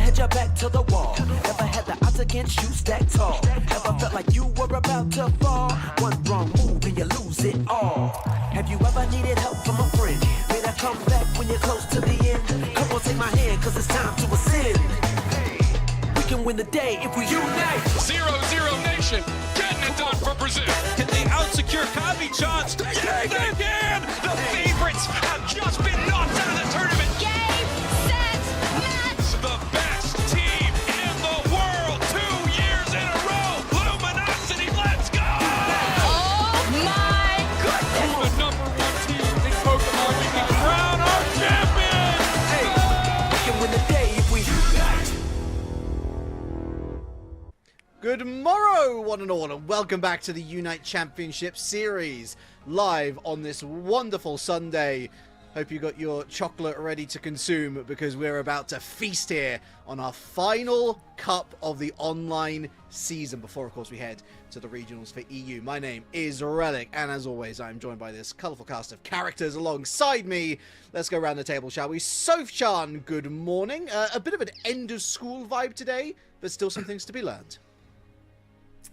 had your back to the wall. Ever had the odds against you stacked tall. Ever felt like you were about to fall? One wrong move and you lose it all. Have you ever needed help from a friend? Made a comeback when you're close to the end? Come on, take my hand, cause it's time to ascend. We can win the day if we unite. 0-0 nation, getting it done for Brazil. Can they outsecure Kamai chance? Yes, they can! The favorites have just been knocked out of the tournament. Game, set, match! The best team in the world, 2 years in a row. Luminosity, let's go! Oh my goodness! The #1 team in Pokemon, we can crown our champion! Hey, we can win the day if we unite. Good morrow, one and all, and welcome back to the UNITE Championship Series, live on this wonderful Sunday. Hope you got your chocolate ready to consume, because we're about to feast here on our final cup of the online season, before, of course, we head to the regionals for EU. My name is Relic, and as always, I'm joined by this colourful cast of characters alongside me. Let's go around the table, shall we? Soph-chan, good morning. A bit of an end-of-school vibe today, but still some things to be learned.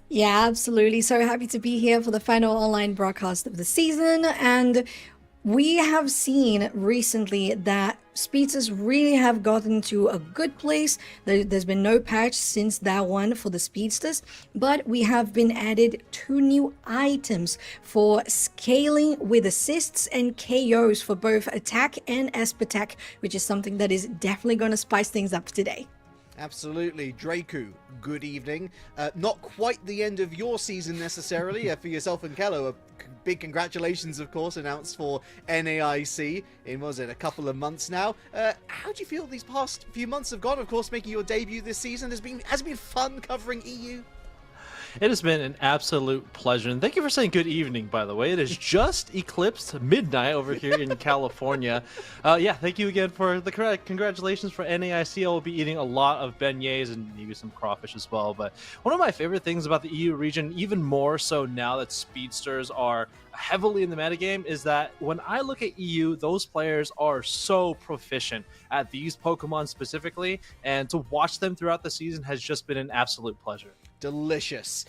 Yeah, absolutely. So happy to be here for the final online broadcast of the season. And we have seen recently that speedsters really have gotten to a good place. There's been no patch since that one for the speedsters, but we have been added 2 new items for scaling with assists and KOs for both attack and Esp-attack, which is something that is definitely going to spice things up today. Absolutely. Draku, good evening. Not quite the end of your season necessarily for yourself and Kello. Big congratulations, of course, announced for NAIC in, was it, a couple of months now. How do you feel these past few months have gone? Of course, making your debut this season has it been fun covering EU? It has been an absolute pleasure, and thank you for saying good evening, by the way. It is just eclipsed midnight over here in California. Yeah, thank you again for the congratulations for NAIC. I will be eating a lot of beignets and maybe some crawfish as well. But one of my favorite things about the EU region, even more so now that speedsters are heavily in the metagame, is that when I look at EU, those players are so proficient at these Pokemon specifically, and to watch them throughout the season has just been an absolute pleasure. Delicious.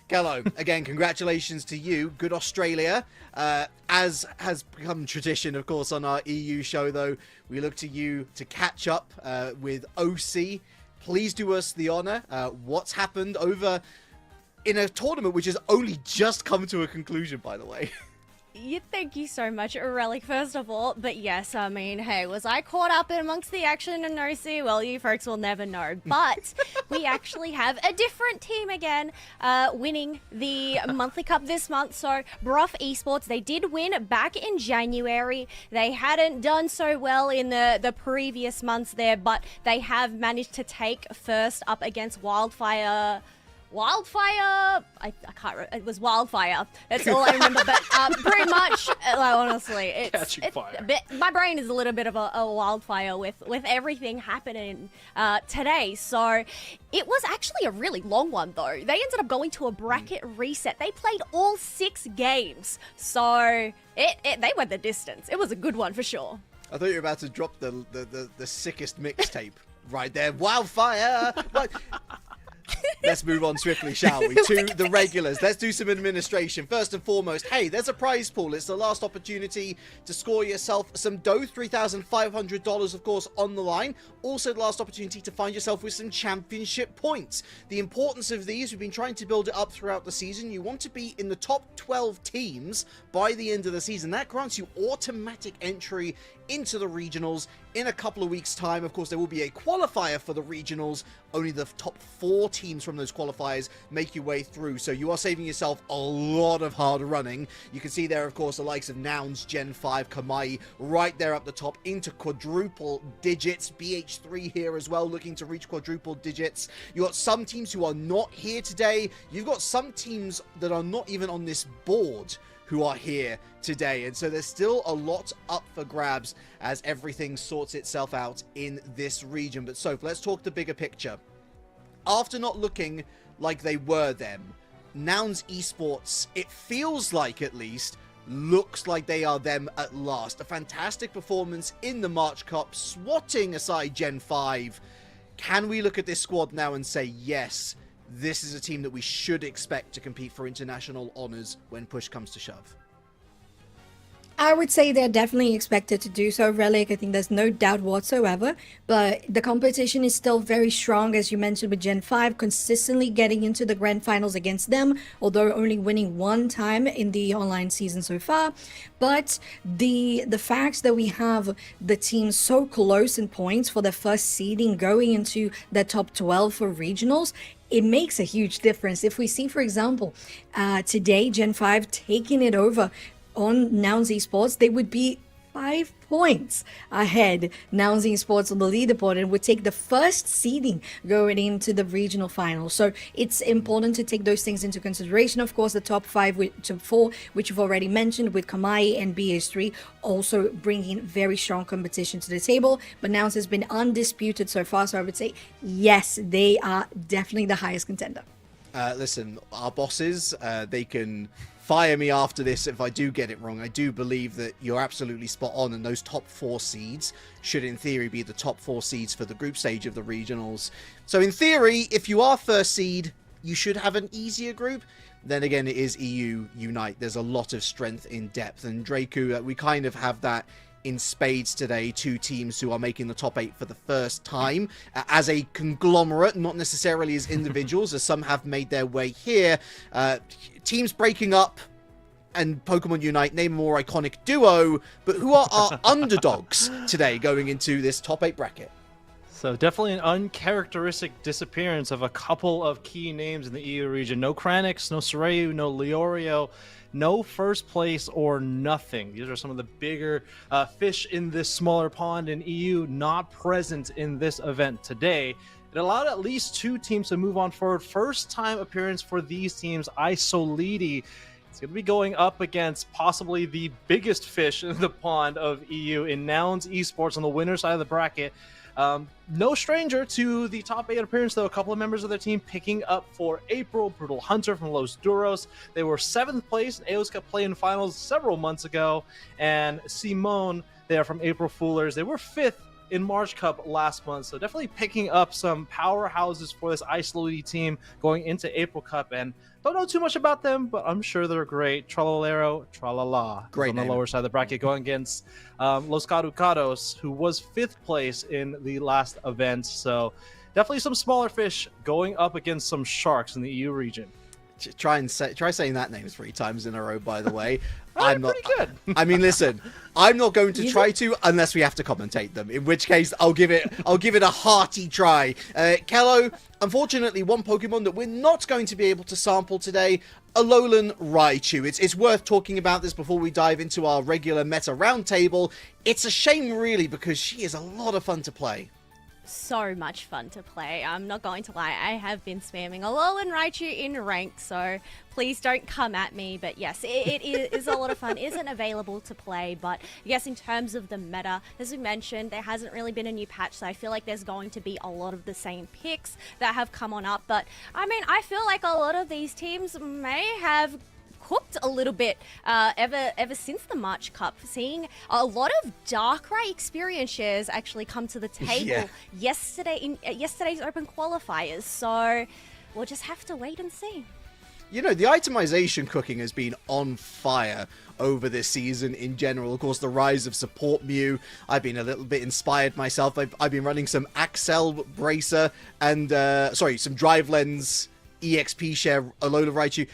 Gallo, again, congratulations to you. Good Australia. As has become tradition, of course, on our EU show, though, we look to you to catch up with OC. Please do us the honor. What's happened over in a tournament which has only just come to a conclusion, by the way? Thank you so much, Relic, first of all. But yes, I mean, hey, was I caught up in amongst the action in OC? Well, you folks will never know. But we actually have a different team again winning the monthly cup this month. So, Bruff Esports, they did win back in January. They hadn't done so well in the previous months there, but they have managed to take first up against Wildfire, I can't remember. It was Wildfire. That's all I remember. But pretty much, honestly, it's Catching fire. My brain is a little bit of a wildfire with everything happening today. So it was actually a really long one, though. They ended up going to a bracket reset. They played all 6 games. So they went the distance. It was a good one for sure. I thought you were about to drop the sickest mixtape right there. Wildfire! Let's move on swiftly, shall we, to the regulars. Let's do some administration. First and foremost, hey, there's a prize pool. It's the last opportunity to score yourself some dough, $3,500, of course, on the line. Also, the last opportunity to find yourself with some championship points. The importance of these, we've been trying to build it up throughout the season. You want to be in the top 12 teams by the end of the season. That grants you automatic entry into the regionals in a couple of weeks' time. Of course, there will be a qualifier for the regionals. Only the top 4 teams from those qualifiers make your way through. So you are saving yourself a lot of hard running. You can see there, of course, the likes of Nouns, Gen 5, Kamai, right there up the top into quadruple digits. BH3 here as well, looking to reach quadruple digits. You got some teams who are not here today. You've got some teams that are not even on this board who are here today, and so there's still a lot up for grabs as everything sorts itself out in this region. But Soph, let's talk the bigger picture. After not looking like they were them, Nouns Esports, it feels like, at least, looks like they are them at last. A fantastic performance in the March Cup, swatting aside Gen 5. can we look at this squad now and say, yes, this is a team that we should expect to compete for international honors when push comes to shove? I would say they're definitely expected to do so, Relic. I think there's no doubt whatsoever. But the competition is still very strong, as you mentioned, with Gen 5, consistently getting into the grand finals against them, although only winning one time in the online season so far. But the fact that we have the team so close in points for their first seeding going into the top 12 for regionals, it makes a huge difference. If we see, for example, today, Gen 5 taking it over on Nouns Esports, they would be 5 points ahead Nouns Esports on the leaderboard and would take the first seeding going into the regional final. So it's important to take those things into consideration. Of course, the top 5 to 4, which you've already mentioned, with Kamai and BH3 also bringing very strong competition to the table. But Nouns has been undisputed so far, so I would say yes, they are definitely the highest contender. Listen, our bosses, they can fire me after this if I do get it wrong. I do believe that you're absolutely spot on, and those top 4 seeds should in theory be the top 4 seeds for the group stage of the regionals. So in theory, if you are first seed, you should have an easier group. Then again, it is EU Unite. There's a lot of strength in depth, and Draku, we kind of have that in spades today. 2 teams who are making the top 8 for the first time as a conglomerate, not necessarily as individuals, as some have made their way here. Teams breaking up, and Pokemon Unite name a more iconic duo, but who are our underdogs today going into this top 8 bracket? So definitely an uncharacteristic disappearance of a couple of key names in the EU region. No Kranix, no Soreu, no Leorio, no first place or nothing. These are some of the bigger fish in this smaller pond in EU not present in this event today. It allowed at least 2 teams to move on forward. First time appearance for these teams. Isoli, it's going to be going up against possibly the biggest fish in the pond of EU in Nouns Esports on the winner's side of the bracket. No stranger to the top 8 appearance, though. A couple of members of their team picking up for April. Brutal Hunter from Los Duros. They were 7th place in AO's Cup play-in finals several months ago. And Simone, they are from April Foolers. They were 5th in March Cup last month. So definitely picking up some powerhouses for this Isoli team going into April Cup. And don't know too much about them, but I'm sure they're great. Tralalero, Tralala. Great on the name. lower side of the bracket, going against Los Caducados, who was 5th place in the last event. So definitely some smaller fish going up against some sharks in the EU region. Try saying that name 3 times in a row, by the way. I'm not pretty good. I mean, listen, I'm not going to try to unless we have to commentate them, in which case I'll give it a hearty try. Kello, unfortunately, one Pokemon that we're not going to be able to sample today, Alolan Raichu. It's worth talking about this before we dive into our regular meta roundtable. It's a shame, really, because she is a lot of fun to play. So much fun to play. I'm not going to lie, I have been spamming Alolan Raichu in ranked, so please don't come at me. But yes, it is a lot of fun. It isn't available to play, but yes, in terms of the meta, as we mentioned, there hasn't really been a new patch, so I feel like there's going to be a lot of the same picks that have come on up. But I mean, I feel like a lot of these teams may have cooked a little bit ever since the March Cup, seeing a lot of Darkrai experience shares actually come to the table yesterday in yesterday's open qualifiers. So we'll just have to wait and see. You know, the itemization cooking has been on fire over this season in general. Of course, the rise of support Mew. I've been a little bit inspired myself. I've been running some Axel Bracer and some Drive Lens EXP share Alola Raichu.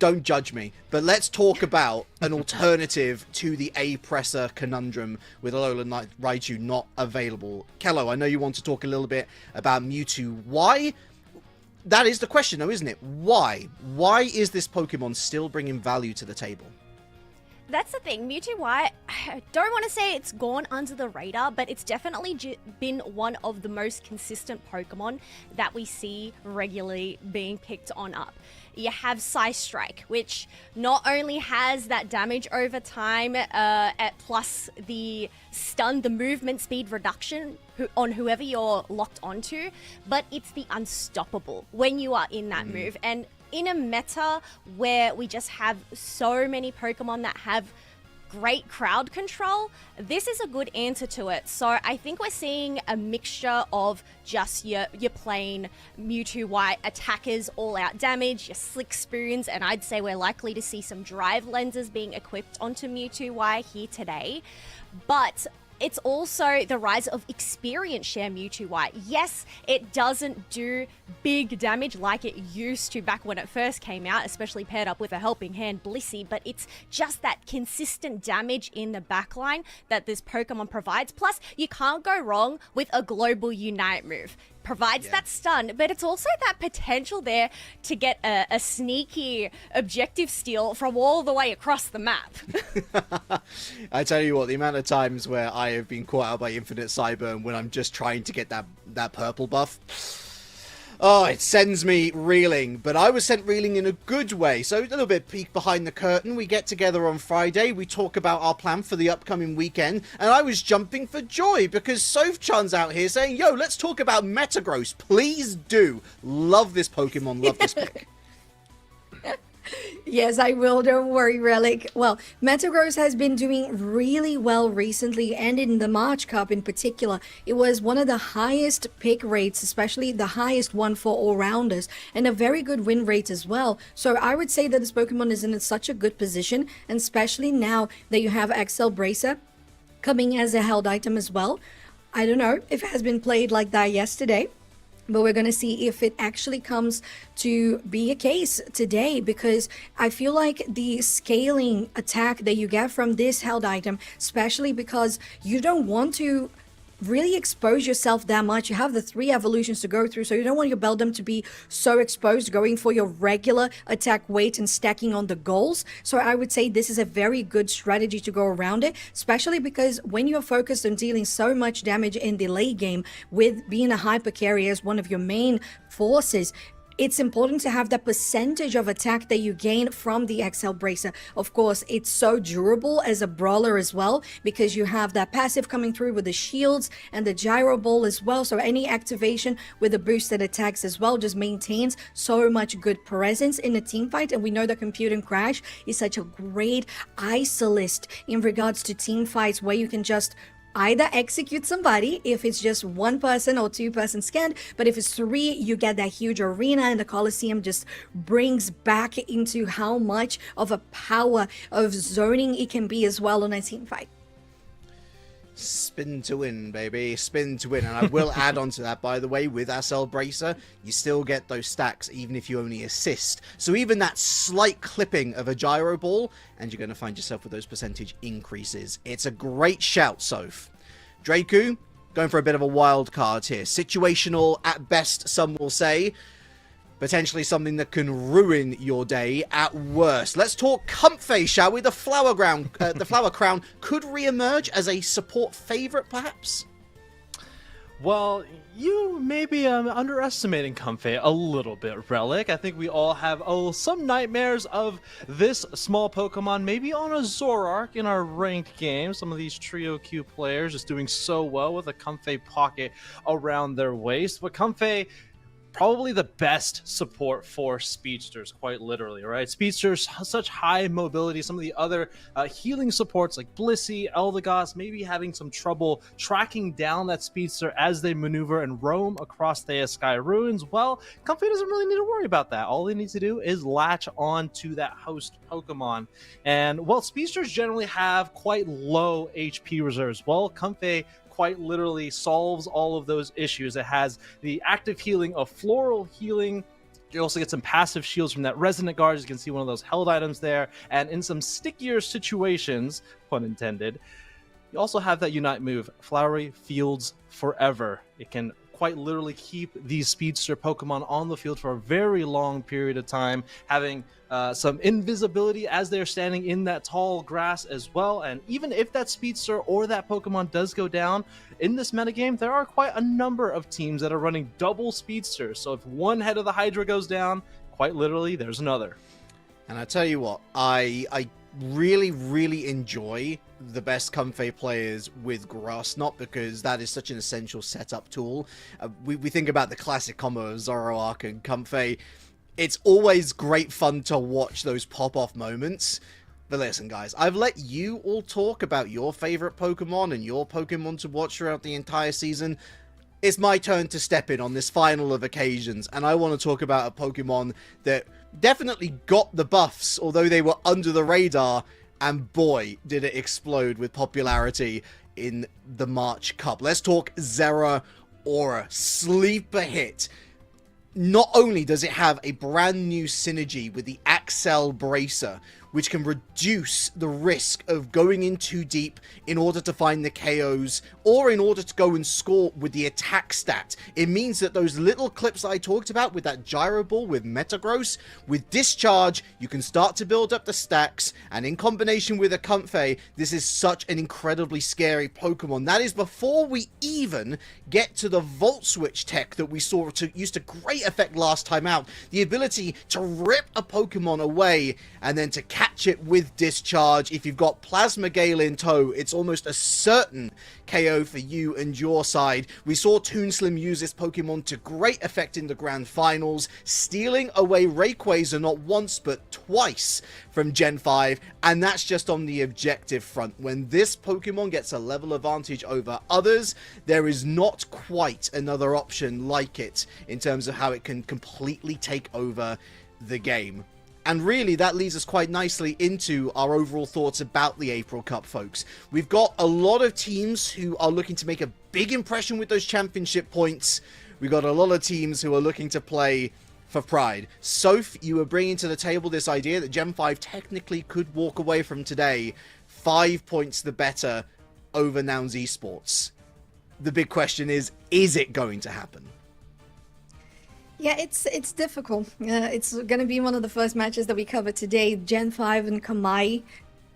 Don't judge me, but let's talk about an alternative to the A-Presser conundrum with Alola Raichu not available. Kello, I know you want to talk a little bit about Mewtwo. Why? That is the question, though, isn't it? Why? Why is this Pokemon still bringing value to the table? That's the thing. Mewtwo White, I don't want to say it's gone under the radar, but it's definitely been one of the most consistent Pokemon that we see regularly being picked on up. You have Psystrike, which not only has that damage over time, plus the stun, the movement speed reduction on whoever you're locked onto, but it's the unstoppable when you are in that move. And in a meta where we just have so many Pokemon that have great crowd control, this is a good answer to it. So I think we're seeing a mixture of just your plain Mewtwo White attackers, all-out damage, your slick spoons, and I'd say we're likely to see some drive lenses being equipped onto Mewtwo White here today. But it's also the rise of experience share Mewtwo White. Yes, it doesn't do big damage like it used to back when it first came out, especially paired up with a helping hand Blissey, but it's just that consistent damage in the backline that this Pokemon provides. Plus, you can't go wrong with a global Unite move. Provides that stun, but it's also that potential there to get a sneaky objective steal from all the way across the map. I tell you what, the amount of times where I have been caught out by Infinite Cyburn when I'm just trying to get that purple buff. Oh, it sends me reeling, but I was sent reeling in a good way. So a little bit peek behind the curtain. We get together on Friday. We talk about our plan for the upcoming weekend, and I was jumping for joy because Soph-chan's out here saying, yo, let's talk about Metagross. Please do. Love this Pokemon. Love this pick. Yes, I will. Don't worry, Relic. Well, Metagross has been doing really well recently, and in the March Cup in particular, it was one of the highest pick rates, especially the highest one for all-rounders, and a very good win rate as well. So I would say that this Pokemon is in such a good position, and especially now that you have XL Bracer coming as a held item as well. I don't know if it has been played like that yesterday, but we're going to see if it actually comes to be a case today, because I feel like the scaling attack that you get from this held item, especially because you don't want to really expose yourself that much. You have the 3 evolutions to go through, so you don't want your Beldum to be so exposed going for your regular attack weight and stacking on the goals. So I would say this is a very good strategy to go around it, especially because when you're focused on dealing so much damage in the late game with being a hyper carrier as one of your main forces, it's important to have that percentage of attack that you gain from the XL Bracer. Of course, it's so durable as a brawler as well, because you have that passive coming through with the shields and the gyro ball as well. So any activation with the boosted attacks as well just maintains so much good presence in a team fight. And we know that Computing Crash is such a great isolist in regards to team fights, where you can just either execute somebody if it's just 1 person or 2 person scanned, but if it's 3, you get that huge arena, and the Coliseum just brings back into how much of a power of zoning it can be as well on a team fight. Spin to win, baby. Spin to win. And I will add on to that, by the way, with SL Bracer, you still get those stacks even if you only assist. So even that slight clipping of a gyro ball, and you're going to find yourself with those percentage increases. It's a great shout, Soph. Draku, going for a bit of a wild card here. Situational at best, some will say. Potentially something that can ruin your day at worst. Let's talk Comfey, shall we? The Flower Crown could re-emerge as a support favorite, perhaps? Well, you may be underestimating Comfey a little bit, Relic. I think we all have some nightmares of this small Pokemon, maybe on a Zoroark in our ranked game. Some of these Trio Q players just doing so well with a Comfey pocket around their waist. But Comfey, probably the best support for speedsters, quite literally, right? Speedsters, such high mobility. Some of the other healing supports like Blissey, Eldegoss, maybe having some trouble tracking down that speedster as they maneuver and roam across the Sky Ruins. Well, Comfey doesn't really need to worry about that. All they need to do is latch on to that host Pokemon. And while speedsters generally have quite low HP reserves, well, Comfey quite literally solves all of those issues. It has the active healing of floral healing. You also get some passive shields from that Resonant Guard. You can see one of those held items there. And in some stickier situations, pun intended, you also have that Unite move, Flowery Fields Forever. It can quite literally keep these speedster Pokemon on the field for a very long period of time, having some invisibility as they're standing in that tall grass as well. And even if that speedster or that Pokemon does go down in this metagame, there are quite a number of teams that are running double speedsters. So if one head of the Hydra goes down, quite literally, there's another. And I tell you what, I really, really enjoy the best Comfey players with grass, not because that is such an essential setup tool. We think about the classic combo of Zoroark and Comfey. It's always great fun to watch those pop-off moments, But listen, guys, I've let you all talk about your favorite Pokemon and your Pokemon to watch throughout the entire season. It's my turn to step in on this final of occasions, and I want to talk about a Pokemon that definitely got the buffs, although they were under the radar, and boy, did it explode with popularity in the March Cup. Let's talk Zeraora, sleeper hit. Not only does it have a brand new synergy with the Axel Bracer, which can reduce the risk of going in too deep in order to find the KOs, or in order to go and score with the attack stat. It means that those little clips I talked about with that Gyro Ball, with Metagross, with Discharge, you can start to build up the stacks, and in combination with a Comfey, this is such an incredibly scary Pokemon. That is before we even get to the Volt Switch tech that we saw used to great effect last time out. The ability to rip a Pokemon away and then to catch it with Discharge. If you've got Plasma Gale in tow, it's almost a certain KO for you and your side. We saw Toonslim use this Pokemon to great effect in the Grand Finals, stealing away Rayquaza not once but twice from Gen 5, and that's just on the objective front. When this Pokemon gets a level advantage over others, there is not quite another option like it in terms of how it can completely take over the game. And really, that leads us quite nicely into our overall thoughts about the April Cup, folks. We've got a lot of teams who are looking to make a big impression with those championship points. We've got a lot of teams who are looking to play for pride. Soph, you were bringing to the table this idea that Gen 5 technically could walk away from today 5 points the better over Nouns Esports. The big question is it going to happen? Yeah, it's difficult. It's going to be one of the first matches that we cover today. Gen 5 and Kamai,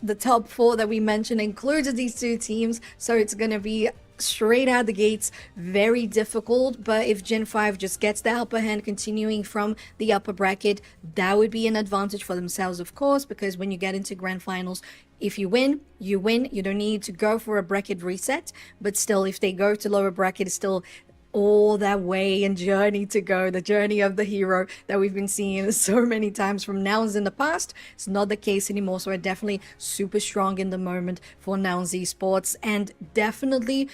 the top 4 that we mentioned, included these two teams. So it's going to be straight out the gates, very difficult. But if Gen 5 just gets the upper hand continuing from the upper bracket, that would be an advantage for themselves, of course, because when you get into grand finals, if you win, you win. You don't need to go for a bracket reset. But still, if they go to lower bracket, it's still all that way and journey to go, the journey of the hero that we've been seeing so many times from Nouns in the past. It's not the case anymore, so we're definitely super strong in the moment for Nouns Esports, and definitely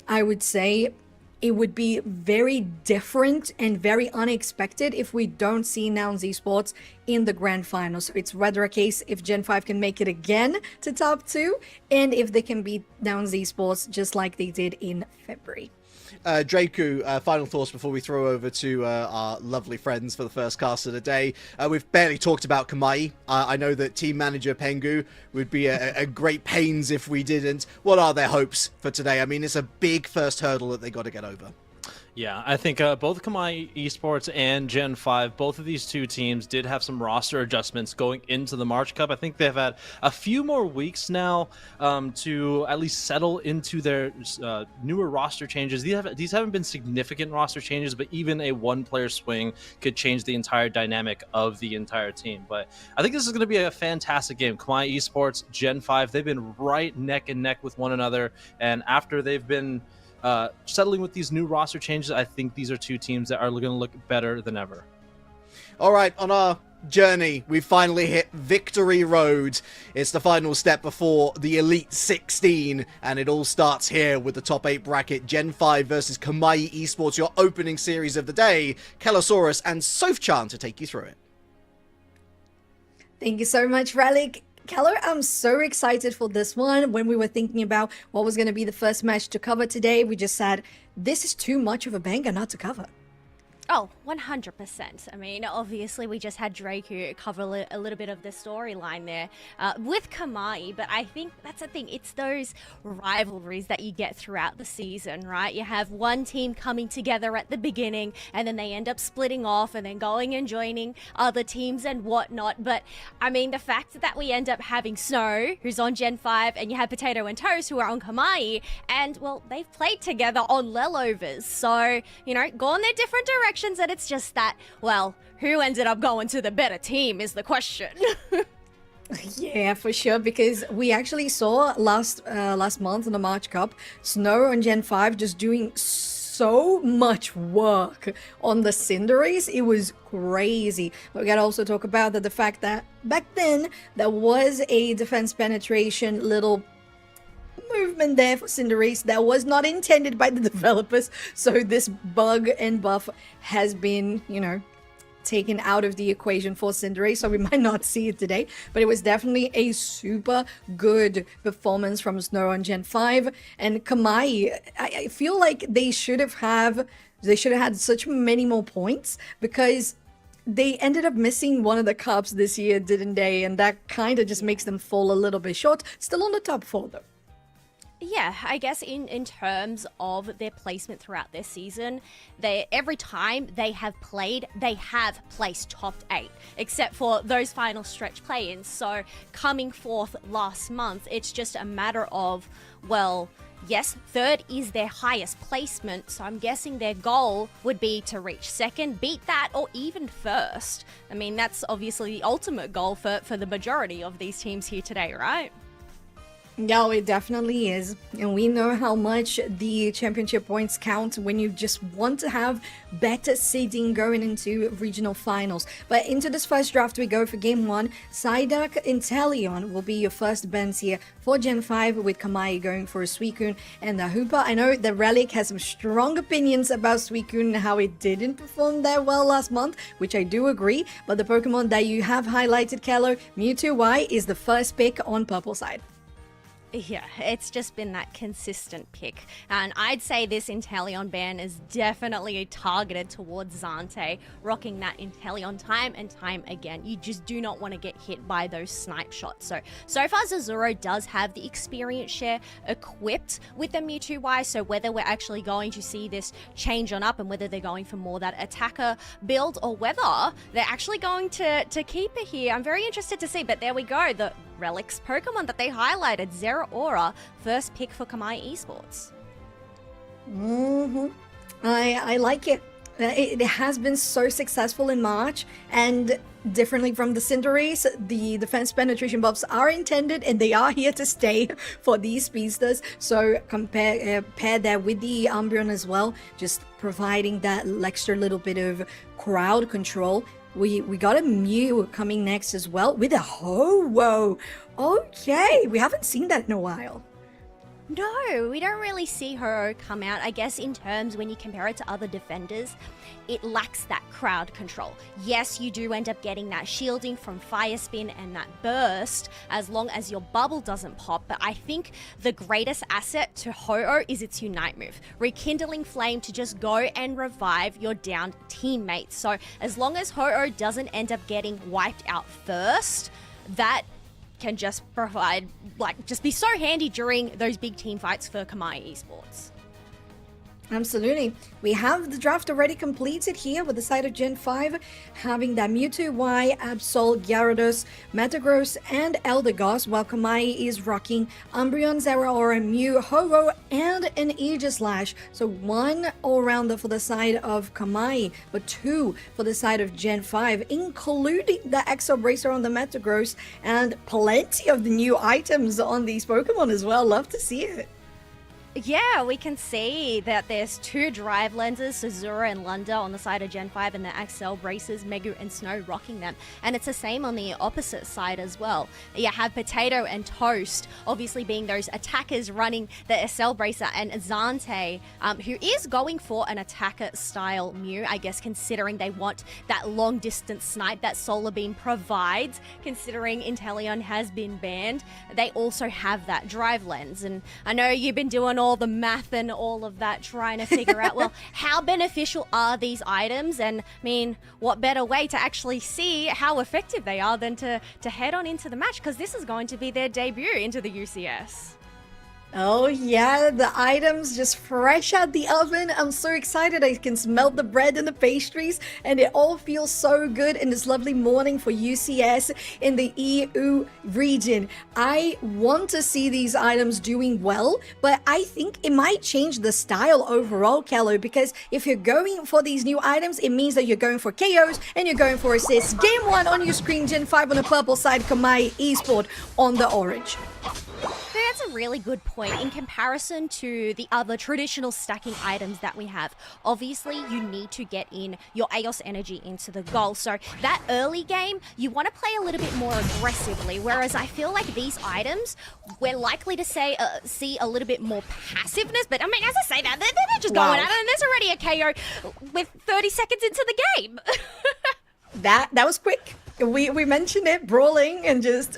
I would say it would be very different and very unexpected if we don't see Nouns Esports in the grand final. So it's rather a case if Gen 5 can make it again to top 2, and if they can beat Nouns Esports just like they did in February. Draku, final thoughts before we throw over to our lovely friends for the first cast of the day. We've barely talked about Kamai. I know that team manager Pengu would be a great pains if we didn't. What are their hopes for today? I mean, it's a big first hurdle that they got to get over. Yeah, I think both Kamai Esports and Gen 5, both of these two teams did have some roster adjustments going into the March Cup. I think they've had a few more weeks now to at least settle into their newer roster changes. These haven't been significant roster changes, but even a one-player swing could change the entire dynamic of the entire team. But I think this is going to be a fantastic game. Kamai Esports, Gen 5, they've been right neck and neck with one another, and after they've been settling with these new roster changes, I think these are two teams that are going to look better than ever. All right, on our journey, we finally hit Victory Road. It's the final step before the Elite 16, and it all starts here with the top 8 bracket. Gen 5 versus Kamai Esports, your opening series of the day. Kelosaurus and Soph-chan to take you through it. Thank you so much, Relic. Keller, I'm so excited for this one. When we were thinking about what was going to be the first match to cover today, we just said, this is too much of a banger not to cover. Oh, 100%. I mean, obviously we just had Draku cover a little bit of the storyline there with Kamai, but I think that's the thing. It's those rivalries that you get throughout the season, right? You have one team coming together at the beginning, and then they end up splitting off and then going and joining other teams and whatnot. But, I mean, the fact that we end up having Snow, who's on Gen 5, and you have Potato and Toast, who are on Kamai, and, well, they've played together on Lelovers. So, you know, gone their different directions. And it's just that, well, who ended up going to the better team is the question. Yeah, for sure, because we actually saw last month in the March Cup, Snow on Gen 5 just doing so much work on the Cinderace. It was crazy. We gotta also talk about the fact that back then there was a defense penetration little movement there for Cinderace that was not intended by the developers. So this bug and buff has been, you know, taken out of the equation for Cinderace, so we might not see it today, but it was definitely a super good performance from Snow on Gen 5. And Kamai, I feel like they should have had such many more points, because they ended up missing one of the cups this year, didn't they? And that kind of just makes them fall a little bit short. Still on the top 4 though. Yeah, I guess in terms of their placement throughout their season, every time they have played, they have placed top 8, except for those final stretch play-ins. So coming forth last month, it's just a matter of, well, yes, 3rd is their highest placement, so I'm guessing their goal would be to reach 2nd, beat that, or even 1st. I mean, that's obviously the ultimate goal for the majority of these teams here today, right? No, it definitely is. And we know how much the championship points count when you just want to have better seeding going into regional finals. But into this first draft we go for game 1. Psyduck Inteleon will be your first bans here for Gen 5, with Kamai going for a Suicune and the Hoopa. I know the Relic has some strong opinions about Suicune and how it didn't perform that well last month, which I do agree. But the Pokemon that you have highlighted, Kello, Mewtwo Y, is the first pick on purple side. Yeah, it's just been that consistent pick. And I'd say this Inteleon ban is definitely targeted towards Zante, rocking that Inteleon time and time again. You just do not want to get hit by those snipe shots. So far Zazuro does have the experience share equipped with the Mewtwo Y, so whether we're actually going to see this change on up and whether they're going for more that attacker build or whether they're actually going to keep it here, I'm very interested to see. But there we go, the Relics Pokemon that they highlighted, Zeraora, first pick for Kamai Esports. I like it. It has been so successful in March, and differently from the Cinderace, the defense penetration buffs are intended and they are here to stay for these speedsters. So pair that with the Umbreon as well, just providing that extra little bit of crowd control. We got a Mew coming next as well with a Ho-Oh. Okay, we haven't seen that in a while. No, we don't really see her come out. I guess in terms when you compare it to other defenders, it lacks that crowd control. Yes, you do end up getting that shielding from Fire Spin and that burst as long as your bubble doesn't pop, but I think the greatest asset to Ho-Oh is its Unite move. Rekindling Flame to just go and revive your downed teammates. So as long as Ho-Oh doesn't end up getting wiped out first, that can just provide, just be so handy during those big team fights for Kamai Esports. Absolutely. We have the draft already completed here with the side of Gen 5, having that Mewtwo Y, Absol, Gyarados, Metagross, and Eldegoss, while Kamai is rocking Umbreon, Zeraora, Mew, Ho-Oh, and an Aegislash. So 1 all-rounder for the side of Kamai, but 2 for the side of Gen 5, including the Exo Bracer on the Metagross, and plenty of the new items on these Pokemon as well. Love to see it. Yeah, we can see that there's 2 drive lenses, Sazura and Lunda on the side of Gen 5, and the Axel Braces, Megu and Snow rocking them. And it's the same on the opposite side as well. You have Potato and Toast, obviously being those attackers running the Axel Bracer, and Zante, who is going for an attacker-style Mew, I guess, considering they want that long-distance snipe that Solar Beam provides, considering Inteleon has been banned. They also have that drive lens, and I know you've been doing all the math and all of that, trying to figure out, well, how beneficial are these items? And I mean, what better way to actually see how effective they are than to head on into the match, because this is going to be their debut into the UCS. Oh yeah, the items just fresh out the oven. I'm so excited. I can smell the bread and the pastries, and it all feels so good in this lovely morning for UCS in the EU region. I want to see these items doing well, but I think it might change the style overall, Kello, because if you're going for these new items, it means that you're going for KOs and you're going for assists. Game 1 on your screen, Gen 5 on the purple side, Kamai Esport on the orange. That's a really good point in comparison to the other traditional stacking items that we have. Obviously, you need to get in your Aeos energy into the goal. So that early game, you want to play a little bit more aggressively, whereas I feel like these items, we're likely to see a little bit more passiveness. But I mean, as I say that, they're just going at it, and there's already a KO with 30 seconds into the game. That was quick. We mentioned it, brawling and just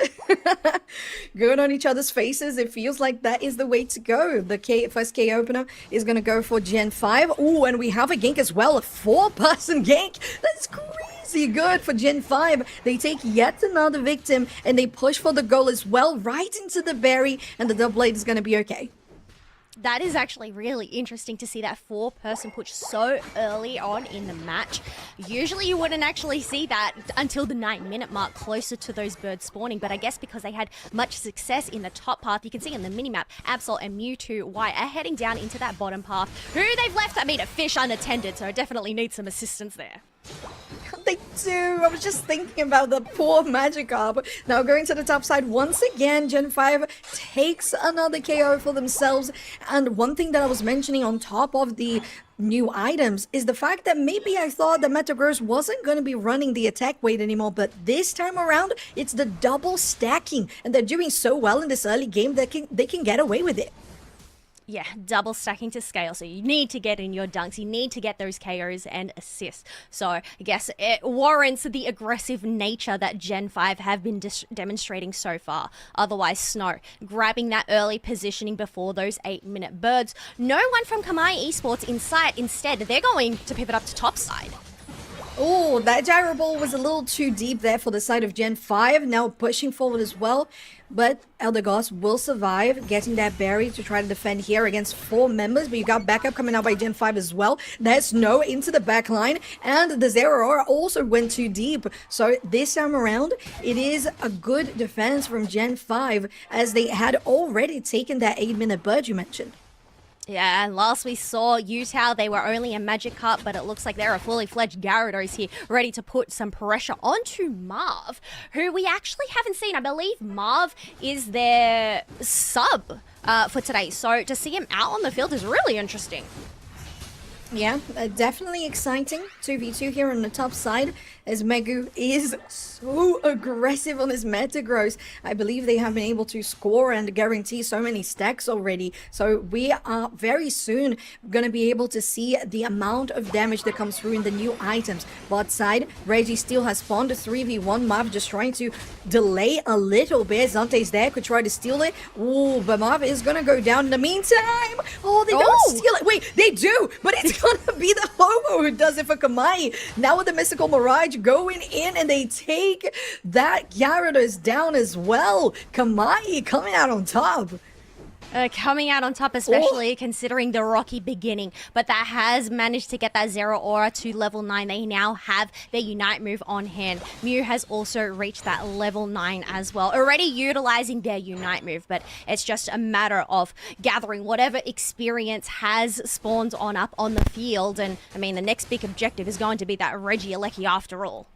going on each other's faces. It feels like that is the way to go. The first K opener is going to go for Gen 5. Oh, and we have a gank as well, a 4-person gank. That's crazy good for Gen 5. They take yet another victim and they push for the goal as well, right into the berry, and the double blade is going to be okay. That is actually really interesting to see that 4-person push so early on in the match. Usually you wouldn't actually see that until the 9-minute mark, closer to those birds spawning, but I guess because they had much success in the top path, you can see in the minimap, Absol and Mewtwo White are heading down into that bottom path. Who they've left, I mean, a fish unattended, so I definitely need some assistance there. They do. I was just thinking about the poor Magikarp. Now going to the top side once again, Gen 5 takes another KO for themselves. And one thing that I was mentioning on top of the new items is the fact that maybe I thought that Metagross wasn't going to be running the attack weight anymore, but this time around it's the double stacking, and they're doing so well in this early game that they can get away with it. Yeah, double stacking to scale. So you need to get in your dunks. You need to get those KOs and assists. So I guess it warrants the aggressive nature that Gen 5 have been demonstrating so far. Otherwise, Snow grabbing that early positioning before those 8-minute birds. No one from Kamai Esports in sight. Instead, they're going to pivot up to top side. Oh, that gyro ball was a little too deep there for the side of Gen 5. Now pushing forward as well. But Eldegoss will survive, getting that berry to try to defend here against 4 members. But you got backup coming out by Gen 5 as well. There's Snow into the back line. And the Zero Aura also went too deep. So this time around, it is a good defense from Gen 5, as they had already taken that 8-minute bird you mentioned. Yeah, and last we saw Utah, they were only a Magikarp, but it looks like they're a fully fledged Gyarados here, ready to put some pressure onto Marv, who we actually haven't seen. I believe Marv is their sub for today, so to see him out on the field is really interesting. Yeah, definitely exciting. 2v2 here on the top side, as Megu is so aggressive on his Metagross. I believe they have been able to score and guarantee so many stacks already. So we are very soon going to be able to see the amount of damage that comes through in the new items. Bot side, Reggie still has spawned a 3v1. Marv just trying to delay a little bit. Zante's there, could try to steal it. Ooh, but Marv is going to go down in the meantime. Oh, they don't steal it. Wait, they do, but it's going to be the Hobo who does it for Kamai. Now with the Mystical Mirage going in, and they take that Gyarados down as well. Kamai coming out on top. Coming out on top, especially considering the rocky beginning. But that has managed to get that Zero Aura to level 9. They now have their Unite move on hand. Mew has also reached that level 9 as well, already utilizing their Unite move. But it's just a matter of gathering whatever experience has spawned on up on the field. And, I mean, the next big objective is going to be that Regieleki after all.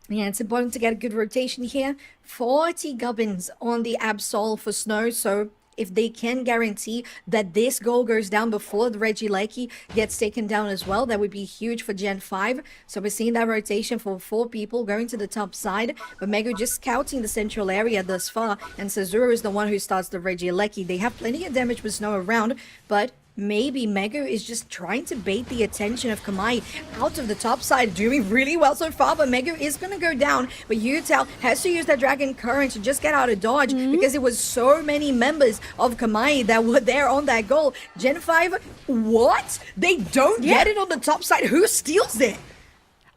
Yeah, it's important to get a good rotation here. 40 gubbins on the Absol for Snow, so if they can guarantee that this goal goes down before the Regieleki gets taken down as well, that would be huge for Gen 5. So we're seeing that rotation for 4 people going to the top side, but Megu just scouting the central area thus far, and Sazuru is the one who starts the Regieleki. They have plenty of damage with Snow around, but maybe Megu is just trying to bait the attention of Kamai out of the top side, doing really well so far, but Megu is going to go down. But Utah has to use that Dragon Current to just get out of dodge, because it was so many members of Kamai that were there on that goal. Gen 5, what? They don't get it on the top side. Who steals it?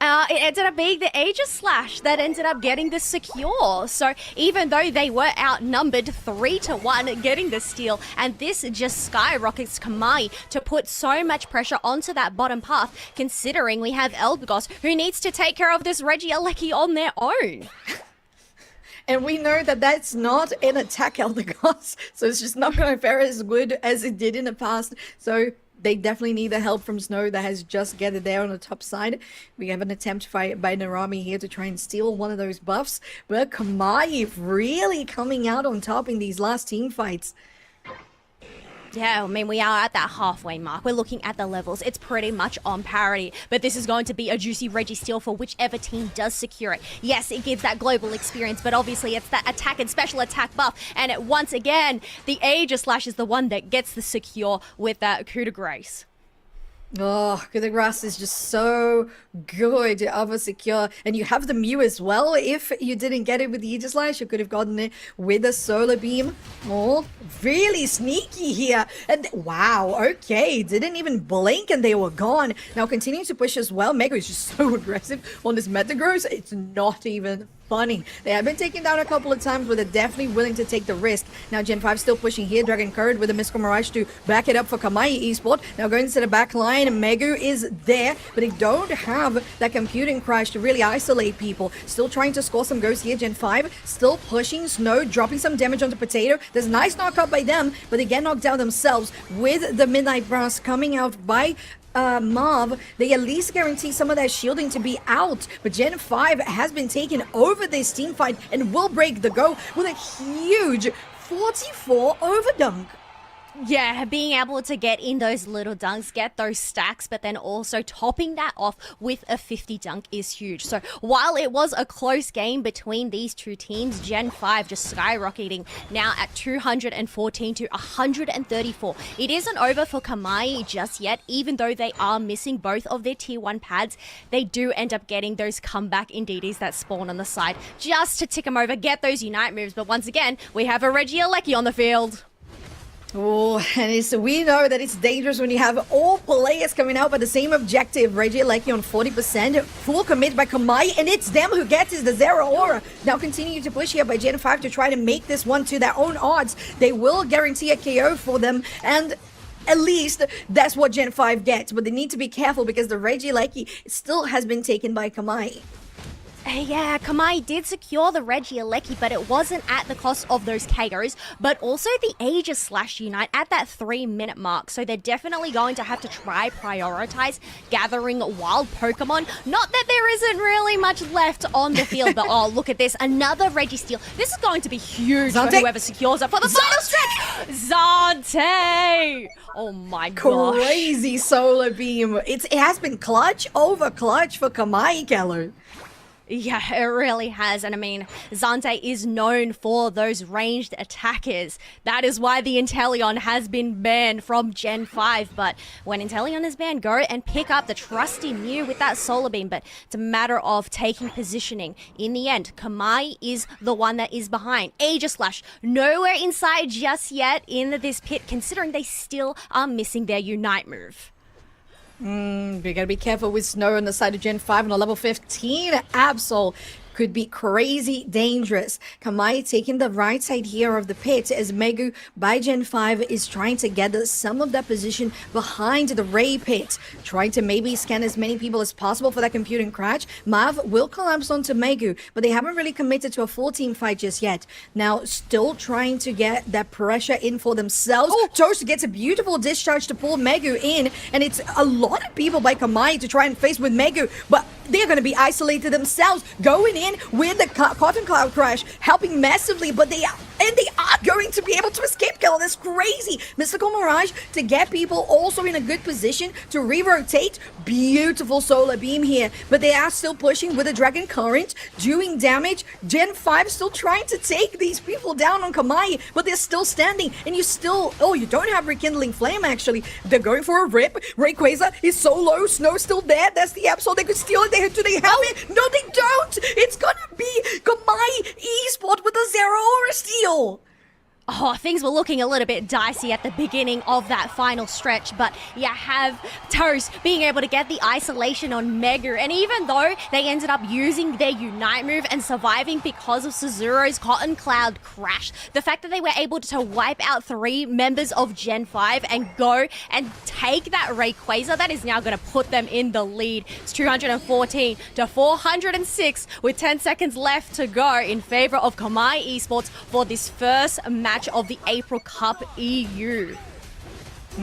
It ended up being the Aegis Slash that ended up getting the secure. So even though they were outnumbered 3-1 getting the steal, and this just skyrockets Kamai to put so much pressure onto that bottom path, considering we have Eldegoss who needs to take care of this Regieleki on their own. And we know that that's not an attack Eldegoss, so it's just not going to fare as good as it did in the past. So they definitely need the help from Snow that has just gathered there on the top side. We have an attempt fight by Narami here to try and steal one of those buffs. But Kamai really coming out on top in these last team fights. Yeah, I mean, we are at that halfway mark. We're looking at the levels. It's pretty much on parity, but this is going to be a juicy Reggie steal for whichever team does secure it. Yes, it gives that global experience, but obviously it's that attack and special attack buff. And once again, the Aegis-Slash is the one that gets the secure with that coup de grace. Oh, the grass is just so good of a secure. And you have the Mew as well. If you didn't get it with the Aegis-Slash, you could have gotten it with a Solar Beam. Oh, really sneaky here. And wow, okay, didn't even blink and they were gone. Now continuing to push as well. Mega is just so aggressive on this Metagross. It's not even funny. They have been taken down a couple of times, but they're definitely willing to take the risk. Now Gen 5 still pushing here. Dragon Curd with a Mystical Mirage to back it up for Kamai Esport. Now going into the back line. Megu is there, but they don't have that computing crash to really isolate people. Still trying to score some goes here. Gen 5 still pushing Snow, dropping some damage onto Potato. There's a nice knockup by them, but they get knocked down themselves with the Midnight Brass coming out by Marv. They at least guarantee some of that shielding to be out, but Gen 5 has been taken over this team fight and will break the go with a huge 44 overdunk. Yeah, being able to get in those little dunks, get those stacks, but then also topping that off with a 50 dunk is huge. So while it was a close game between these two teams, Gen 5 just skyrocketing now at 214 to 134. It isn't over for Kamai just yet, even though they are missing both of their tier 1 pads. They do end up getting those comeback Indeedis that spawn on the side just to tick them over, get those Unite moves. But once again, we have a Reggie Alecki on the field. Oh, and we know that it's dangerous when you have all players coming out with the same objective. Reggie Alecki on 40%, full commit by Kamai, and it's them who gets is the Zero Aura. Now continuing to push here by Gen 5 to try to make this one to their own odds. They will guarantee a KO for them, and at least that's what Gen 5 gets. But they need to be careful because the Reggie Alecki still has been taken by Kamai. Yeah, Kamai did secure the Reggie Alecki, but it wasn't at the cost of those KOs, but also the Aegis-Slash Unite at that 3-minute mark. So they're definitely going to have to try prioritize gathering wild Pokemon. Not that there isn't really much left on the field, but oh, look at this. Another Reggie steal. This is going to be huge for whoever secures it for the final stretch. Zante! Oh my gosh. Crazy Solar Beam. It has been clutch over clutch for Kamai, Keller. Yeah, it really has. And I mean, Zante is known for those ranged attackers. That is why the Inteleon has been banned from Gen 5. But when Inteleon is banned, go and pick up the trusty Mew with that Solar Beam. But it's a matter of taking positioning. In the end, Kamai is the one that is behind. Aegis-Slash, nowhere inside just yet in this pit, considering they still are missing their Unite move. We gotta be careful with Snow on the side of Gen 5 on a level 15. Absol could be crazy dangerous. Kamai taking the right side here of the pit as Megu by Gen 5 is trying to gather some of that position behind the Ray pit. Trying to maybe scan as many people as possible for that computing crash. Mav will collapse onto Megu, but they haven't really committed to a full team fight just yet. Now, still trying to get that pressure in for themselves. Toast gets a beautiful discharge to pull Megu in, and it's a lot of people by Kamai to try and face with Megu, but they're going to be isolated themselves, going in with the Cotton Cloud Crash, helping massively, but they are going to be able to escape kill. That's crazy. Mystical Mirage to get people also in a good position to re-rotate. Beautiful Solar Beam here, but they are still pushing with a Dragon Current, doing damage. Gen 5 still trying to take these people down on Kamai, but they're still standing, and you still, you don't have Rekindling Flame actually. They're going for a rip. Rayquaza is so low. Snow's still there. That's the Absol. They could steal it. Do they have it? No, they don't. It's gonna be Kamai Esport with a Zero Aura steal. Oh, things were looking a little bit dicey at the beginning of that final stretch, but you have Toast being able to get the isolation on Mega, and even though they ended up using their Unite move and surviving because of Suzuro's Cotton Cloud Crash, the fact that they were able to wipe out 3 members of Gen 5 and go and take that Rayquaza, that is now going to put them in the lead. It's 214 to 406 with 10 seconds left to go in favor of Kamai Esports for this first match of the April Cup EU.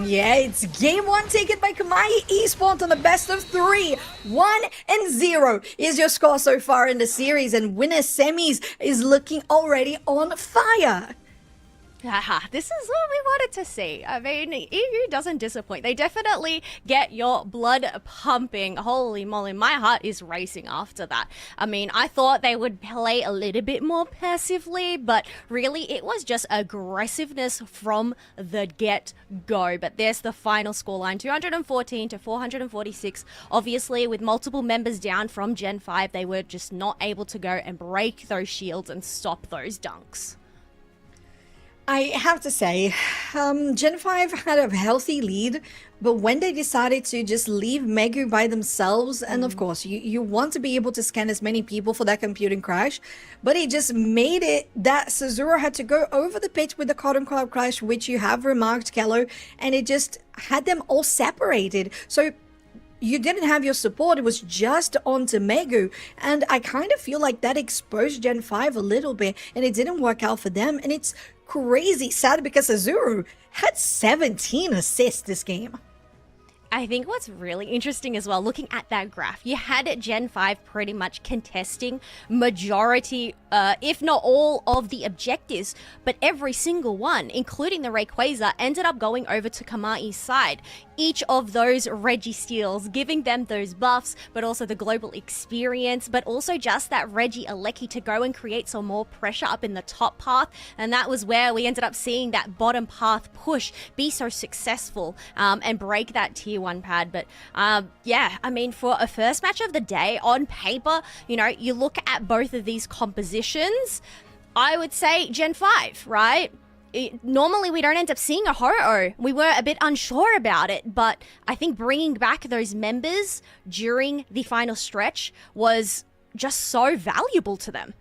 Yeah, it's game one taken by Kamai Esports on the best of three. 1-0 is your score so far in the series, and winner semis is looking already on fire. Haha, this is what we wanted to see. I mean, EU doesn't disappoint. They definitely get your blood pumping. Holy moly, my heart is racing after that. I mean, I thought they would play a little bit more passively, but really it was just aggressiveness from the get-go. But there's the final scoreline, 214 to 446. Obviously, with multiple members down from Gen 5, they were just not able to go and break those shields and stop those dunks. I have to say, Gen 5 had a healthy lead, but when they decided to just leave Megu by themselves, and of course, you want to be able to scan as many people for that computing crash, but it just made it that Cezuro had to go over the pitch with the Cotton Cloud Crash, which you have remarked, Kello, and it just had them all separated. So you didn't have your support, it was just onto Megu, and I kind of feel like that exposed Gen 5 a little bit, and it didn't work out for them, and it's crazy sad because Azuru had 17 assists this game. I think what's really interesting as well, looking at that graph, you had Gen 5 pretty much contesting majority, if not all, of the objectives, but every single one, including the Rayquaza, ended up going over to Kamai's side. Each of those Registeals giving them those buffs, but also the global experience, but also just that Regieleki to go and create some more pressure up in the top path, and that was where we ended up seeing that bottom path push be so successful and break that tier 1 pad. But yeah, I mean, for a first match of the day, on paper, you know, you look at both of these compositions, I would say Gen 5, right? Normally we don't end up seeing a Ho-Oh. We were a bit unsure about it, but I think bringing back those members during the final stretch was just so valuable to them.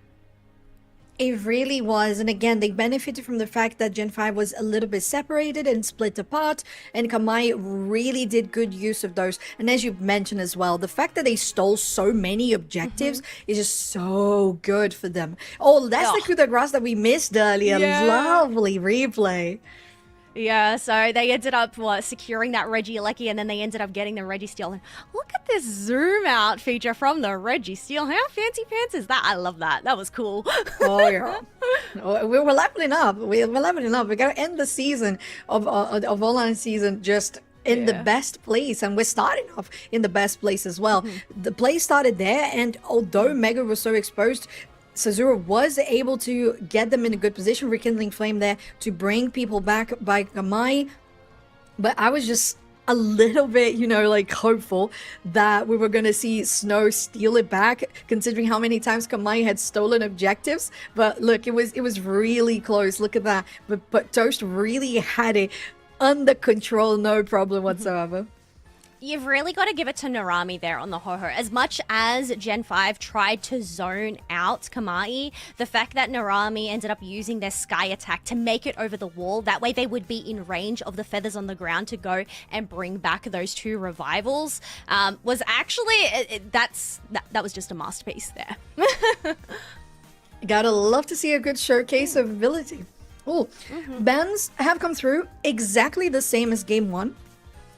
It really was, and again, they benefited from the fact that Gen 5 was a little bit separated and split apart, and Kamai really did good use of those. And as you mentioned as well, the fact that they stole so many objectives is just so good for them. Oh, that's the coup de grace that we missed earlier. Yeah. Lovely replay. Yeah, so they ended up securing that Regieleki, and then they ended up getting the Registeel. And look at this zoom out feature from the Registeel. How fancy pants is that? I love that. That was cool. Oh yeah, we're leveling up. We're leveling up. We're gonna end the season of online season just in the best place, and we're starting off in the best place as well. The play started there, and although Mega was so exposed, Cezuro was able to get them in a good position, rekindling flame there to bring people back by Kamai. But I was just a little bit, you know, like hopeful that we were going to see Snow steal it back, considering how many times Kamai had stolen objectives. But look, it was really close. Look at that. But Toast really had it under control, no problem whatsoever. You've really got to give it to Narami there on the Ho-Oh. As much as Gen 5 tried to zone out Kamai, the fact that Narami ended up using their Sky Attack to make it over the wall, that way they would be in range of the feathers on the ground to go and bring back those two revivals, was actually, that was just a masterpiece there. Gotta love to see a good showcase of ability. Oh, bans have come through exactly the same as game 1.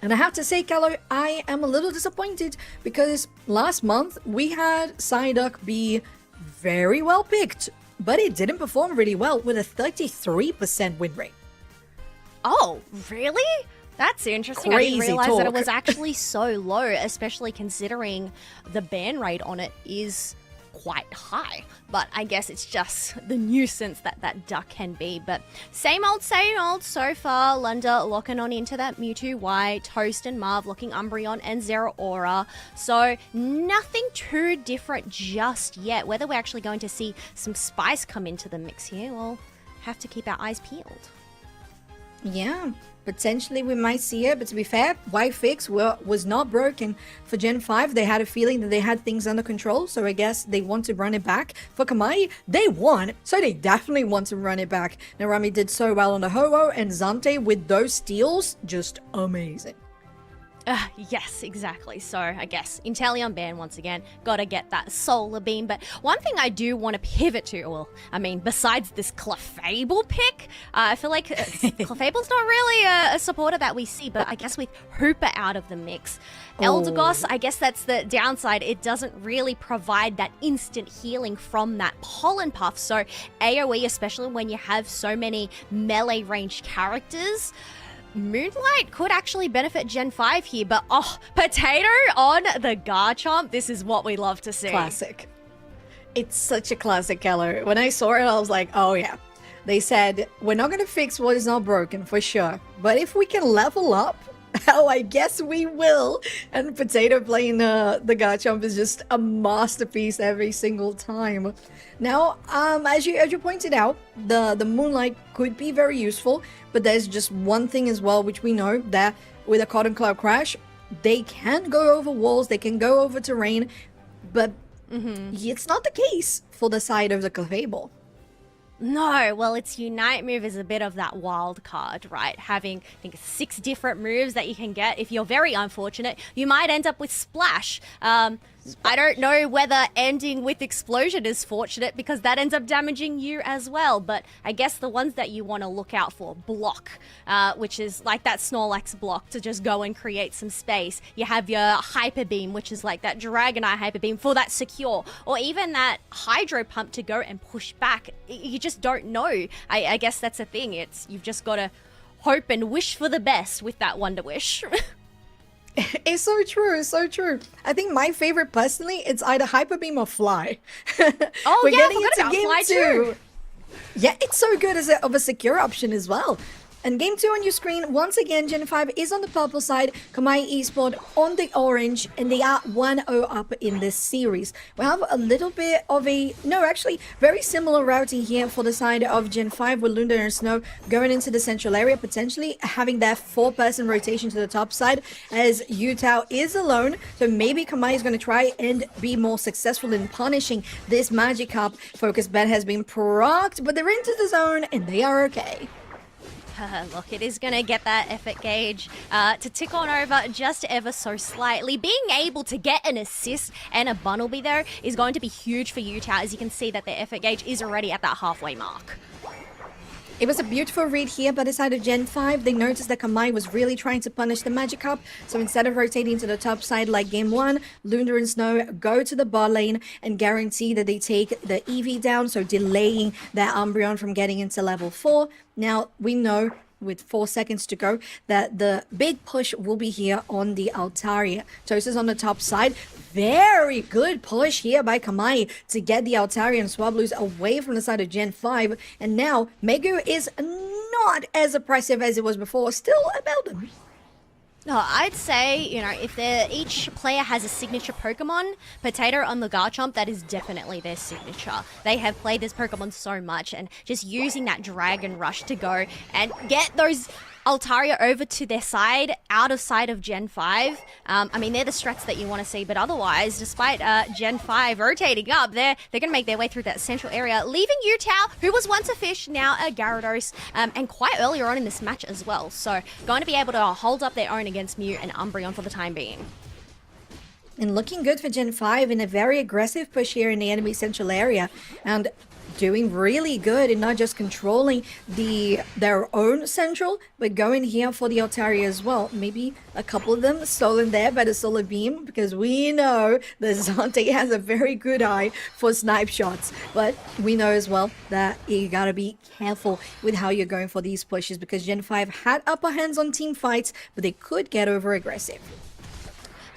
And I have to say, Callo, I am a little disappointed because last month we had Psyduck be very well picked, but it didn't perform really well with a 33% win rate. Oh, really? That's interesting. I didn't Crazy realize that it talk. was actually so low, especially considering the ban rate on it is quite high. But I guess it's just the nuisance that duck can be. But same old so far. Lunda locking on into that Mewtwo Y, Toast and Marv locking Umbreon and Zeraora. So nothing too different just yet. Whether we're actually going to see some spice come into the mix here, we'll have to keep our eyes peeled. Yeah, potentially we might see it, but to be fair, Y-Fix was not broken for Gen 5. They had a feeling that they had things under control, so I guess they want to run it back. For Kamai, they won, so they definitely want to run it back. Narami did so well on the Ho-Oh, and Zante with those steals, just amazing. Yes, exactly. So I guess Inteleon ban once again. Gotta get that Solar Beam. But one thing I do want to pivot to, well, I mean, besides this Clefable pick, I feel like Clefable's not really a supporter that we see. But I guess with Hooper out of the mix, Eldegoss, I guess that's the downside. It doesn't really provide that instant healing from that Pollen Puff. So AoE, especially when you have so many melee range characters, Moonlight could actually benefit Gen 5 here, but Potato on the Garchomp, this is what we love to see. Classic. It's such a classic color. When I saw it, I was like, oh yeah. They said, we're not going to fix what is not broken, for sure. But if we can level up, oh, I guess we will. And Potato playing the Garchomp is just a masterpiece every single time. Now, as you pointed out, the Moonlight could be very useful, but there's just one thing as well, which we know that with a Cotton Cloud Crash, they can go over walls, they can go over terrain, but it's not the case for the side of the Clefable. No, well, its Unite move is a bit of that wild card, right? Having, I think, 6 different moves that you can get. If you're very unfortunate, you might end up with Splash. I don't know whether ending with Explosion is fortunate because that ends up damaging you as well. But I guess the ones that you want to look out for, Block, which is like that Snorlax block to just go and create some space. You have your Hyper Beam, which is like that Dragonite Hyper Beam for that secure. Or even that Hydro Pump to go and push back. You just don't know. I guess that's the thing. You've just got to hope and wish for the best with that Wonder Wish. It's so true, it's so true. I think my favorite personally, it's either Hyper Beam or Fly. Oh, We're yeah, getting I forgot into about Fly game 2. too. Yeah, it's so good as of a secure option as well. And game 2 on your screen, once again, Gen 5 is on the purple side, Kamai Esport on the orange, and they are 1-0 up in this series. We have a little bit of very similar routing here for the side of Gen 5 with Lunda and Snow going into the central area, potentially having their 4-person rotation to the top side, as Yutao is alone. So maybe Kamai is going to try and be more successful in punishing this Magikarp. Focus bet has been procced, but they're into the zone, and they are okay. Look, it is going to get that effort gauge to tick on over just ever so slightly. Being able to get an assist and a Bunnelby there is going to be huge for Utah, as you can see that their effort gauge is already at that halfway mark. It was a beautiful read here by the side of Gen 5. They noticed that Kamai was really trying to punish the Magikarp. So instead of rotating to the top side like Game 1, Lunda and Snow go to the bot lane and guarantee that they take the EV down, so delaying that Umbreon from getting into level 4. Now, we know with 4 seconds to go that the big push will be here on the Altaria. Tosa's on the top side. Very good push here by Kamai to get the Altaria and Swablues away from the side of Gen 5. And now Megu is not as oppressive as it was before. Still about them. No, I'd say, if each player has a signature Pokemon, Potato on the Garchomp, that is definitely their signature. They have played this Pokemon so much, and just using that Dragon Rush to go and get those Altaria over to their side, out of sight of Gen 5. I mean, they're the strats that you want to see, but otherwise, despite Gen 5 rotating up, they're going to make their way through that central area, leaving Yutao, who was once a fish, now a Gyarados, and quite earlier on in this match as well. So, going to be able to hold up their own against Mew and Umbreon for the time being. And looking good for Gen 5 in a very aggressive push here in the enemy central area. And doing really good in not just controlling their own central, but going here for the Altaria as well. Maybe a couple of them stolen there by the Solar Beam, because we know that Zante has a very good eye for snipe shots. But we know as well that you gotta be careful with how you're going for these pushes, because Gen 5 had upper hands on team fights, but they could get over aggressive.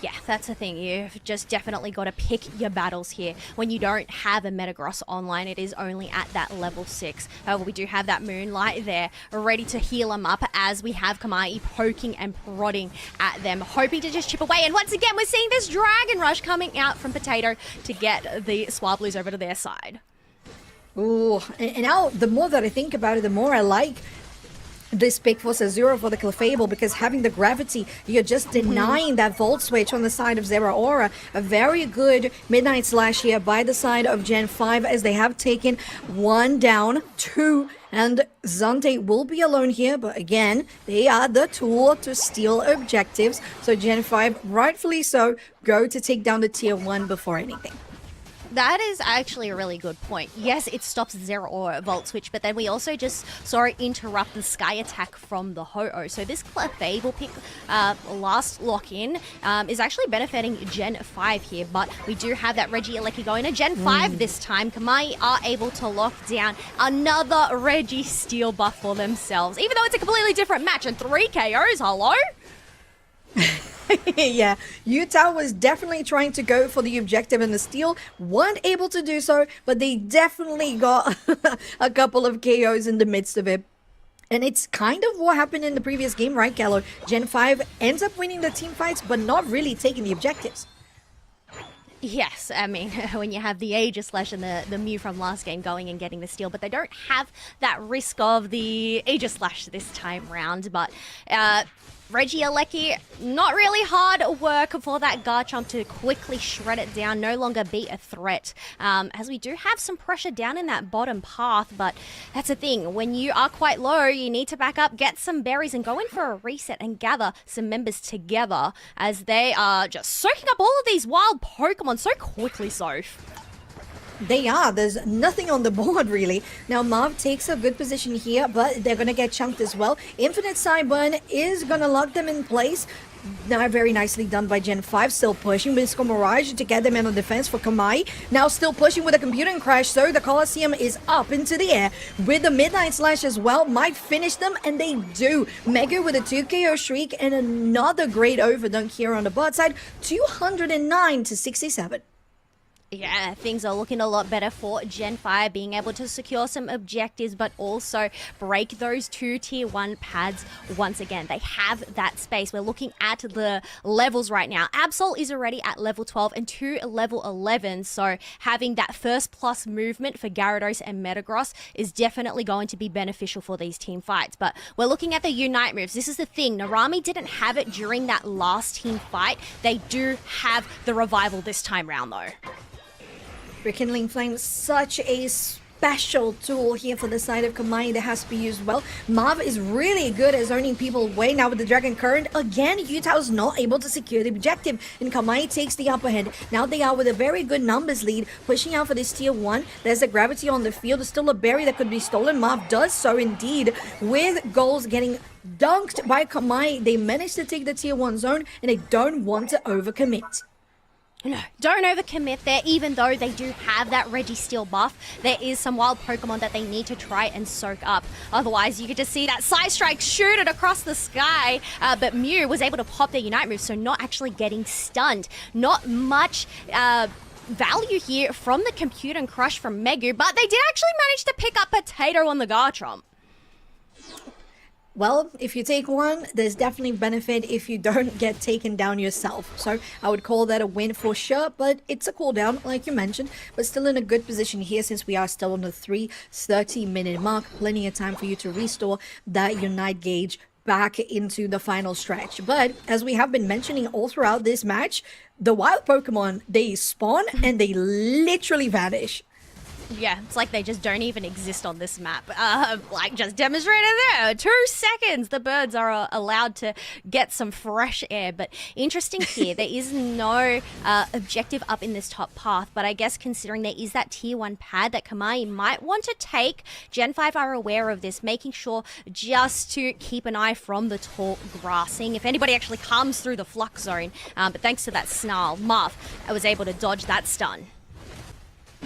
Yeah, that's the thing. You've just definitely got to pick your battles here. When you don't have a Metagross online, it is only at that level 6. However, we do have that Moonlight there, ready to heal them up as we have Kamai poking and prodding at them, hoping to just chip away. And once again, we're seeing this Dragon Rush coming out from Potato to get the Swablues over to their side. Ooh, and now the more that I think about it, the more I like this pick for Zero for the Clefable, because having the gravity, you're just denying that Volt Switch on the side of Zero Aura. A very good Midnight Slash here by the side of Gen 5 as they have taken 1 down, 2, and Zante will be alone here, but again, they are the tool to steal objectives. So Gen 5, rightfully so, go to take down the tier 1 before anything. That is actually a really good point. Yes, it stops Zero or Volt Switch, but then we also just saw it interrupt the Sky attack from the Ho-Oh. So this Clefable pick, last lock-in, is actually benefiting Gen 5 here, but we do have that Regieleki going to Gen 5 this time. Kamai are able to lock down another Regi steal buff for themselves, even though it's a completely different match and 3 KOs, hello? Yeah, Utah was definitely trying to go for the objective and the steal, weren't able to do so, but they definitely got a couple of KOs in the midst of it. And it's kind of what happened in the previous game, right, Gallo? Gen 5 ends up winning the team fights, but not really taking the objectives. Yes, I mean, when you have the Aegislash and the Mew from last game going and getting the steal, but they don't have that risk of the Aegislash this time round, but Regieleki, not really hard work for that Garchomp to quickly shred it down, no longer be a threat, as we do have some pressure down in that bottom path, but that's the thing, when you are quite low, you need to back up, get some berries, and go in for a reset and gather some members together, as they are just soaking up all of these wild Pokemon so quickly, Soph. They are. There's nothing on the board, really. Now, Marv takes a good position here, but they're going to get chunked as well. Infinite Cyburn is going to lock them in place. Now, very nicely done by Gen 5. Still pushing with Disco Mirage to get them in on defense for Kamai. Now, still pushing with a computing crash, so the Colosseum is up into the air. With the Midnight Slash as well, might finish them, and they do. Mega with a 2 KO Shriek and another great overdunk here on the bot side. 209 to 67. Yeah, things are looking a lot better for Gen 5, being able to secure some objectives, but also break those 2 tier 1 pads once again. They have that space. We're looking at the levels right now. Absol is already at level 12 and 2 level 11, so having that first plus movement for Gyarados and Metagross is definitely going to be beneficial for these team fights. But we're looking at the Unite moves. This is the thing. Narami didn't have it during that last team fight. They do have the revival this time round, though. Rekindling Flame, such a special tool here for the side of Kamai that has to be used well. Marv is really good at zoning people away now with the Dragon Current. Again, Utah's not able to secure the objective, and Kamai takes the upper hand. Now they are with a very good numbers lead, pushing out for this tier 1. There's a gravity on the field. There's still a berry that could be stolen. Marv does so indeed, with goals getting dunked by Kamai. They managed to take the tier 1 zone, and they don't want to overcommit. No, don't overcommit there, even though they do have that Registeel buff. There is some wild Pokemon that they need to try and soak up. Otherwise, you could just see that Side Strike shoot it across the sky. But Mew was able to pop their Unite move, so not actually getting stunned. Not much value here from the Compute and Crush from Megu, but they did actually manage to pick up Potato on the Garchomp. Well, if you take one, there's definitely benefit if you don't get taken down yourself. So I would call that a win for sure, but it's a cooldown, like you mentioned, but still in a good position here since we are still on the 3:30-minute mark. Plenty of time for you to restore that Unite gauge back into the final stretch. But as we have been mentioning all throughout this match, the wild Pokemon, they spawn and they literally vanish. Yeah, it's like they just don't even exist on this map. Like just demonstrated there. 2 seconds, the birds are allowed to get some fresh air. But interesting here, there is no objective up in this top path. But I guess considering there is that tier 1 pad that Kamai might want to take, Gen 5 are aware of this, making sure just to keep an eye from the tall grass, seeing if anybody actually comes through the flux zone. But thanks to that snarl, Marth was able to dodge that stun.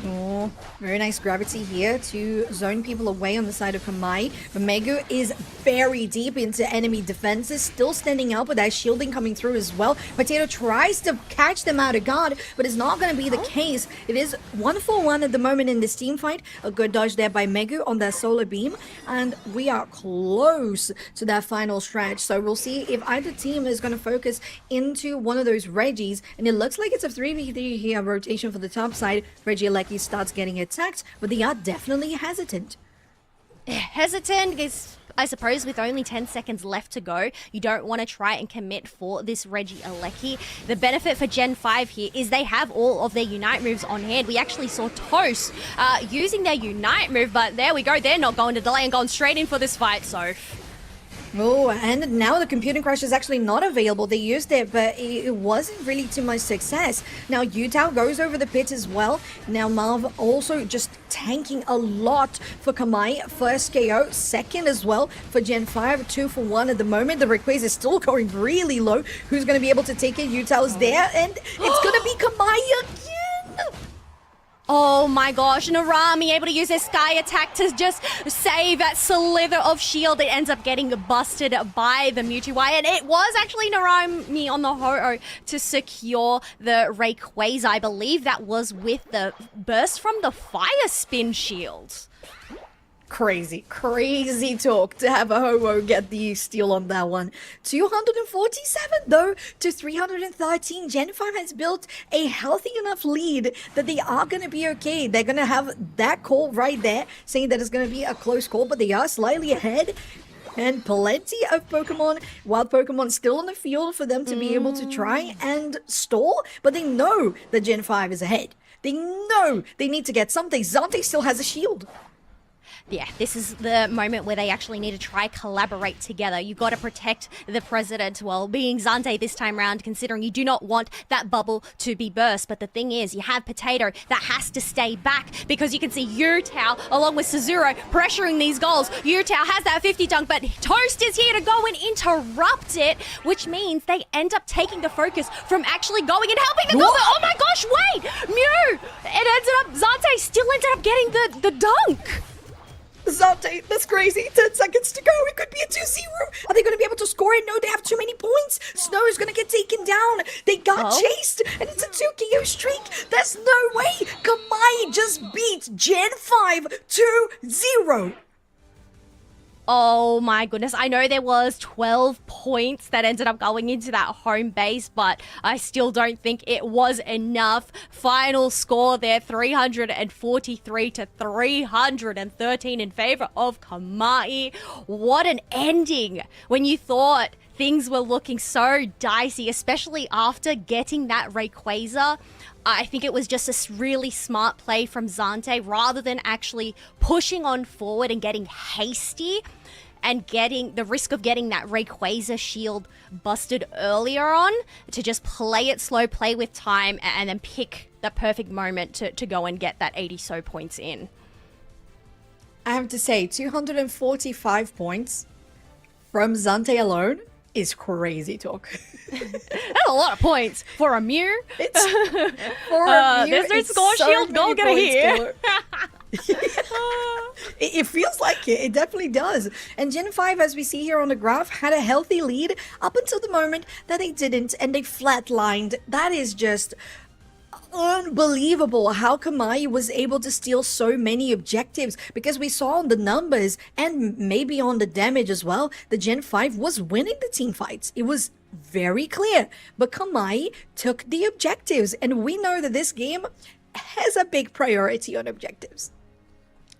Oh, very nice gravity here to zone people away on the side of Kamai. But Megu is very deep into enemy defenses, still standing up with that shielding coming through as well. Potato tries to catch them out of guard, but it's not going to be the case. It is 1-for-1 at the moment in this team fight. A good dodge there by Megu on that solar beam, and we are close to that final stretch. So we'll see if either team is going to focus into one of those Reggies, and it looks like it's a 3v3 here rotation for the top side. Regieleki starts getting attacked, but they are definitely hesitant. Hesitant is I suppose with only 10 seconds left to go, you don't want to try and commit for this Reggie Alecki. The benefit for Gen 5 here is they have all of their Unite moves on hand. We actually saw Toast using their Unite move, but there we go. They're not going to delay and going straight in for this fight, so... Oh, and now the computing crash is actually not available. They used it, but it wasn't really too much success. Now, Yutao goes over the pit as well. Now, Marv also just tanking a lot for Kamai. First KO, second as well for Gen 5. 2 for 1 at the moment. The Rayquaza is still going really low. Who's going to be able to take it? Yutao's there, and it's going to be Kamai again! Oh my gosh, Narami able to use his Sky Attack to just save that slither of shield. It ends up getting busted by the Mewtwo, and it was actually Narami on the Ho-Oh to secure the Rayquaza. I believe that was with the burst from the Fire Spin shield. Crazy talk to have a Ho-Oh get the steal on that one. 247 though to 313. Gen 5 has built a healthy enough lead that they are going to be okay. They're going to have that call right there saying that it's going to be a close call, but they are slightly ahead. And plenty of Pokemon, wild Pokemon still on the field for them to be able to try and stall, but they know that Gen 5 is ahead. They know they need to get something. Zante still has a shield. Yeah, this is the moment where they actually need to try collaborate together. You've got to protect the president, well, being Zante this time round, considering you do not want that bubble to be burst. But the thing is, you have Potato that has to stay back because you can see Yutao along with Suzuro pressuring these goals. Yutao has that 50 dunk, but Toast is here to go and interrupt it, which means they end up taking the focus from actually going and helping the goal. Oh my gosh, wait! Mew! It ended up, Zante still ended up getting the dunk. Zante, that's crazy. 10 seconds to go. It could be a 2-0. Are they going to be able to score it? No, they have too many points. Snow is going to get taken down. They got chased, and it's a 2 KO streak. There's no way. Kamai just beat Gen 5 2-0. Oh my goodness, I know there was 12 points that ended up going into that home base, but I still don't think it was enough. Final score there, 343 to 313 in favor of Kamai. What an ending when you thought things were looking so dicey, especially after getting that Rayquaza. I think it was just a really smart play from Zante rather than actually pushing on forward and getting hasty and getting the risk of getting that Rayquaza shield busted earlier on, to just play it slow, play with time, and then pick the perfect moment to go and get that 80 so points in. I have to say, 245 points from Zante alone is crazy talk. That's a lot of points for a Mew. It's for a Mew. There's no score so shield goal gonna here. It feels like it. It definitely does. And Gen 5, as we see here on the graph, had a healthy lead up until the moment that they didn't, and they flatlined. That is just unbelievable how Kamai was able to steal so many objectives, because we saw on the numbers and maybe on the damage as well, the Gen 5 was winning the team fights. It was very clear, but Kamai took the objectives, and we know that this game has a big priority on objectives.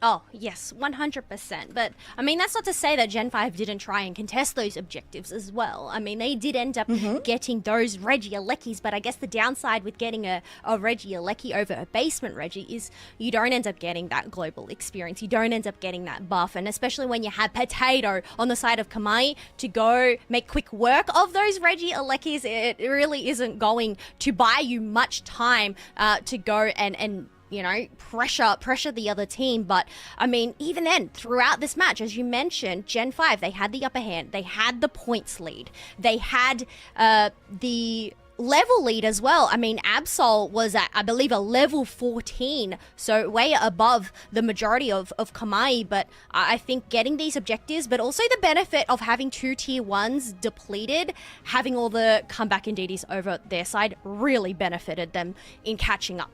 Oh, yes, 100%. But, I mean, that's not to say that Gen 5 didn't try and contest those objectives as well. I mean, they did end up getting those Reggie Aleckis, but I guess the downside with getting a Reggie Alecki over a basement Reggie is you don't end up getting that global experience. You don't end up getting that buff, and especially when you have Potato on the side of Kamai to go make quick work of those Reggie Aleckis, it really isn't going to buy you much time to go and you know, pressure the other team. But, I mean, even then, throughout this match, as you mentioned, Gen 5, they had the upper hand. They had the points lead. They had the level lead as well. I mean, Absol was at, I believe, a level 14, so way above the majority of Kamai. But I think getting these objectives, but also the benefit of having 2 tier 1s depleted, having all the comeback and DDs over their side really benefited them in catching up.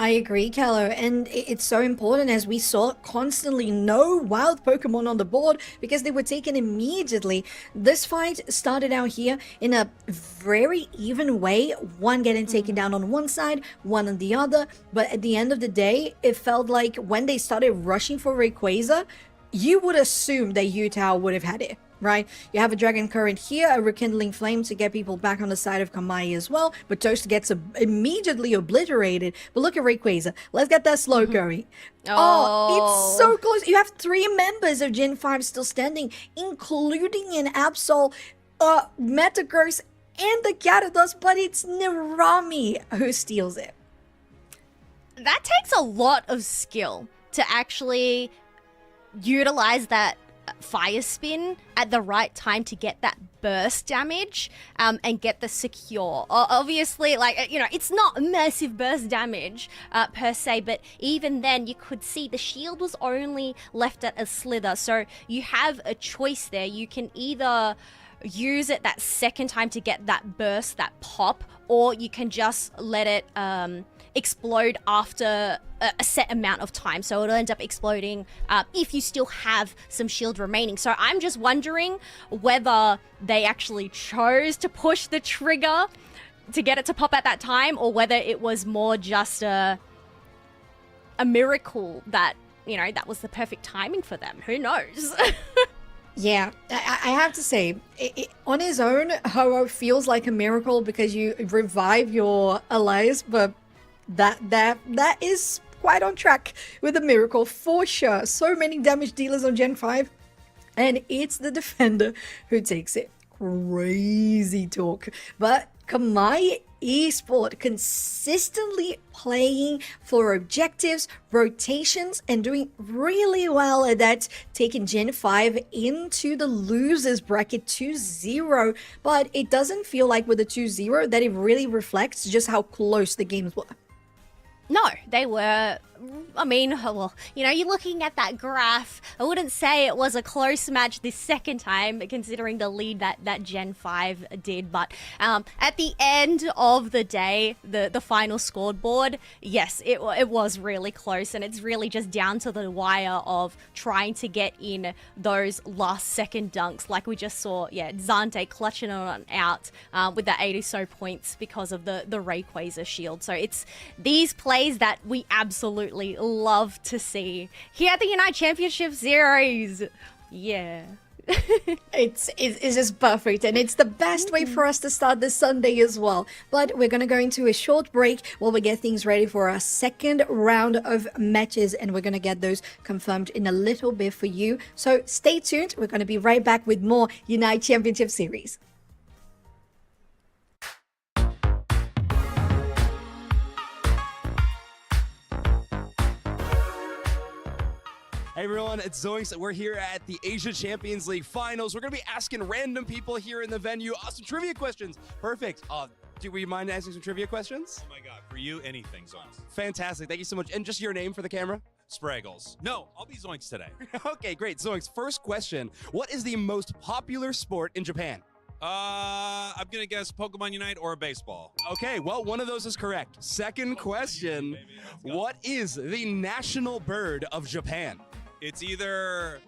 I agree, Callow, and it's so important, as we saw constantly no wild Pokemon on the board because they were taken immediately. This fight started out here in a very even way, one getting taken down on one side, one on the other, but at the end of the day, it felt like when they started rushing for Rayquaza, you would assume that Utah would have had it, right? You have a Dragon Current here, a Rekindling Flame to get people back on the side of Kamai as well, but Toast gets immediately obliterated. But look at Rayquaza. Let's get that slow going. Oh, it's so close. You have 3 members of Gen 5 still standing, including an Absol, Metagross, and the Gyarados, but it's Narami who steals it. That takes a lot of skill to actually utilize that fire spin at the right time to get that burst damage and get the secure. Obviously, like, you know, it's not massive burst damage per se, but even then you could see the shield was only left at a slither, so you have a choice there. You can either use it that second time to get that burst, that pop, or you can just let it explode after a set amount of time, so it'll end up exploding if you still have some shield remaining. So I'm just wondering whether they actually chose to push the trigger to get it to pop at that time, or whether it was more just a miracle that, you know, that was the perfect timing for them. Who knows? Yeah, I have to say, on his own, Ho-Oh feels like a miracle because you revive your Elias, but that is quite on track with a miracle for sure. So many damage dealers on Gen 5, and it's the defender who takes it. Crazy talk. But Kamai Esport consistently playing for objectives, rotations, and doing really well at that, taking Gen 5 into the losers bracket 2-0. But it doesn't feel like with the 2-0 that it really reflects just how close the games were. No, they were. I mean, well, you know, you're looking at that graph. I wouldn't say it was a close match this second time, considering the lead that Gen 5 did. But at the end of the day, the final scoreboard, yes, it was really close. And it's really just down to the wire of trying to get in those last-second dunks. Like we just saw, yeah, Zante clutching on out with that 80 so points because of the Rayquaza shield. So it's these plays that we absolutely love to see here at the UNITE Championship Series. Yeah. It's just perfect, and it's the best way for us to start this Sunday as well. But we're going to go into a short break while we get things ready for our second round of matches, and we're going to get those confirmed in a little bit for you. So stay tuned. We're going to be right back with more UNITE Championship Series. Hey everyone, it's Zoinks. We're here at the Asia Champions League Finals. We're going to be asking random people here in the venue some trivia questions. Perfect. Do we mind asking some trivia questions? Oh my god, for you, anything, Zoinks. Fantastic. Thank you so much. And just your name for the camera? Spraggles. No, I'll be Zoinks today. Okay, great. Zoinks, first question. What is the most popular sport in Japan? I'm going to guess Pokemon Unite or baseball. Okay, well, one of those is correct. Second question. What is the national bird of Japan? It's either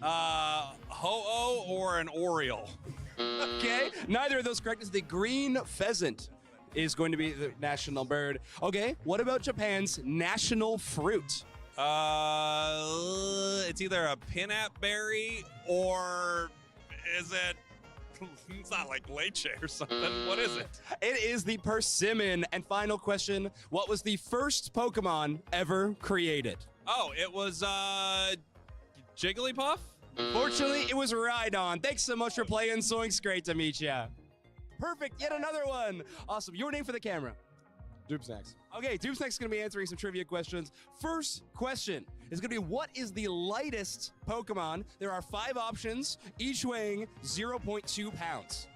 Ho-Oh or an Oriole. Okay, neither of those correct. Is the green pheasant is going to be the national bird. Okay, what about Japan's national fruit? It's either a pinnat berry or is it? It's not like leche or something. What is it? It is the persimmon. And final question, what was the first Pokemon ever created? Oh, it was Jigglypuff? Fortunately, it was Rhydon. Thanks so much for playing, Zoinks. Great to meet ya. Perfect, yet another one. Awesome, your name for the camera? Doopsnacks. Okay, Doopsnacks is going to be answering some trivia questions. First question is going to be, what is the lightest Pokemon? There are 5 options, each weighing 0.2 pounds.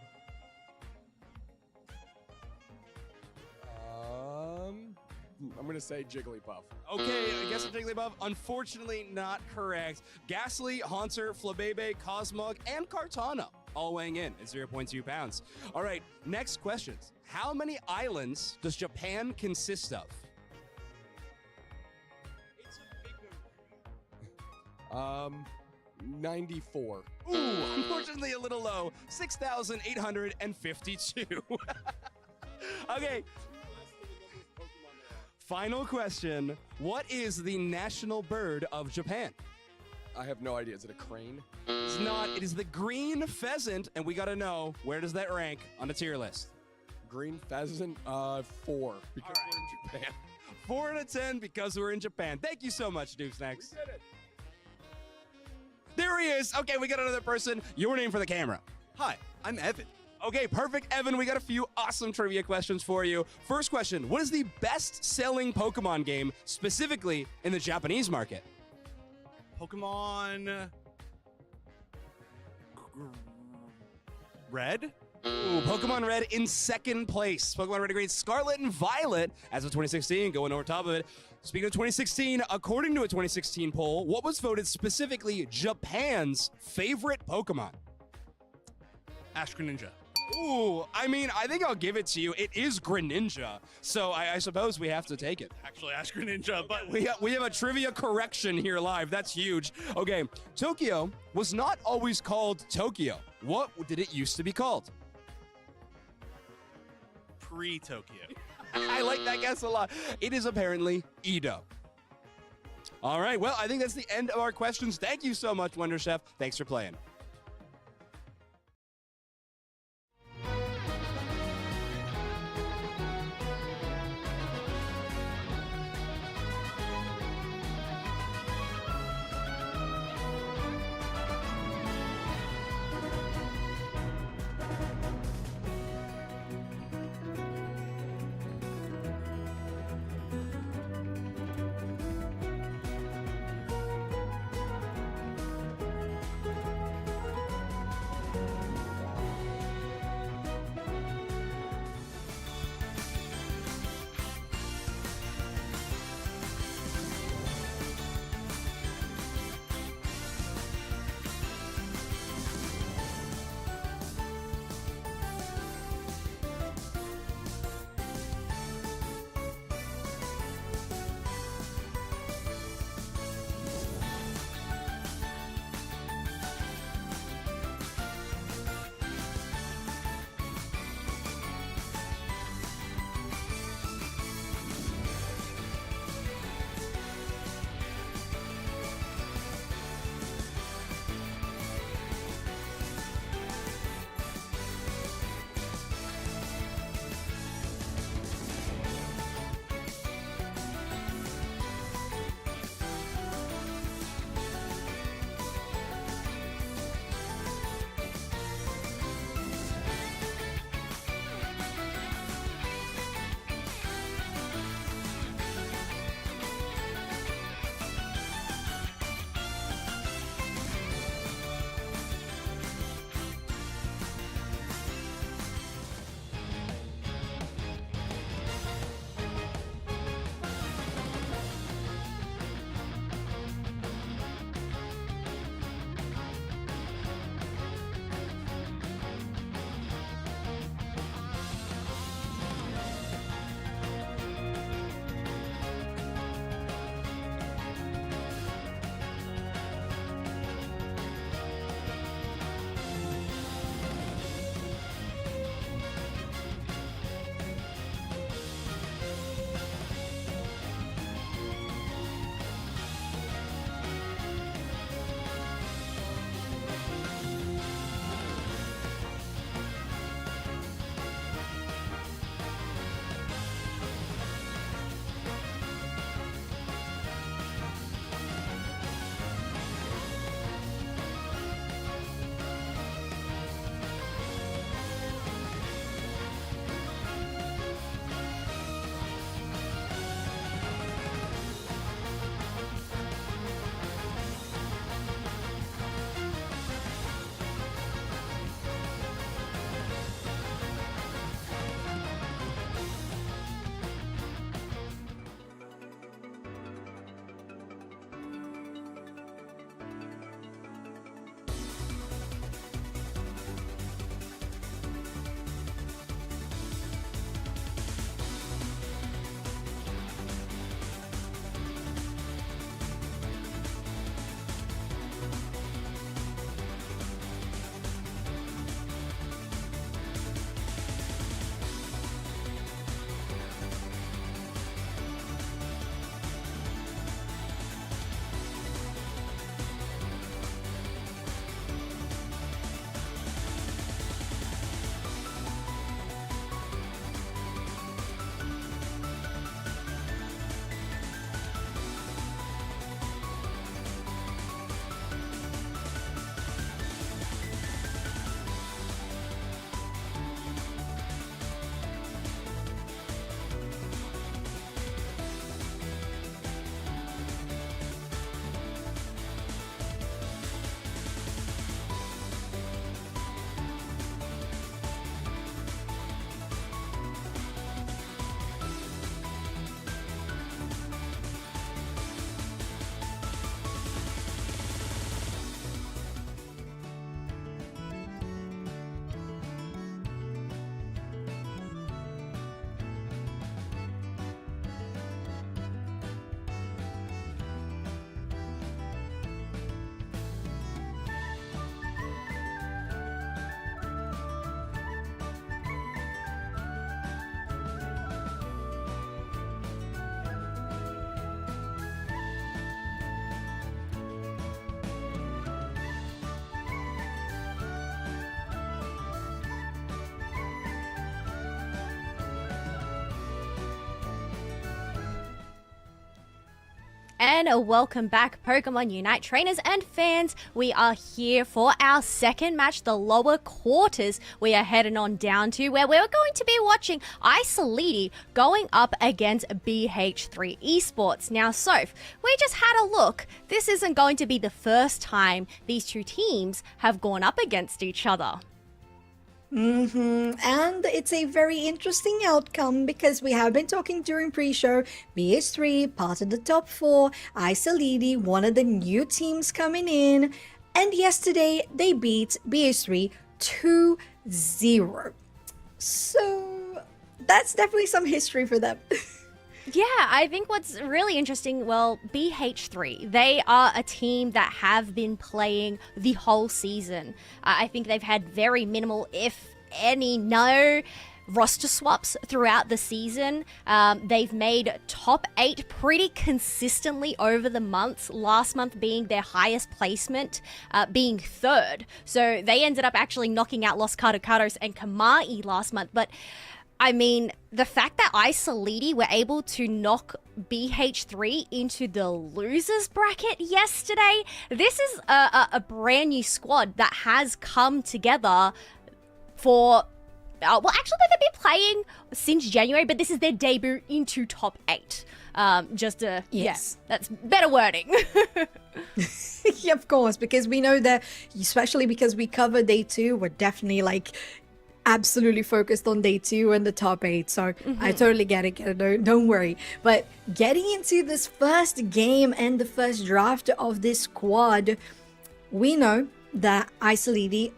I'm going to say Jigglypuff. Okay, I guess a Jigglypuff. Unfortunately, not correct. Ghastly, Haunter, Flabebe, Cosmog, and Kartana all weighing in at 0.2 pounds. All right, next questions. How many islands does Japan consist of? 94. Ooh, unfortunately a little low. 6,852. Okay. Final question. What is the national bird of Japan? I have no idea. Is it a crane? It's not. It is the green pheasant, and we got to know, where does that rank on the tier list? Green pheasant? 4 because All right. we're in Japan. 4 out of 10 because we're in Japan. Thank you so much, Dupes Next. We did it. There he is. Okay, we got another person. Your name for the camera. Hi, I'm Evan. Okay, perfect, Evan. We got a few awesome trivia questions for you. First question, what is the best-selling Pokemon game, specifically in the Japanese market? Pokemon Red? Ooh, Pokemon Red in second place. Pokemon Red and Green, Scarlet and Violet, as of 2016, going over top of it. Speaking of 2016, according to a 2016 poll, what was voted specifically Japan's favorite Pokemon? Ash Greninja. Ooh, I mean, I think I'll give it to you. It is Greninja, so I suppose we have to take it. Actually, Ash Greninja, but We have a trivia correction here live. That's huge. Okay, Tokyo was not always called Tokyo. What did it used to be called? pre-Tokyo. I like that guess a lot. It is apparently Edo. All right, well, I think that's the end of our questions. Thank you so much, Wonder Chef. Thanks for playing. and welcome back, Pokemon Unite trainers and fans. We are here for our second match, the lower quarters. We are heading on down to where we're going to be watching Isoli going up against BH3 Esports. Now, Soph, we just had a look. This isn't going to be the first time these two teams have gone up against each other. And it's a very interesting outcome because we have been talking during pre-show. BH3, part of the top 4, Isoli, one of the new teams coming in. And yesterday, they beat BH3 2-0. So, that's definitely some history for them. Yeah, I think what's really interesting, well, BH3, they are a team that have been playing the whole season. I think they've had very minimal, if any, no roster swaps throughout the season. They've made top 8 pretty consistently over the months, last month being their highest placement, being 3rd. So they ended up actually knocking out Los Cardocados and Kamai last month, but I mean, the fact that Isoli were able to knock BH3 into the losers bracket yesterday, this is a brand new squad that has come together for, well, actually they've been playing since January, but this is their debut into top 8. Yes, that's better wording. Yeah, of course, because we know that, especially because we covered day 2, we're definitely like absolutely focused on day 2 and the top 8, so I totally get it, don't worry. But getting into this first game and the first draft of this squad, we know that Isoli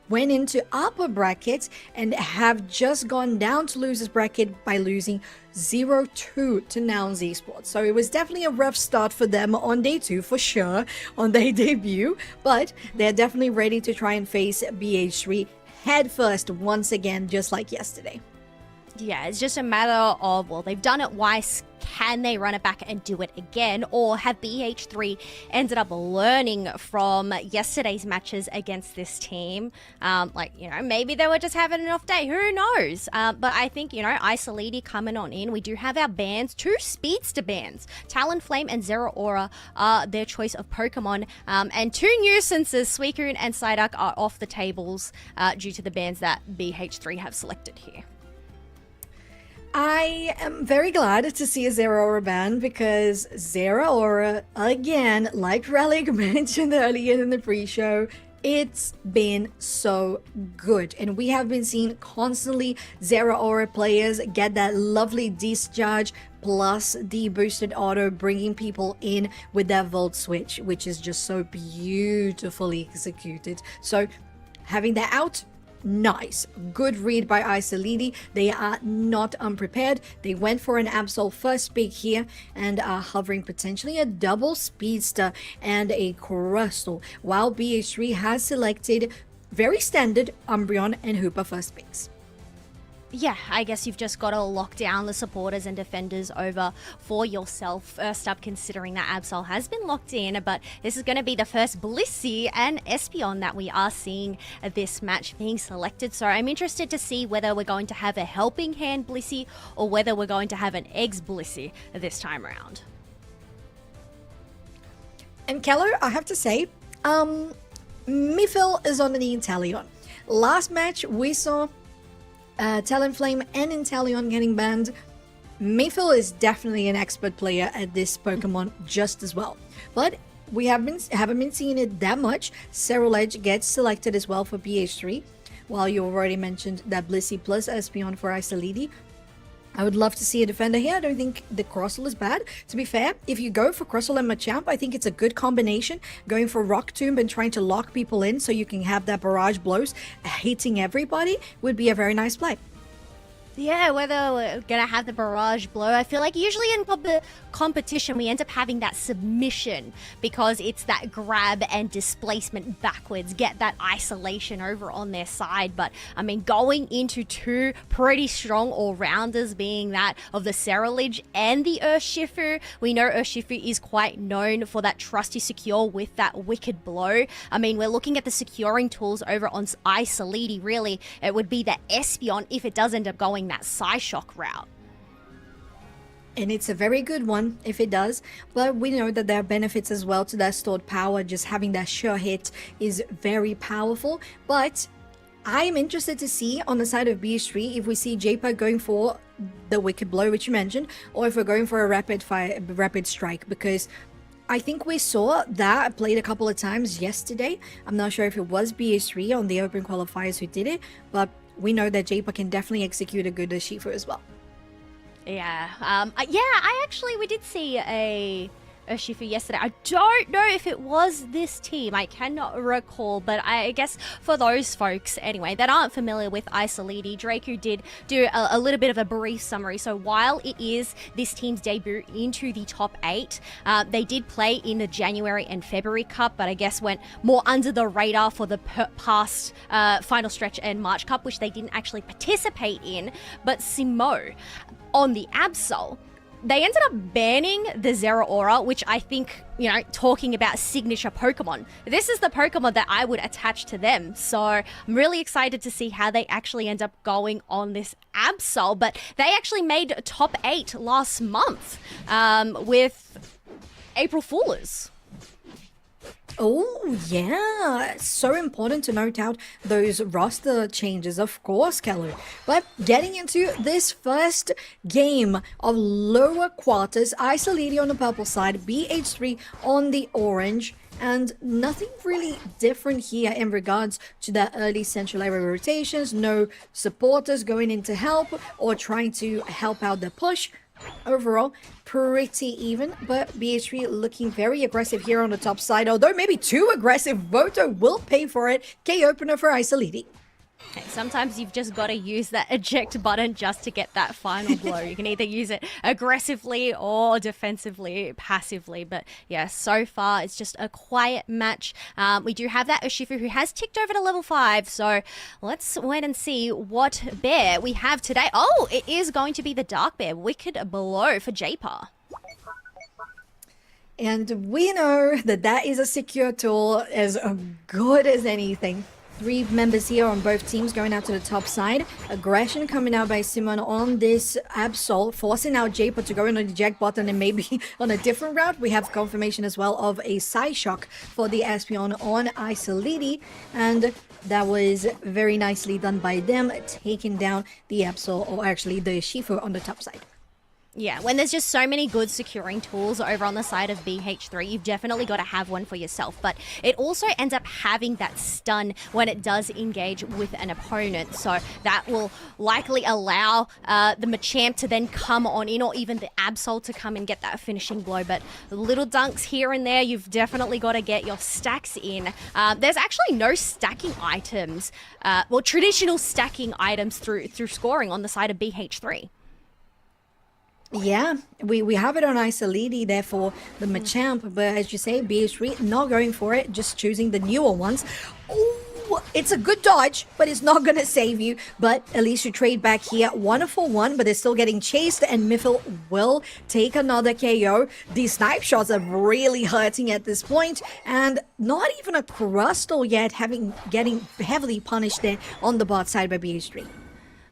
went into upper brackets and have just gone down to losers bracket by losing 0-2 to Nouns Esports. So it was definitely a rough start for them on day 2 for sure, on their debut, but they're definitely ready to try and face BH3 head first once again, just like yesterday. Yeah, it's just a matter of, well, they've done it once. Can they run it back and do it again? Or have BH3 ended up learning from yesterday's matches against this team? Maybe they were just having an off day. Who knows? But I think, Isoli coming on in. We do have our bans, 2 speedster bans. Talonflame and Zeraora are their choice of Pokemon. And 2 nuisances, Suicune and Psyduck, are off the tables due to the bans that BH3 have selected here. I am very glad to see a Zeraora ban because Zeraora, again, like Relic mentioned earlier in the pre-show, it's been so good. And we have been seeing constantly Zeraora players get that lovely discharge plus the boosted auto, bringing people in with that Volt Switch, which is just so beautifully executed. So having that out, nice. Good read by Isoli. They are not unprepared. They went for an Absol first pick here and are hovering potentially a double speedster and a Crustle, while BH3 has selected very standard Umbreon and Hoopa first picks. Yeah, I guess you've just got to lock down the supporters and defenders over for yourself. First up, considering that Absol has been locked in, but this is going to be the first Blissey and Espeon that we are seeing this match being selected. So I'm interested to see whether we're going to have a helping hand Blissey or whether we're going to have an eggs Blissey this time around. And Keller, I have to say, Mifil is on the Inteleon. Last match, we saw Talonflame and Inteleon getting banned. Mifil is definitely an expert player at this Pokemon just as well. But we haven't been seeing it that much. Cerulege gets selected as well for BH3, while you already mentioned that Blissey plus Espeon for Isoli. I would love to see a defender here. I don't think the Crustle is bad. To be fair, if you go for Crustle and Machamp, I think it's a good combination. Going for Rock Tomb and trying to lock people in so you can have that barrage blows hitting everybody would be a very nice play. Yeah, whether we're going to have the barrage blow, I feel like usually in competition we end up having that submission because it's that grab and displacement backwards, get that isolation over on their side. But I mean, going into 2 pretty strong all-rounders, being that of the Cerulege and the Urshifu, we know Urshifu is quite known for that trusty secure with that wicked blow. I mean, we're looking at the securing tools over on Isoli. Really, it would be the Espeon if it does end up going that Psyshock route. And it's a very good one if it does, but we know that there are benefits as well to that stored power. Just having that sure hit is very powerful. But I'm interested to see on the side of BH3 if we see JPA going for the Wicked Blow, which you mentioned, or if we're going for a rapid strike, because I think we saw that played a couple of times yesterday. I'm not sure if it was BH3 on the open qualifiers who did it, but we know that JPA can definitely execute a good Shifu as well. Yeah, we did see a Shifu yesterday. I don't know if it was this team. I cannot recall, but I guess for those folks, anyway, that aren't familiar with Isoli, Draco did do a little bit of a brief summary. So while it is this team's debut into the top 8, they did play in the January and February Cup, but I guess went more under the radar for the past Final Stretch and March Cup, which they didn't actually participate in. But Simo, on the Absol, they ended up banning the Zeraora, which I think, talking about signature Pokemon, this is the Pokemon that I would attach to them. So I'm really excited to see how they actually end up going on this Absol. But they actually made top 8 last month with April Foolers. Oh, yeah. So important to note out those roster changes, of course, Keller. But getting into this first game of lower quarters, Isoli on the purple side, BH3 on the orange, and nothing really different here in regards to the early central area rotations. No supporters going in to help or trying to help out the push. Overall, pretty even, but BH3 looking very aggressive here on the top side, although maybe too aggressive. Voto will pay for it. K-opener for Isoli. Hey, sometimes you've just got to use that eject button just to get that final blow. You can either use it aggressively or defensively, passively. But yeah, so far it's just a quiet match. We do have that Urshifu who has ticked over to level 5. So let's wait and see what bear we have today. Oh, it is going to be the Dark Bear. Wicked Blow for JPA. And we know that that is a secure tool as good as anything. 3 members here on both teams going out to the top side. Aggression coming out by Simon on this Absol, forcing out JPA to go in on the eject button and maybe on a different route. We have confirmation as well of a side shock for the Espeon on Isoli, and that was very nicely done by them, taking down the Absol, or actually the Shifu on the top side. Yeah, when there's just so many good securing tools over on the side of BH3, you've definitely got to have one for yourself. But it also ends up having that stun when it does engage with an opponent. So that will likely allow the Machamp to then come on in, or even the Absol to come and get that finishing blow. But little dunks here and there, you've definitely got to get your stacks in. There's actually no stacking items, traditional stacking items through scoring on the side of BH3. Yeah, we have it on Isoli there for the Machamp, but as you say, BH3 not going for it, just choosing the newer ones. Oh, it's a good dodge, but it's not going to save you. But at least you trade back here, 1-for-1, but they're still getting chased, and Miffle will take another KO. These snipe shots are really hurting at this point, and not even a Crustle yet, getting heavily punished there on the bot side by BH3.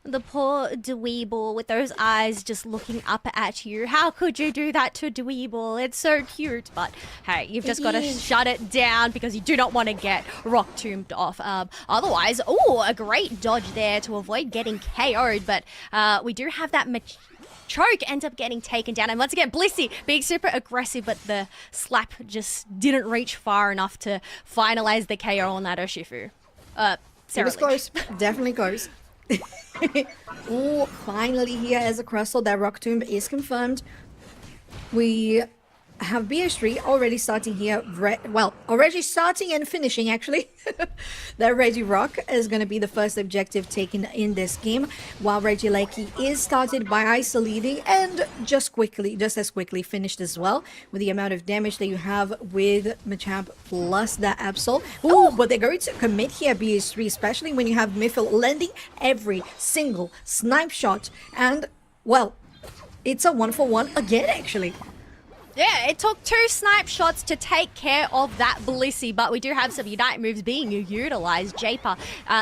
The poor Dweeble with those eyes just looking up at you. How could you do that to Dweeble? It's so cute. But hey, you've just got to shut it down because you do not want to get rock tombed off. Otherwise, a great dodge there to avoid getting KO'd. But we do have that choke ends up getting taken down. And once again, Blissey being super aggressive, but the slap just didn't reach far enough to finalize the KO on that Urshifu. It was close. Definitely close. Oh, finally here as a Crustle, that Rock Tomb is confirmed. We have BH3 already starting here, already starting and finishing actually. That Regirock is going to be the first objective taken in this game, while Regieleki is started by Isoli and just as quickly finished as well, with the amount of damage that you have with Machamp plus that Absol. Oh, but they're going to commit here, BH3, especially when you have Miffle landing every single snipe shot, and well, it's a 1-for-1 again actually. Yeah, it took 2 snipe shots to take care of that Blissey, but we do have some Unite moves being utilized. Japer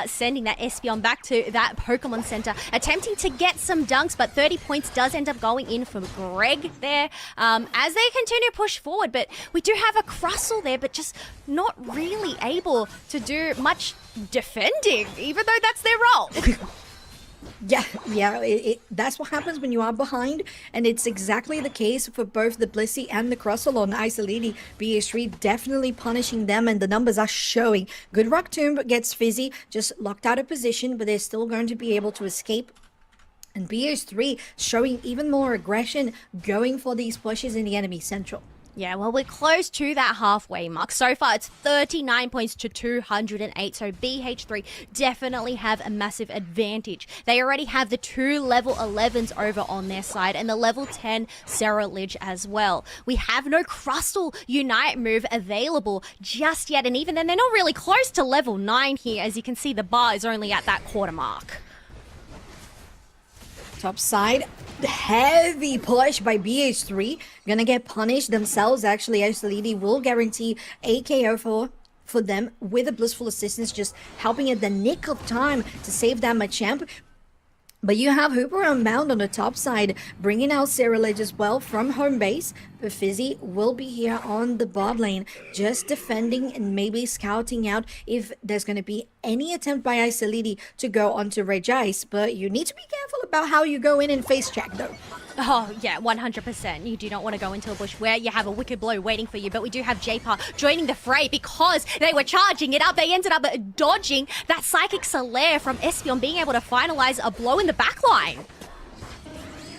sending that Espeon back to that Pokemon Center, attempting to get some dunks, but 30 points does end up going in for Greg there as they continue to push forward. But we do have a Crustle there, but just not really able to do much defending, even though that's their role. Yeah, that's what happens when you are behind, and it's exactly the case for both the Blissey and the Crustle on Isoli. BH3 definitely punishing them, and the numbers are showing. Good Rock Tomb gets Fizzy, just locked out of position, but they're still going to be able to escape. And BH3 showing even more aggression, going for these pushes in the enemy central. Yeah, well, we're close to that halfway mark. So far, it's 39 points to 208. So BH3 definitely have a massive advantage. They already have the 2 level 11s over on their side and the level 10 Cerulege as well. We have no Crustle Unite move available just yet. And even then, they're not really close to level 9 here. As you can see, the bar is only at that quarter mark. Top side, heavy push by BH3. Gonna get punished themselves. Actually, Isoli will guarantee a KO for them with a blissful assistance, just helping at the nick of time to save that Machamp. But you have Hooper Unbound on the top side, bringing out Cerulege as well from home base. But Fizzy will be here on the bot lane, just defending and maybe scouting out if there's going to be any attempt by Isoli to go onto Regice. But you need to be careful about how you go in and face check, though. Oh, yeah, 100%. You do not want to go into a bush where you have a Wicked Blow waiting for you. But we do have J-Par joining the fray because they were charging it up. They ended up dodging that Psychic Solaire from Espeon, being able to finalize a blow in the backline.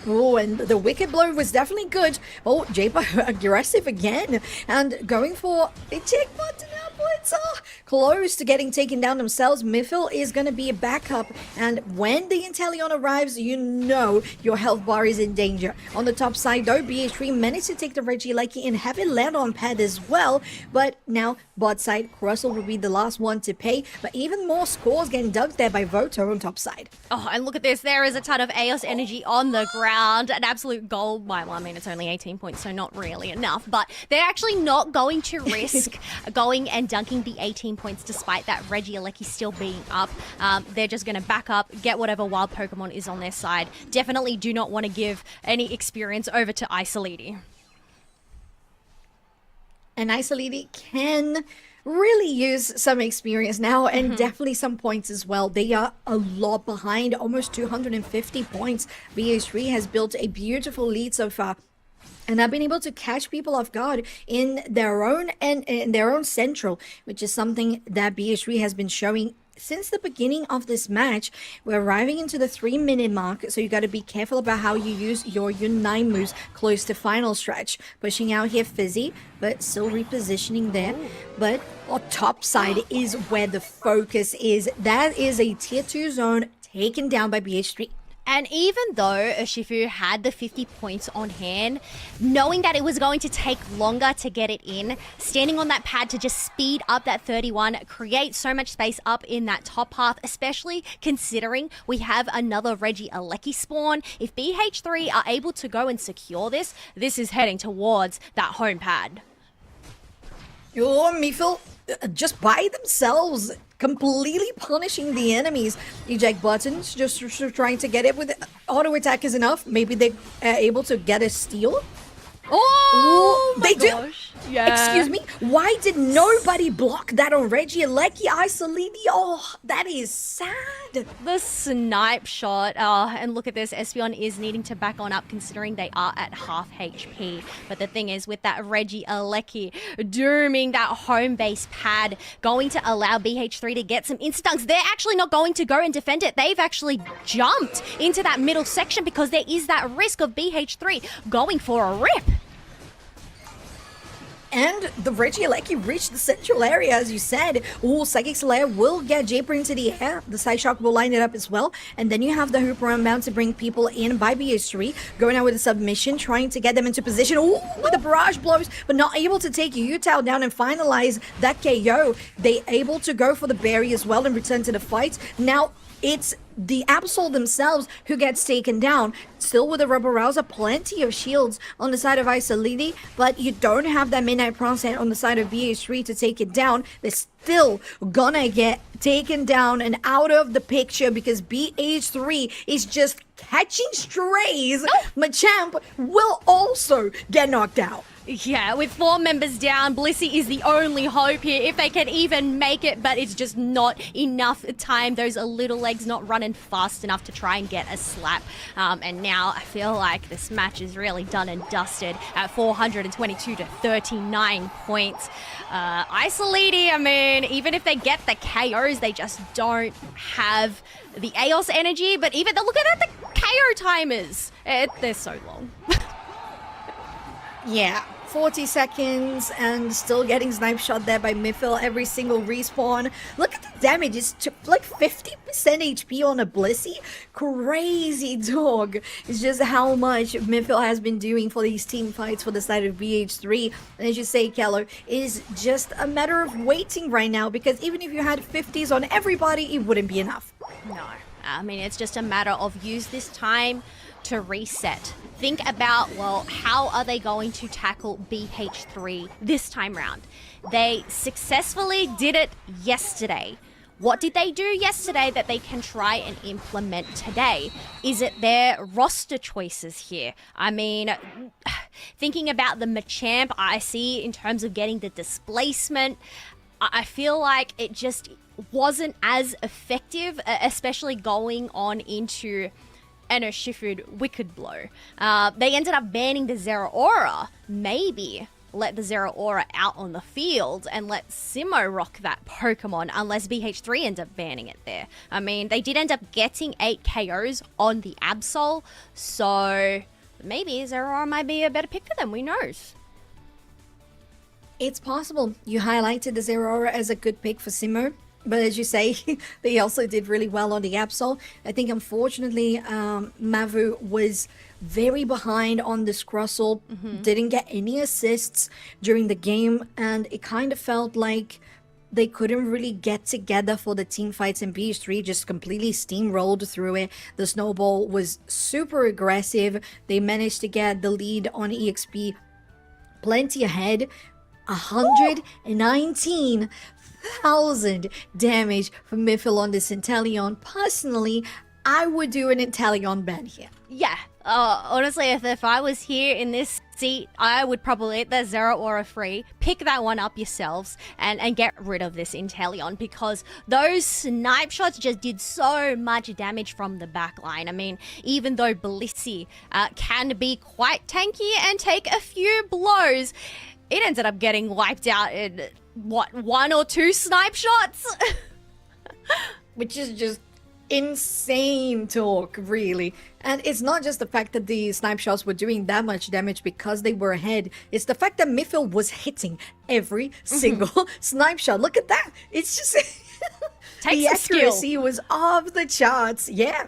Oh, and the Wicked Blow was definitely good. Oh, J-Par aggressive again. And going for a check button outputs. Oh, close to getting taken down themselves. Miffle is going to be a backup. And when the Inteleon arrives, you know your health bar is in danger. On the top side, though, BH3 managed to take the Regieleki and have it land on pad as well. But now, bot side, Crustle will be the last one to pay. But even more scores getting dug there by Voto on top side. Oh, and look at this. There is a ton of Aeos energy on the ground. An absolute gold. Well, I mean, it's only 18 points, so not really enough. But they're actually not going to risk going and dunking the 18 points despite that Regieleki still being up. They're just going to back up, get whatever wild Pokemon is on their side. Definitely do not want to give any experience over to Isoli. And Isoli can really use some experience now and definitely some points as well. They are a lot behind, almost 250 points. BH3 has built a beautiful lead so far. And have been able to catch people off guard in their own central, which is something that BH3 has been showing since the beginning of this match. We're arriving into the 3-minute mark, so you got to be careful about how you use your Unite moves close to final stretch. Pushing out here Fizzy, but still repositioning there. But on top side is where the focus is. That is a tier 2 zone taken down by BH3. And even though Urshifu had the 50 points on hand, knowing that it was going to take longer to get it in, standing on that pad to just speed up that 31, create so much space up in that top path, especially considering we have another Regieleki spawn. If BH3 are able to go and secure this, this is heading towards that home pad. Oh, Miffle, just by themselves, completely punishing the enemies. Eject buttons, just trying to get it with auto attack is enough. Maybe they're able to get a steal. Oh, they do. Yeah. Excuse me. Why did nobody block that on Regieleki Isoli? Oh, that is sad. The snipe shot. And look at this. Espeon is needing to back on up considering they are at half HP. But the thing is, with that Regieleki dooming that home base pad, going to allow BH3 to get some instunks. They're actually not going to go and defend it. They've actually jumped into that middle section because there is that risk of BH3 going for a rip. And the Regieleki reached the central area, as you said. Oh, Psychic Solaire will get Japer into the air. The Side Shock will line it up as well. And then you have the Hooper Unbound to bring people in by BH3. Going out with a submission, trying to get them into position. Oh, with the barrage blows, but not able to take Utao down and finalize that KO. They able to go for the berry as well and return to the fight. Now, it's the Absol themselves who gets taken down. Still with the Rubber Rouser, plenty of shields on the side of Isoli, but you don't have that Midnight Prawn set on the side of BH3 to take it down. They're still gonna get taken down and out of the picture because BH3 is just catching strays. Machamp will also get knocked out. Yeah, with 4 members down, Blissey is the only hope here, if they can even make it, but it's just not enough time. Those are little legs not running fast enough to try and get a slap. And now I feel like this match is really done and dusted at 422 to 39 points. Isolidi, I mean, even if they get the KOs, they just don't have the AOS energy, but even look at the KO timers. They're so long. Yeah, 40 seconds and still getting snipe shot there by Mythil every single respawn. Look at the damage, it's like 50% HP on a Blissey. Crazy dog. It's just how much Mythil has been doing for these team fights for the side of BH3. And as you say, Keller, it is just a matter of waiting right now because even if you had 50s on everybody, it wouldn't be enough. No, I mean, it's just a matter of use this time to reset. Think about, well, how are they going to tackle BH3 this time round? They successfully did it yesterday. What did they do yesterday that they can try and implement today? Is it their roster choices here? I mean, thinking about the Machamp, I see in terms of getting the displacement, I feel like it just wasn't as effective, especially going on into Shifu'd Wicked Blow. They ended up banning the Zero Aura. Maybe let the Zero Aura out on the field and let Simo rock that Pokemon unless BH3 ends up banning it there. I mean, they did end up getting 8 KOs on the Absol, so maybe Zero Aura might be a better pick for them, who knows? It's possible. You highlighted the Zero Aura as a good pick for Simo. But as you say, they also did really well on the Absol. I think, unfortunately, Mavu was very behind on the Scruzzle, didn't get any assists during the game, and it kind of felt like they couldn't really get together for the team fights, and BH3 just completely steamrolled through it. The Snowball was super aggressive. They managed to get the lead on EXP plenty ahead. 119,000 damage from Mythil on this Inteleon. Personally, I would do an Inteleon ban here. Yeah, honestly, if I was here in this seat, I would probably let the Zero Aura free, pick that one up yourselves, and get rid of this Inteleon because those snipe shots just did so much damage from the backline. I mean, even though Blissey can be quite tanky and take a few blows, it ended up getting wiped out in, what, 1 or 2 snipe shots? Which is just insane talk, really. And it's not just the fact that the snipe shots were doing that much damage because they were ahead. It's the fact that Mythil was hitting every single snipe shot. Look at that. It's just... the accuracy was off the charts. Yeah.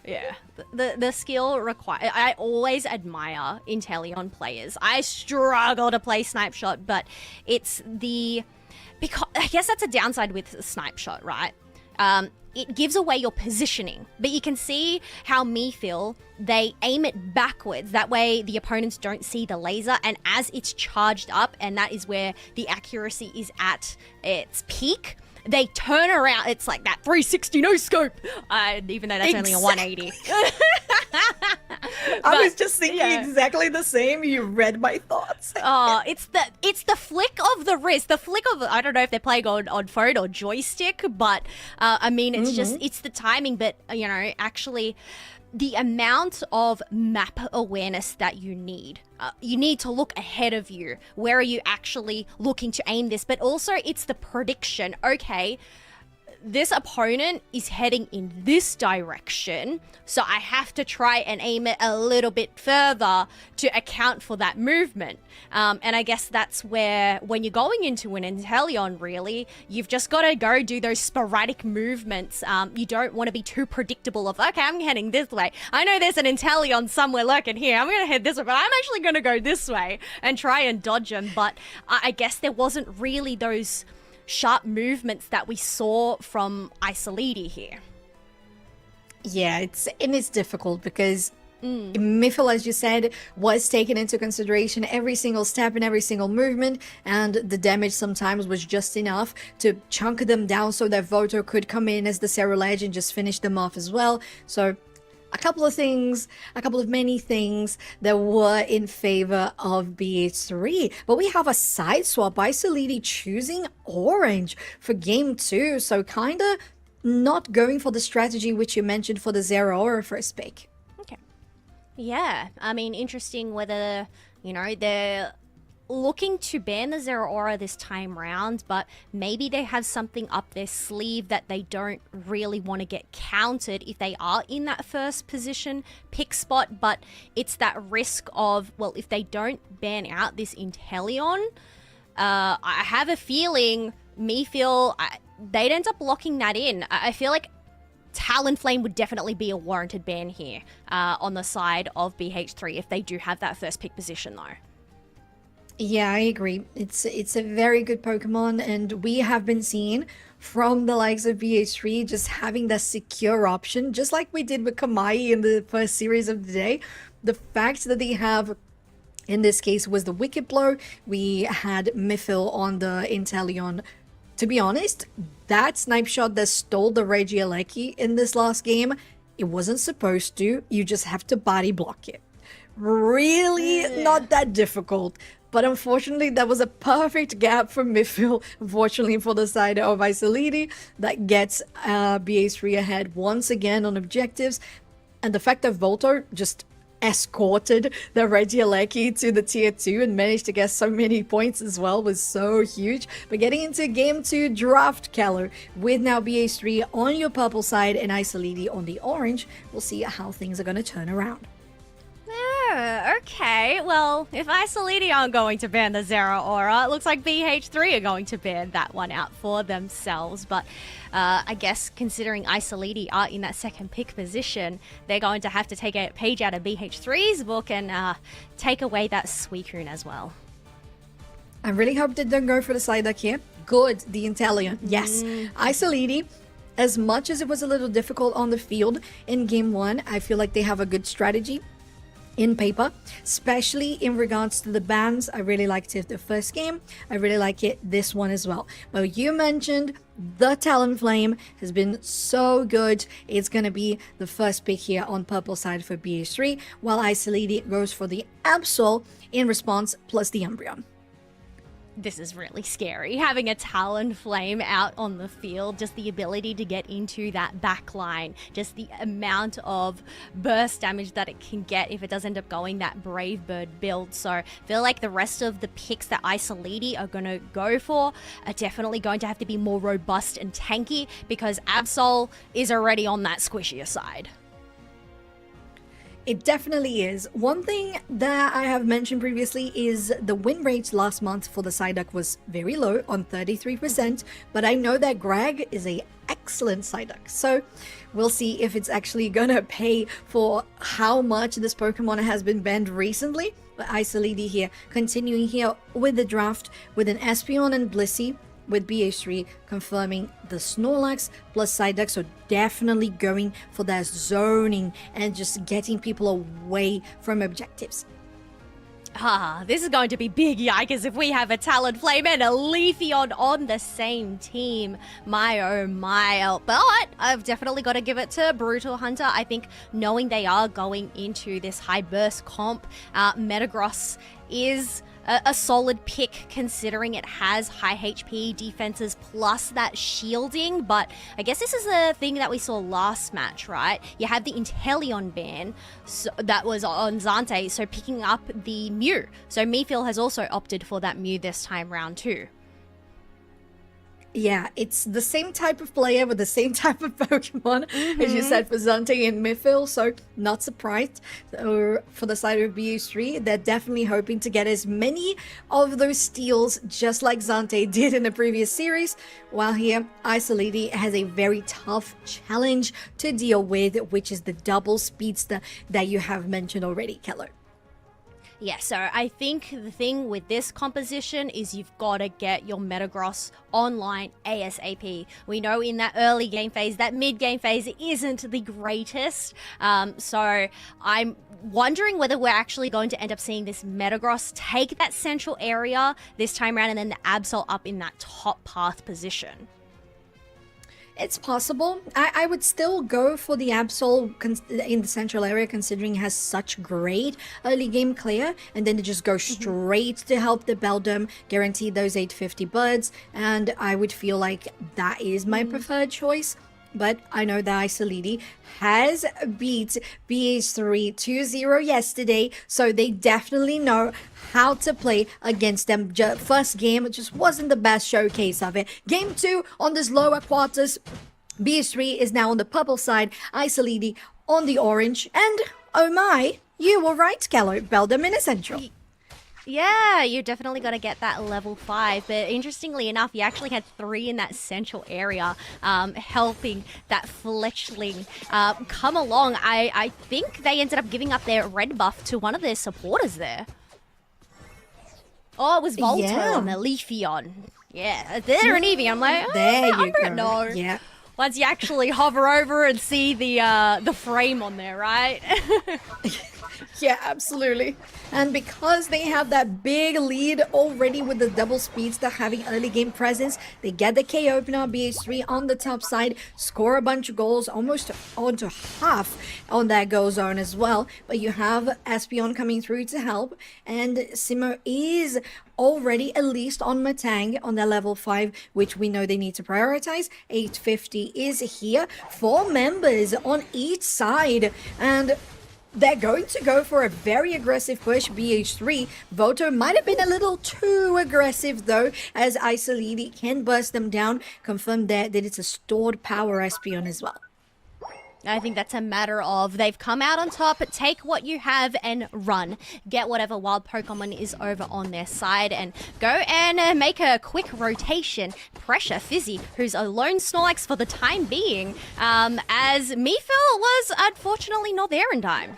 Yeah, the skill required. I always admire Inteleon players. I struggle to play Snipe Shot, but it's because I guess that's a downside with Snipe Shot, right? It gives away your positioning, but you can see how Mythil, they aim it backwards. That way the opponents don't see the laser, and as it's charged up, and that is where the accuracy is at its peak, they turn around. It's like that 360 no scope, even though that's only a 180. I was just thinking exactly the same. You read my thoughts. It's the flick of the wrist, the flick of, I don't know if they're playing on phone or joystick, but I mean, it's just, it's the timing. But you know, actually, the amount of map awareness that you need to look ahead of you. Where are you actually looking to aim this? But also it's the prediction. Okay, this opponent is heading in this direction, so I have to try and aim it a little bit further to account for that movement. And I guess that's where, when you're going into an Inteleon, really, you've just got to go do those sporadic movements. You don't want to be too predictable of, okay, I'm heading this way. I know there's an Inteleon somewhere lurking here. I'm going to head this way, but I'm actually going to go this way and try and dodge them. But I guess there wasn't really those sharp movements that we saw from Isolidi here. Yeah, it's difficult because Mythil, as you said, was taken into consideration every single step and every single movement, and the damage sometimes was just enough to chunk them down so that Voto could come in as the Zero Edge and just finish them off as well. So a couple of many things that were in favor of BH3. But we have a side swap. Isolidi choosing orange for game 2. So kinda not going for the strategy which you mentioned for the Zero Aura first pick. Okay. Yeah, I mean, interesting whether, they're looking to ban the Zero Aura this time round, but maybe they have something up their sleeve that they don't really want to get countered if they are in that first position pick spot, but it's that risk of, well, if they don't ban out this Inteleon, I have a feeling they'd end up locking that in. I feel like Talonflame would definitely be a warranted ban here on the side of BH3 if they do have that first pick position though. Yeah, I agree. It's a very good Pokemon, and we have been seeing from the likes of BH3 just having that secure option, just like we did with Kamai in the first series of the day. The fact that they have, in this case, was the Wicked Blow. We had Mythil on the Inteleon. To be honest, that snipe shot that stole the Regieleki in this last game, it wasn't supposed to. You just have to body block it. Really not that difficult. But unfortunately, that was a perfect gap for Mythil. Unfortunately for the side of Isolidi, that gets BH3 ahead once again on objectives. And the fact that Voltor just escorted the Regieleki to the tier 2 and managed to get so many points as well was so huge. But getting into game 2 draft, Keller, with now BH3 on your purple side and Isolidi on the orange, we'll see how things are going to turn around. Oh, okay. Well, if Isolidi aren't going to ban the Zero Aura, it looks like BH3 are going to ban that one out for themselves. But I guess considering Isolidi are in that second pick position, they're going to have to take a page out of BH3's book and take away that Suicune as well. I really hope they don't go for the side deck here. Good, the Inteleon. Yes, Isolidi. As much as it was a little difficult on the field in game 1, I feel like they have a good strategy in paper, especially in regards to the bans. I really liked it the first game. I really like it this one as well. But you mentioned the Talonflame has been so good. It's going to be the first pick here on purple side for BH3, while Isolidi goes for the Absol in response plus the Umbreon. This is really scary. Having a Talonflame out on the field, just the ability to get into that back line, just the amount of burst damage that it can get if it does end up going that Brave Bird build. So I feel like the rest of the picks that Isolidi are going to go for are definitely going to have to be more robust and tanky because Absol is already on that squishier side. It definitely is. One thing that I have mentioned previously is the win rate last month for the Psyduck was very low on 33%, but I know that Greg is a excellent Psyduck. So we'll see if it's actually gonna pay for how much this Pokemon has been banned recently. But Isolidi here, continuing here with the draft with an Espeon and Blissey, with BH3 confirming the Snorlax plus Psyduck, so definitely going for that zoning and just getting people away from objectives. This is going to be big yikers if we have a Talonflame and a Leafeon on the same team. My oh my. But I've definitely got to give it to Brutal Hunter. I think knowing they are going into this high burst comp, Metagross is a solid pick considering it has high HP defenses plus that shielding. But I guess this is the thing that we saw last match, right? You have the Inteleon ban that was on Zante, so picking up the Mew. So Mythil has also opted for that Mew this time round too. Yeah, it's the same type of player with the same type of Pokemon, as you said, for Zante and Mythil, so not surprised. For the side of BH3, they're definitely hoping to get as many of those steals, just like Zante did in the previous series, while here, Isolidi has a very tough challenge to deal with, which is the double speedster that you have mentioned already, Keller. Yeah, so I think the thing with this composition is you've got to get your Metagross online ASAP. We know in that early game phase, that mid game phase isn't the greatest. So I'm wondering whether we're actually going to end up seeing this Metagross take that central area this time around and then the Absol up in that top path position. It's possible. I would still go for the Absol in the central area, considering it has such great early game clear, and then to just go straight to help the Beldum, guarantee those 850 buds, and I would feel like that is my preferred choice. But I know that Isoli has beat BH3 2-0 yesterday, so they definitely know how to play against them. First game just wasn't the best showcase of it. Game 2 on this lower quarters, BH3 is now on the purple side, Isoli on the orange, and oh my, you were right, Kello, Beldum in a central. Yeah, you definitely got to get that level 5. But interestingly enough, you actually had 3 in that central area, helping that Fletchling come along. I think they ended up giving up their red buff to one of their supporters there. Oh, it was Volto on the Leafeon. Yeah, they're an Eevee. I'm like, there you I go. don't know. Yeah. Once you actually hover over and see the frame on there, right? Yeah, absolutely. And because they have that big lead already with the double speedster having early game presence, they get the K opener, BH3 on the top side, score a bunch of goals, almost onto half on that goal zone as well. But you have Espeon coming through to help, and Simo is already at least on Matang on their level 5, which we know they need to prioritize. 850 is here, 4 members on each side, and they're going to go for a very aggressive push, BH3. Voto might have been a little too aggressive though, as Isoli can burst them down. Confirm that it's a stored power Espeon as well. I think that's a matter of they've come out on top, take what you have and run. Get whatever wild Pokemon is over on their side and go and make a quick rotation. Pressure Fizzy, who's a lone Snorlax for the time being, as Mephil was unfortunately not there in time.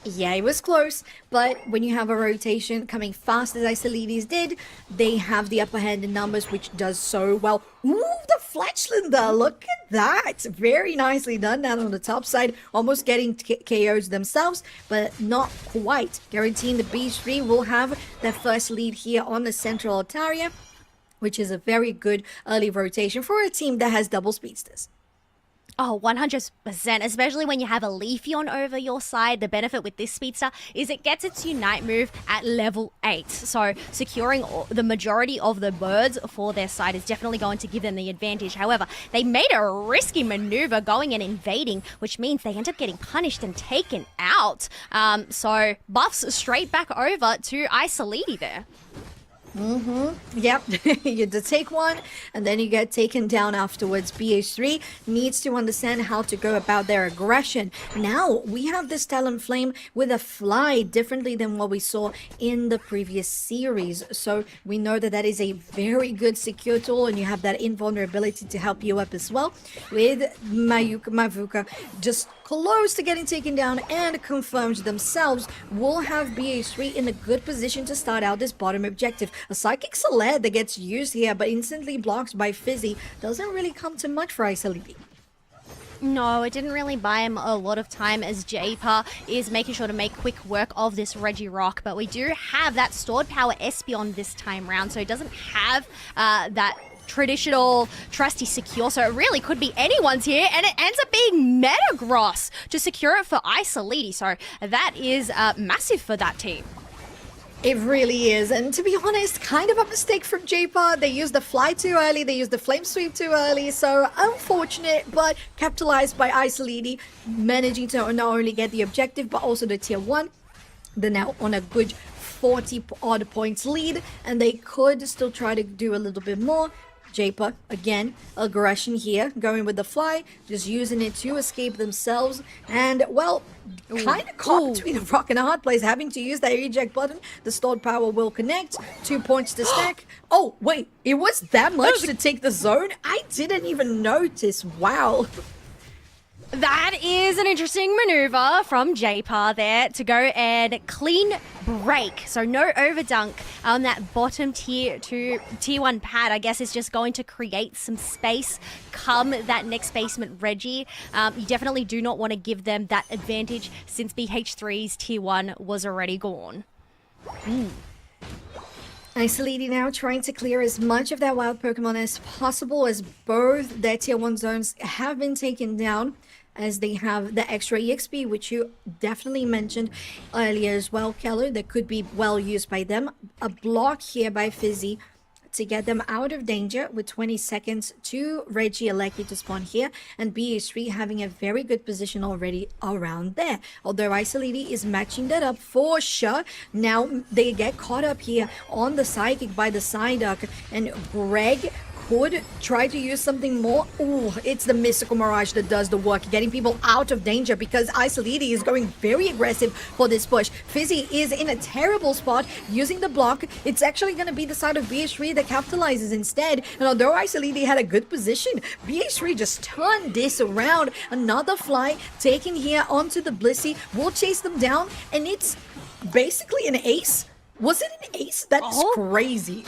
Yeah, it was close, but when you have a rotation coming fast as Isolides did, they have the upper hand in numbers, which does so well. Ooh, the Fletchlander, look at that. Very nicely done down on the top side, almost getting KOs themselves, but not quite. Guaranteeing the BH3 will have their first lead here on the central Altaria, which is a very good early rotation for a team that has double speedsters. Oh, 100%, especially when you have a Leafeon over your side. The benefit with this speedster is it gets its Unite move at level 8. So securing the majority of the birds for their side is definitely going to give them the advantage. However, they made a risky maneuver going and invading, which means they end up getting punished and taken out. So buffs straight back over to Isoli there. Yep, you had to take one and then you get taken down afterwards. BH3 needs to understand how to go about their aggression. Now we have this Talonflame with a fly differently than what we saw in the previous series. So we know that that is a very good secure tool, and you have that invulnerability to help you up as well. With Mavuka just close to getting taken down and confirmed themselves, will have BH3 in a good position to start out this bottom objective. A Psychic Salad that gets used here but instantly blocked by Fizzy doesn't really come to much for Isoli. No, it didn't really buy him a lot of time, as Japer is making sure to make quick work of this Regirock. But we do have that stored power Espeon this time round, so it doesn't have that traditional trusty secure, so it really could be anyone's here, and it ends up being Metagross to secure it for Isoli. So that is massive for that team. It really is, and to be honest, kind of a mistake from J-Pod. They used the fly too early, they used the flame sweep too early, so unfortunate, but capitalized by Isoli, managing to not only get the objective, but also the tier 1. They're now on a good 40 odd points lead, and they could still try to do a little bit more. Japer, again, aggression here, going with the fly, just using it to escape themselves, and, well, kind of caught between a rock and a hard place, having to use that eject button. The stored power will connect, 2 points to stack. Oh, wait, it was that much to take the zone? I didn't even notice, wow. That is an interesting maneuver from J-Par there to go and clean break. So no overdunk on that bottom tier 1 pad. I guess is just going to create some space come that next basement Reggie. You definitely do not want to give them that advantage since BH3's tier 1 was already gone. Isoli now trying to clear as much of their wild Pokemon as possible as both their tier 1 zones have been taken down, as they have the extra EXP, which you definitely mentioned earlier as well, Keller, that could be well used by them. A block here by Fizzy to get them out of danger with 20 seconds to Reggie Alecki to spawn here, and BH3 having a very good position already around there. Although Isoli is matching that up for sure. Now they get caught up here on the Psychic by the Psyduck, and Greg could try to use something more. Ooh, it's the Mystical Mirage that does the work, getting people out of danger because Isoli is going very aggressive for this push. Fizzy is in a terrible spot using the block. It's actually going to be the side of BH3 that capitalizes instead. And although Isoli had a good position, BH3 just turned this around. Another fly taken here onto the Blissey. Will chase them down, and it's basically an ace. Was it an ace? That's crazy.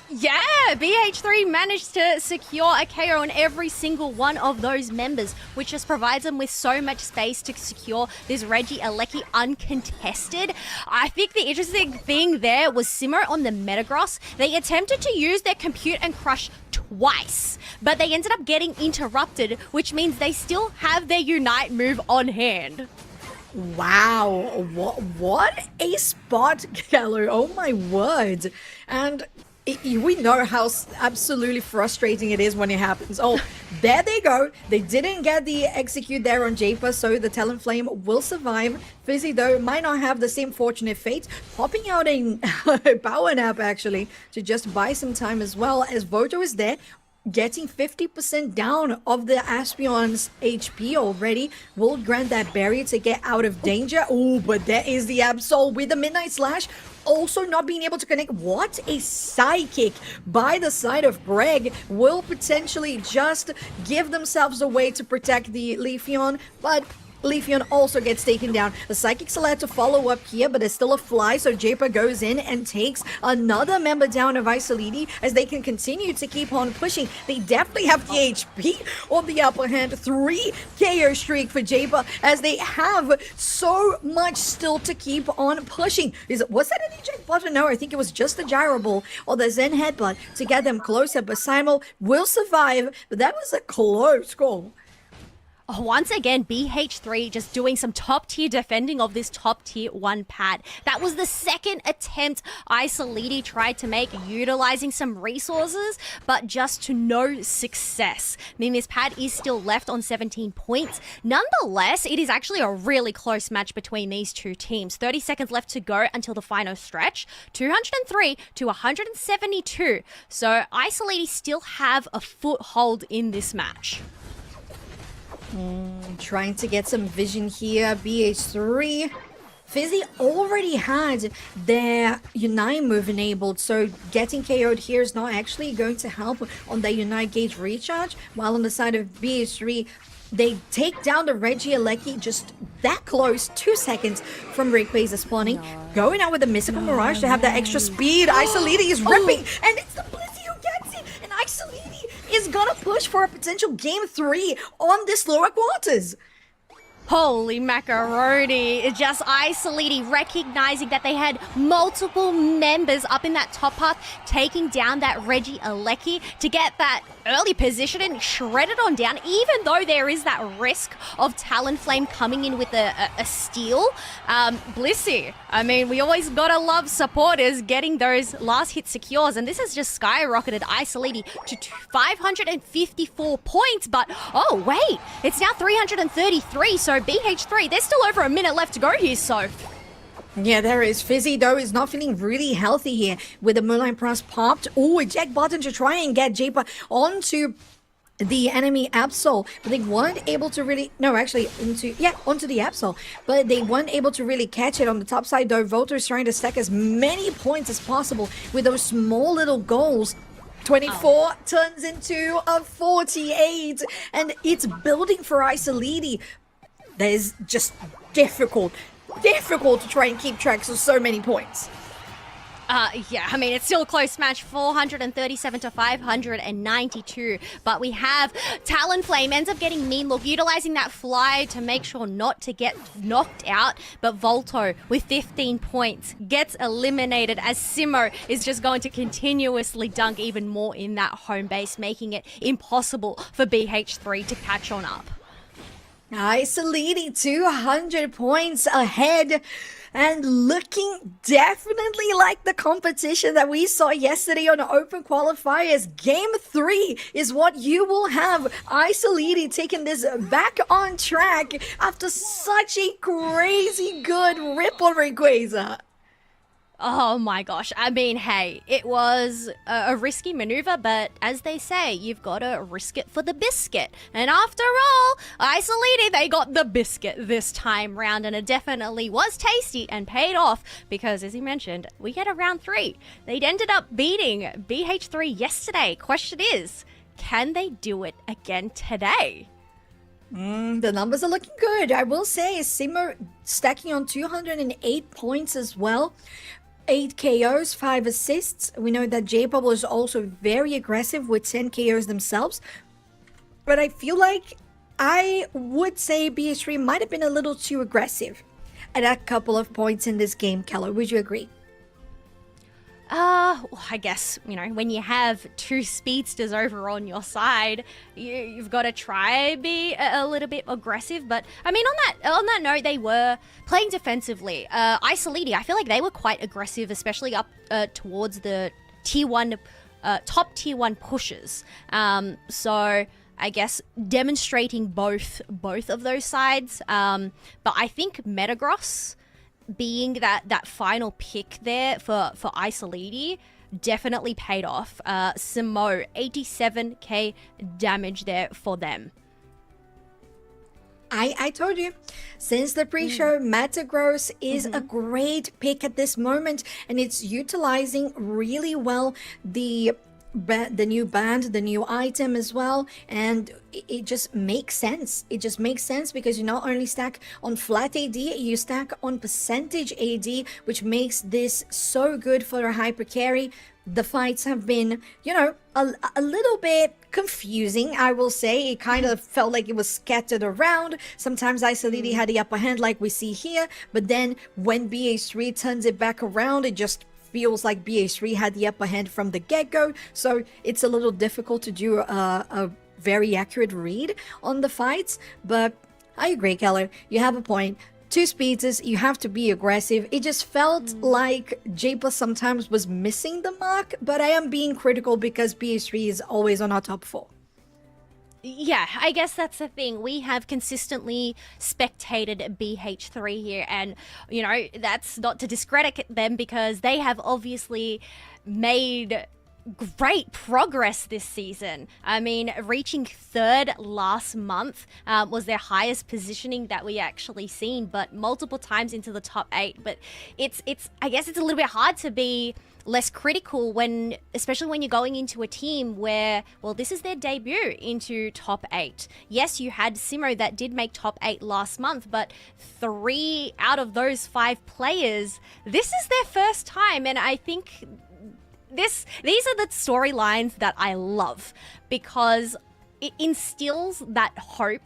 Yeah, BH3 managed to secure a KO on every single one of those members, which just provides them with so much space to secure this Reggie Alecki uncontested. I think the interesting thing there was Simo on the Metagross. They attempted to use their Compute and Crush twice, but they ended up getting interrupted, which means they still have their Unite move on hand. Wow, what a spot, Keller. Oh my word. And we know how absolutely frustrating it is when it happens. Oh, there they go. They didn't get the execute there on Japer, so the Talonflame will survive. Fizzy, though, might not have the same fortunate fate, popping out a power nap, actually, to just buy some time as well, as Voto is there, getting 50% down of the Aspion's HP already. Will grant that barrier to get out of danger. Oh, but there is the Absol with the Midnight Slash. Also not being able to connect. What a Psychic by the side of Greg will potentially just give themselves a way to protect the Leafeon, but Leafeon also gets taken down. The Psychic's allowed to follow up here, but there's still a fly, so Japer goes in and takes another member down of Isolidi as they can continue to keep on pushing. They definitely have the HP on the upper hand. 3 KO streak for Japer as they have so much still to keep on pushing. Was that an eject button? No, I think it was just the gyro ball or the Zen headbutt to get them closer, but Simo will survive, but that was a close call. Once again, BH3 just doing some top tier defending of this top tier 1 pad. That was the second attempt Isolidi tried to make, utilizing some resources, but just to no success. I mean, this pad is still left on 17 points. Nonetheless, it is actually a really close match between these two teams. 30 seconds left to go until the final stretch. 203 to 172. So Isolidi still have a foothold in this match. Trying to get some vision here. BH3. Fizzy already had their Unite move enabled, so getting KO'd here is not actually going to help on their Unite gauge recharge. While on the side of BH3, they take down the Reggie Alecki just that close, 2 seconds from Rayquaza spawning. Going out with the Mystical Mirage to have that extra speed. Isolidi is ripping, and it's the Blissey who gets it, and Isolidi is gonna push for a potential game 3 on this lower quarters. Holy macaroni. It's just Isolidi recognizing that they had multiple members up in that top path, taking down that Reggie Alecki to get that early position and shredded on down, even though there is that risk of Talonflame coming in with a steal. Blissey, I mean, we always gotta love supporters getting those last hit secures, and this has just skyrocketed Isolidi to 554 points, but oh wait, it's now 333, so BH3, there's still over a minute left to go here, so... Yeah, there is. Fizzy, though, is not feeling really healthy here with the Moonlight Press popped. Oh, eject button to try and get Japer onto the enemy Absol, but they weren't able to really... No, actually, onto the Absol, but they weren't able to really catch it on the top side, though. Volter is trying to stack as many points as possible with those small little goals. 24 turns into a 48, and it's building for Isolidi. That is just difficult to try and keep track of so many points. Yeah, I mean, it's still a close match, 437 to 592. But we have Talonflame ends up getting Mean Look, utilizing that fly to make sure not to get knocked out. But Volto, with 15 points, gets eliminated as Simo is just going to continuously dunk even more in that home base, making it impossible for BH3 to catch on up. Isolidi 200 points ahead and looking definitely like the competition that we saw yesterday on Open Qualifiers. Game 3 is what you will have. Isolidi taking this back on track after such a crazy good Ripple Rayquaza. Oh my gosh. I mean, hey, it was a risky maneuver, but as they say, you've got to risk it for the biscuit. And after all, Isolidi, they got the biscuit this time round, and it definitely was tasty and paid off because, as you mentioned, we get a round 3. They ended up beating BH3 yesterday. Question is, can they do it again today? The numbers are looking good. I will say, Simo stacking on 208 points as well. 8 KOs, 5 assists. We know that J-Pop was also very aggressive with 10 KOs themselves. But I feel like I would say BH3 might have been a little too aggressive at a couple of points in this game, Keller. Would you agree? Well, I guess, you know, when you have 2 speedsters over on your side, you've got to try be a little bit aggressive. But I mean, on that note, they were playing defensively. Isolidi, I feel like they were quite aggressive, especially up towards the tier 1, top tier 1 pushes. So I guess demonstrating both of those sides. But I think Metagross being that final pick there for Isolidi definitely paid off. Simo, 87k damage there for them. I told you, since the pre-show, Metagross is a great pick at this moment, and it's utilizing really well the new band, the new item as well, and it just makes sense. It just makes sense because you not only stack on flat AD, you stack on percentage AD, which makes this so good for a hyper carry. The fights have been, you know, a little bit confusing, I will say. It kind of felt like it was scattered around. Sometimes Isolidi had the upper hand like we see here, but then when BH3 turns it back around, it just feels like BH3 had the upper hand from the get-go, so it's a little difficult to do a very accurate read on the fights. But I agree, Keller, you have a point. 2 speedsters, you have to be aggressive. It just felt like J-Plus sometimes was missing the mark, but I am being critical because BH3 is always on our top 4. Yeah, I guess that's the thing. We have consistently spectated BH3 here, and, you know, that's not to discredit them because they have obviously made great progress this season. I mean, reaching 3rd last month was their highest positioning that we actually seen, but multiple times into the top 8. But it's I guess it's a little bit hard to be less critical when, especially when you're going into a team where, well, this is their debut into top 8. Yes, you had Simo that did make top 8 last month, but 3 out of those 5 players, this is their first time, and I think these are the storylines that I love because it instills that hope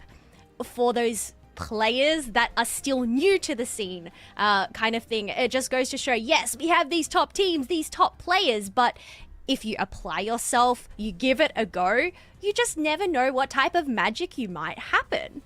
for those players that are still new to the scene, kind of thing. It just goes to show, yes, we have these top teams, these top players, but if you apply yourself, you give it a go, you just never know what type of magic you might happen.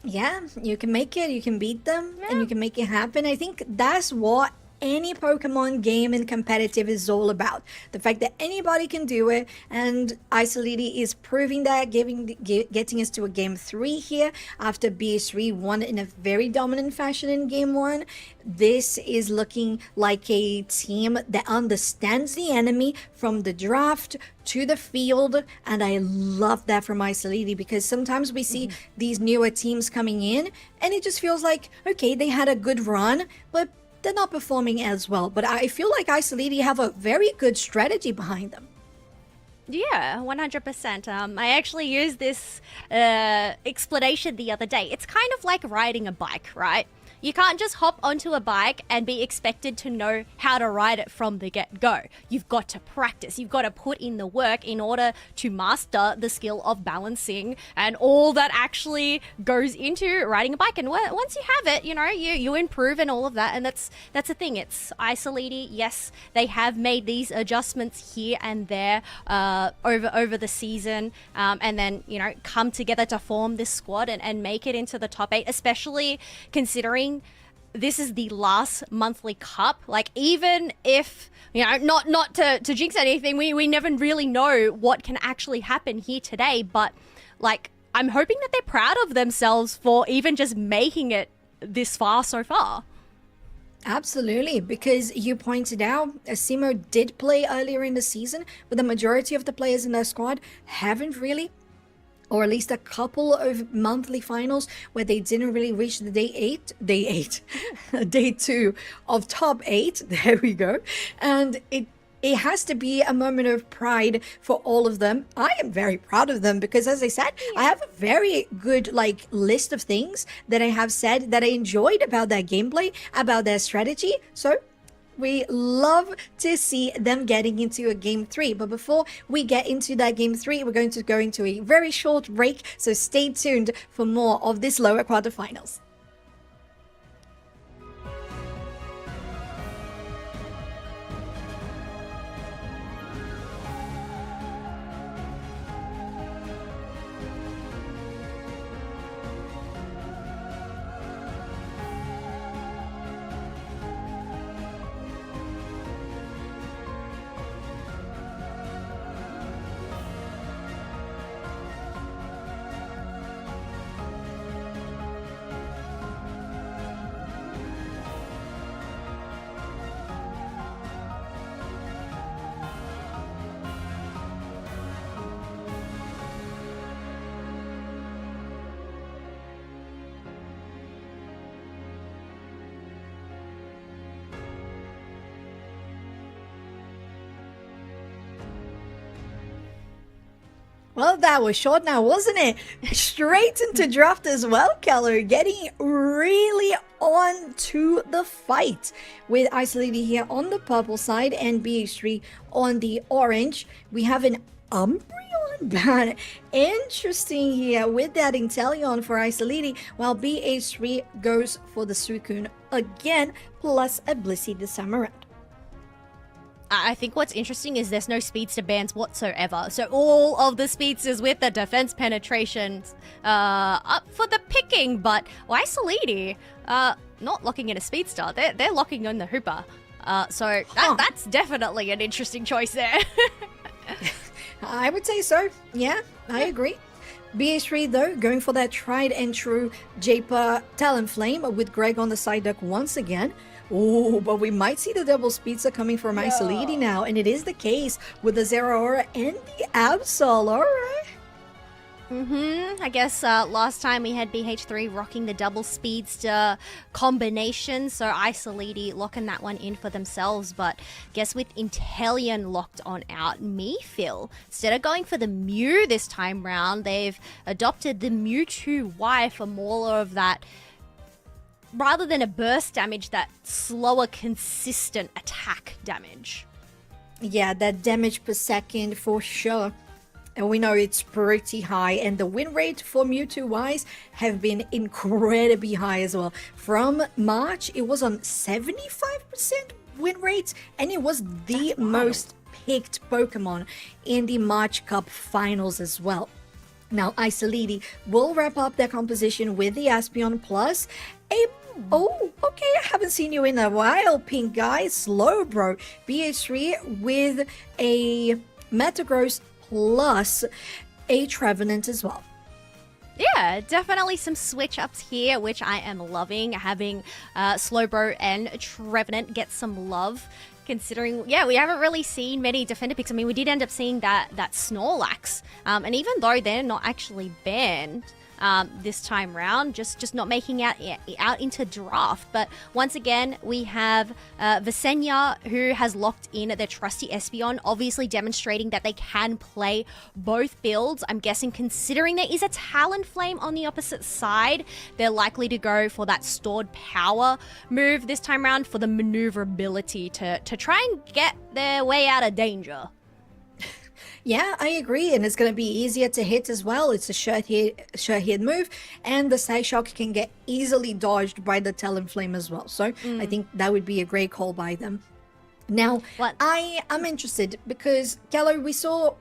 Yeah, you can make it, you can beat them, and you can make it happen. I think that's what any Pokemon game in competitive is all about. The fact that anybody can do it, and Isolidi is proving that, getting us to a game 3 here after BH3 won in a very dominant fashion in game 1. This is looking like a team that understands the enemy from the draft to the field, and I love that from Isolidi because sometimes we see these newer teams coming in and it just feels like, okay, they had a good run, but they're not performing as well. But I feel like Isolidi have a very good strategy behind them. Yeah, 100%. I actually used this explanation the other day. It's kind of like riding a bike, right? You can't just hop onto a bike and be expected to know how to ride it from the get-go. You've got to practice. You've got to put in the work in order to master the skill of balancing and all that actually goes into riding a bike. And once you have it, you improve and all of that. And that's the thing. It's Isoli. Yes, they have made these adjustments here and there over the season, and then come together to form this squad and make it into the top 8, especially considering this is the last monthly cup. Like, even if not to jinx anything, we never really know what can actually happen here today, but like, I'm hoping that they're proud of themselves for even just making it this far so far. Absolutely, because you pointed out Simo did play earlier in the season, but the majority of the players in their squad haven't really, or at least a couple of monthly finals where they didn't really reach the day 2 of top 8. There we go. And it has to be a moment of pride for all of them. I am very proud of them because, as I said, I have a very good list of things that I have said that I enjoyed about their gameplay, about their strategy. So we love to see them getting into a game 3. But before we get into that game 3, we're going to go into a very short break. So stay tuned for more of this lower quarterfinals. Well, that was short now, wasn't it? Straight into draft as well, Keller. Getting really on to the fight with Isoli here on the purple side and BH3 on the orange. We have an Umbreon ban. Interesting here with that Inteleon for Isoli, while BH3 goes for the Suicune again, plus a Blissey this time around. I think what's interesting is there's no speedster bans whatsoever. So all of the speedsters with the defense penetrations up for the picking. But Isolini, not locking in a speedster. They're locking in the Hooper. So that's definitely an interesting choice there. I would say so. Yeah, I agree. BH3 though, going for that tried and true Japer Talonflame with Greg on the side deck once again. Oh, but we might see the double speedster coming from Isolini now, and it is the case with the Zeraora and the Absol. All right. I guess last time we had BH3 rocking the double speedster combination, so Isolini locking that one in for themselves. But guess with Inteleon locked on out, Phil, instead of going for the Mew this time round, they've adopted the Mewtwo Y for more of that, rather than a burst damage, that slower, consistent attack damage. Yeah, that damage per second for sure. And we know it's pretty high. And the win rate for Mewtwo Ys have been incredibly high as well. From March, it was on 75% win rate. And it was the most picked Pokemon in the March Cup finals as well. Now, Isolini will wrap up their composition with the Aspeon Plus. Oh, okay, I haven't seen you in a while, pink guy. Slow, bro. BH3 with a Metagross plus a Trevenant as well. Yeah, definitely some switch ups here, which I am loving. Having Slowbro and Trevenant get some love. Considering, we haven't really seen many defender picks. I mean, we did end up seeing that Snorlax. And even though they're not actually banned, this time round, just not making out into draft. But once again, we have Visenya, who has locked in their trusty Espeon, obviously demonstrating that they can play both builds. I'm guessing, considering there is a Talonflame on the opposite side, they're likely to go for that stored power move this time round for the maneuverability to try and get their way out of danger. Yeah, I agree, and it's going to be easier to hit as well. It's a sure hit move, and the side shock can get easily dodged by the Talonflame as well. So I think that would be a great call by them. Now, I am interested because, Gallo, we saw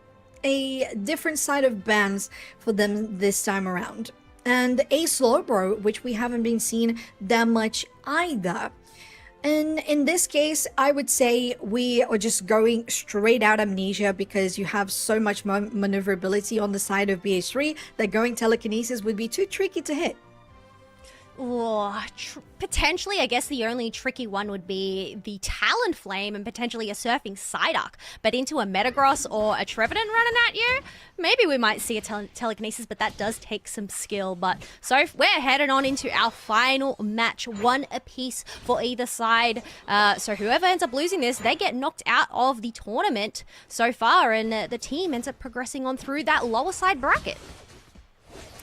a different side of bans for them this time around, and a Slowbro, which we haven't been seeing that much either. And in this case, I would say we are just going straight out Amnesia because you have so much maneuverability on the side of BH3 that going Telekinesis would be too tricky to hit. Potentially, I guess the only tricky one would be the Talonflame and potentially a Surfing Psyduck. But into a Metagross or a Trevenant running at you, maybe we might see a Telekinesis, but that does take some skill. But so we're headed on into our final match, one apiece for either side. So whoever ends up losing this, they get knocked out of the tournament so far, and the team ends up progressing on through that lower side bracket.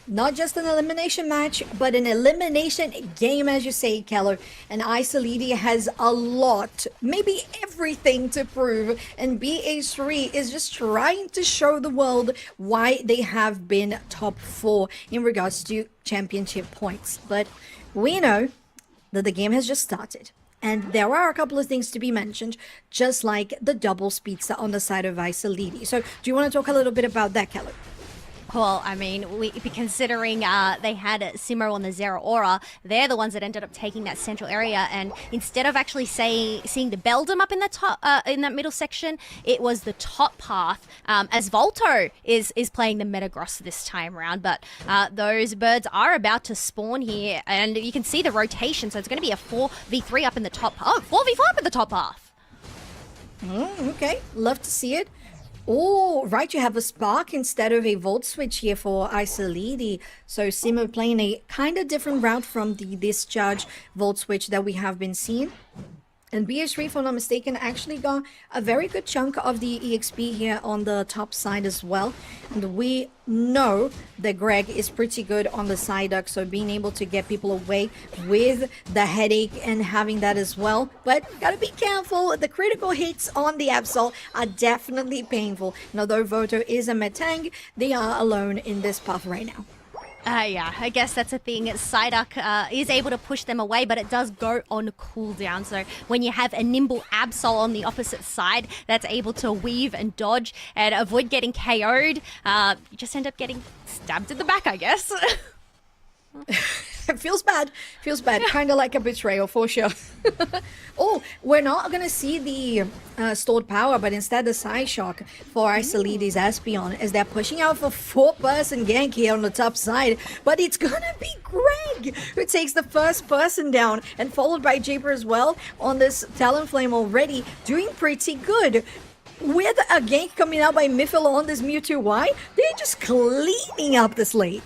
Not just an elimination match, but an elimination game, as you say, Keller. And Isoli has a lot, maybe everything to prove. And BH3 is just trying to show the world why they have been top 4 in regards to championship points. But we know that the game has just started. And there are a couple of things to be mentioned, just like the double speedster on the side of Isoli. So do you want to talk a little bit about that, Keller? Well, I mean, considering they had Simo on the Zeraora, they're the ones that ended up taking that central area, and instead of actually seeing the Beldum up in the top, in that middle section, it was the top path, as Volto is playing the Metagross this time around. But those birds are about to spawn here, and you can see the rotation, so it's going to be a 4v3 up in the top path. 4v4 up in the top path. Okay, love to see it. Oh, right, you have a Spark instead of a Volt Switch here for Isoli. So Simo playing a kind of different route from the Discharge Volt Switch that we have been seeing. And BH3, if I'm not mistaken, actually got a very good chunk of the EXP here on the top side as well. And we know that Greg is pretty good on the Psyduck, so being able to get people away with the headache and having that as well. But gotta be careful, the critical hits on the Absol are definitely painful. And although Voto is a Metang, they are alone in this path right now. Yeah, I guess that's a thing. Psyduck is able to push them away, but it does go on cooldown. So when you have a nimble Absol on the opposite side that's able to weave and dodge and avoid getting KO'd, you just end up getting stabbed in the back, I guess. It feels bad. Kind of like a betrayal for sure. Oh, we're not going to see the stored power, but instead the side shock for Isoli's Espeon as they're pushing out for 4-person gank here on the top side. But it's going to be Greg who takes the first person down, and followed by Japer as well on this Talonflame already doing pretty good. With a gank coming out by Miffle on this Mewtwo Y, they're just cleaning up this late.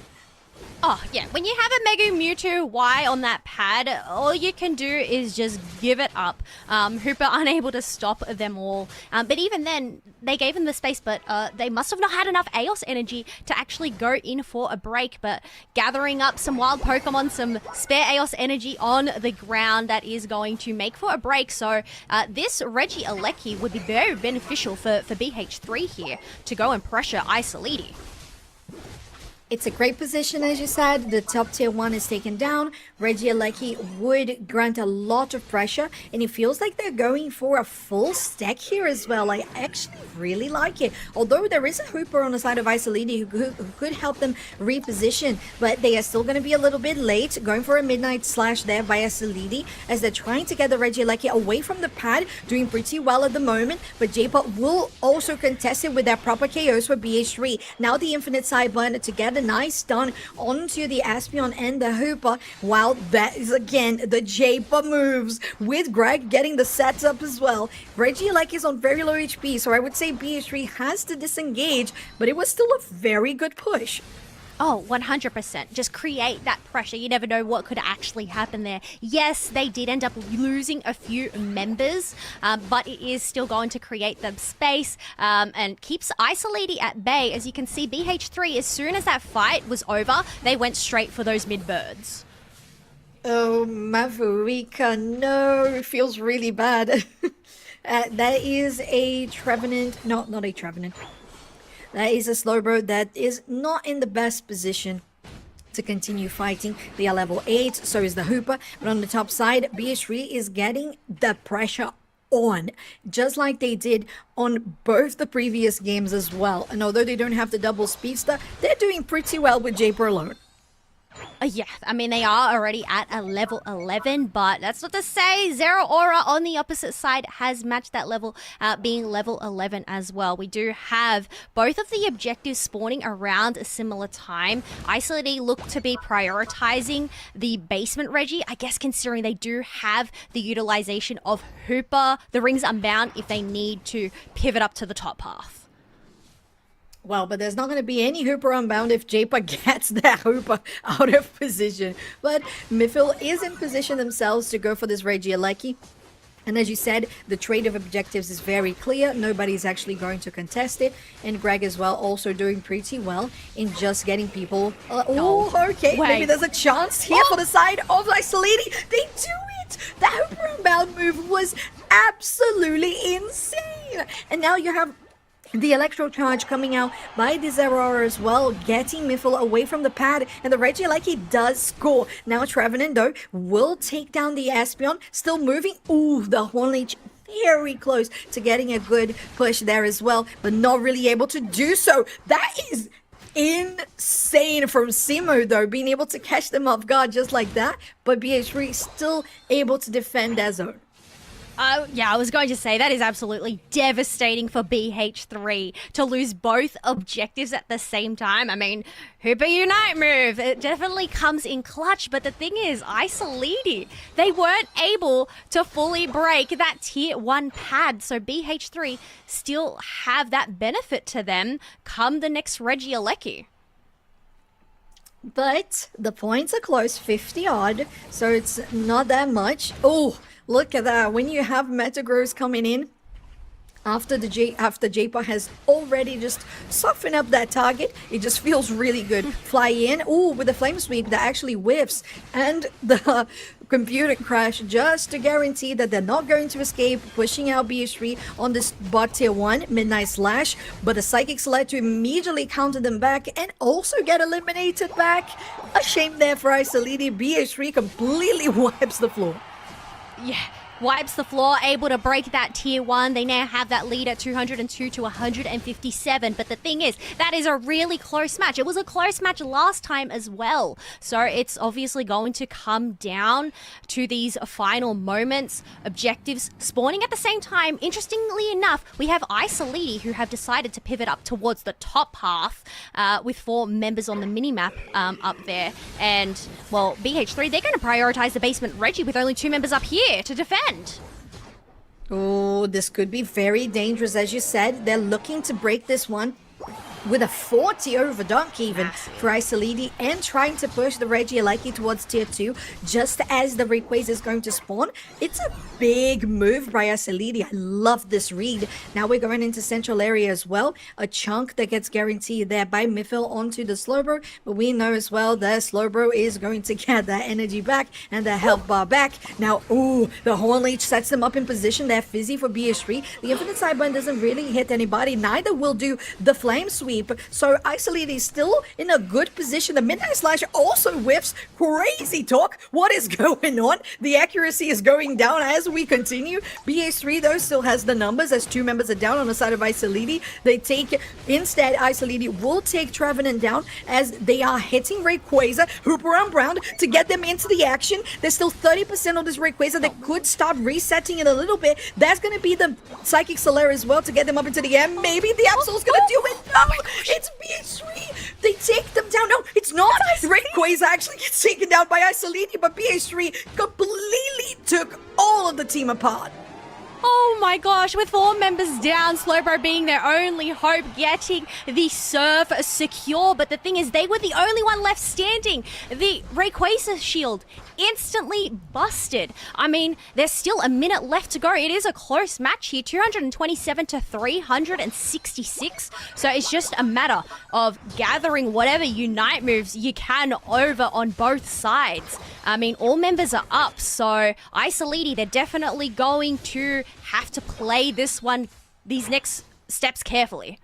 Oh, yeah. When you have a Mega Mewtwo Y on that pad, all you can do is just give it up. Hooper unable to stop them all. But even then, they gave him the space, but they must have not had enough Aeos energy to actually go in for a break. But gathering up some wild Pokemon, some spare Aeos energy on the ground, that is going to make for a break. So this Regieleki would be very beneficial for BH3 here to go and pressure Isoli. It's a great position, as you said. The top tier 1 is taken down. Regieleki would grant a lot of pressure, and it feels like they're going for a full stack here as well. I actually really like it. Although there is a Hooper on the side of Isoli who could help them reposition, but they are still going to be a little bit late, going for a midnight slash there by Isoli as they're trying to get the Regieleki away from the pad, doing pretty well at the moment, but J-Pop will also contest it with their proper KOs for BH3. Now the Infinite Sideburn to get a nice stun onto the Espeon and the Hooper. Wow, that is again the J-Pop moves with Greg getting the sets up as well. Regieleki is on very low HP, so I would say BH3 has to disengage, but it was still a very good push. Oh, 100%. Just create that pressure. You never know what could actually happen there. Yes, they did end up losing a few members, but it is still going to create the space and keeps Isoli at bay. As you can see, BH3, as soon as that fight was over, they went straight for those mid-birds. Oh, Mavrika, no, it feels really bad. That is a Trevenant, not a Trevenant. That is a Slowbro that is not in the best position to continue fighting. They are level 8, so is the Hooper. But on the top side, BH3 is getting the pressure on, just like they did on both the previous games as well. And although they don't have the double speedster, they're doing pretty well with Japer alone. Yeah, I mean, they are already at a level 11, but that's not to say Zero Aura on the opposite side has matched that level, being level 11 as well. We do have both of the objectives spawning around a similar time. Isoli look to be prioritizing the basement Reggie, I guess considering they do have the utilization of Hooper. The Rings Unbound if they need to pivot up to the top path. Well, but there's not going to be any Hooper Unbound if Japer gets that Hooper out of position. But Mifil is in position themselves to go for this Regieleki. And as you said, the trade of objectives is very clear. Nobody's actually going to contest it. And Greg as well also doing pretty well in just getting people... okay. Wait. Maybe there's a chance here for the side of Isolini. They do it! The Hooper Unbound move was absolutely insane. And now you have... the electro charge coming out by the Zerora as well, getting Mifil away from the pad, and the Regieleki does score. Now Trevenant though will take down the Espeon, still moving. Ooh, the Hornleech very close to getting a good push there as well, but not really able to do so. That is insane from Simo though, being able to catch them off guard just like that, but BH3 still able to defend their zone. Yeah, I was going to say that is absolutely devastating for BH3 to lose both objectives at the same time. I mean, Hooper Unite move, it definitely comes in clutch, but the thing is, Isoli, they weren't able to fully break that tier 1 pad, so BH3 still have that benefit to them come the next Regieleki. But the points are close, 50 odd, so it's not that much. Oh, look at that. When you have Metagross coming in, after Japer has already just softened up that target, it just feels really good. Fly in, ooh, with the Flame Sweep that actually whiffs, and the computer crash just to guarantee that they're not going to escape, pushing out BH3 on this bot tier 1, Midnight Slash, but the Psychic Select to immediately counter them back and also get eliminated back. A shame there for Isolini. BH3 completely wipes the floor. Yeah, wipes the floor, able to break that tier 1. They now have that lead at 202 to 157. But the thing is, that is a really close match. It was a close match last time as well. So it's obviously going to come down to these final moments. Objectives spawning at the same time. Interestingly enough, we have Isoli who have decided to pivot up towards the top half with 4 members on the minimap up there. And, well, BH3, they're going to prioritize the basement Reggie with only 2 members up here to defend. Oh, this could be very dangerous. As you said, they're looking to break this one with a 40 over dunk even for Isolini, and trying to push the Regieleki towards tier 2 just as the Rayquaza is going to spawn. It's a big move by Isolini. I love this read. Now we're going into central area as well. A chunk that gets guaranteed there by Mifil onto the Slowbro, but we know as well that Slowbro is going to get that energy back and the health bar back. Now, ooh, the Hornleech sets them up in position. They're fizzy for BH3. The Infinite Sideburn doesn't really hit anybody. Neither will do the Flame Sweep. So Isolini is still in a good position. The Midnight Slash also whiffs. Crazy talk. What is going on? The accuracy is going down as we continue. BH3 though still has the numbers as 2 members are down on the side of Isolini. They take, instead Isolini will take Trevenant down as they are hitting Rayquaza, Hooper Unbound to get them into the action. There's still 30% of this Rayquaza that could start resetting in a little bit. That's going to be the Psychic Solera as well to get them up into the air. Maybe the Absol's going to do it. No! It's BH3! They take them down. No, it's not! Rayquaza actually gets taken down by Isolini, but BH3 completely took all of the team apart. Oh my gosh, with 4 members down, Slowbro being their only hope, getting the serve secure. But the thing is, they were the only one left standing. The Rayquaza shield instantly busted. I mean, there's still a minute left to go. It is a close match here, 227 to 366. So it's just a matter of gathering whatever Unite moves you can over on both sides. I mean, all members are up, so Isoli, they're definitely going to have to play these next steps carefully.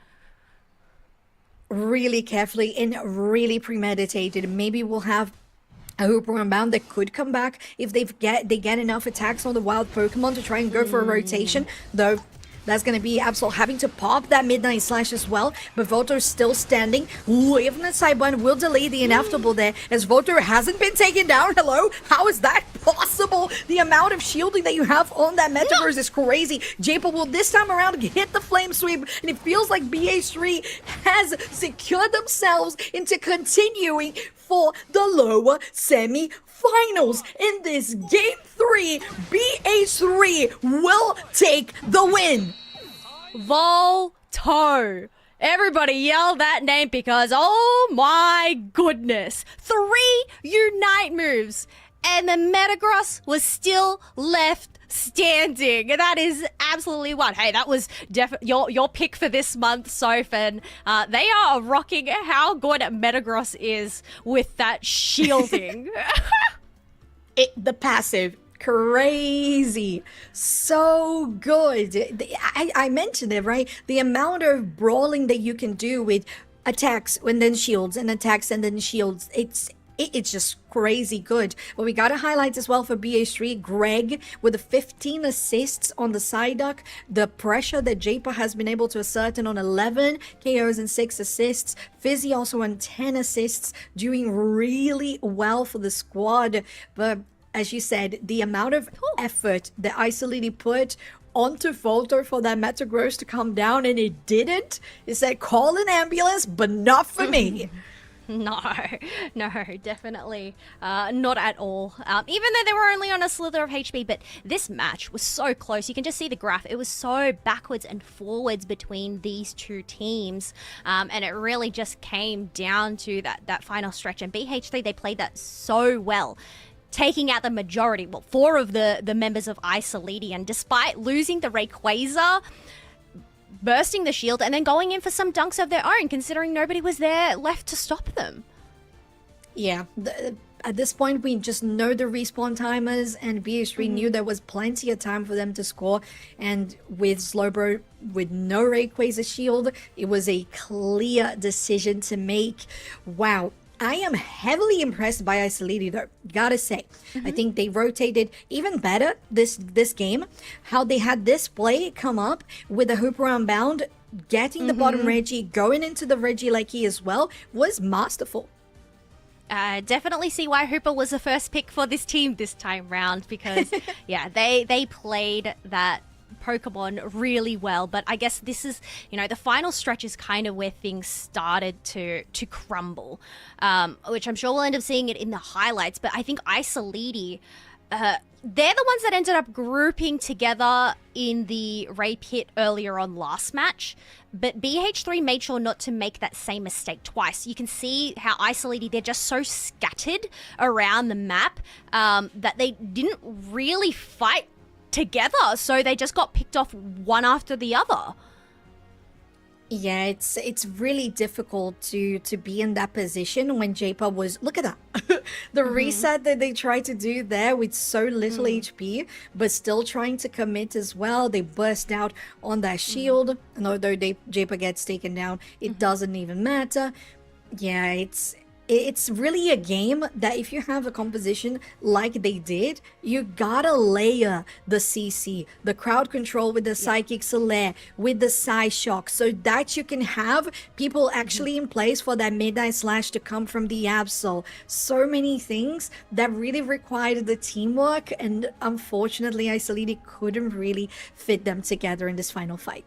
Really carefully and really premeditated. Maybe we'll have a Hooper Unbound that could come back if they get enough attacks on the wild Pokemon to try and go for a rotation, though. That's going to be Absol having to pop that Midnight Slash as well. But Votor's still standing. Ooh, even the Sidebun will delay the inevitable there, as Votor hasn't been taken down. Hello? How is that possible? The amount of shielding that you have on that Metaverse is crazy. Japa will this time around hit the Flame Sweep, and it feels like BH3 has secured themselves into continuing for the lower semi-finals. In this Game 3, BH3 will take the win. Volto. Everybody yell that name because, oh my goodness. 3 Unite moves, and the Metagross was still left standing. That is absolutely one. Hey, that was your pick for this month, Soph, and they are rocking how good Metagross is with that shielding. The passive, crazy, so good. I mentioned it, right? The amount of brawling that you can do with attacks and then shields and attacks and then shields, it's just crazy good. But we gotta highlight as well for BH3, Greg with the 15 assists on the Psyduck. The pressure that Japa has been able to assert on 11 KOs and 6 assists. Fizzy also on 10 assists, doing really well for the squad. But as you said, the amount of effort that Isoli put onto Voltor for that Metagross to come down, and it didn't. It said, call an ambulance, but not for me. No, definitely not at all. Even though they were only on a slither of HP, but this match was so close. You can just see the graph. It was so backwards and forwards between these two teams, and it really just came down to that final stretch. And BH3, they played that so well, taking out the majority, 4 of the members of Isoli, and despite losing the Rayquaza, bursting the shield, and then going in for some dunks of their own, considering nobody was there left to stop them. Yeah, at this point, we just know the respawn timers, and BH3 knew there was plenty of time for them to score. And with Slowbro, with no Rayquaza shield, it was a clear decision to make. Wow. I am heavily impressed by Isoli, though, gotta say. I think they rotated even better this game. How they had this play come up with a Hooper Unbound, getting the bottom Reggie, going into the Regieleki as well, was masterful. Definitely see why Hooper was the first pick for this team this time round, because, yeah, they played that Pokemon really well. But I guess this is, the final stretch is kind of where things started to crumble, which I'm sure we'll end up seeing it in the highlights. But I think Isoli, they're the ones that ended up grouping together in the Ray Pit earlier on last match. But BH3 made sure not to make that same mistake twice. You can see how Isoli, they're just so scattered around the map that they didn't really fight together, so they just got picked off one after the other. Yeah, it's really difficult to be in that position when Japa was, look at that, the reset that they tried to do there with so little HP, but still trying to commit as well. They burst out on that shield, and although Japa gets taken down, it doesn't even matter. Yeah, it's really a game that if you have a composition like they did, you gotta layer the CC, the crowd control with the Psychic Solaire, with the Psyshock, so that you can have people actually in place for that Midnight Slash to come from the Absol. So many things that really required the teamwork, and unfortunately Isoli couldn't really fit them together in this final fight.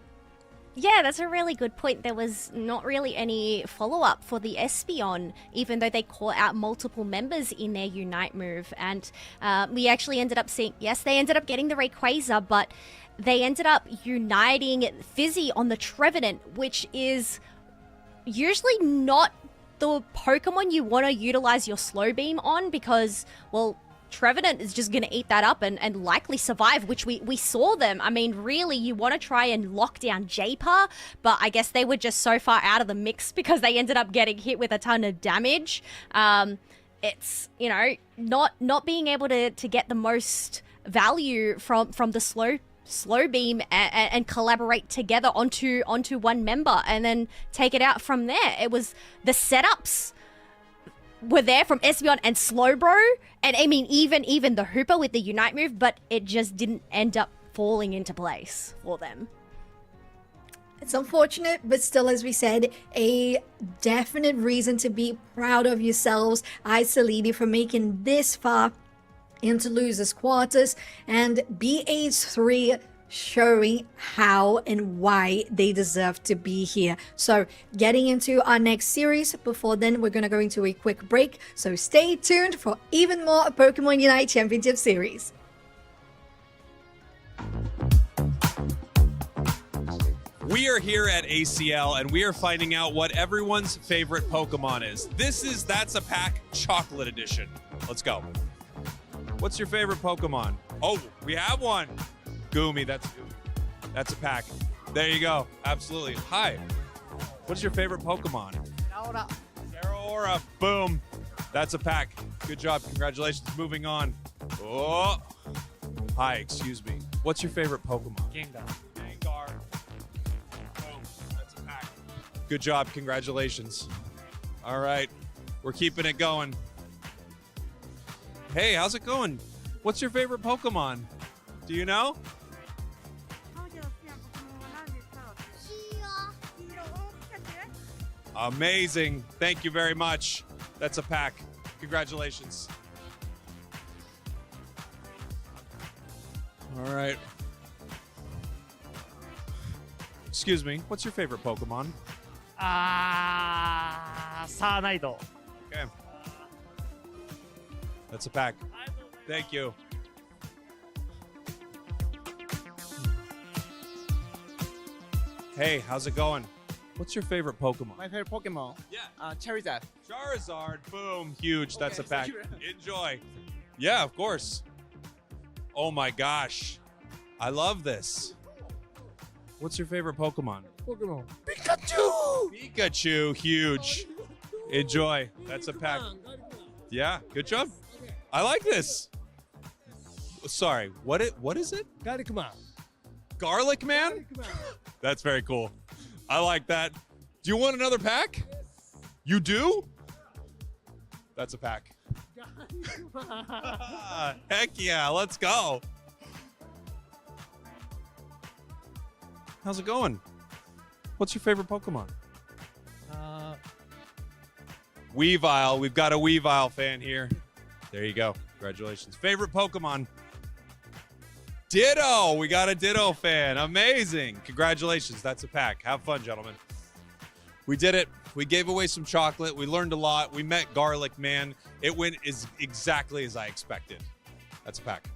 Yeah, that's a really good point. There was not really any follow-up for the Espeon, even though they caught out multiple members in their Unite move. And we actually ended up seeing, yes, they ended up getting the Rayquaza, but they ended up uniting Fizzy on the Trevenant, which is usually not the Pokemon you want to utilize your Slow Beam on because, well, Trevenant is just going to eat that up and likely survive, which we saw them. I mean, really, you want to try and lock down Japer, but I guess they were just so far out of the mix because they ended up getting hit with a ton of damage. It's, you know, not being able to get the most value from the slow beam and collaborate together onto one member and then take it out from there. It was the setups were there from Espeon and Slowbro, and I mean even the Hooper with the Unite move, but it just didn't end up falling into place for them. It's unfortunate, but still, as we said, a definite reason to be proud of yourselves, Isoli, for making this far into losers quarters, and BH3 showing how and why they deserve to be here. So getting into our next series, before then we're going to go into a quick break, so stay tuned for even more Pokemon UNITE Championship Series. We are here at ACL and we are finding out what everyone's favorite Pokemon is. That's a Pack Chocolate Edition. Let's go. What's your favorite Pokemon? Oh, we have one. Goomy, that's Goomy. That's a pack. There you go. Absolutely. Hi. What's your favorite Pokemon? Zeraora. Boom. That's a pack. Good job. Congratulations. Moving on. Oh. Hi, excuse me. What's your favorite Pokemon? Gengar. Boom. That's a pack. Good job. Congratulations. All right. We're keeping it going. Hey, how's it going? What's your favorite Pokemon? Do you know? Amazing. Thank you very much. That's a pack. Congratulations. All right. Excuse me. What's your favorite Pokemon? Sarnaido. Okay. That's a pack. Thank you. Hey, how's it going? What's your favorite Pokemon? My favorite Pokemon? Yeah. Charizard. Charizard. Boom. Huge. That's a pack. thank you. Enjoy. Yeah, of course. Oh my gosh. I love this. What's your favorite Pokemon? Pokemon. Pikachu. Huge. Enjoy. That's a pack. Yeah, good job. I like this. Sorry, what is it? Garlic Man. Garlic Man? That's very cool. I like that. Do you want another pack? You do? That's a pack. Heck yeah, let's go. How's it going? What's your favorite Pokemon? Weavile. We've got a Weavile fan here. There you go. Congratulations. Favorite Pokemon? Ditto. We got a Ditto fan. Amazing. Congratulations. That's a pack. Have fun, gentlemen. We did it. We gave away some chocolate. We learned a lot. We met Garlic Man. It went exactly as I expected. That's a pack.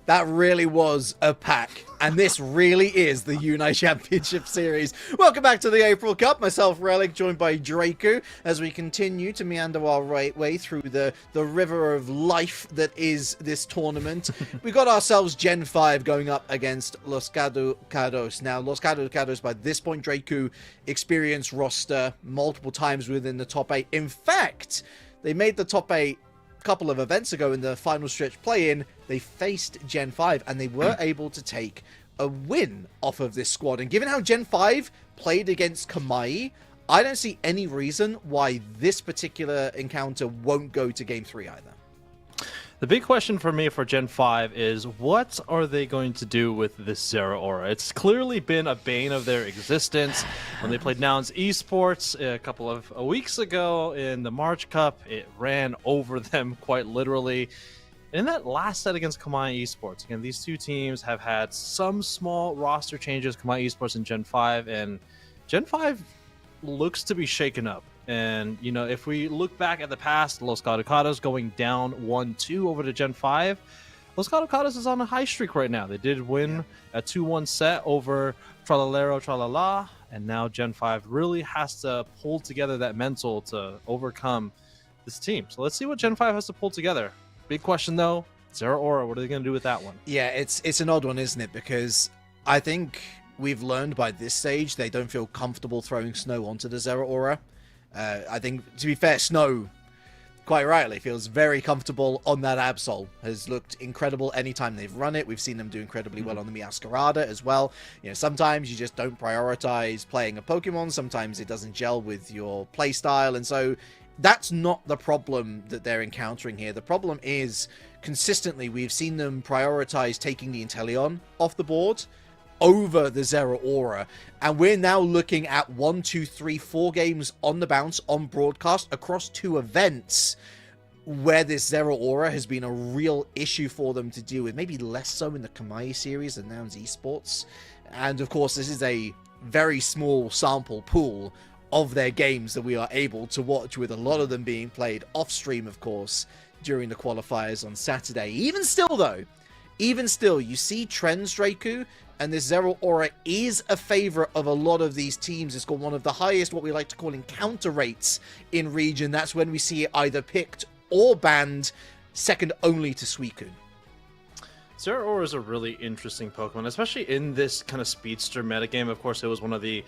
That really was a pack, and this really is the UNITE Championship Series. Welcome back to the April Cup. Myself, Relic, joined by Draco, as we continue to meander our right way through the river of life that is this tournament. We got ourselves Gen 5 going up against Los Caducados. Now, Los Caducados, by this point, Draco experienced roster multiple times within the top 8. In fact, they made the top 8 couple of events ago in the final stretch play-in. They faced Gen 5 and they were able to take a win off of this squad. And given how Gen 5 played against Kamai, I don't see any reason why this particular encounter won't go to Game 3 either. The big question for me for Gen 5 is what are they going to do with this Zero Aura? It's clearly been a bane of their existence. When they played Nouns Esports a couple of weeks ago in the March Cup, it ran over them quite literally. In that last set against Kamai Esports, again, these two teams have had some small roster changes, Kamai Esports and Gen 5, and Gen 5 looks to be shaken up. And, you know, if we look back at the past, Los Caducados going down 1-2 over to Gen 5, Los Caducados is on a high streak right now. They did win a 2-1 set over Tralalero Tralala, and now Gen 5 really has to pull together that mental to overcome this team. So let's see what Gen 5 has to pull together. Big question, though, Zero Aura, what are they going to do with that one? Yeah, it's an odd one, isn't it? Because I think we've learned by this stage they don't feel comfortable throwing Snow onto the Zero Aura. I think, to be fair, Snow, quite rightly, feels very comfortable on that Absol. Has looked incredible anytime they've run it. We've seen them do incredibly well on the Miascarada as well. You know, sometimes you just don't prioritize playing a Pokemon. Sometimes it doesn't gel with your playstyle. And so that's not the problem that they're encountering here. The problem is, consistently, we've seen them prioritize taking the Inteleon off the board over the Zero Aura, and we're now looking at 4 games on the bounce on broadcast across 2 events where this Zero Aura has been a real issue for them to deal with, maybe less so in the Kamai series than Nouns Esports. And of course, this is a very small sample pool of their games that we are able to watch, with a lot of them being played off stream, of course, during the qualifiers on Saturday. Even still, you see trends, Draku, and this Zero Aura is a favorite of a lot of these teams. It's got one of the highest, what we like to call, encounter rates in region. That's when we see it either picked or banned, second only to Suicune. Zero Aura is a really interesting Pokemon, especially in this kind of speedster metagame. Of course, it was one of the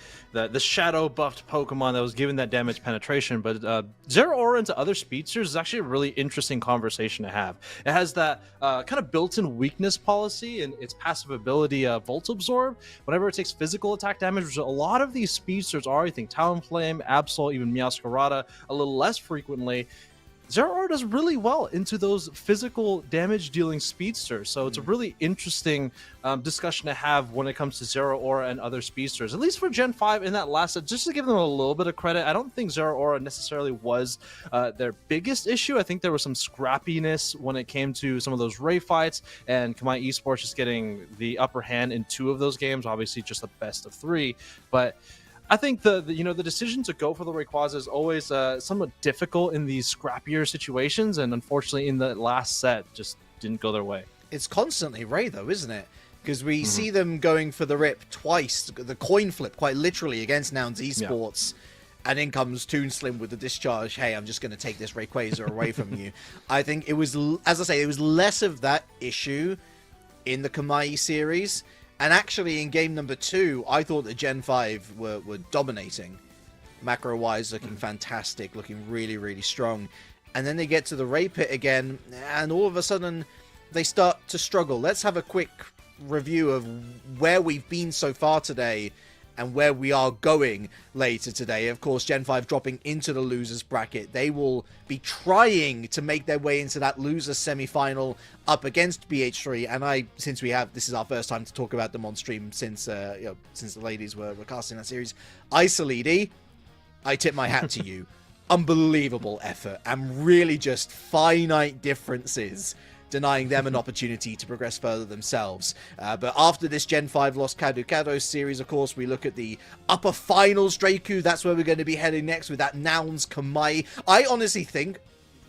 shadow buffed Pokemon that was given that damage penetration, but Zero Aura into other speedsters is actually a really interesting conversation to have. It has that kind of built-in weakness policy and its passive ability, Volt Absorb, whenever it takes physical attack damage, which a lot of these speedsters are. I think Talonflame, Absol, even Miascarada, a little less frequently. Zero Aura does really well into those physical damage dealing speedsters, so it's a really interesting discussion to have when it comes to Zero Aura and other speedsters, at least for Gen 5 in that last set. Just to give them a little bit of credit, I don't think Zero Aura necessarily was their biggest issue. I think there was some scrappiness when it came to some of those Ray fights, and Kamai Esports just getting the upper hand in 2 of those games, obviously just the best of 3, but I think the decision to go for the Rayquaza is always somewhat difficult in these scrappier situations, and unfortunately in the last set just didn't go their way. It's constantly Ray though, isn't it? Because we see them going for the rip twice, the coin flip quite literally against Nouns Esports, and in comes Toon Slim with the discharge. Hey, I'm just going to take this Rayquaza away from you. I think it was, as I say, it was less of that issue in the Kamai series. And actually, in game number 2, I thought that Gen 5 were dominating. Macro-wise, looking fantastic, looking really, really strong. And then they get to the Ray Pit again, and all of a sudden, they start to struggle. Let's have a quick review of where we've been so far today and where we are going later today. Of course, Gen 5 dropping into the losers bracket. They will be trying to make their way into that losers semi-final up against BH3. And this is our first time to talk about them on stream since the ladies were casting that series. Isoli, I tip my hat to you. Unbelievable effort, and really just finite differences denying them an opportunity to progress further themselves. But after this Gen 5 Los Caducados series, of course, we look at the upper finals, Draku. That's where we're going to be heading next with that Nouns Kamai. I honestly think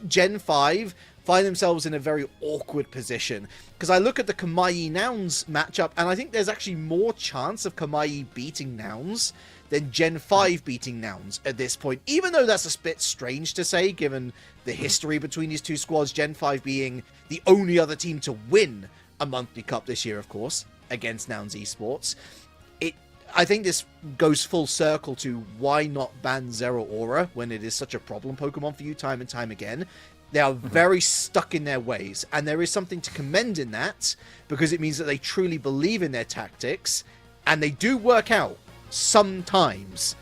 Gen 5 find themselves in a very awkward position, because I look at the Kamai Nouns matchup, and I think there's actually more chance of Kamai beating Nouns than Gen 5 beating Nouns at this point, even though that's a bit strange to say given the history between these two squads, Gen 5 being the only other team to win a monthly cup this year, of course, against Nouns Esports. I think this goes full circle to why not ban Zero Aura when it is such a problem Pokemon for you time and time again. They are very stuck in their ways, and there is something to commend in that, because it means that they truly believe in their tactics, and they do work out sometimes.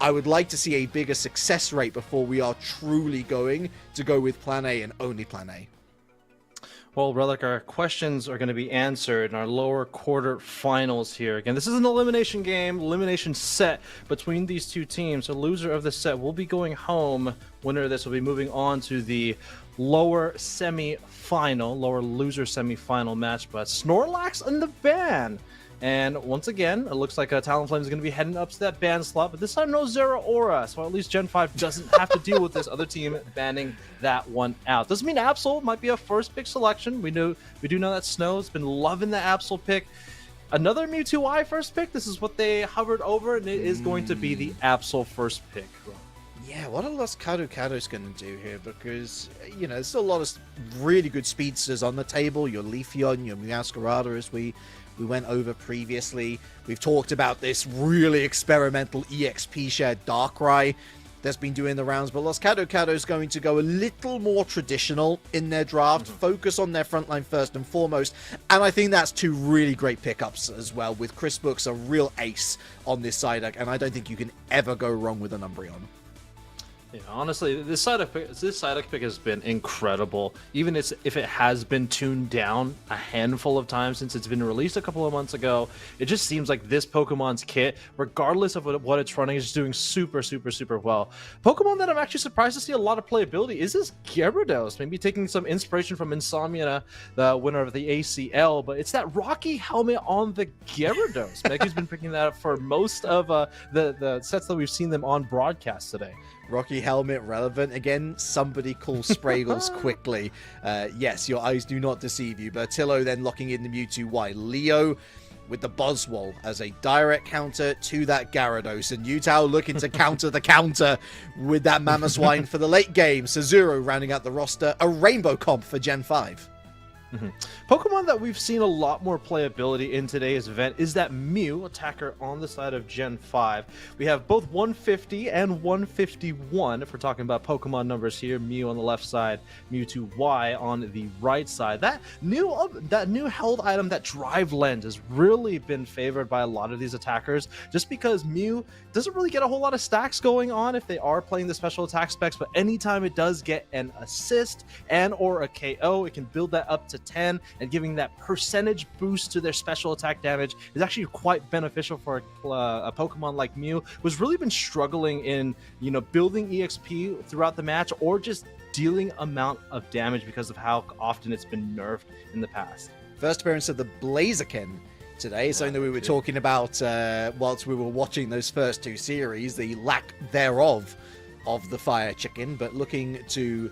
I would like to see a bigger success rate before we are truly going to go with Plan A and only Plan A. Well, Relic, our questions are going to be answered in our lower quarter finals here. Again, this is an elimination game, elimination set between these two teams. The loser of the set will be going home. Winner of this will be moving on to the lower semi-final, lower loser semi-final match. But Snorlax and the ban. And once again, it looks like Talonflame is going to be heading up to that ban slot, but this time no Zeraora, so at least Gen 5 doesn't have to deal with this other team banning that one out. Doesn't mean Absol might be a first pick selection. We do know that Snow's been loving the Absol pick. Another Mewtwo first pick. This is what they hovered over, and it is going to be the Absol first pick. Yeah, what are Los Caducados going to do here? Because, you know, there's still a lot of really good speedsters on the table. Your Leafeon, your Meowscarada, as we went over previously. We've talked about this really experimental EXP shared Darkrai that's been doing the rounds, but Los Caducados going to go a little more traditional in their draft, focus on their frontline first and foremost, and I think that's two really great pickups as well, with Chris Brooks a real ace on this side, and I don't think you can ever go wrong with an Umbreon. Yeah, honestly, this Psyduck pick has been incredible. Even if it has been tuned down a handful of times since it's been released a couple of months ago, it just seems like this Pokemon's kit, regardless of what it's running, is just doing super, super, super well. Pokemon that I'm actually surprised to see a lot of playability is this Gyarados. Maybe taking some inspiration from Insomnia, the winner of the ACL, but it's that rocky helmet on the Gyarados. Megu's been picking that up for most of the sets that we've seen them on broadcast today. Rocky helmet relevant. Again, somebody call Spraggles quickly. Yes, your eyes do not deceive you. Bertillo then locking in the Mewtwo Y. Leo with the Buzzwole as a direct counter to that Gyarados. And Yutao looking to counter the counter with that Mamoswine for the late game. Sazuro rounding out the roster. A Rainbow comp for Gen 5. Pokemon that we've seen a lot more playability in today's event is that Mew attacker on the side of Gen 5. We have both 150 and 151 if we're talking about Pokemon numbers here. Mew on the left side, Mewtwo on the right side. That new held item, that Drive Lens, has really been favored by a lot of these attackers just because Mew doesn't really get a whole lot of stacks going on if they are playing the special attack specs, but anytime it does get an assist and or a KO, it can build that up to 10, and giving that percentage boost to their special attack damage is actually quite beneficial for a Pokemon like Mew, who's really been struggling in, building EXP throughout the match or just dealing amount of damage because of how often it's been nerfed in the past. First appearance of the Blaziken today, something that we were talking about whilst we were watching those first two series, the lack thereof of the Fire Chicken, but looking to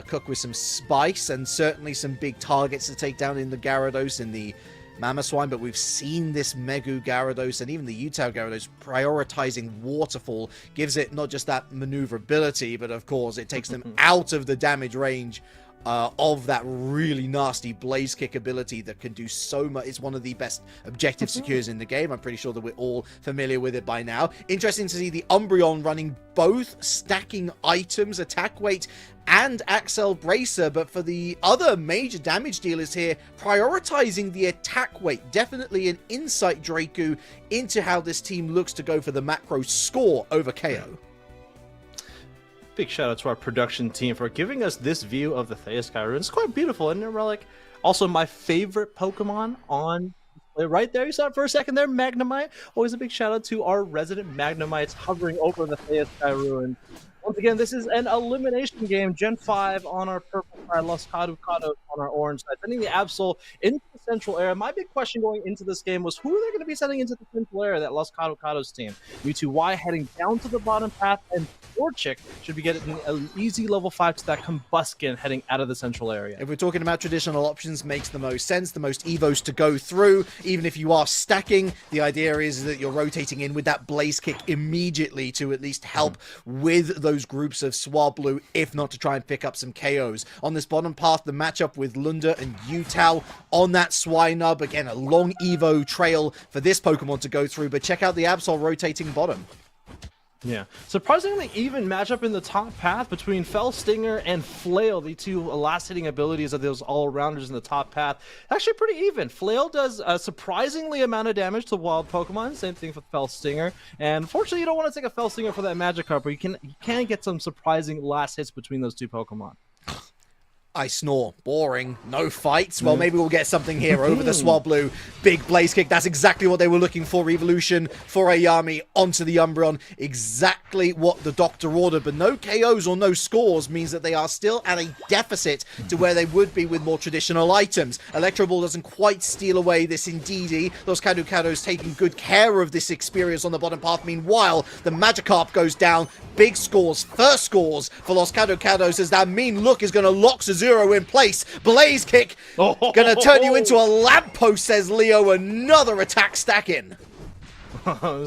cook with some spice and certainly some big targets to take down in the Gyarados and the Mamoswine, but we've seen this Megu Gyarados and even the Yutao Gyarados prioritizing Waterfall, gives it not just that maneuverability, but of course it takes them out of the damage range of that really nasty Blaze Kick ability that can do so much. It's one of the best objective secures in the game. I'm pretty sure that we're all familiar with it by now. Interesting to see the Umbreon running both stacking items, attack weight and Axel Bracer, but for the other major damage dealers here, prioritizing the attack weight. Definitely an insight, Draku, into how this team looks to go for the macro score over KO. Big shout out to our production team for giving us this view of the Theia Sky Ruins. It's quite beautiful, isn't it, Relic? Also, my favorite Pokemon on right there. You saw it for a second there, Magnemite. Always a big shout out to our resident Magnemites hovering over the Theia Sky Ruins. Once again, this is an elimination game. Gen 5 on our purple side, Los Caducados on our orange side. Sending the Absol into the central area. My big question going into this game was who are they going to be sending into the central area, that Los Caducados team? Mewtwo heading down to the bottom path, and Torchic should be getting an easy level 5 to that Combuskin heading out of the central area. If we're talking about traditional options, makes the most sense, the most Evos to go through. Even if you are stacking, the idea is that you're rotating in with that Blaze Kick immediately to at least help with those groups of Swablu, if not to try and pick up some KOs. On this bottom path, the matchup with Lunda and Yutao on that Swinub. Again, a long Evo trail for this Pokemon to go through, but check out the Absol rotating bottom. Yeah. Surprisingly even matchup in the top path between Fell Stinger and Flail, the two last-hitting abilities of those all-rounders in the top path. Actually pretty even. Flail does a surprisingly amount of damage to wild Pokemon. Same thing for Fell Stinger. And fortunately, you don't want to take a Fell Stinger for that Magikarp, but you can get some surprising last hits between those two Pokemon. I snore. Boring. No fights. Well, maybe we'll get something here over the Swablu. Big blaze kick. That's exactly what they were looking for. Evolution for Ayami onto the Umbreon. Exactly what the doctor ordered. But no KOs or no scores means that they are still at a deficit to where they would be with more traditional items. Electro Ball doesn't quite steal away this Indeedee. Los Caducados taking good care of this experience on the bottom path. Meanwhile, the Magikarp goes down. Big scores. First scores for Los Caducados as that mean look is going to lock Zero in place. Blaze kick. Gonna turn you into a lamppost, says Leo. Another attack stacking.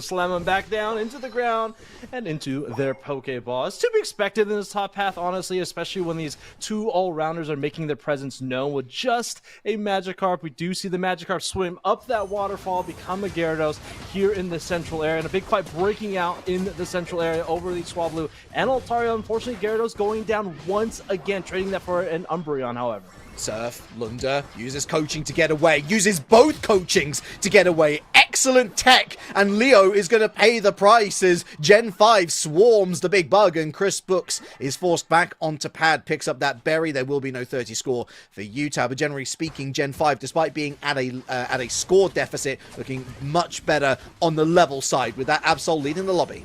Slam them back down into the ground and into their Pokeballs. To be expected in this top path, honestly, especially when these two all-rounders are making their presence known with just a Magikarp. We do see the Magikarp swim up that waterfall, become a Gyarados here in the central area, and a big fight breaking out in the central area over the Swablu and Altaria. Unfortunately, Gyarados going down once again, trading that for an Umbreon, however. Surf, Lunda uses coaching to get away, uses both coachings to get away. Excellent tech, and Leo is going to pay the price as Gen 5 swarms the big bug, and Chris Brooks is forced back onto pad, picks up that berry. There will be no 30 score for Utah, but generally speaking, Gen 5, despite being at a score deficit, looking much better on the level side with that Absol leading the lobby.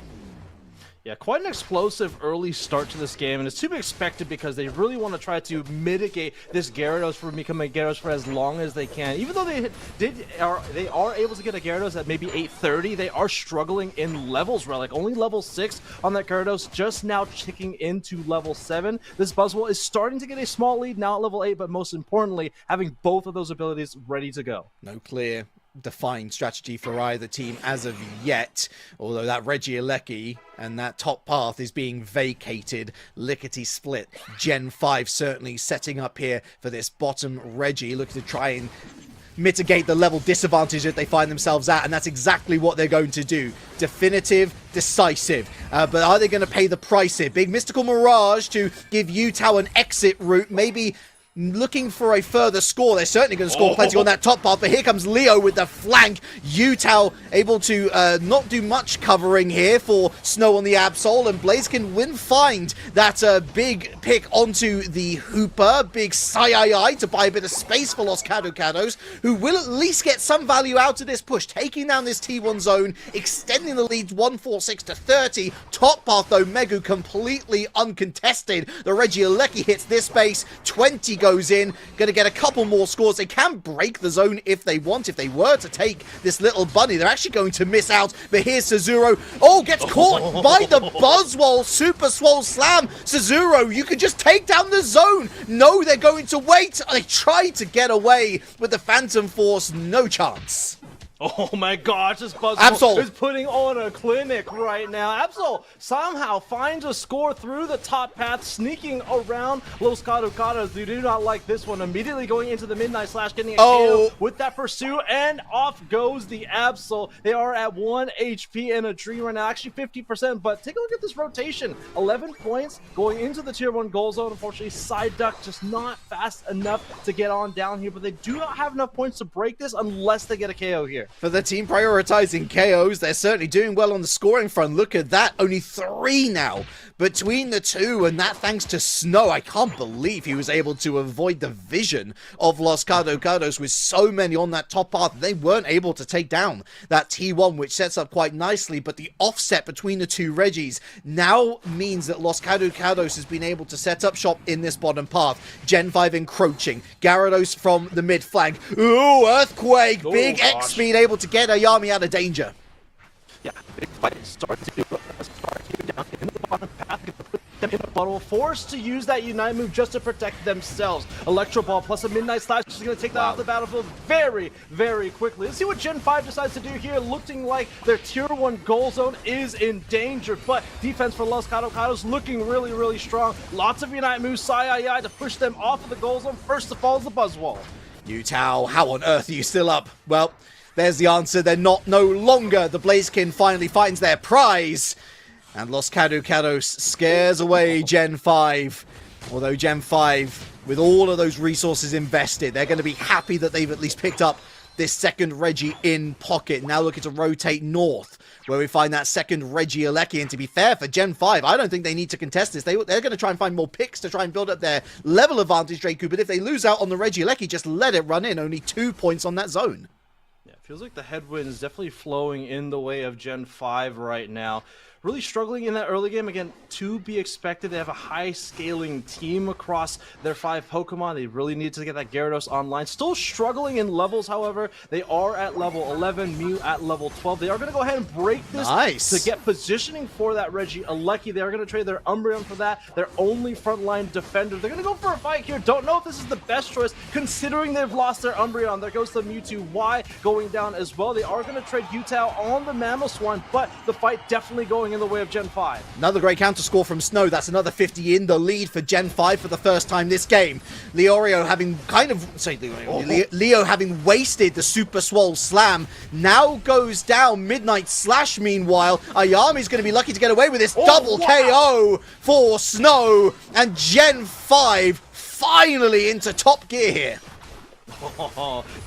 Yeah, quite an explosive early start to this game, and it's to be expected because they really want to try to mitigate this Gyarados from becoming a Gyarados for as long as they can. Even though they are able to get a Gyarados at maybe 830, they are struggling in levels, Relic. Only level 6 on that Gyarados, just now ticking into level 7. This Buzzwole is starting to get a small lead now at level 8, but most importantly, having both of those abilities ready to go. No clear defined strategy for either team as of yet, although that Regieleki and that top path is being vacated. Lickety split. Gen 5 certainly setting up here for this bottom Reggie, looking to try and mitigate the level disadvantage that they find themselves at, and that's exactly what they're going to do. Definitive, decisive. But are they going to pay the price here? Big Mystical Mirage to give Utah an exit route, maybe looking for a further score. They're certainly going to score plenty on that top path, but here comes Leo with the flank. Utah able to not do much covering here for Snow on the Absol, and Blaziken will find that big pick onto the Hooper. Big Sai to buy a bit of space for Los Caducados, who will at least get some value out of this push, taking down this T1 zone, extending the lead 146 to 30. Top path though, Megu completely uncontested. The Regieleki hits this base, 20 goes in, gonna get a couple more scores. They can break the zone if they want. If they were to take this little bunny, they're actually going to miss out. But here's Suzuro. Oh, gets caught by the Buzzwole. Super Swole Slam. Suzuro, you could just take down the zone. No, they're going to wait. They tried to get away with the Phantom Force. No chance. Oh my gosh, this Buzzwole is putting on a clinic right now. Absol somehow finds a score through the top path, sneaking around Los Caducados. They do not like this one. Immediately going into the Midnight Slash, getting a KO with that pursuit, and off goes the Absol. They are at 1 HP and a tree right now, actually 50%, but take a look at this rotation. 11 points going into the tier 1 goal zone. Unfortunately, Side Duck just not fast enough to get on down here, but they do not have enough points to break this unless they get a KO here. For the team prioritizing KOs, they're certainly doing well on the scoring front. Look at that, only 3 now between the two, and that thanks to Snow. I can't believe he was able to avoid the vision of Los Caducados with so many on that top path. They weren't able to take down that T1, which sets up quite nicely, but the offset between the two Reggies now means that Los Caducados has been able to set up shop in this bottom path. Gen 5 encroaching, Gyarados from the mid flank. Ooh, Earthquake, big X speed able to get Ayami out of danger. Yeah, big fight starts to start here down in the bottom path. Put them in a bottle, forced to use that Unite move just to protect themselves. Electro Ball plus a Midnight Slash is going to take that off the battlefield very, very quickly. Let's see what Gen 5 decides to do here. Looking like their tier 1 goal zone is in danger, but defense for Los Caducados looking really, really strong. Lots of Unite moves, Sai to push them off of the goal zone. First to fall is the Buzzwole. Utah, how on earth are you still up? Well, there's the answer. They're not no longer. The Blaziken finally finds their prize. And Los Caducados scares away Gen 5. Although Gen 5, with all of those resources invested, they're going to be happy that they've at least picked up this second Reggie in pocket. Now looking to rotate north, where we find that second Reggie Alecki. And to be fair, for Gen 5, I don't think they need to contest this. They're going to try and find more picks to try and build up their level advantage, Draku. But if they lose out on the Reggie Alecki, just let it run in. Only 2 points on that zone. Yeah, feels like the headwind is definitely flowing in the way of Gen 5 right now. Really struggling in that early game. Again, to be expected. They have a high scaling team across their 5 Pokemon. They really need to get that Gyarados online. Still struggling in levels, however. They are at level 11, Mew at level 12. They are going to go ahead and break this to get positioning for that Reggie Alecki. They are going to trade their Umbreon for that. Their only frontline defender. They're going to go for a fight here. Don't know if this is the best choice, considering they've lost their Umbreon. There goes the Mewtwo Y going down as well. They are going to trade Utao on the Mamoswine, but the fight definitely going in the way of Gen 5. Another great counter score from Snow. That's another 50 in the lead for Gen 5 for the first time this game. Leorio having Leo having wasted the Super Swole Slam now goes down. Midnight Slash, meanwhile, Ayami's going to be lucky to get away with this double KO for Snow, and Gen 5 finally into top gear here.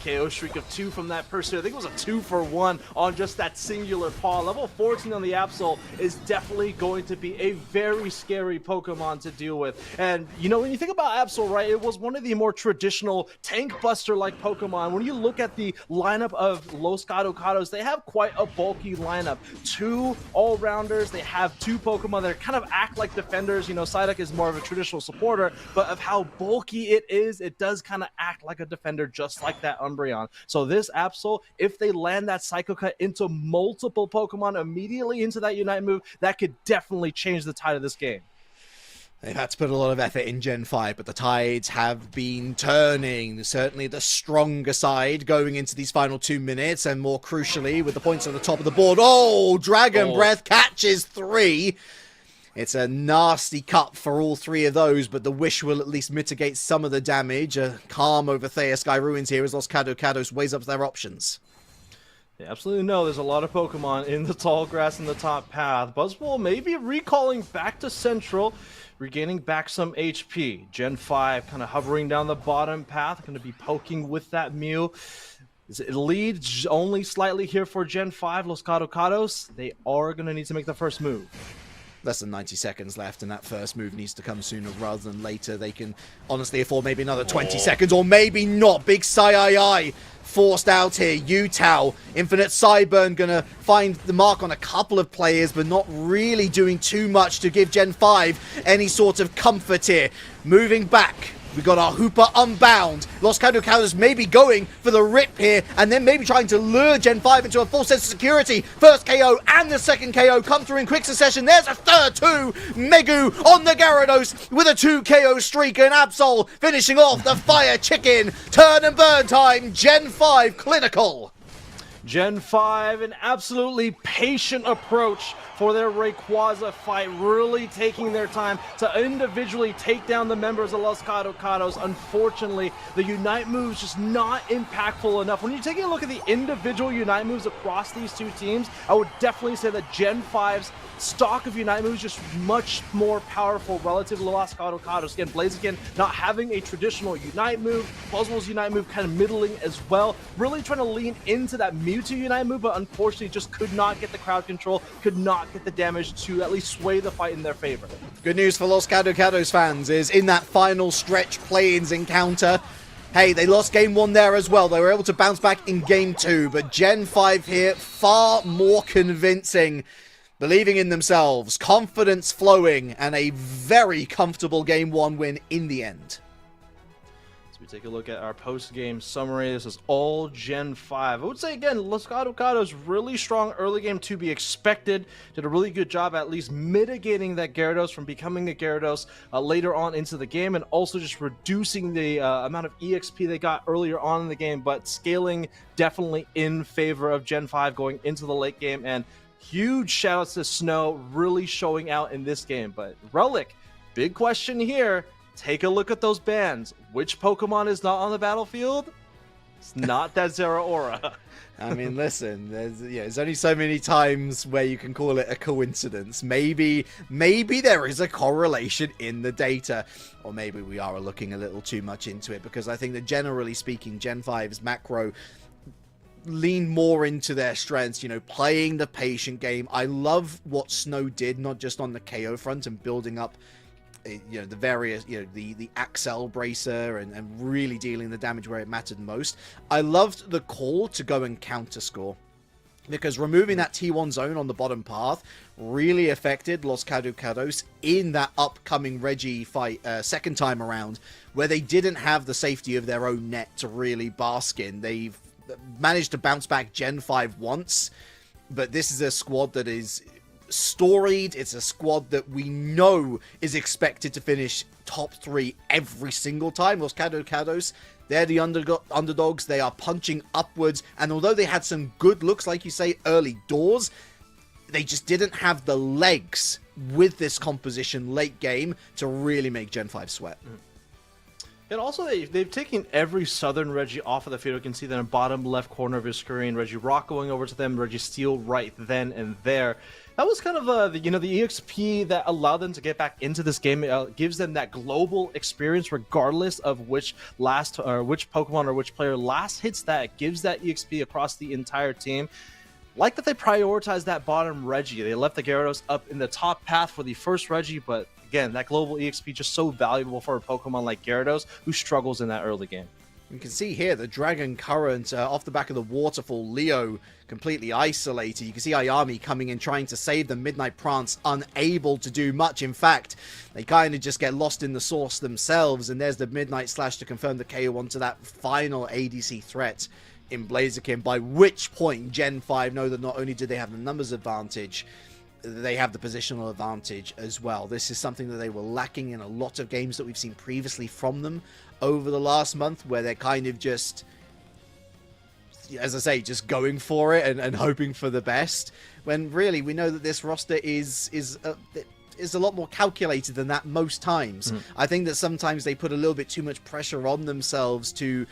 KO streak of 2 from that person. I think it was a 2-for-1 on just that singular paw. Level 14 on the Absol is definitely going to be a very scary Pokemon to deal with. And, you know, when you think about Absol, right, it was one of the more traditional tank buster-like Pokemon. When you look at the lineup of Los Caducados, they have quite a bulky lineup. 2 all-rounders. They have 2 Pokemon that kind of act like defenders. You know, Psyduck is more of a traditional supporter, but of how bulky it is, it does kind of act like a defender, just like that Umbreon. So this Absol, if they land that Psycho Cut into multiple Pokemon immediately into that Unite move, that could definitely change the tide of this game. They've had to put a lot of effort in Gen 5, but the tides have been turning. Certainly the stronger side going into these final 2 minutes, and more crucially, with the points on the top of the board. Oh, Dragon Breath catches 3. It's a nasty cut for all 3 of those, but the Wish will at least mitigate some of the damage. Calm over Thea Sky Ruins here as Los Caducados weighs up their options. Yeah, absolutely no. There's a lot of Pokemon in the tall grass in the top path. Buzzwole maybe recalling back to Central, regaining back some HP. Gen 5 kind of hovering down the bottom path, going to be poking with that Mew. It leads only slightly here for Gen 5, Los Caducados. They are going to need to make the first move. Less than 90 seconds left, and that first move needs to come sooner rather than later. They can honestly afford maybe another 20 seconds, or maybe not. Big Sai forced out here. Utao, Infinite Cyburn gonna find the mark on a couple of players, but not really doing too much to give Gen 5 any sort of comfort here. Moving back, we got our Hooper Unbound. Los Caducados maybe going for the rip here, and then maybe trying to lure Gen 5 into a full sense of security. First KO and the second KO come through in quick succession. There's a third 2. Megu on the Gyarados with a 2 KO streak, and Absol finishing off the Fire Chicken. Turn and burn time. Gen 5 clinical. Gen 5, an absolutely patient approach for their Rayquaza fight, really taking their time to individually take down the members of Los Caducados. Unfortunately, the Unite moves just not impactful enough. When you're taking a look at the individual Unite moves across these 2 teams, I would definitely say that Gen 5's stock of Unite moves just much more powerful relative to Los Caducados. Again, Blaziken not having a traditional Unite move, Buzzwole's Unite move kind of middling as well. Really trying to lean into that Mewtwo Unite move, but unfortunately just could not get the crowd control, could not get the damage to at least sway the fight in their favor. Good news for Los Caducados fans is in that final stretch play-ins encounter, hey, they lost game 1 there as well. They were able to bounce back in game 2, but Gen 5 here far more convincing. Believing in themselves, confidence flowing, and a very comfortable game 1 win in the end. As we take a look at our post-game summary, this is all Gen 5. I would say, again, Los Caducados really strong early game to be expected. Did a really good job at least mitigating that Gyarados from becoming a Gyarados later on into the game, and also just reducing the amount of EXP they got earlier on in the game, but scaling definitely in favor of Gen 5 going into the late game. And huge shout outs to Snow really showing out in this game. But Relic, big question here. Take a look at those bans. Which Pokemon is not on the battlefield? It's not that Zeraora. I mean, listen, there's only so many times where you can call it a coincidence. Maybe there is a correlation in the data, or maybe we are looking a little too much into it, because I think that generally speaking, Gen 5's macro lean more into their strengths, playing the patient game. I love what Snow did, not just on the KO front and building up the various, the Axel bracer and really dealing the damage where it mattered most. I loved the call to go and counter score, because removing that T1 zone on the bottom path really affected Los Caducados in that upcoming Reggie fight second time around, where they didn't have the safety of their own net to really bask in. They've managed to bounce back Gen 5 once, but this is a squad that is storied. It's a squad that we know is expected to finish top 3 every single time. Los Caducados, they're the underdogs. They are punching upwards, and although they had some good looks, like you say, early doors, they just didn't have the legs with this composition late game to really make Gen 5 sweat. And also, they've taken every Southern Reggie off of the field. You can see that in the bottom left corner of your screen. Reggie Rock going over to them, Reggie Steele right then and there. That was kind of the EXP that allowed them to get back into this game. It gives them that global experience, regardless of which Pokemon or which player last hits that. It gives that EXP across the entire team. Like that they prioritized that bottom Reggie. They left the Gyarados up in the top path for the first Reggie, but again, that global EXP just so valuable for a Pokemon like Gyarados, who struggles in that early game. You can see here the Dragon Current off the back of the waterfall. Leo completely isolated. You can see Ayami coming in trying to save them. Midnight Prance unable to do much. In fact, they kind of just get lost in the source themselves. And there's the Midnight Slash to confirm the KO onto that final ADC threat in Blaziken. By which point Gen 5 know that not only do they have the numbers advantage, they have the positional advantage as well. This is something that they were lacking in a lot of games that we've seen previously from them over the last month, where they're kind of just, as I say, just going for it and hoping for the best, when really we know that this roster is a lot more calculated than that most times. I think that sometimes they put a little bit too much pressure on themselves to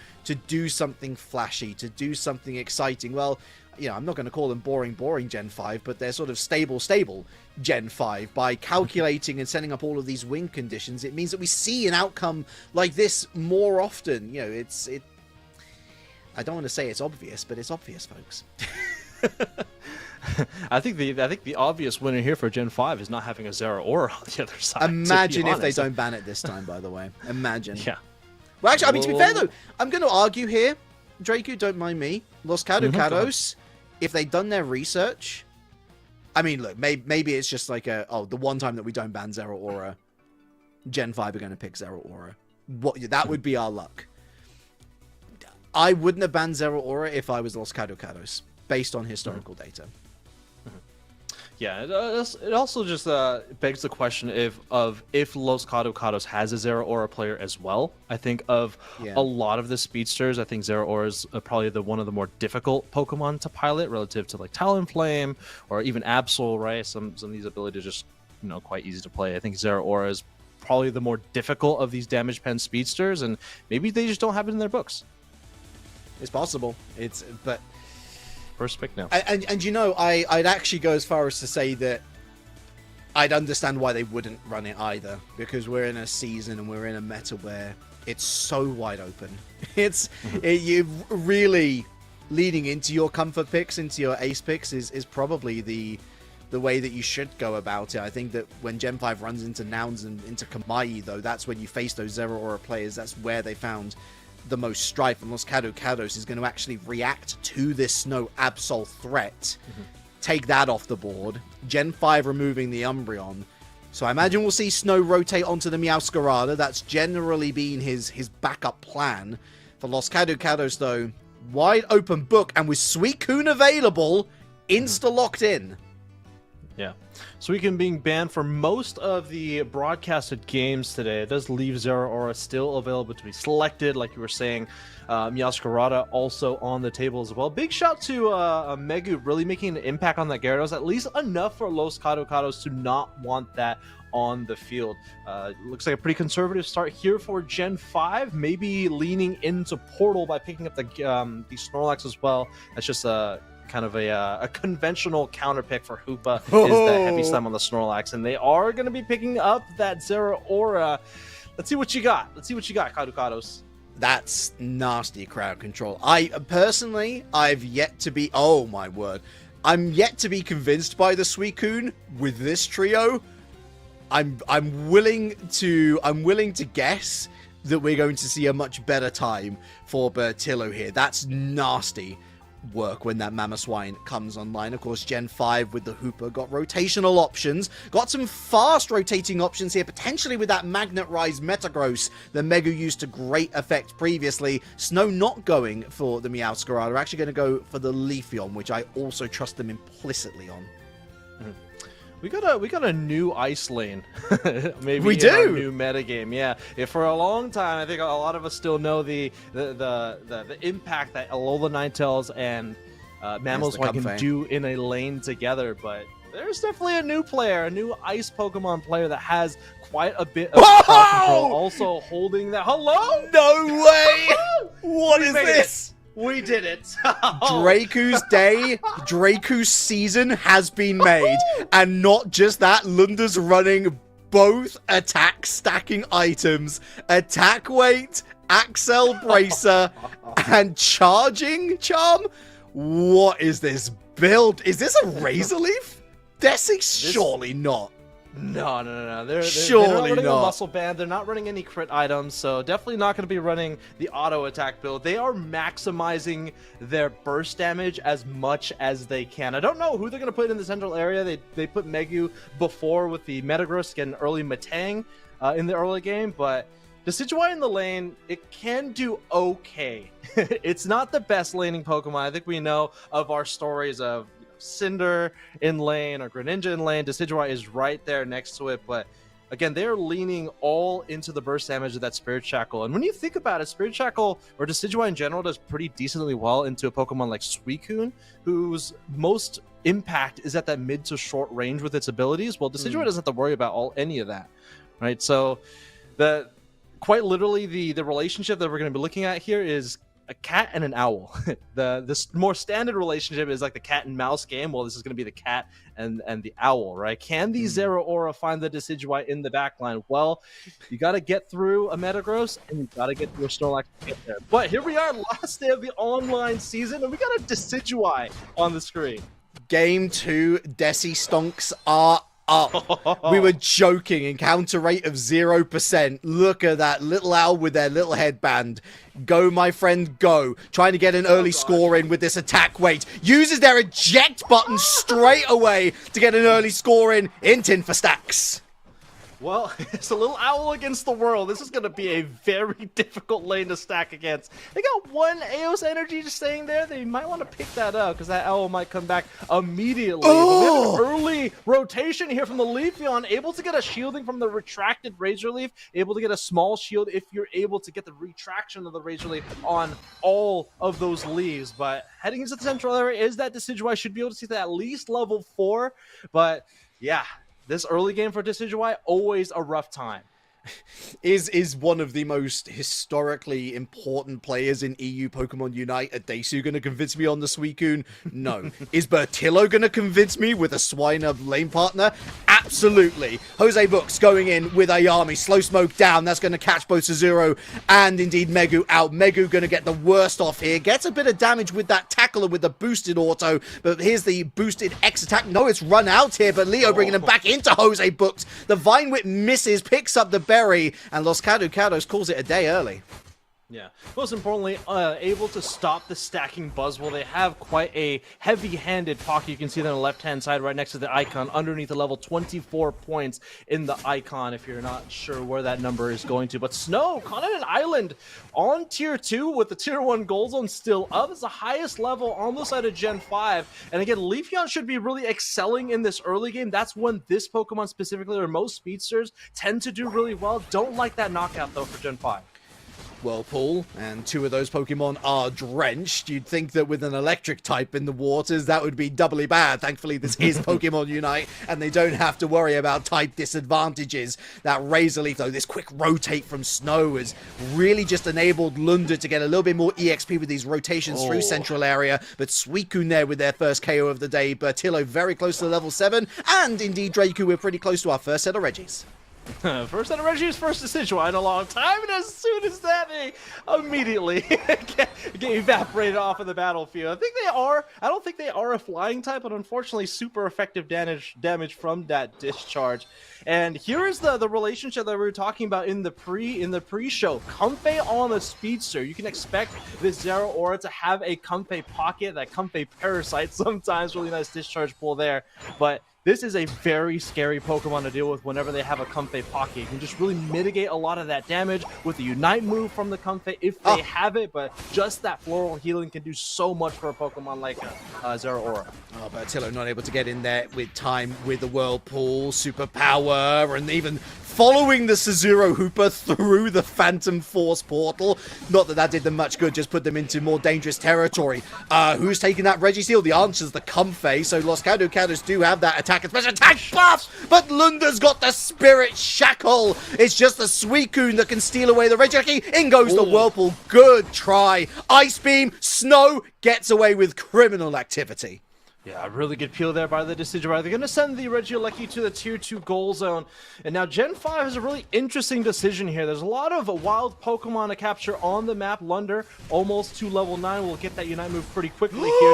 do something flashy, to do something exciting. Well, I'm not going to call them boring Gen 5, but they're sort of stable Gen 5. By calculating and setting up all of these win conditions, it means that we see an outcome like this more often. I don't want to say it's obvious, but it's obvious, folks. I think the obvious winner here for Gen 5 is not having a Zeraora on the other side. Imagine if they don't ban it this time, by the way. Imagine. Yeah. Well, actually, to be fair, though, I'm going to argue here. Draco, don't mind me. Los Caducados, if they'd done their research, I mean, look, maybe it's just like the one time that we don't ban Zeraora, Gen 5 are going to pick Zeraora. That would be our luck. I wouldn't have banned Zeraora if I was Los Caducados, based on historical data. Yeah, it also just begs the question if Los Caducados has a Zeraora player as well. I think of a lot of the speedsters, I think Zeraora is probably one of the more difficult Pokemon to pilot relative to like Talonflame or even Absol, right? Some of these abilities are just quite easy to play. I think Zeraora is probably the more difficult of these damage pen speedsters, and maybe they just don't have it in their books. It's possible. But first pick now. And I'd actually go as far as to say that I'd understand why they wouldn't run it either, because we're in a season and we're in a meta where it's so wide open. You really leading into your comfort picks, into your ace picks is probably the way that you should go about it. I think that when Gen 5 runs into Nouns and into Kamai, though, that's when you face those Zeraora players. That's where they found the most strife, and Los Caducados is going to actually react to this Snow Absol threat, take that off the board. Gen 5 removing the Umbreon, so I imagine we'll see Snow rotate onto the Meowscarada. That's generally been his backup plan. For Los Caducados, though, wide open book, and with Suicune available, insta-locked in. Yeah. Suicune being banned for most of the broadcasted games today. It does leave Zeraora still available to be selected, like you were saying. Meowscarada also on the table as well. Big shout to Megu really making an impact on that Gyarados, at least enough for Los Caducados to not want that on the field. Looks like a pretty conservative start here for Gen 5, maybe leaning into Portal by picking up the Snorlax as well. That's just kind of a conventional counter pick for Hoopa is the Heavy Slam on the Snorlax, and they are going to be picking up that Zeraora. Let's see what you got. Caducados. That's nasty crowd control. I've yet to be, oh my word, I'm yet to be convinced by the Suicune with this trio. I'm willing to guess that we're going to see a much better time for Bertillo here. That's nasty work when that Mamoswine comes online. Of course, Gen 5 with the Hooper got rotational options, got some fast rotating options here, potentially with that Magnet Rise Metagross that Megu used to great effect previously. Snow not going for the Meowscarada, are actually going to go for the Leafeon, which I also trust them implicitly on. We got a new ice lane. Maybe we in our do. new metagame. Yeah. For a long time, I think a lot of us still know the impact that Alola Ninetales and Mamoswine can do in a lane together. But there's definitely a new player, a new ice Pokemon player that has quite a bit of crowd control. Also holding that. Hello? No way! What is this? We did it. Dracu's day, Dracu's season has been made. And not just that, Lunda's running both attack stacking items, attack weight, Axel Bracer, and charging charm. What is this build? Is this a Razor Leaf? Desi? Surely not. No. They're Surely not running not. a muscle band. They're not running any crit items, so definitely not going to be running the auto attack build. They are maximizing their burst damage as much as they can. I don't know who they're going to put in the central area. They put Megu before with the Metagross getting early Matang in the early game, but Decidueye in the lane, it can do okay. It's not the best laning Pokemon. I think we know of our stories of Cinder in lane or Greninja in lane. Decidueye is right there next to it, but again, they're leaning all into the burst damage of that Spirit Shackle. And when you think about it, Spirit Shackle or Decidueye in general does pretty decently well into a Pokemon like Suicune, whose most impact is at that mid to short range with its abilities. Well, Decidueye doesn't have to worry about any of that, right? So quite literally the relationship that we're going to be looking at here is a cat and an owl. This more standard relationship is like the cat and mouse game. Well, this is going to be the cat and the owl, right? Can the Zeraora find the Decidueye in the backline? Well, you got to get through a Metagross and you got to get through a Snorlax to get there. But here we are, last day of the online season, and we got a Decidueye on the screen. Game 2, Desi stonks are up. We were joking. Encounter rate of 0%. Look at that little owl with their little headband. Go, my friend, go. Trying to get an early score in with this attack weight. Uses their eject button straight away to get an early score in Tin for stacks. Well, it's a little owl against the world. This is going to be a very difficult lane to stack against. They got one Eos energy just staying there. They might want to pick that up because that owl might come back immediately. Oh! But we have an early rotation here from the Leafeon, able to get a shielding from the retracted Razor Leaf, able to get a small shield if you're able to get the retraction of the Razor Leaf on all of those leaves. But heading into the central area is that Decidueye should be able to see that at least level 4. But yeah, this early game for Decidueye, always a rough time. Is one of the most historically important players in EU Pokemon Unite. Are Desu going to convince me on the Suicune? No. Is Bertillo going to convince me with a Swiner lane partner? Absolutely. Jose Books going in with Ayami. Slow Smoke down. That's going to catch both Suzuro and indeed Megu out. Megu going to get the worst off here. Gets a bit of damage with that tackler with the boosted auto. But here's the boosted X attack. No, it's run out here. But Leo bringing him back into Jose Books. The Vine Whip misses. Picks up the berry, and Los Caducados calls it a day early. Yeah. Most importantly, able to stop the stacking Buzzwole. They have quite a heavy-handed pocket. You can see that on the left-hand side right next to the icon, underneath the level, 24 points in the icon if you're not sure where that number is going to. But Snow, Continent Island on tier 2 with the tier 1 gold zone still up. It's the highest level on the side of Gen 5. And again, Leafeon should be really excelling in this early game. That's when this Pokemon specifically, or most speedsters, tend to do really well. Don't like that knockout, though, for Gen 5. Whirlpool, and 2 of those Pokemon are drenched. You'd think that with an electric type in the waters, that would be doubly bad. Thankfully, this is Pokemon Unite, and they don't have to worry about type disadvantages. That Razor Leaf, though, this quick rotate from Snow has really just enabled Lunda to get a little bit more EXP with these rotations through Central Area, but Suicune there with their first KO of the day. Bertillo very close to level 7, and indeed Dracu, we're pretty close to our first set of Reggies. First out of Reggie's first decision in a long time, and as soon as that, they immediately get evaporated off of the battlefield. I don't think they are a flying type, but unfortunately super effective damage from that discharge. And here is the relationship that we were talking about in the pre-show. Comfey on a speedster. You can expect this Zero Aura to have a Comfey pocket, that Comfey parasite sometimes. Really nice discharge pull there, but this is a very scary Pokemon to deal with whenever they have a Comfey pocket. You can just really mitigate a lot of that damage with the Unite move from the Comfey if they have it, but just that floral healing can do so much for a Pokemon like Zero Aura. Oh, Bertillo not able to get in there with time with the Whirlpool, Superpower, and even following the Suzuro Hooper through the Phantom Force portal. Not that that did them much good, just put them into more dangerous territory. Who's taking that Registeel? The answer's the Comfey, so Los Caducados do have that attack and special attack buff, but Lunda's got the Spirit Shackle. It's just the Suicune that can steal away the Regieleki. In goes the Whirlpool. Good try. Ice Beam. Snow gets away with criminal activity. Yeah, really good peel there by the Decidueye. They're going to send the Regieleki to the Tier 2 goal zone. And now Gen 5 is a really interesting decision here. There's a lot of wild Pokemon to capture on the map. Lunder, almost to level 9, will get that Unite move pretty quickly here.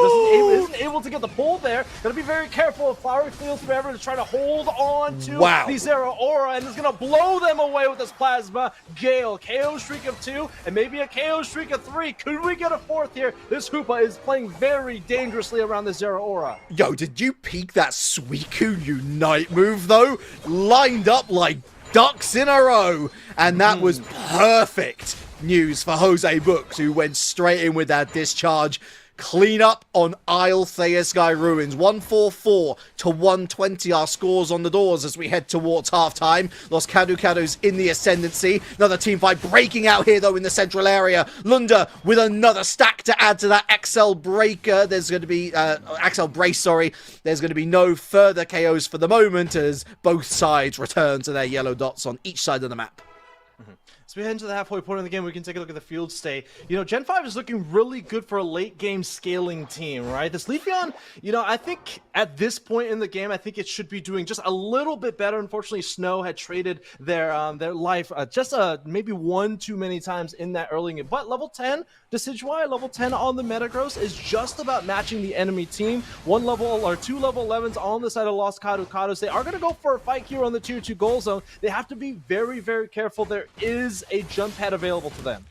Isn't able to get the pull there. Got to be very careful of Flower Fields forever to try to hold on to the Zero Aura. And it's going to blow them away with this Plasma Gale. KO streak of 2 and maybe a KO streak of 3. Could we get a 4th here? This Hoopa is playing very dangerously around the Zero Aura. Yo, did you peek that Suicune Unite move, though? Lined up like ducks in a row. And that was perfect news for Jose Books, who went straight in with that discharge. Clean up on Isle Theosky Ruins. 144 to 120 our scores on the doors as we head towards halftime. Los Caducados in the ascendancy. Another team fight breaking out here though in the central area. Lunda with another stack to add to that XL Breaker. There's going to be XL Brace, sorry. There's going to be no further KOs for the moment as both sides return to their yellow dots on each side of the map. As we head into the halfway point of the game, we can take a look at the field state. You know, Gen 5 is looking really good for a late game scaling team, right? This Leafeon, you know, I think at this point in the game, I think it should be doing just a little bit better. Unfortunately, Snow had traded their life just maybe one too many times in that early game. But level 10, Decidueye, level 10 on the Metagross is just about matching the enemy team. 2 level 11s on the side of Los Caducados. They are going to go for a fight here on the Tier 2 goal zone. They have to be very, very careful. There is a jump pad available to them.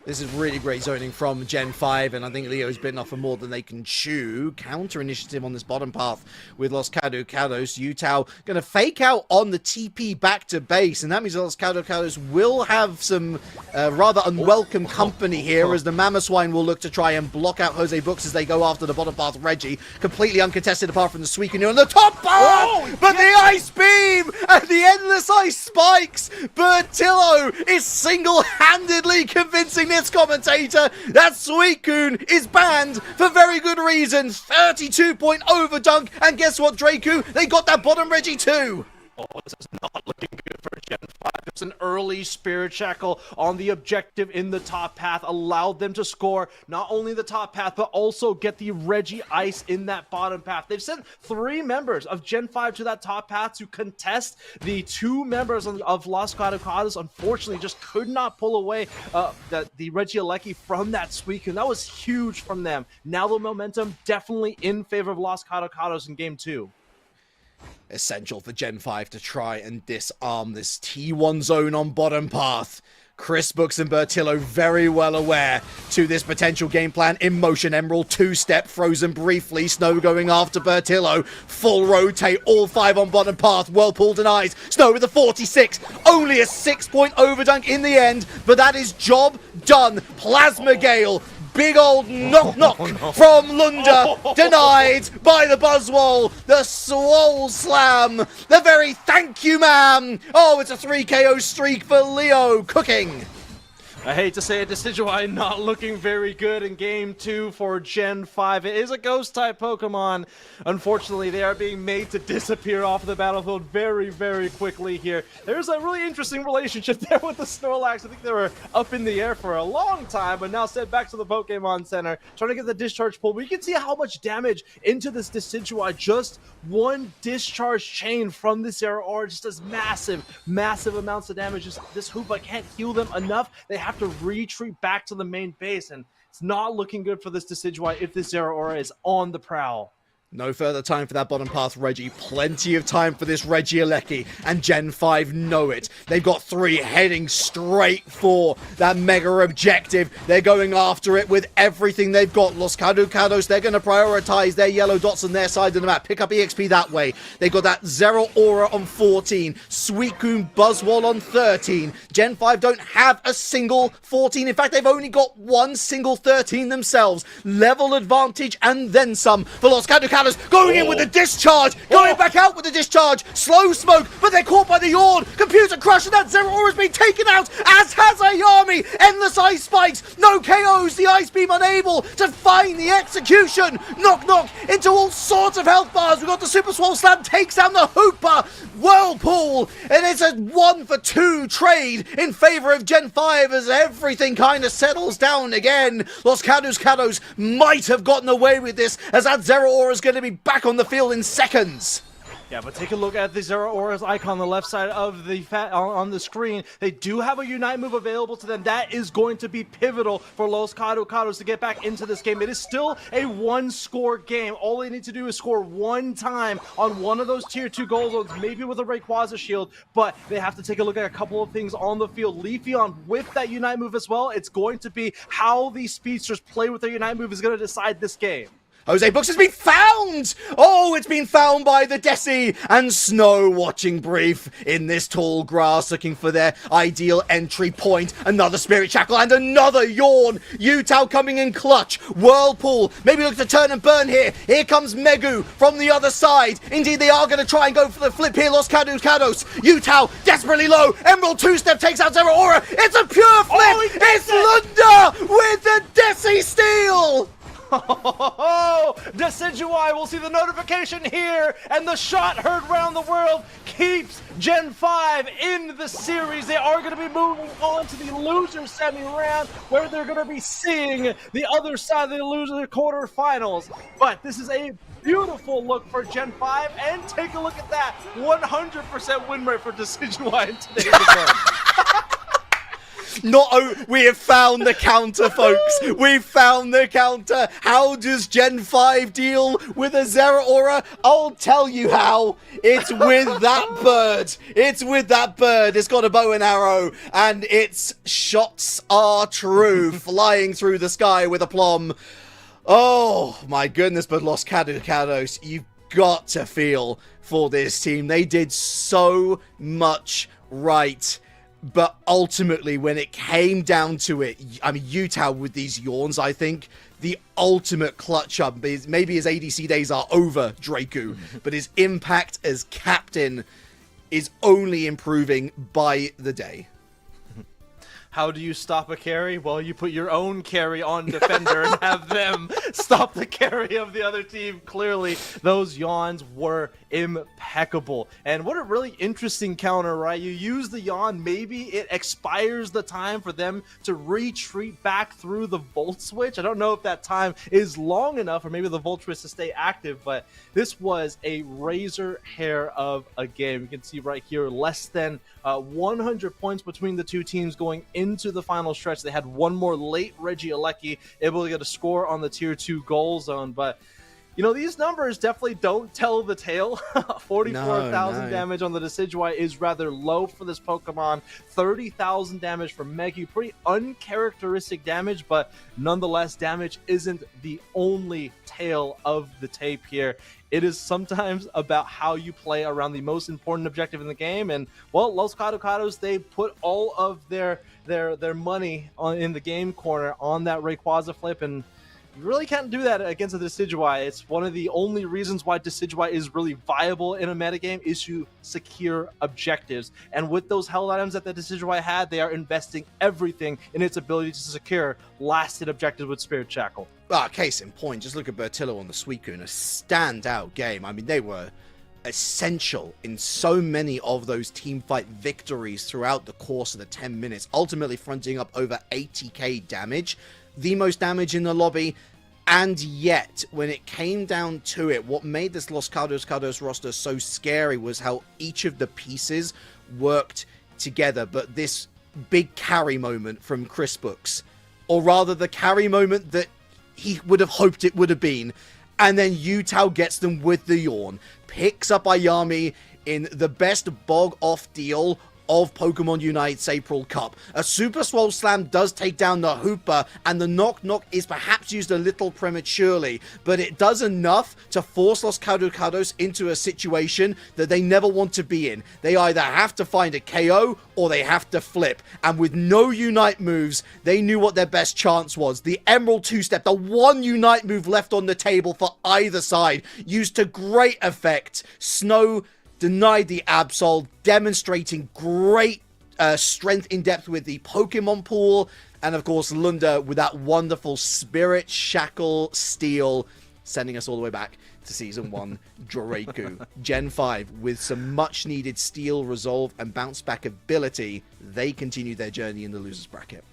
This is really great zoning from Gen 5, and I think Leo's bitten off for more than they can chew. Counter initiative on this bottom path with Los Caducados. Yutao going to fake out on the TP back to base, and that means Los Caducados will have some rather unwelcome company here as the Mamoswine will look to try and block out Jose Books as they go after the bottom path Reggie. Completely uncontested apart from the Suicune on the top path, but the Ice Beam and the endless ice spikes. Bertillo is single-handedly convincing this commentator that Suicune is banned for very good reason. 32-point overdunk, and guess what, Draku? They got that bottom Reggie too. Oh, this is not looking good for Gen 5. Just an early Spirit Shackle on the objective in the top path allowed them to score not only the top path, but also get the Reggie Ice in that bottom path. They've sent 3 members of Gen 5 to that top path to contest the 2 members of Los Caducados. Unfortunately, just could not pull away the Regieleki from that Suicune. That was huge from them. Now the momentum definitely in favor of Los Caducados in game 2. Essential for Gen 5 to try and disarm this T1 zone on bottom path. Chris Books and Bertillo very well aware to this potential game plan. In motion, Emerald 2-step, frozen briefly. Snow going after Bertillo. Full rotate, all 5 on bottom path. Whirlpool denies. Snow with a 46. Only a 6-point overdunk in the end, but that is job done. Plasma Gale. Big old knock from Lunda, denied by the Buzzwole, the Swole Slam, the very thank you, ma'am. Oh, it's a 3 KO streak for Leo, cooking. I hate to say it, Decidueye not looking very good in Game 2 for Gen 5. It is a Ghost-type Pokemon. Unfortunately, they are being made to disappear off the battlefield very, very quickly here. There's a really interesting relationship there with the Snorlax. I think they were up in the air for a long time, but now sent back to the Pokemon Center, trying to get the discharge pull. But you can see how much damage into this Decidueye. Just one discharge chain from this Zeraora just does massive, massive amounts of damage. This Hoopa can't heal them enough. They have to retreat back to the main base, and it's not looking good for this Decidueye if this Zeraora is on the prowl. No further time for that bottom path, Reggie. Plenty of time for this Regieleki, and Gen 5 know it. They've got 3 heading straight for that mega objective. They're going after it with everything they've got. Los Caducados, they're going to prioritize their yellow dots on their side of the map. Pick up EXP that way. They've got that Zeraora on 14. Suicune Buzzwole on 13. Gen 5 don't have a single 14. In fact, they've only got one single 13 themselves. Level advantage and then some for Los Caducados. Going in with a discharge, going back out with a discharge, slow smoke, but they're caught by the yawn. Computer crush, and that Zeraora has been taken out, as has Ayami. Endless ice spikes, no KOs, the ice beam unable to find the execution. Knock knock into all sorts of health bars. We've got the Super Swole Slam, takes down the Hoopa. Whirlpool, and it's a 1-for-2 trade in favor of Gen 5 as everything kind of settles down again. Los Caducados might have gotten away with this, as that Zeraora is going to be back on the field in seconds. Yeah, but take a look at the Zeraora's icon on the left side of the on the screen. They do have a Unite move available to them. That is going to be pivotal for Los Caducados to get back into this game. It is still a one-score game. All they need to do is score one time on one of those Tier 2 goal zones, maybe with a Rayquaza shield, but they have to take a look at a couple of things on the field. Leafeon with that Unite move as well. It's going to be how these speedsters play with their Unite move is going to decide this game. Jose Books has been found! Oh, it's been found by the Desi, and Snow watching brief in this tall grass, looking for their ideal entry point. Another Spirit Shackle and another Yawn. Utah coming in clutch. Whirlpool, maybe look to turn and burn here. Here comes Megu from the other side. Indeed, they are going to try and go for the flip here. Los Caducados. Utah desperately low. Emerald two-step takes out Zeraora. It's a pure flip! Oh, it's Lunda with the Desi steal! Oh, Decidueye will see the notification here, and the shot heard around the world keeps Gen 5 in the series. They are going to be moving on to the loser semi-round, where they're going to be seeing the other side of the loser quarterfinals. But this is a beautiful look for Gen 5, and take a look at that 100% win rate for Decidueye in today's event. We have found the counter, folks. We've found the counter. How does Gen 5 deal with a Zeraora? I'll tell you how. It's with that bird. It's with that bird. It's got a bow and arrow, and its shots are true, flying through the sky with aplomb. Oh, my goodness, but Los Caducados, you've got to feel for this team. They did so much right. But ultimately, when it came down to it, I mean, Utah with these yawns, I think, the ultimate clutch up. Maybe his ADC days are over, Draku, but his impact as captain is only improving by the day. How do you stop a carry? Well, you put your own carry on defender and have them stop the carry of the other team. Clearly, those yawns were impeccable. And what a really interesting counter, right? You use the yawn, maybe it expires the time for them to retreat back through the Volt Switch. I don't know if that time is long enough, or maybe the Volt Switch to stay active, but this was a razor hair of a game. You can see right here, less than 100 points between the two teams going into the final stretch. They had one more late Regieleki, able to get a score on the Tier 2 goal zone, but you know, these numbers definitely don't tell the tale. 44,000 damage on the Decidueye is rather low for this Pokemon. 30,000 damage from Megu. Pretty uncharacteristic damage, but nonetheless, damage isn't the only tale of the tape here. It is sometimes about how you play around the most important objective in the game. And, well, Los Caducados, they put all of their money in the game corner on that Rayquaza flip, and You really can't do that against a Decidueye. It's one of the only reasons why Decidueye is really viable in a metagame is to secure objectives. And with those held items that the Decidueye had, they are investing everything in its ability to secure last-hit objectives with Spirit Shackle. Case in point, just look at Bertillo on the Suicune, a standout game. I mean, they were essential in so many of those teamfight victories throughout the course of the 10 minutes, ultimately fronting up over 80k damage, the most damage in the lobby. And yet, when it came down to it, what made this Los Cardos roster so scary was how each of the pieces worked together. But this big carry moment from Chris Books, or rather the carry moment that he would have hoped it would have been, and then Yutao gets them with the yawn, picks up Ayami in the best bog off deal of Pokemon UNITE's April Cup. A Super Swole Slam does take down the Hooper, and the Knock Knock is perhaps used a little prematurely, but it does enough to force Los Cardos into a situation that they never want to be in. They either have to find a KO or they have to flip, and with no Unite moves, they knew what their best chance was. The Emerald 2-step, the one Unite move left on the table for either side, used to great effect. Snow denied the Absol, demonstrating great strength in depth with the Pokemon pool. And of course, Lunda with that wonderful Spirit Shackle steal, sending us all the way back to Season 1 Draku. Gen 5, with some much needed steal, resolve, and bounce back ability, they continue their journey in the losers bracket.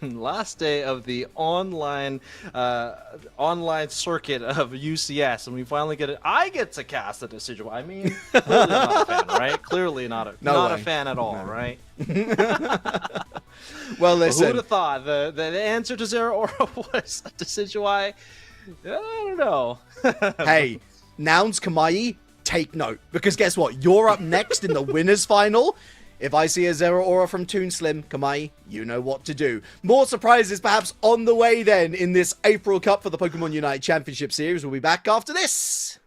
Last day of the online circuit of UCS, and we finally get it. I get to cast a Decidueye. I mean, clearly I'm not a fan, right? Clearly not a fan at all, right? Well, listen. Who would have thought the answer to Zero Aura was a Decidueye? I don't know. Hey, Nouns, Kamai, take note, because guess what? You're up next in the winners final. If I see a Zero Aura from Toon Slim, Kamai, you know what to do. More surprises perhaps on the way then in this April Cup for the Pokemon UNITE Championship Series. We'll be back after this.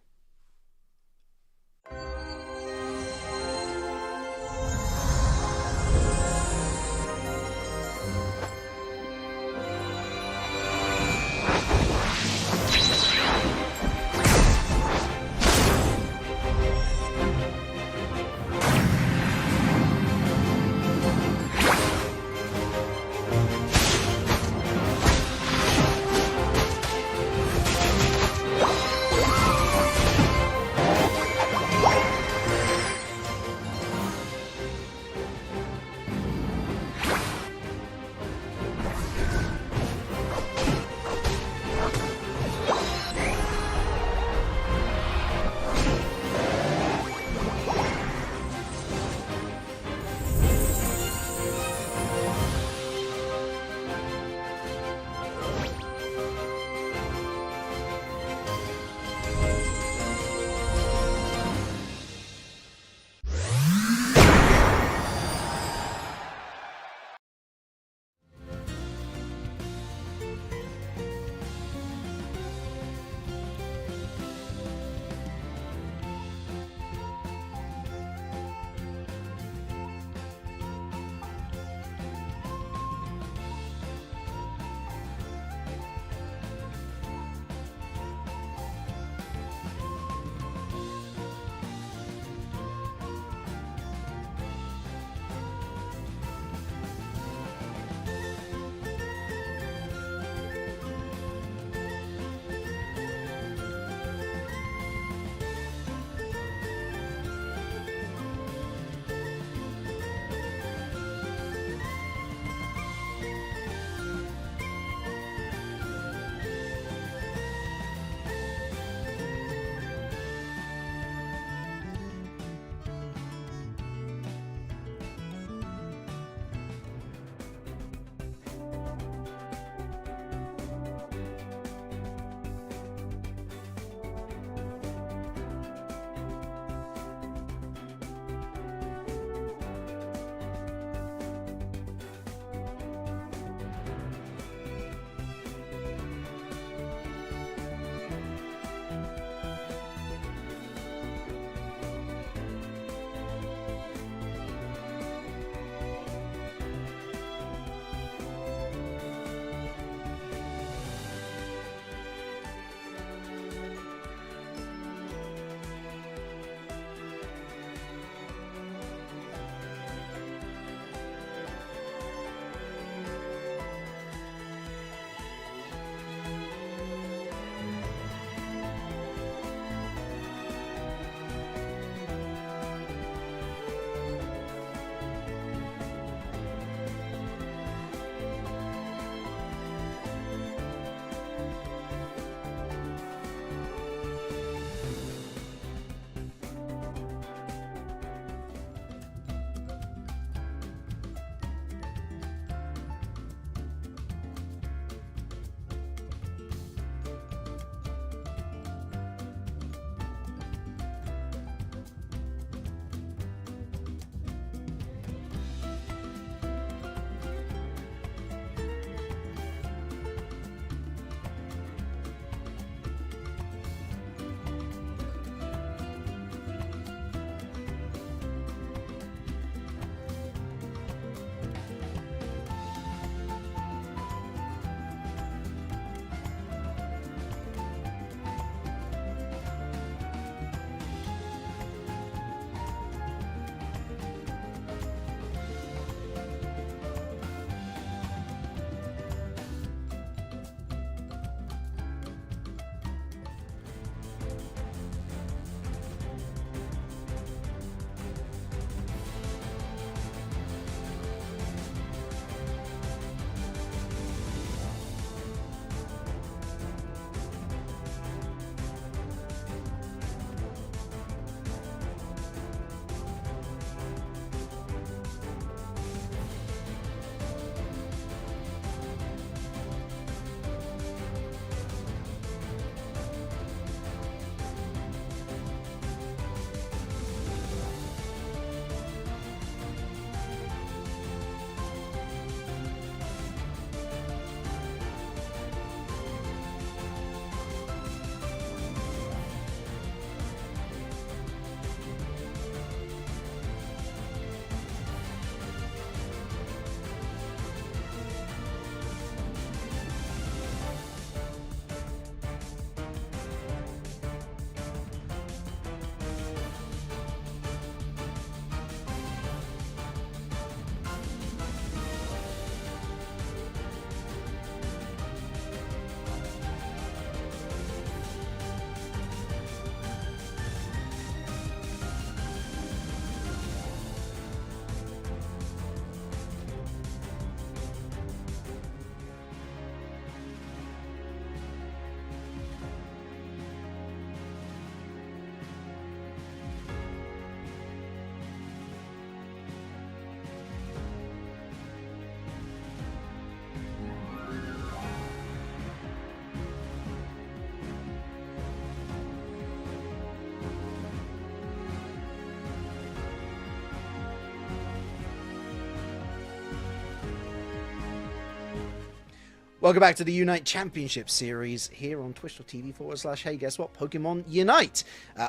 Welcome back to the UNITE Championship Series here on twitch.tv/hey guess what, Pokemon Unite.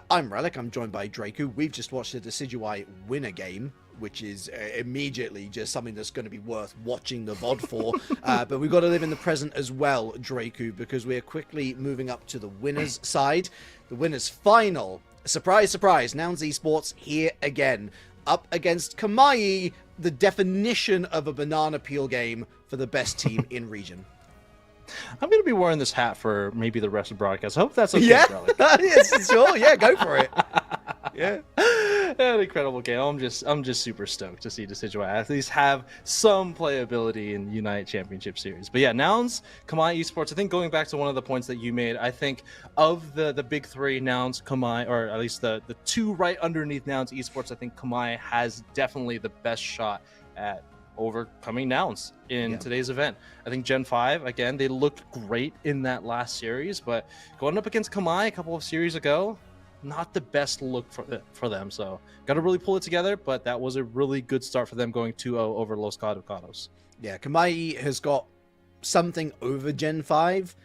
I'm Relic, I'm joined by Draku. We've just watched the Decidueye win a game, which is immediately just something that's going to be worth watching the VOD for. But we've got to live in the present as well, Draku, because we're quickly moving up to the winners side. The winners final. Surprise, surprise, Nouns Esports here again. Up against Kamai, the definition of a banana peel game for the best team in region. I'm going to be wearing this hat for maybe the rest of the broadcast. I hope that's okay, Yeah, Relic. yes, sure. Yeah, go for it. Yeah. An incredible game. I'm just super stoked to see Decidueye at least have some playability in UNITE Championship Series. But yeah, Nouns, Kamai Esports, I think going back to one of the points that you made, I think of the big three, Nouns, Kamai, or at least the two right underneath Nouns Esports, I think Kamai has definitely the best shot at overcoming Nouns in today's event. I think Gen 5, again, they looked great in that last series, but going up against Kamai a couple of series ago, not the best look for them. So got to really pull it together, but that was a really good start for them going 2-0 over Los Caducados. Yeah, Kamai has got something over Gen 5.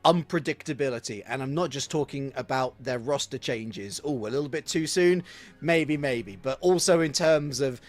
Unpredictability, and I'm not just talking about their roster changes. Oh, a little bit too soon? Maybe, but also in terms of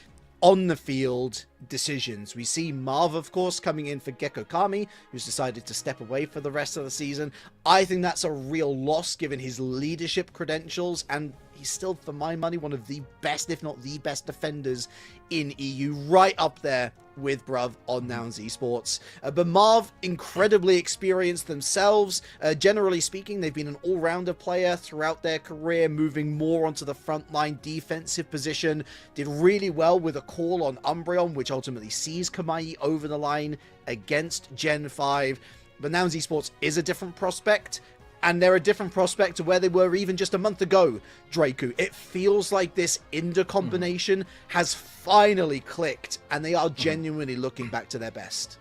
on the field decisions. We see Marv, of course, coming in for Gecko Kami, who's decided to step away for the rest of the season. I think that's a real loss given his leadership credentials, and he's still, for my money, one of the best, if not the best defenders in EU, right up there with Bruv on Nouns Esports. But Marv, incredibly experienced themselves. Generally speaking, they've been an all-rounder player throughout their career, moving more onto the frontline defensive position. Did really well with a call on Umbreon, which ultimately sees Kamai over the line against Gen 5. But Nouns Esports is a different prospect, and they're a different prospect to where they were even just a month ago, Draku. It feels like this Inder combination has finally clicked, and they are genuinely looking back to their best.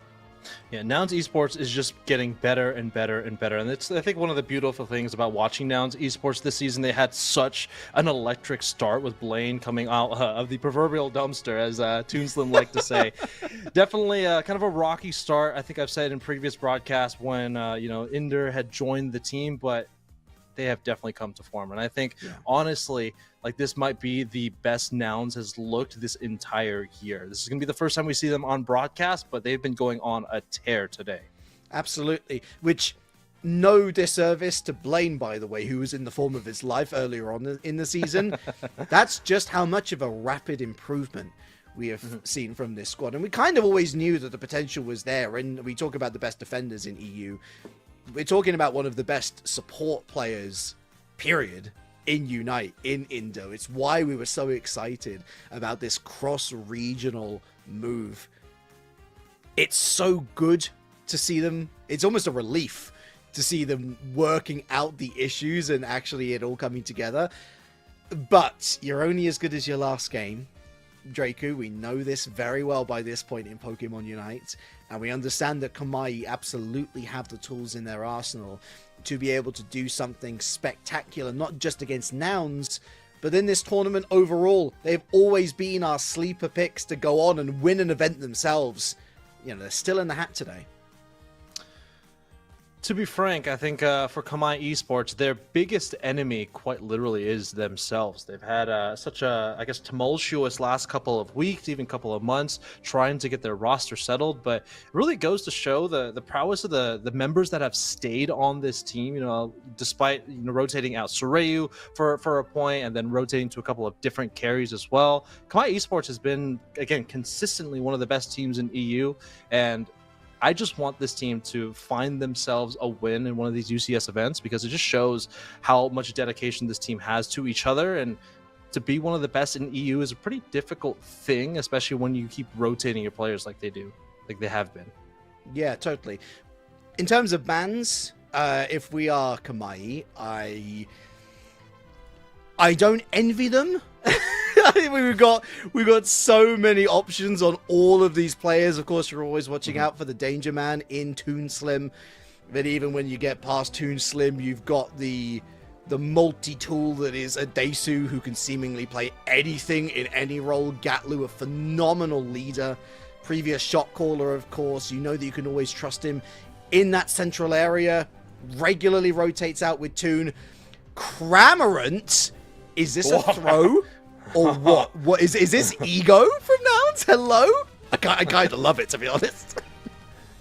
Yeah, Nouns Esports is just getting better and better and better. And it's, I think, one of the beautiful things about watching Nouns Esports this season. They had such an electric start with Blaine coming out of the proverbial dumpster, as Toonslim like to say. Definitely kind of a rocky start. I think I've said in previous broadcasts when, Inder had joined the team, but they have definitely come to form. And I think, honestly, like this might be the best Nouns has looked this entire year. This is going to be the first time we see them on broadcast, but they've been going on a tear today. Absolutely. Which, no disservice to Blaine, by the way, who was in the form of his life earlier on in the season. That's just how much of a rapid improvement we have seen from this squad. And we kind of always knew that the potential was there. And we talk about the best defenders in EU. We're talking about one of the best support players, period, in Unite, in Indo. It's why we were so excited about this cross-regional move. It's so good to see them. It's almost a relief to see them working out the issues and actually it all coming together. But you're only as good as your last game. Draku, we know this very well by this point in Pokemon Unite, and we understand that Kamai absolutely have the tools in their arsenal to be able to do something spectacular, not just against Nouns, but in this tournament overall. They've always been our sleeper picks to go on and win an event themselves. You know, they're still in the hat today. To be frank, I think for Kamai Esports, their biggest enemy quite literally is themselves. They've had such a, I guess, tumultuous last couple of weeks, even couple of months, trying to get their roster settled. But it really goes to show the prowess of the members that have stayed on this team, despite rotating out Soreu for a point and then rotating to a couple of different carries as well. Kamai Esports has been, again, consistently one of the best teams in EU, and I just want this team to find themselves a win in one of these UCS events, because it just shows how much dedication this team has to each other. And to be one of the best in EU is a pretty difficult thing, especially when you keep rotating your players like they do, like they have been. Yeah, totally. In terms of bans, if we are Kamai, I don't envy them. I think we've got so many options on all of these players. Of course, you're always watching out for the Danger Man in Toonslim. But even when you get past Toonslim, you've got the multi-tool that is a Desu, who can seemingly play anything in any role. Gatlu, a phenomenal leader. Previous shot caller, of course. You know that you can always trust him in that central area, regularly rotates out with Toon. Cramorant, is this a throw or what? What is this ego from Nouns? Hello? I kind of love it, to be honest.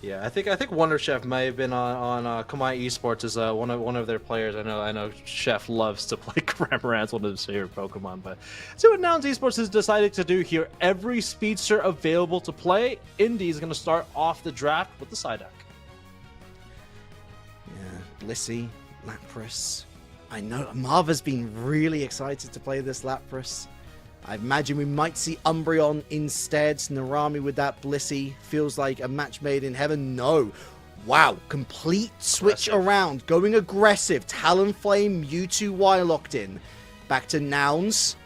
Yeah, I think Wonder Chef may have been on Kamai Esports as one of their players. I know Chef loves to play Cramorant, it's one of his favorite Pokemon. But see what Nouns Esports has decided to do here. Every speedster available to play, Indy is going to start off the draft with the Psyduck. Yeah, Blissey, Lapras. I know Marva's been really excited to play this Lapras. I imagine we might see Umbreon instead. Narami with that Blissey feels like a match made in heaven. No. Wow. Complete switch around. Going aggressive. Talonflame, Mewtwo Y locked in. Back to Nouns.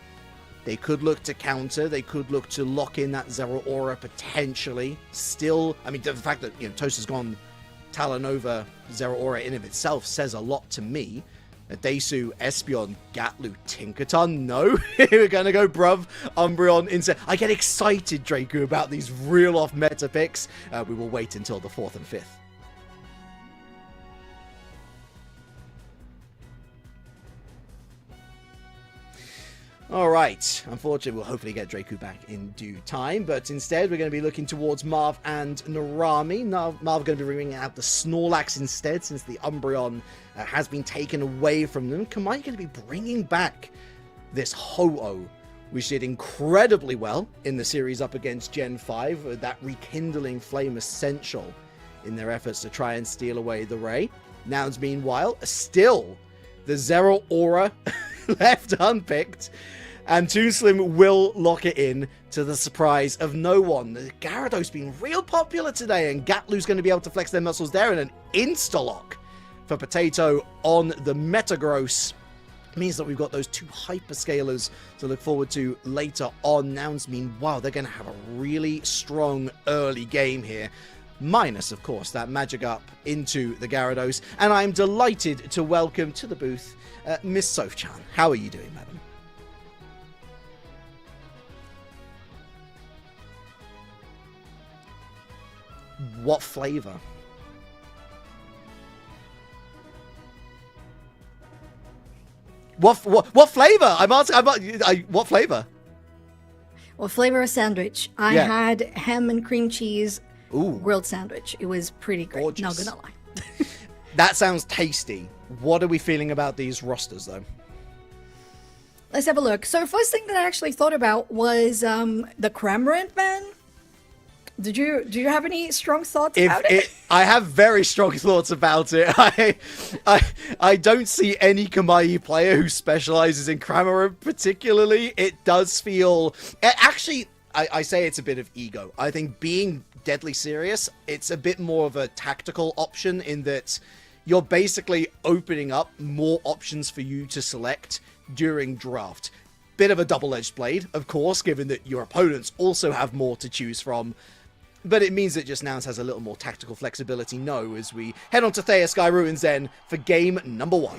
They could look to counter. They could look to lock in that Zero Aura potentially. Still, I mean, the fact that, Tosa's gone Talon over Zero Aura in of itself says a lot to me. Desu, Espeon, Gatlu, Tinkaton. No, we're going to go Bruv, Umbreon, instead. I get excited, Draku, about these real-off meta picks. We will wait until the 4th and 5th. All right. Unfortunately, we'll hopefully get Draku back in due time, but instead we're going to be looking towards Marv and Narami. Marv going to be bringing out the Snorlax instead, since the Umbreon has been taken away from them. Kamai going to be bringing back this Ho-Oh, which did incredibly well in the series up against Gen 5, that rekindling flame essential in their efforts to try and steal away the Ray. Nouns, meanwhile, still the Zero Aura left unpicked. And Toonslim will lock it in to the surprise of no one. The Gyarados been real popular today, and Gatlu's going to be able to flex their muscles there, and an insta-lock for Potato on the Metagross. Means that we've got those two hyperscalers to look forward to later on. Nouns, meanwhile, they're going to have a really strong early game here. Minus, of course, that magic up into the Gyarados. And I'm delighted to welcome to the booth Miss Soph-chan. How are you doing, madam? What flavor? What flavor? I'm asking. What flavor? What flavor of sandwich? I had ham and cream cheese grilled sandwich. It was pretty great. Gorgeous. Not gonna lie. That sounds tasty. What are we feeling about these rosters, though? Let's have a look. So first thing that I actually thought about was the Cramorant ban. Do you have any strong thoughts about it? I have very strong thoughts about it. I don't see any Kamai player who specializes in Cramorant particularly. It does feel... Actually, I say it's a bit of ego. I think being deadly serious, it's a bit more of a tactical option in that you're basically opening up more options for you to select during draft. Bit of a double-edged blade, of course, given that your opponents also have more to choose from. But it means that just Nouns has a little more tactical flexibility, as we head on to Thea Sky Ruins then for game number 1.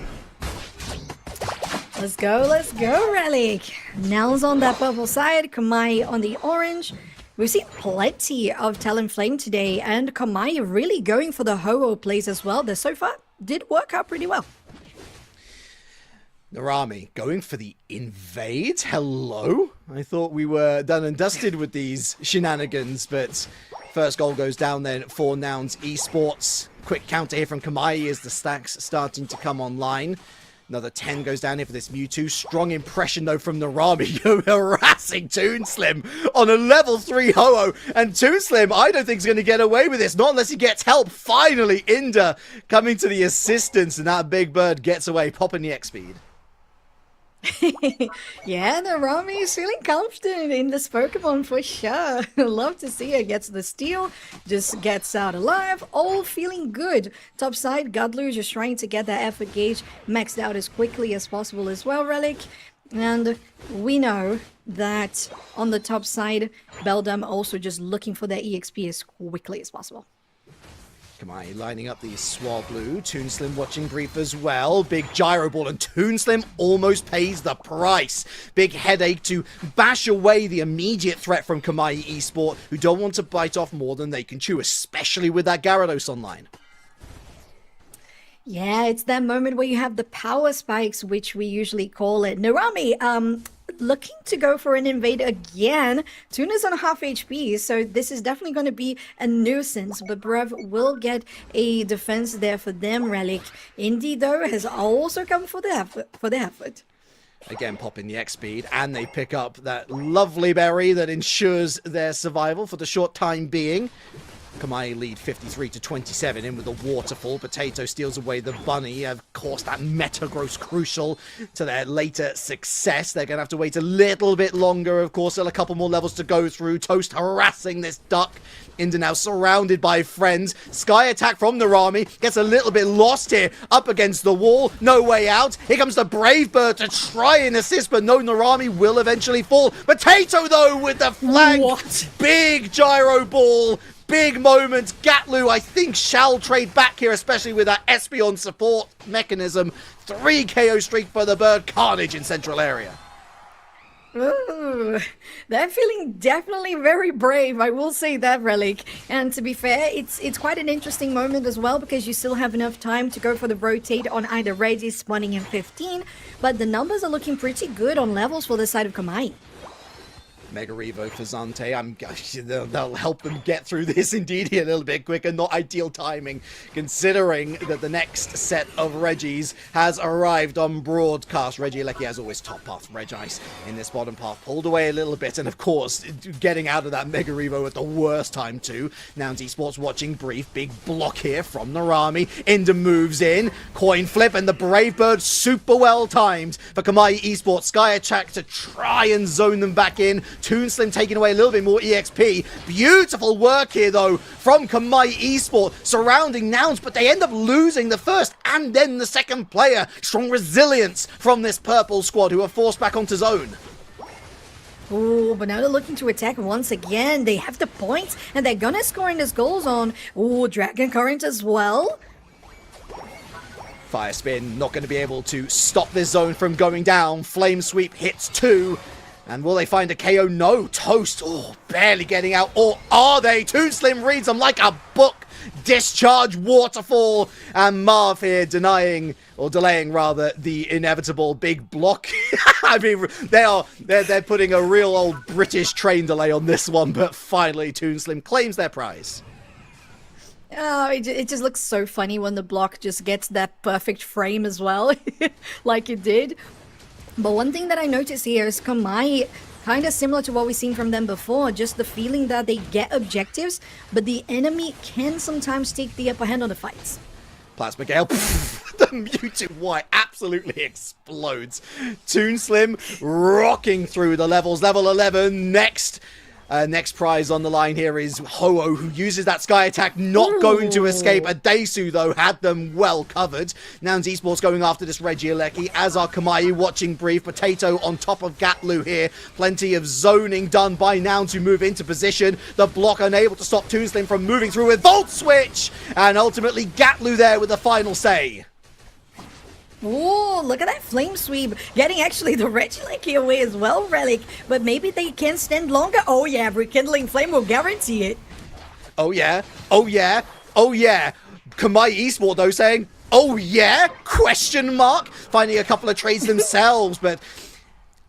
Let's go, Relic. Nouns on that purple side, Kamai on the orange. We've seen plenty of Talonflame today, and Kamai really going for the Ho-Oh plays as well. That so far did work out pretty well. Narami going for the invade. Hello? I thought we were done and dusted with these shenanigans, but first goal goes down then for Nouns Esports. Quick counter here from Kamai as the stacks starting to come online. Another 10 goes down here for this Mewtwo. Strong impression, though, from Narami. Harassing Toonslim on a level 3 Ho-Oh. And Toonslim, I don't think is going to get away with this. Not unless he gets help. Finally, Inda coming to the assistance. And that big bird gets away, popping the X speed. Yeah, Narami is feeling confident in this Pokemon for sure. Love to see it. Gets the steal, just gets out alive, all feeling good. Top side, Godlu just trying to get that effort gauge maxed out as quickly as possible as well, Relic. And we know that on the top side, Beldum also just looking for that EXP as quickly as possible. Kamai lining up the Swablu. Toonslim watching brief as well. Big gyro ball, and Toonslim almost pays the price. Big headache to bash away the immediate threat from Kamai Esport, who don't want to bite off more than they can chew, especially with that Gyarados online. Yeah, it's that moment where you have the power spikes, which we usually call it. Narami, looking to go for an invade again. Toon is on half HP, so this is definitely going to be a nuisance. But Brev will get a defense there for them. Relic, Indy though has also come for the effort. Again, popping the X speed, and they pick up that lovely berry that ensures their survival for the short time being. Kamai lead 53-27 in with the waterfall. Potato steals away the bunny. Of course, that meta grows crucial to their later success. They're going to have to wait a little bit longer. Of course, still a couple more levels to go through. Toast harassing this duck. Inda now surrounded by friends. Sky attack from Narami. Gets a little bit lost here. Up against the wall. No way out. Here comes the Brave Bird to try and assist, but no, Narami will eventually fall. Potato, though, with the flank. What? Big gyro ball. Big moment. Gatlu, I think, shall trade back here, especially with that Espeon support mechanism. 3 KO streak for the bird. Carnage in central area. Ooh, they're feeling definitely very brave, I will say that, Relic. And to be fair, it's quite an interesting moment as well, because you still have enough time to go for the rotate on either Reggie spawning in 15, but the numbers are looking pretty good on levels for the side of Kamai. Mega Revo for Zante. They'll help them get through this indeed a little bit quicker. Not ideal timing, considering that the next set of Reggies has arrived on broadcast. Regieleki, as always, top path Regice in this bottom path. Pulled away a little bit, and of course, getting out of that Mega Revo at the worst time too. Nouns Esports watching brief. Big block here from Narami. Inda moves in. Coin flip, and the Brave Bird super well timed for Kamai Esports. Sky attack to try and zone them back in. Toon Slim taking away a little bit more EXP. Beautiful work here, though, from Kamai Esport, surrounding Nouns, but they end up losing the first and then the second player. Strong resilience from this purple squad, who are forced back onto zone. Ooh, but now they're looking to attack once again. They have the points, and they're gonna score in this goal zone. Ooh, Dragon Current as well. Fire Spin, not going to be able to stop this zone from going down. Flame Sweep hits 2. And will they find a KO? No. Toast, barely getting out. Or are they? Toon Slim reads them like a book. Discharge, Waterfall, and Marv here delaying rather the inevitable big block. I mean, they're putting a real old British train delay on this one, but finally Toon Slim claims their prize. Oh, it just looks so funny when the block just gets that perfect frame as well, like it did. But one thing that I noticed here is Kamai, kind of similar to what we've seen from them before, just the feeling that they get objectives, but the enemy can sometimes take the upper hand on the fights. Plasma Gale, the muted white absolutely explodes. Toon Slim rocking through the levels. Level 11, next prize on the line here is Ho-Oh, who uses that Sky attack, not going to escape. Adesu, though, had them well covered. Nouns Esports going after this Regieleki, as are Kamai watching brief. Potato on top of Gatlu here. Plenty of zoning done by Nouns, who move into position. The block unable to stop Toon Slim from moving through with Volt Switch. And ultimately Gatlu there with the final say. Ooh, look at that flame sweep. Getting actually the Regieleki away as well, Relic. But maybe they can stand longer. Oh yeah, rekindling flame will guarantee it. Oh yeah, oh yeah, oh yeah. Kamai Esport though saying, oh yeah? Question mark. Finding a couple of trades themselves, but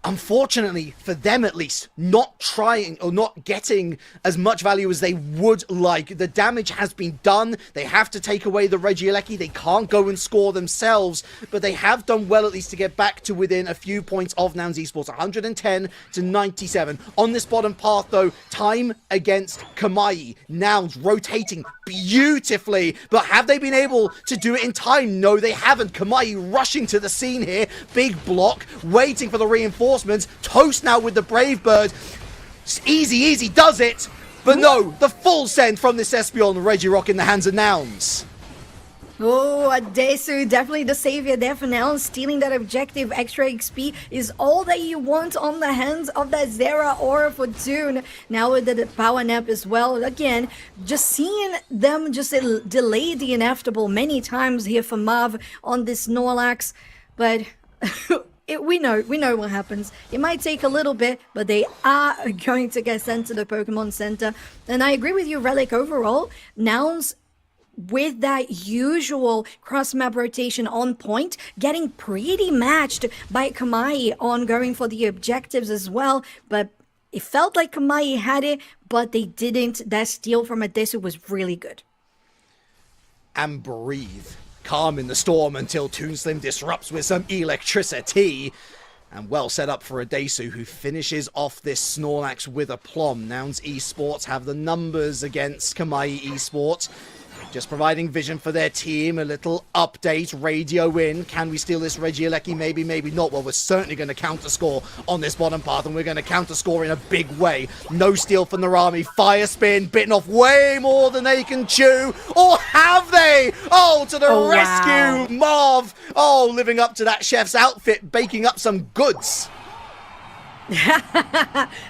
unfortunately, for them at least, not trying or not getting as much value as they would like. The damage has been done. They have to take away the Regieleki. They can't go and score themselves, but they have done well at least to get back to within a few points of Nouns Esports. 110-97. On this bottom path, though, time against Kamai. Nouns rotating beautifully, but have they been able to do it in time? No, they haven't. Kamai rushing to the scene here. Big block, waiting for the reinforcements. Toast now with the Brave Bird. Easy does it. But no, the full send from this Espeon Regirock in the hands of Nouns. Oh, Adesu, definitely the savior there for now. Stealing that objective. Extra XP is all that you want on the hands of that Zera Aura for Toon. Now with the power nap as well. Again, just seeing them just delay the inevitable many times here for Marv on this Snorlax. But we know what happens. It might take a little bit, but they are going to get sent to the Pokemon Center. And I agree with you, Relic, overall. Nouns with that usual cross-map rotation on point, getting pretty matched by Kamai on going for the objectives as well. But it felt like Kamai had it, but they didn't. That steal from Adesu was really good. And breathe. Calm in the storm until Toonslim disrupts with some electricity. And well set up for Adesu, who finishes off this Snorlax with aplomb. Nouns Esports have the numbers against Kamai Esports. Just providing vision for their team. A little update. Radio in. Can we steal this Regieleki? Maybe, maybe not. Well, we're certainly going to counter score on this bottom path, and we're going to counter score in a big way. No steal from the Rami. Fire spin. Bitten off way more than they can chew. Or have they? Oh, to the rescue. Wow. Marv. Oh, living up to that chef's outfit. Baking up some goods.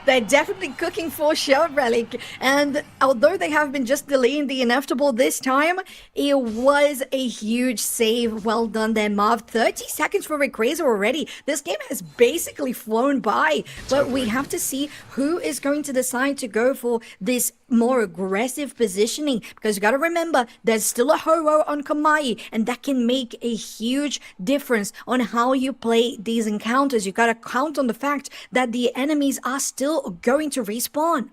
They're definitely cooking for sure, Relic. And although they have been just delaying the inevitable this time, it was a huge save. Well done there, Marv. 30 seconds for Rayquaza already. This game has basically flown by. But we have to see who is going to decide to go for this more aggressive positioning, because you got to remember there's still a Ho-Oh on Kamai, and that can make a huge difference on how you play these encounters. You got to count on the fact that the enemies are still going to respawn.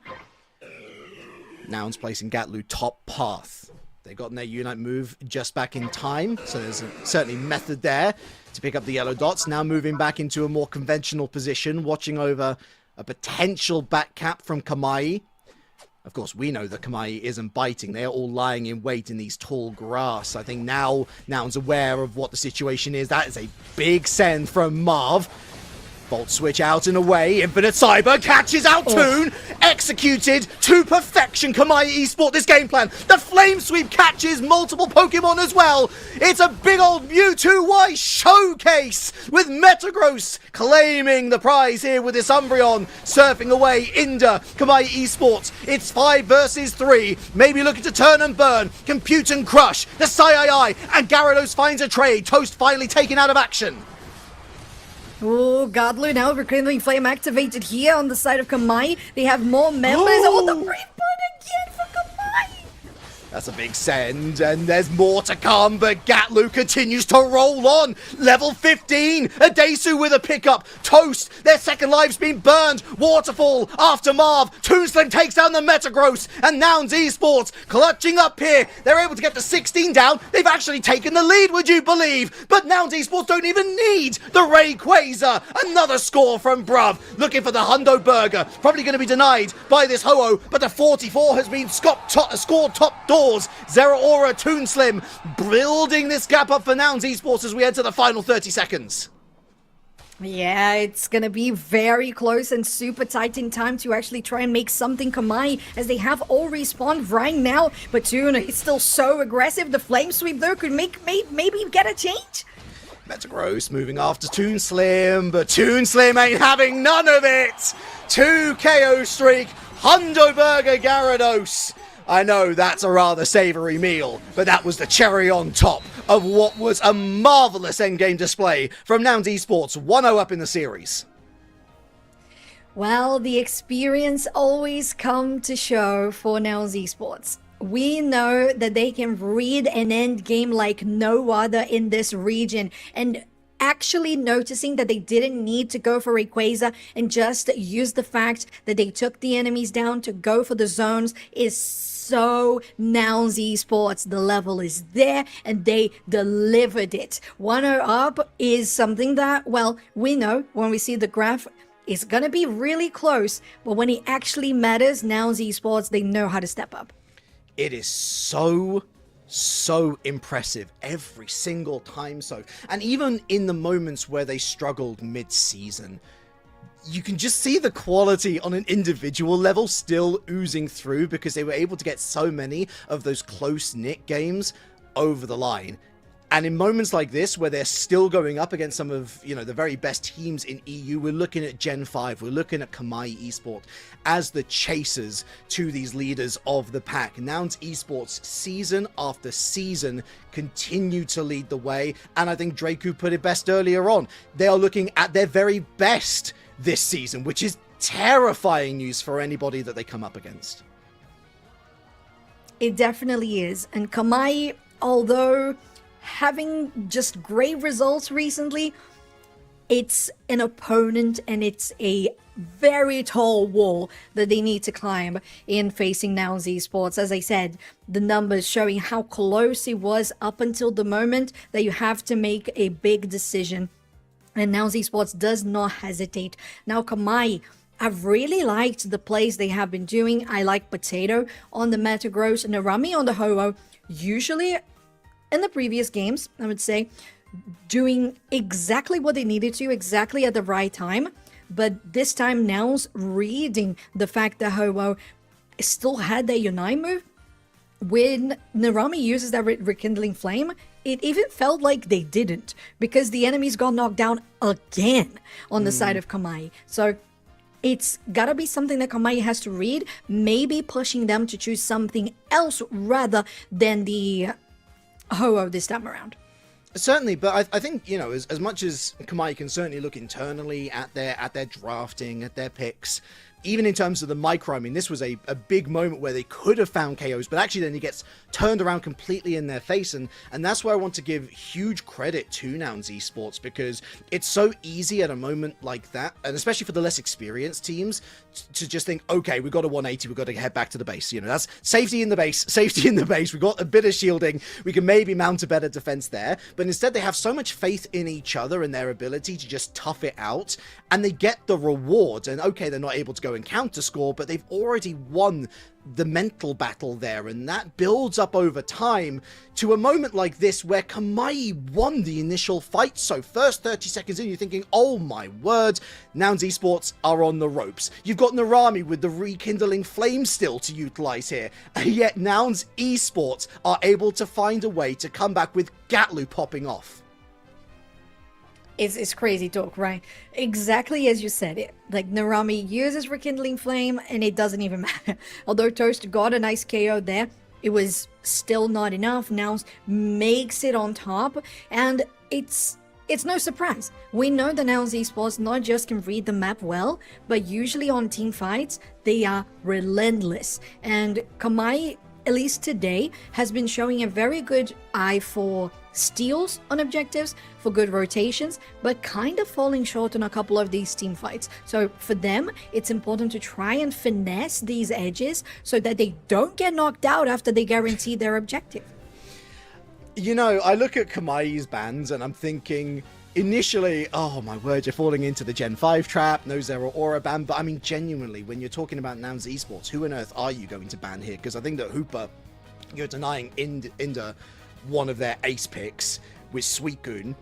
Nouns placing Gatlu top path. They've gotten their Unite move just back in time, so there's certainly method there to pick up the yellow dots. Now moving back into a more conventional position, watching over a potential back cap from Kamai. Of course, we know that Kamai isn't biting. They're all lying in wait in these tall grass. I think now Nouns aware of what the situation is. That is a big send from Marv. Bolt switch out and away. Infinite Cyber catches out Toon. Executed to perfection. Kamai Esport this game plan. The Flame Sweep catches multiple Pokemon as well. It's a big old Mewtwo-Y showcase with Metagross claiming the prize here with this Umbreon surfing away into Kamai Esports. It's 5 versus 3. Maybe looking to turn and burn. Compute and crush. The Sai and Gyarados finds a trade. Toast finally taken out of action. Oh, Godlu now rekindling flame activated here on the side of Kamai. They have more members. Oh, the Brave Bird again for Kamai. That's a big send, and there's more to come, but Gatlu continues to roll on. Level 15, Adesu with a pickup. Toast, their second life's been burned. Waterfall after Marv. Toonslim takes down the Metagross, and Nouns Esports clutching up here. They're able to get to 16 down. They've actually taken the lead, would you believe? But Nouns Esports don't even need the Rayquaza. Another score from Bruv, looking for the Hundo Burger. Probably going to be denied by this Ho-Oh, but the 44 has been scored top doors. Zeraora Toonslim building this gap up for Nouns Esports as we head to the final 30 seconds. Yeah, it's gonna be very close and super tight in time to actually try and make something Kamai, as they have all respawned right now. But Toon is still so aggressive. The Flame Sweep though could maybe get a change. Metagross moving after Toonslim, but Toonslim ain't having none of it. 2 KO streak, Hundo Burger Gyarados. I know that's a rather savoury meal, but that was the cherry on top of what was a marvellous endgame display from Nouns Esports, 1-0 up in the series. Well, the experience always come to show for Nouns Esports. We know that they can read an end game like no other in this region, and actually noticing that they didn't need to go for Rayquaza and just use the fact that they took the enemies down to go for the zones is so Nouns Esports. The level is there and they delivered it. 1-0 up is something that, well, we know when we see the graph, it's gonna be really close, but when it actually matters, Nouns Esports, they know how to step up. It is so impressive every single time. And even in the moments where they struggled mid-season, you can just see the quality on an individual level still oozing through, because they were able to get so many of those close-knit games over the line. And in moments like this, where they're still going up against some of, the very best teams in EU, we're looking at Gen 5, we're looking at Kamai Esport as the chasers to these leaders of the pack. Nouns Esports, season after season, continue to lead the way. And I think Draku put it best earlier on. They are looking at their very best this season, which is terrifying news for anybody that they come up against. It definitely is. And Kamai, although having just great results recently, it's an opponent and it's a very tall wall that they need to climb in facing Nouns Esports. As I said, the numbers showing how close it was up until the moment that you have to make a big decision. And Nouns Esports does not hesitate. Now, Kamai, I've really liked the plays they have been doing. I like Potato on the Metagross and Narami on the Ho-Oh. Usually, in the previous games, I would say, doing exactly what they needed to, exactly at the right time. But this time, Nouns reading the fact that Ho-Oh still had their Unite move. When Narami uses that Rekindling Flame, it even felt like they didn't, because the enemies got knocked down again on the side of Kamai. So it's gotta be something that Kamai has to read, maybe pushing them to choose something else rather than the Ho-Oh this time around. Certainly, but I think, you know, as much as Kamai can certainly look internally at their drafting, at their picks, even in terms of the micro, I mean, this was a big moment where they could have found KOs, but actually then he gets turned around completely in their face, and that's where I want to give huge credit to Nouns Esports, because it's so easy at a moment like that, and especially for the less experienced teams, to just think, okay, we've got a 180, we've got to head back to the base. You know, that's safety in the base, we've got a bit of shielding, we can maybe mount a better defense there, but instead they have so much faith in each other and their ability to just tough it out, and they get the reward, and okay, they're not able to go and counter score, but they've already won the mental battle there, and that builds up over time to a moment like this where Kamai won the initial fight. So first 30 seconds in, you're thinking, oh my word, Nouns Esports are on the ropes. You've got Narami with the Rekindling Flame still to utilize here, and yet Nouns Esports are able to find a way to come back with Gatlu popping off. It's crazy talk, right? Exactly as you said it. Like, Narami uses Rekindling Flame, and it doesn't even matter. Although Toast got a nice KO there, it was still not enough. Nouns makes it on top, and it's no surprise. We know that Nouns Esports not just can read the map well, but usually on team fights, they are relentless. And Kamai, at least today, has been showing a very good eye for steals on objectives, for good rotations, but kind of falling short on a couple of these team fights. So for them, it's important to try and finesse these edges so that they don't get knocked out after they guarantee their objective. You know, I look at Kamai's bans and I'm thinking, initially, oh my word, you're falling into the Gen 5 trap, no Zero Aura ban, but I mean, genuinely, when you're talking about Nouns Esports, who on earth are you going to ban here? Because I think that Hooper, you're denying Inder one of their ace picks with Suicune.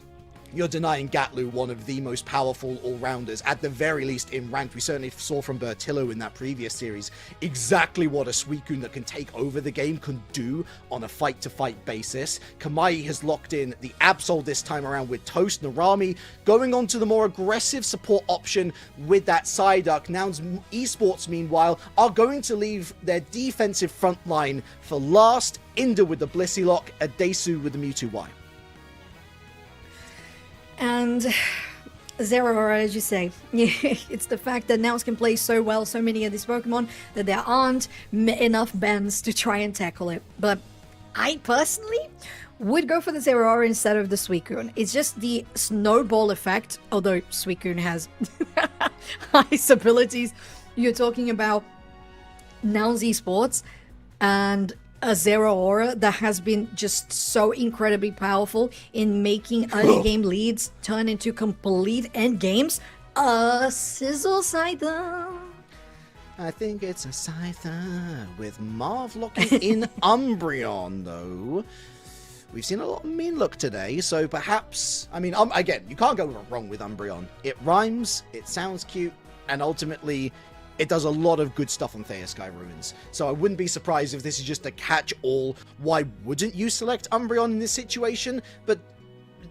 You're denying Gatlu one of the most powerful all-rounders, at the very least in ranked. We certainly saw from Bertillo in that previous series exactly what a Suicune that can take over the game can do on a fight-to-fight basis. Kamai has locked in the Absol this time around with Toast. Narami going on to the more aggressive support option with that Psyduck. Nouns Esports, meanwhile, are going to leave their defensive front line for last. Inder with the Blissey Lock, Adesu with the Mewtwo Y. And Zero Aura, as you say, it's the fact that Nouns can play so well so many of these Pokemon that there aren't enough bans to try and tackle it. But I personally would go for the Zero Aura instead of the Suicune. It's just the snowball effect, although Suicune has ice abilities. You're talking about Nouns Esports and a Zero Aura that has been just so incredibly powerful in making early game leads turn into complete end games. A Sizzle Scyther. I think it's a Scyther with Marv locking in Umbreon, though. We've seen a lot of mean look today, so perhaps, I mean, again, you can't go wrong with Umbreon. It rhymes, it sounds cute, and ultimately, it does a lot of good stuff on Theosky Ruins. So I wouldn't be surprised if this is just a catch-all. Why wouldn't you select Umbreon in this situation? But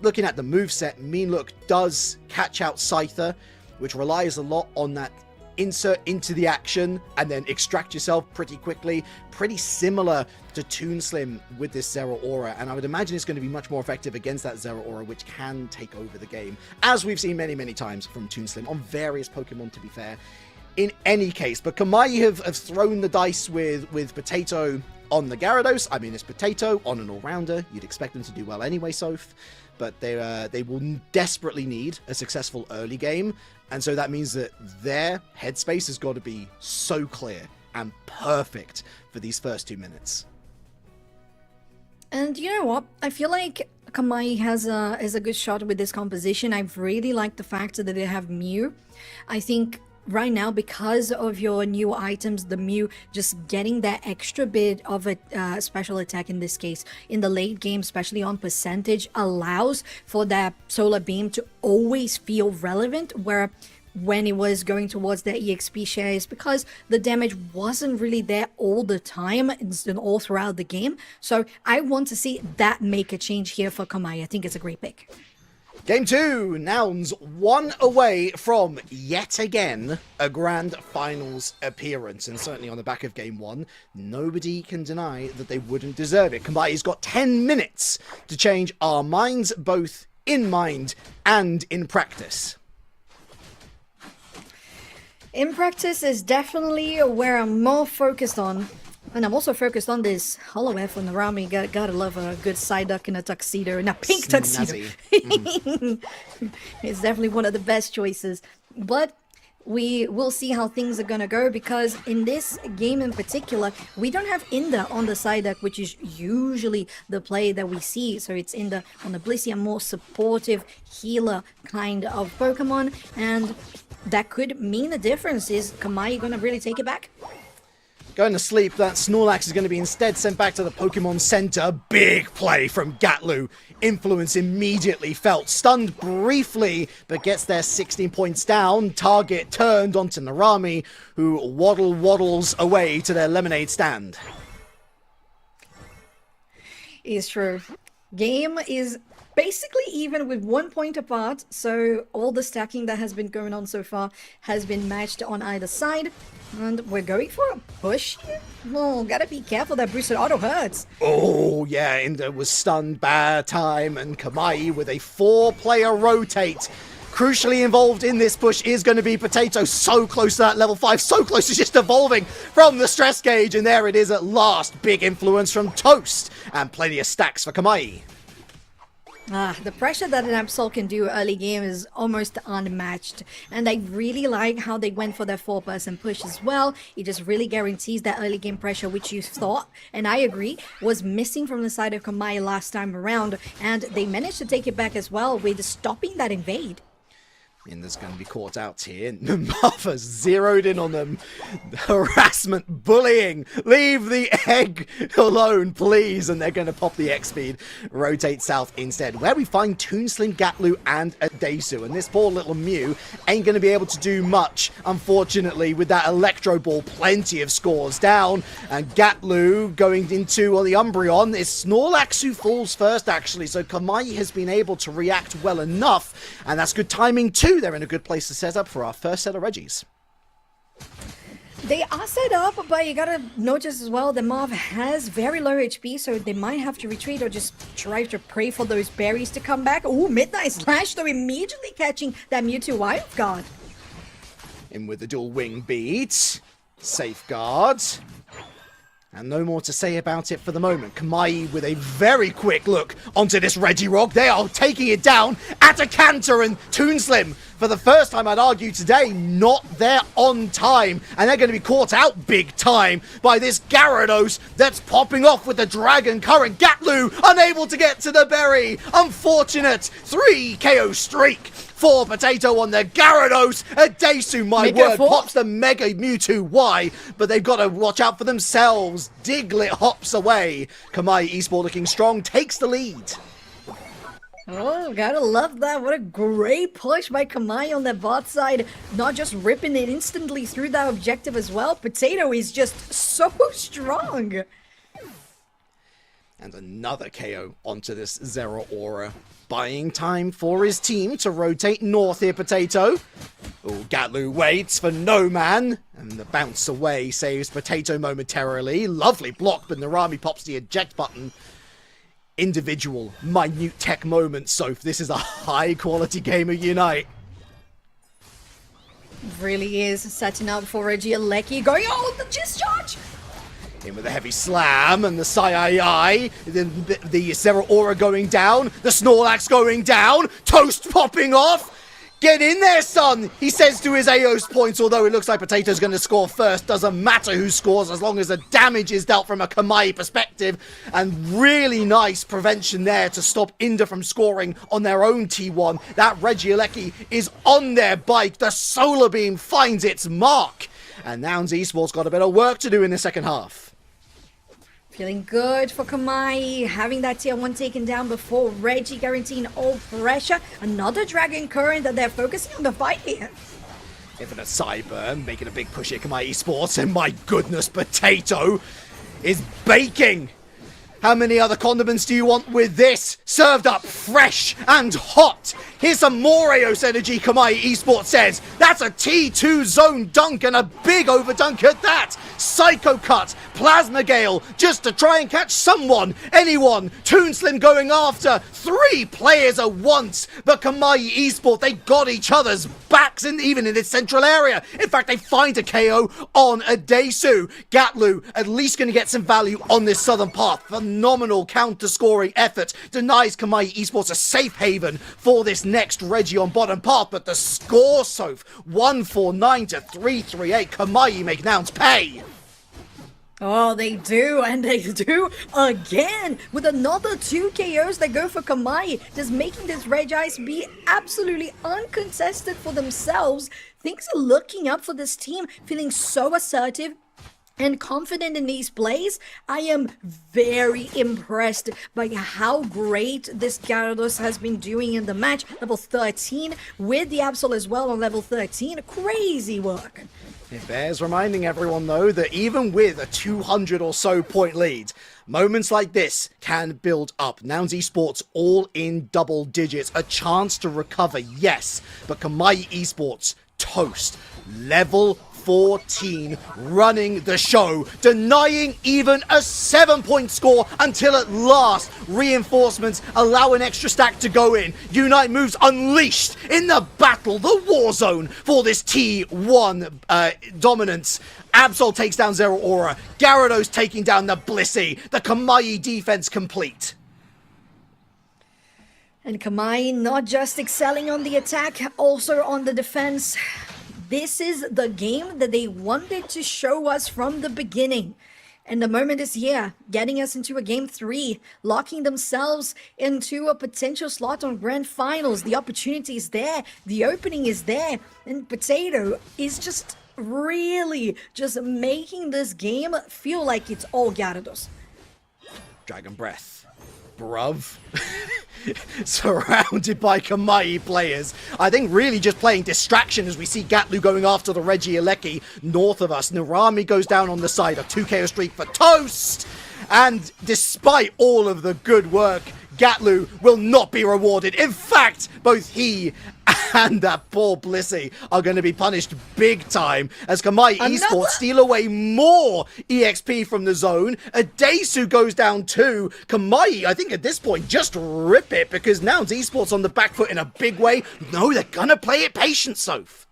looking at the moveset, Mean Look does catch out Scyther, which relies a lot on that insert into the action and then extract yourself pretty quickly. Pretty similar to Toon Slim with this Zero Aura, and I would imagine it's going to be much more effective against that Zero Aura, which can take over the game, as we've seen many, many times from Toon Slim on various Pokemon, to be fair. In any case, but Kamai have thrown the dice with Potato on the Gyarados. I mean, it's Potato on an all-rounder. You'd expect them to do well anyway, Soph. But they will desperately need a successful early game. And so that means that their headspace has got to be so clear and perfect for these first 2 minutes. And you know what? I feel like Kamai has a good shot with this composition. I really like the fact that they have Mew. I think right now, because of your new items, the Mew just getting that extra bit of a special attack in this case in the late game, especially on percentage, allows for that Solar Beam to always feel relevant, where when it was going towards the EXP shares, because the damage wasn't really there all the time and all throughout the game. So I want to see that make a change here for Kamai. I think it's a great pick. Game 2, Nouns 1 away from, yet again, a Grand Finals appearance. And certainly on the back of Game 1, nobody can deny that they wouldn't deserve it. Kamai's got 10 minutes to change our minds, both in mind and in practice. In practice is definitely where I'm more focused on. And I'm also focused on this Hollow F on the Rami. Gotta love a good side duck in a tuxedo, in a pink tuxedo. It's definitely one of the best choices. But we will see how things are gonna go, because in this game in particular, we don't have Inda on the side duck, which is usually the play that we see. So it's Inda on the Blissey, a more supportive healer kind of Pokemon, and that could mean a difference. Is Kamai gonna really take it back? Going to sleep, that Snorlax is going to be instead sent back to the Pokemon Center. Big play from Gatlu. Influence immediately felt. Stunned briefly, but gets their 16 points down. Target turned onto Narami, who waddles away to their lemonade stand. It's true. Game is basically even with 1 point apart, so all the stacking that has been going on so far has been matched on either side, and we're going for a push. Oh, gotta be careful, that boosted auto hurts. Oh yeah, Inda was stunned, bad time, and Kamai with a 4-player rotate. Crucially involved in this push is going to be Potato, so close to that level 5, so close to just evolving from the stress gauge, and there it is at last. Big influence from Toast, and plenty of stacks for Kamai. The pressure that an Absol can do early game is almost unmatched, and I really like how they went for their 4-person push as well. It just really guarantees that early game pressure, which you thought, and I agree, was missing from the side of Kamai last time around, and they managed to take it back as well with stopping that invade. Inda's going to be caught out here. Martha zeroed in on them. Harassment, bullying. Leave the egg alone, please. And they're going to pop the X speed. Rotate south instead, where we find Toonslim, Gatlu, and Adesu. And this poor little Mew ain't going to be able to do much, unfortunately, with that Electro Ball. Plenty of scores down. And Gatlu going into the Umbreon. It's Snorlax who falls first, actually. So Kamai has been able to react well enough. And that's good timing, too. They're in a good place to set up for our first set of Reggies. They are set up, but you gotta notice as well that Marv has very low HP, so they might have to retreat or just try to pray for those berries to come back. Ooh, Midnight Slash, though, immediately catching that Mewtwo Wild Guard. In with the dual wing beat. Safeguard. And no more to say about it for the moment. Kamai with a very quick look onto this Regirock. They are taking it down at a canter, and Toonslim, for the first time I'd argue today, not there on time. And they're going to be caught out big time by this Gyarados that's popping off with the Dragon Current. Gatlu unable to get to the berry. Unfortunate 3 KO streak for Potato on the Gyarados. Adesu, my word, pops the Mega Mewtwo. Why? But they've got to watch out for themselves. Diglett hops away. Kamai Esport looking strong, takes the lead. Oh, gotta love that. What a great push by Kamai on the bot side. Not just ripping it instantly through that objective as well. Potato is just so strong. And another KO onto this Zero Aura. Buying time for his team to rotate north here, Potato. Oh, Gatlu waits for no man. And the bounce away saves Potato momentarily. Lovely block, but Narami pops the eject button. Individual, minute tech moments, Soph. This is a high-quality game of Unite. Really is setting up for Regieleki going, oh, the discharge! In with a heavy slam and the Sai, the Zero Aura going down, the Snorlax going down, Toast popping off. Get in there, son, he says to his Aos points, although it looks like Potato's going to score first. Doesn't matter who scores as long as the damage is dealt from a Kamai perspective. And really nice prevention there to stop Inda from scoring on their own T1. That Regieleki is on their bike. The Solar Beam finds its mark. And Nouns Esports got a bit of work to do in the second half. Feeling good for Kamai, having that tier 1 taken down before Reggie, guaranteeing all pressure. Another Dragon Current that they're focusing on the fight here. Infinite Cyber making a big push here, Kamai Esports, and my goodness, Potato is baking. How many other condiments do you want with this? Served up fresh and hot. Here's some more Aos energy, Kamai Esports says. That's a T2 zone dunk and a big overdunk at that. Psycho Cut, Plasma Gale, just to try and catch someone, anyone. Toon Slim going after 3 players at once. But Kamai Esports, they got each other's backs, even in this central area. In fact, they find a KO on Adesu. Gatlu at least going to get some value on this southern path. Phenomenal counter-scoring effort denies Kamai Esports a safe haven for this next Reggie on bottom path, but the score, Soph, 149 to 338. Kamai make Nouns pay. Oh, they do, and they do again with another 2 KOs that go for Kamai, just making this Regice be absolutely uncontested for themselves. Things are looking up for this team, feeling so assertive and confident in these plays. I am very impressed by how great this Gyarados has been doing in the match. Level 13 with the Absol as well on level 13. Crazy work. It bears reminding everyone, though, that even with a 200 or so point lead, moments like this can build up. Nouns Esports all in double digits. A chance to recover, yes, but Kamai Esports toast. Level 14 running the show, denying even a 7-point score until at last reinforcements allow an extra stack to go in. Unite moves unleashed in the battle, the war zone for this T1 dominance. Absol takes down Zero Aura, Gyarados taking down the Blissey, the Kamai defense complete. And Kamai not just excelling on the attack, also on the defense. This is the game that they wanted to show us from the beginning. And the moment is here, getting us into a game 3, locking themselves into a potential slot on grand finals. The opportunity is there, the opening is there, and Potato is just really just making this game feel like it's all Gyarados. Dragon Breath. Bruv. Surrounded by Kamai players. I think really just playing distraction as we see Gatlu going after the Regieleki north of us. Narami goes down on the side. A 2 KO streak for Toast. And despite all of the good work, Gatlu will not be rewarded. In fact, both he and that poor Blissey are going to be punished big time as Kamai Esports steal away more EXP from the zone. Adesu goes down too. Kamai, I think at this point, just rip it because Nouns Esports on the back foot in a big way. No, they're going to play it patient, Soph.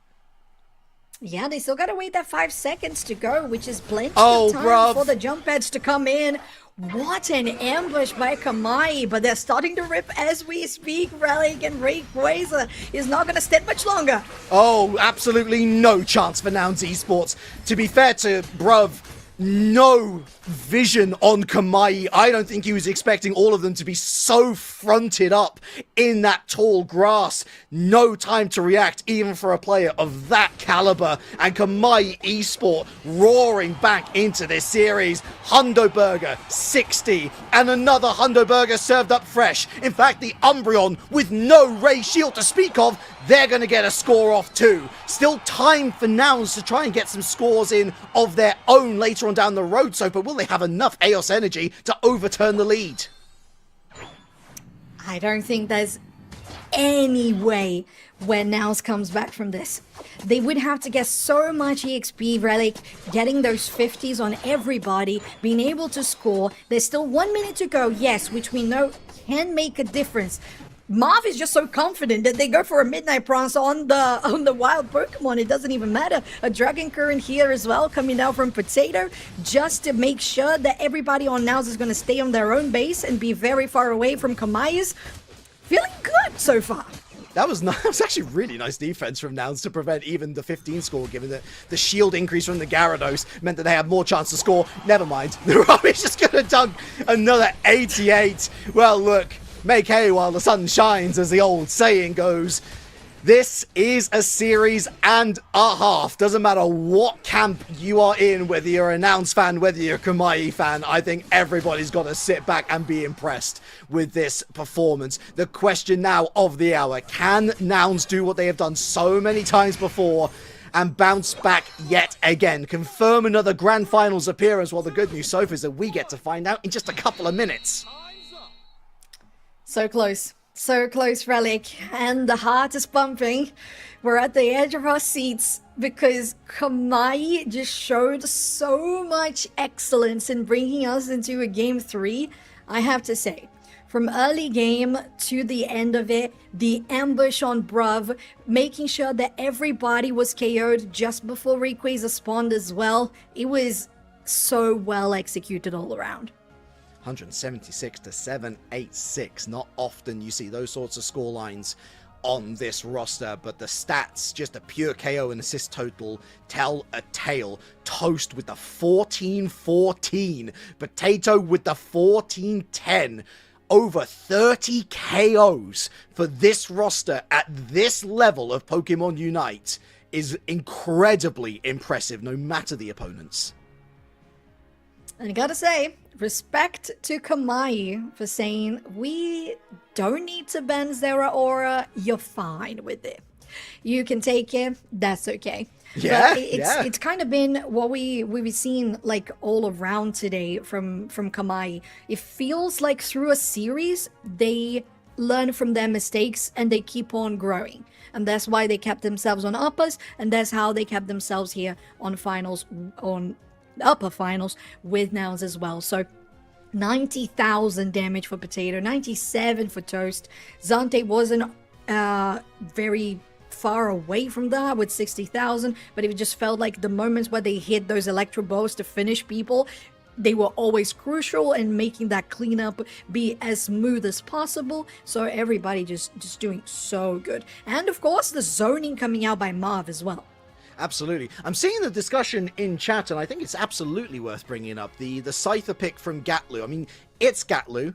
Yeah, they still gotta wait that 5 seconds to go, which is plenty of time for the jump pads to come in. What an ambush by Kamai, but they're starting to rip as we speak. Relic and Rayquaza is not going to stand much longer. Oh, absolutely no chance for Nouns Esports. To be fair to Bruv, no vision on Kamai. I don't think he was expecting all of them to be so fronted up in that tall grass. No time to react, even for a player of that caliber. And Kamai Esport roaring back into this series. Hundo Burger, 60. And another Hundo Burger served up fresh. In fact, the Umbreon, with no Ray Shield to speak of, they're going to get a score off too. Still time for Nouns to try and get some scores in of their own later on down the road, so but will they have enough Aos energy to overturn the lead? I don't think there's any way when Nouns comes back from this. They would have to get so much EXP, Relic, getting those 50s on everybody, being able to score. There's still 1 minute to go, yes, which we know can make a difference. Marv is just so confident that they go for a Midnight Bronze on the wild Pokemon. It doesn't even matter. A Dragon Current here as well, coming down from Potato, just to make sure that everybody on Nouns is going to stay on their own base and be very far away from Kamai's. Feeling good so far. That was nice. That was actually really nice defense from Nouns to prevent even the 15 score, given that the shield increase from the Gyarados meant that they had more chance to score. Never mind. Narami's just going to dunk another 88. Well, look, make hay while the sun shines, as the old saying goes. This is a series and a half. Doesn't matter what camp you are in, whether you're a Nouns fan, whether you're a Kamai fan, I think everybody's got to sit back and be impressed with this performance. The question now of the hour, can Nouns do what they have done so many times before and bounce back yet again? Confirm another Grand Finals appearance? Well, the good news so far is that we get to find out in just a couple of minutes. So close. So close, Relic, and the heart is pumping. We're at the edge of our seats because Kamai just showed so much excellence in bringing us into a game 3, I have to say. From early game to the end of it, the ambush on Bruv, making sure that everybody was KO'd just before Rayquaza spawned as well. It was so well executed all around. 176 to 786. Not often you see those sorts of score lines on this roster, but the stats, just a pure KO and assist total, tell a tale. Toast with the 14-14, Potato with the 14-10. Over 30 KOs for this roster at this level of Pokemon Unite is incredibly impressive, no matter the opponents. And I gotta say, respect to Kamai for saying, we don't need to ban Zeraora, you're fine with it. You can take it, that's okay. Yeah, but it's kind of been what we've seen like all around today from Kamai. It feels like through a series, they learn from their mistakes and they keep on growing. And that's why they kept themselves on uppers, and that's how they kept themselves here on finals, on upper finals with Nouns as well. So 90,000 damage for Potato, 97 for Toast. Zante wasn't very far away from that with 60,000, but it just felt like the moments where they hit those electro balls to finish people, they were always crucial in making that cleanup be as smooth as possible. So everybody just doing so good. And of course the zoning coming out by Marv as well. Absolutely. I'm seeing the discussion in chat, and I think it's absolutely worth bringing up. The Scyther pick from Gatlu. I mean, it's Gatlu.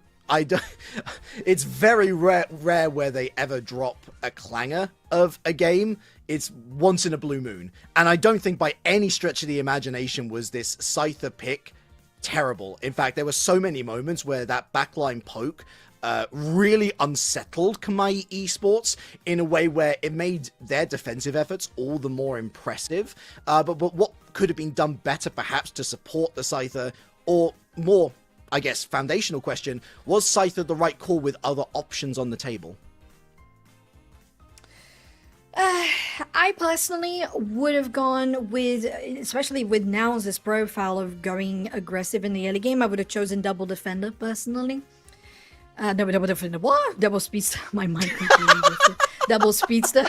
It's very rare where they ever drop a clanger of a game. It's once in a blue moon. And I don't think by any stretch of the imagination was this Scyther pick terrible. In fact, there were so many moments where that backline poke really unsettled Kamai Esports in a way where it made their defensive efforts all the more impressive. But what could have been done better perhaps to support the Scyther, or more, I guess, foundational question, was Scyther the right call with other options on the table? I personally would have gone with, especially with Nouns' profile of going aggressive in the early game, I would have chosen Double Defender personally. Double Defender, what? Double Speedster, my mind completely drifted. Double Speedster.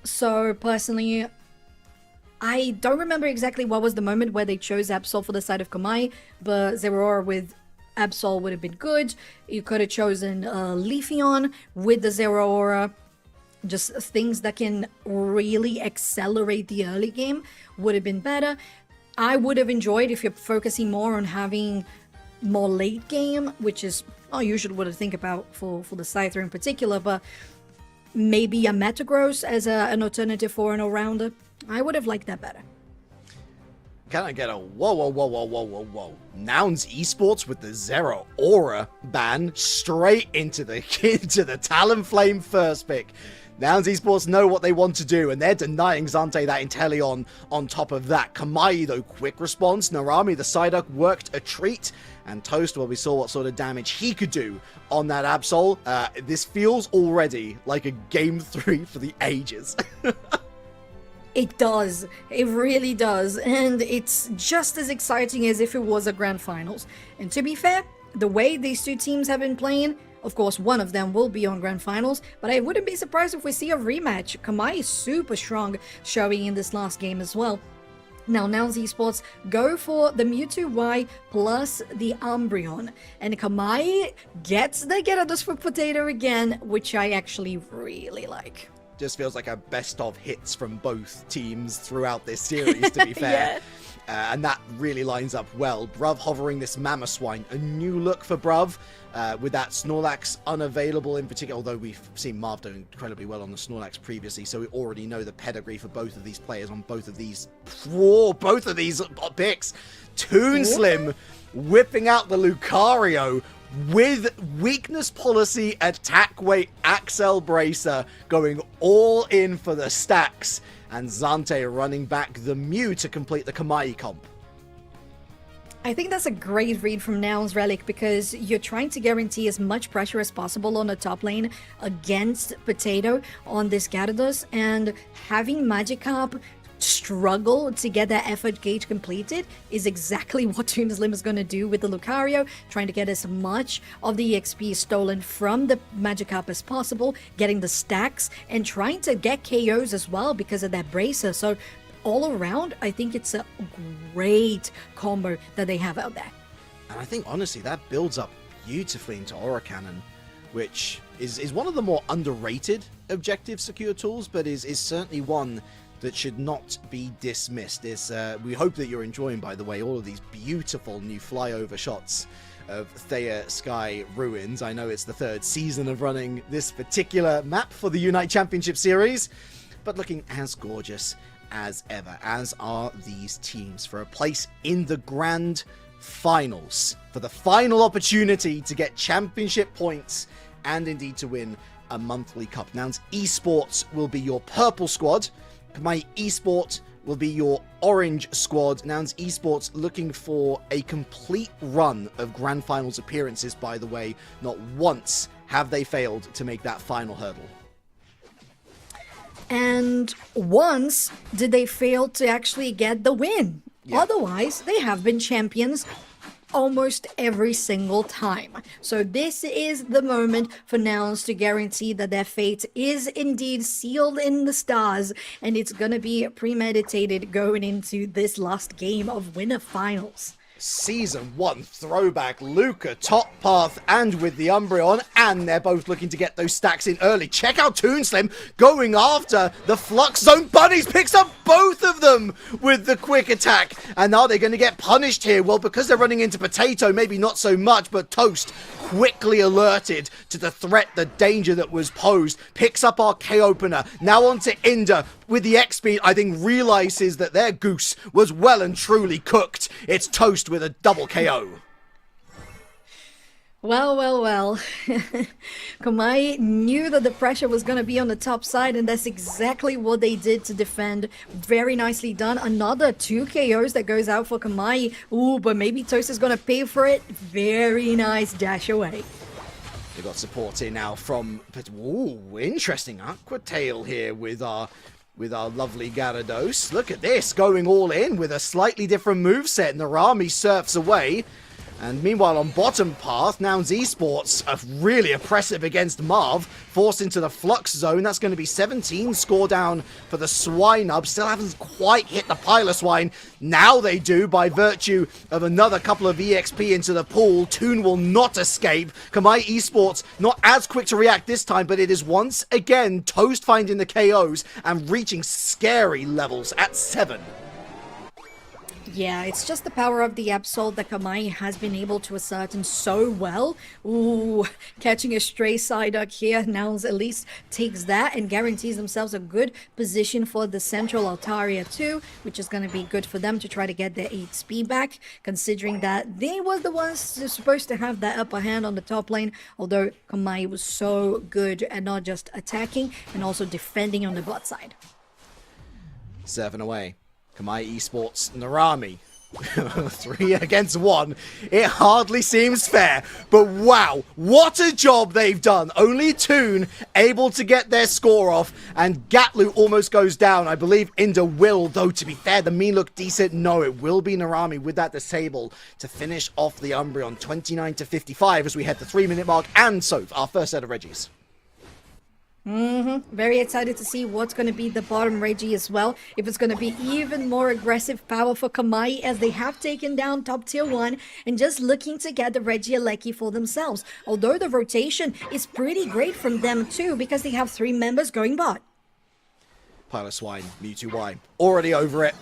So personally, I don't remember exactly what was the moment where they chose Absol for the side of Kamai, but Zeraora with Absol would have been good. You could have chosen Leafeon with the Zeraora. Just things that can really accelerate the early game would have been better. I would have enjoyed if you're focusing more on having more late game, which is usually what I think about for the Scyther in particular, but maybe a Metagross as an alternative for an all-rounder. I would have liked that better. Can I get a whoa. Nouns Esports with the Zeraora ban straight into the Talonflame first pick. Nouns Esports know what they want to do, and they're denying Zante that Inteleon on top of that. Kamai, though, quick response. Narami, the Psyduck, worked a treat. And Toast, well, we saw what sort of damage he could do on that Absol. This feels already like a Game 3 for the ages. It does. It really does. And it's just as exciting as if it was a Grand Finals. And to be fair, the way these two teams have been playing, Of course, one of them will be on Grand Finals, but I wouldn't be surprised if we see a rematch. Kamai is super strong showing in this last game as well. Now, Nouns Esports go for the Mewtwo Y plus the Umbreon. And Kamai gets the Gyarados for Potato again, which I actually really like. Just feels like a best of hits from both teams throughout this series, to be fair. And that really lines up well. Bruv hovering this Mamoswine, a new look for Bruv, with that Snorlax unavailable in particular, although we've seen Marv doing incredibly well on the Snorlax previously, so we already know the pedigree for both of these players on both of these picks. Toon Slim whipping out the Lucario with weakness policy, attack weight, Axel Bracer, going all in for the stacks. And Zante running back the Mew to complete the Kamai comp. I think that's a great read from Nouns Relic because you're trying to guarantee as much pressure as possible on the top lane against Potato on this Gyarados, and having Magikarp struggle to get that effort gauge completed is exactly what Toon Slim is going to do with the Lucario, trying to get as much of the XP stolen from the Magikarp as possible, getting the stacks, and trying to get KOs as well because of that Bracer. So all around, I think it's a great combo that they have out there. And I think, honestly, that builds up beautifully into Aura Cannon, which is one of the more underrated objective secure tools, but is certainly one that should not be dismissed. We hope that you're enjoying, by the way, all of these beautiful new flyover shots of Thea Sky Ruins. I know it's the third season of running this particular map for the UNITE Championship Series, but looking as gorgeous as ever, as are these teams for a place in the Grand Finals, for the final opportunity to get championship points and indeed to win a monthly cup. Nouns Esports will be your purple squad. Kamai Esports will be your orange squad. Nouns Esports looking for a complete run of Grand Finals appearances, by the way. Not once have they failed to make that final hurdle. And once did they fail to actually get the win. Yeah. Otherwise, they have been champions almost every single time. So this is the moment for Nouns to guarantee that their fate is indeed sealed in the stars, and it's gonna be premeditated going into this last game of winner finals. Season 1 throwback, Luca top path and with the Umbreon, and they're both looking to get those stacks in early. Check out Toon Slim going after the Flux Zone Bunnies, picks up both of them with the quick attack. And are they going to get punished here? Well, because they're running into Potato, maybe not so much, but Toast quickly alerted to the threat, the danger that was posed, picks up our K-Opener, now onto Inda with the XP, I think realizes that their goose was well and truly cooked. It's Toast with a double KO. Well. Kamai knew that the pressure was going to be on the top side, and that's exactly what they did to defend. Very nicely done. Another 2 KOs that goes out for Kamai. Ooh, but maybe Toast is going to pay for it. Very nice dash away. They got support here now from... Ooh, interesting Aqua Tail here with our lovely Gyarados. Look at this, going all in with a slightly different moveset. Narami surfs away. And meanwhile, on bottom path, Nouns Esports are really oppressive against Marv, forced into the Flux Zone. That's going to be 17 score down for the Swinub. Still haven't quite hit the Piloswine. Now they do, by virtue of another couple of EXP into the pool. Toon will not escape. Kamai Esports not as quick to react this time, but it is once again Toast finding the KOs and reaching scary levels at 7. Yeah, it's just the power of the Absol that Kamai has been able to ascertain so well. Ooh, catching a stray Psyduck here. Nouns at least takes that and guarantees themselves a good position for the Central Altaria too, which is going to be good for them to try to get their HP back, considering that they were the ones supposed to have that upper hand on the top lane, although Kamai was so good at not just attacking and also defending on the bot side. 7 away. Kamai Esports Narami 3 against 1. It hardly seems fair, but wow, what a job they've done. Only Toon able to get their score off, and Gatlu almost goes down. I believe Inder will, though to be fair, the mean look decent. No, it will be Narami with that disable to finish off the Umbreon 29-55 as we hit the 3-minute mark, and so our first set of Reggies. Very excited to see what's going to be the bottom Reggie as well. If it's going to be even more aggressive power for Kamai, as they have taken down top tier 1 and just looking to get the Regieleki for themselves. Although the rotation is pretty great from them too, because they have 3 members going bot. Pile of Swine, Mewtwo Y, already over it.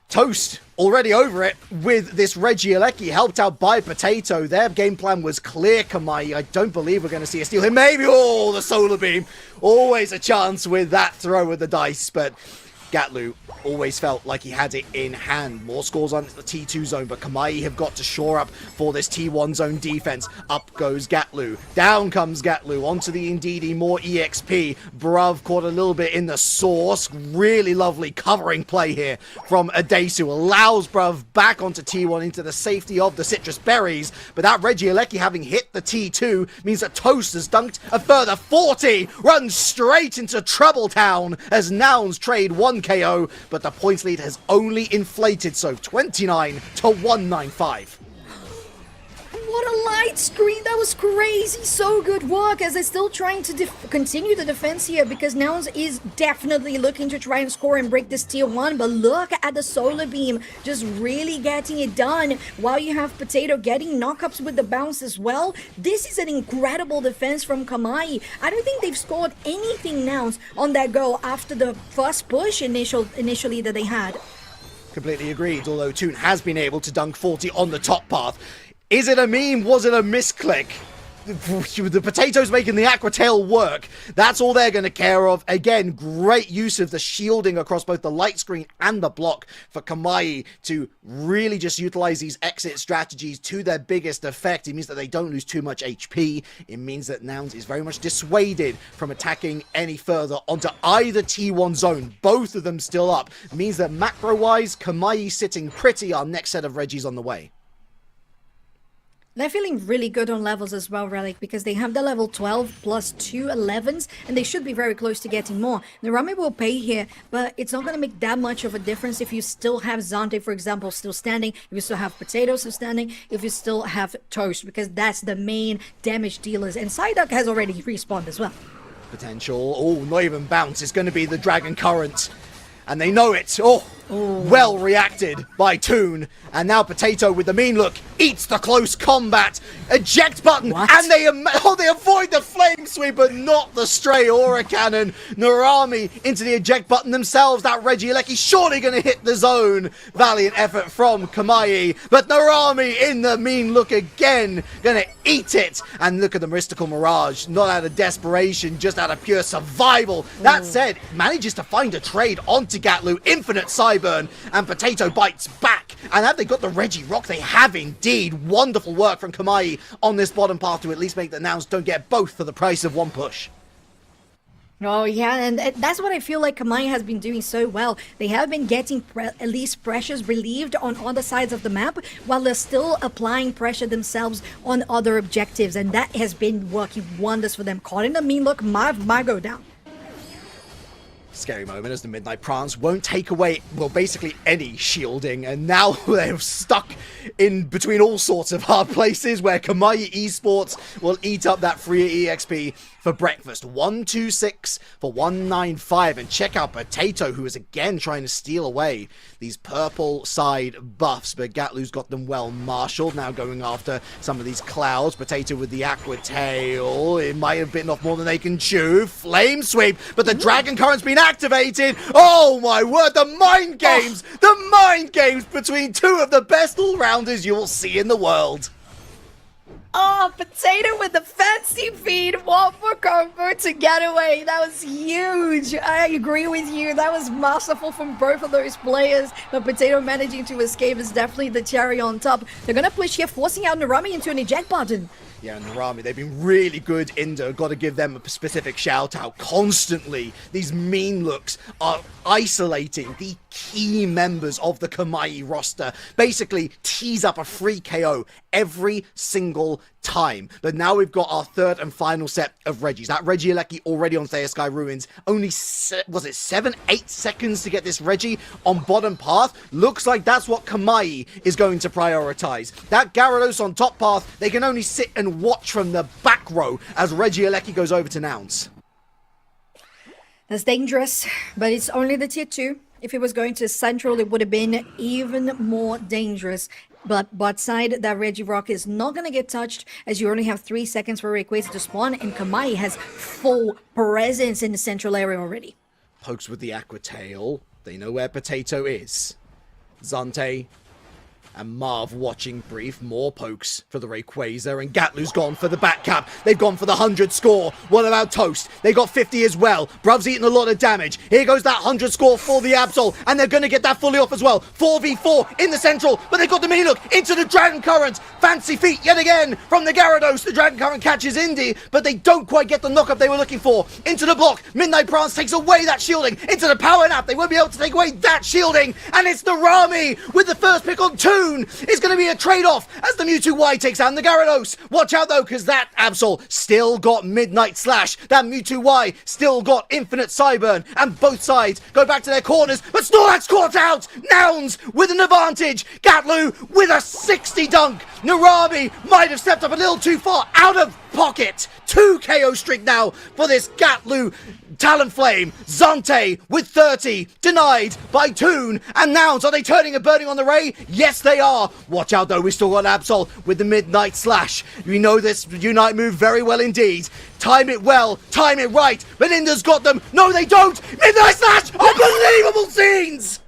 Toast, already over it with this Regieleki, helped out by Potato. Their game plan was clear, Kamai. I don't believe we're going to see a steal here. Maybe, oh, the Solar Beam. Always a chance with that throw of the dice, but Gatlu always felt like he had it in hand. More scores on the T2 zone, but Kamai have got to shore up for this T1 zone defense. Up goes Gatlu. Down comes Gatlu. Onto the Indeedee. More EXP. Bruv caught a little bit in the source. Really lovely covering play here from Adesu. Allows Bruv back onto T1 into the safety of the Citrus Berries. But that Regieleki having hit the T2 means that Toast has dunked a further 40. Runs straight into Trouble Town as Nouns trade 1 KO, but the points lead has only inflated, so 29-195. What a light screen, that was crazy. So good work, as they're still trying to continue the defense here, because Nouns is definitely looking to try and score and break this tier 1, but look at the Solar Beam, just really getting it done, while you have Potato getting knockups with the bounce as well. This is an incredible defense from Kamai. I don't think they've scored anything Nouns on that go after the first push initially that they had. Completely agreed, although Toon has been able to dunk 40 on the top path. Is it a meme? Was it a misclick? The Potatoes making the Aqua Tail work. That's all they're going to care of. Again, great use of the shielding across both the light screen and the block for Kamai to really just utilize these exit strategies to their biggest effect. It means that they don't lose too much HP. It means that Nouns is very much dissuaded from attacking any further onto either T1 zone. Both of them still up. It means that macro-wise, Kamai sitting pretty. Our next set of Reggies on the way. They're feeling really good on levels as well, Relic, because they have the level 12 plus 2 11s, and they should be very close to getting more. Narami will pay here, but it's not going to make that much of a difference if you still have Zante, for example, still standing, if you still have Potatoes still standing, if you still have Toast, because that's the main damage dealers. And Psyduck has already respawned as well. Potential. Oh, not even bounce. It's going to be the Dragon Current. And they know it. Oh, well reacted by Toon. And now Potato with the mean look eats the close combat. Eject button. What? And they avoid the flame sweep, but not the stray aura cannon. Narami into the eject button themselves. That Regieleki surely going to hit the zone. Valiant effort from Kamai. But Narami in the mean look again. Going to eat it. And look at the Mystical Mirage. Not out of desperation, just out of pure survival. That said, manages to find a trade onto Gatlu. Infinite Cyburn. And Potato bites back. And have they got the Reggie Rock? They have indeed. Wonderful work from Kamai on this bottom path to at least make the Nouns don't get both for the price of one push. Oh yeah, and that's what I feel like Kamai has been doing so well. They have been getting at least pressures relieved on other sides of the map, while they're still applying pressure themselves on other objectives, and that has been working wonders for them. Caught in the mean look, Margo down. Scary moment as the Midnight Prance won't take away, well, basically any shielding, and now they're stuck in between all sorts of hard places where Kamai Esports will eat up that free EXP for breakfast. 126 for 195, and check out Potato, who is again trying to steal away these purple side buffs, but Gatlu's got them well marshaled, now going after some of these clouds. Potato with the Aqua Tail, it might have bitten off more than they can chew. Flame Sweep, but the Dragon Current's been activated. Oh my word, the mind games! The mind games between two of the best all-rounders you will see in the world. Oh, Potato with the fancy feed, one more combo to get away. That was huge. I agree with you. That was masterful from both of those players. But Potato managing to escape is definitely the cherry on top. They're going to push here, forcing out Narami into an eject button. Yeah, and Narami, they've been really good. Indo, got to give them a specific shout out. Constantly, these mean looks are isolating the key members of the Kamai roster basically tease up a free KO every single time. But now we've got our third and final set of Reggies. That Regieleki already on Thea Sky Ruins. Only, was it 7-8 seconds to get this Reggie on bottom path? Looks like that's what Kamai is going to prioritize. That Gyarados on top path, they can only sit and watch from the back row as Regieleki goes over to Nouns. That's dangerous, but it's only the tier 2. If it was going to Central, it would have been even more dangerous. But bot side, that Regirock is not going to get touched, as you only have 3 seconds for Rayquaza to spawn, and Kamai has full presence in the central area already. Pokes with the Aqua Tail. They know where Potato is. Zante and Marv watching brief. More pokes for the Rayquaza, and Gatlu's gone for the back cap. They've gone for the 100 score. What about Toast? They got 50 as well. Bruv's eating a lot of damage. Here goes that 100 score for the Absol, and they're going to get that fully off as well. 4v4 in the central, but they got the mini look into the Dragon Current. Fancy feet yet again from the Gyarados. The Dragon Current catches Indy, but they don't quite get the knockup they were looking for. Into the block. Midnight Prance takes away that shielding. Into the Power Nap. They won't be able to take away that shielding, and it's the Rami with the first pick on Toon. It's going to be a trade-off as the Mewtwo Y takes down the Gyarados. Watch out though, because that Absol still got Midnight Slash. That Mewtwo Y still got Infinite Cyburn, and both sides go back to their corners, but Snorlax caught out. Nouns with an advantage. Gatlu with a 60 dunk. Narami might have stepped up a little too far out of pocket. 2 KO streak now for this Gatlu Talonflame. Zante with 30, denied by Toon. And Nouns, are they turning and burning on the Ray? Yes, they are. Watch out though, we still got Absol with the Midnight Slash. We know this Unite move very well indeed. Time it well, time it right. Belinda's got them. No, they don't. Midnight Slash! Unbelievable scenes!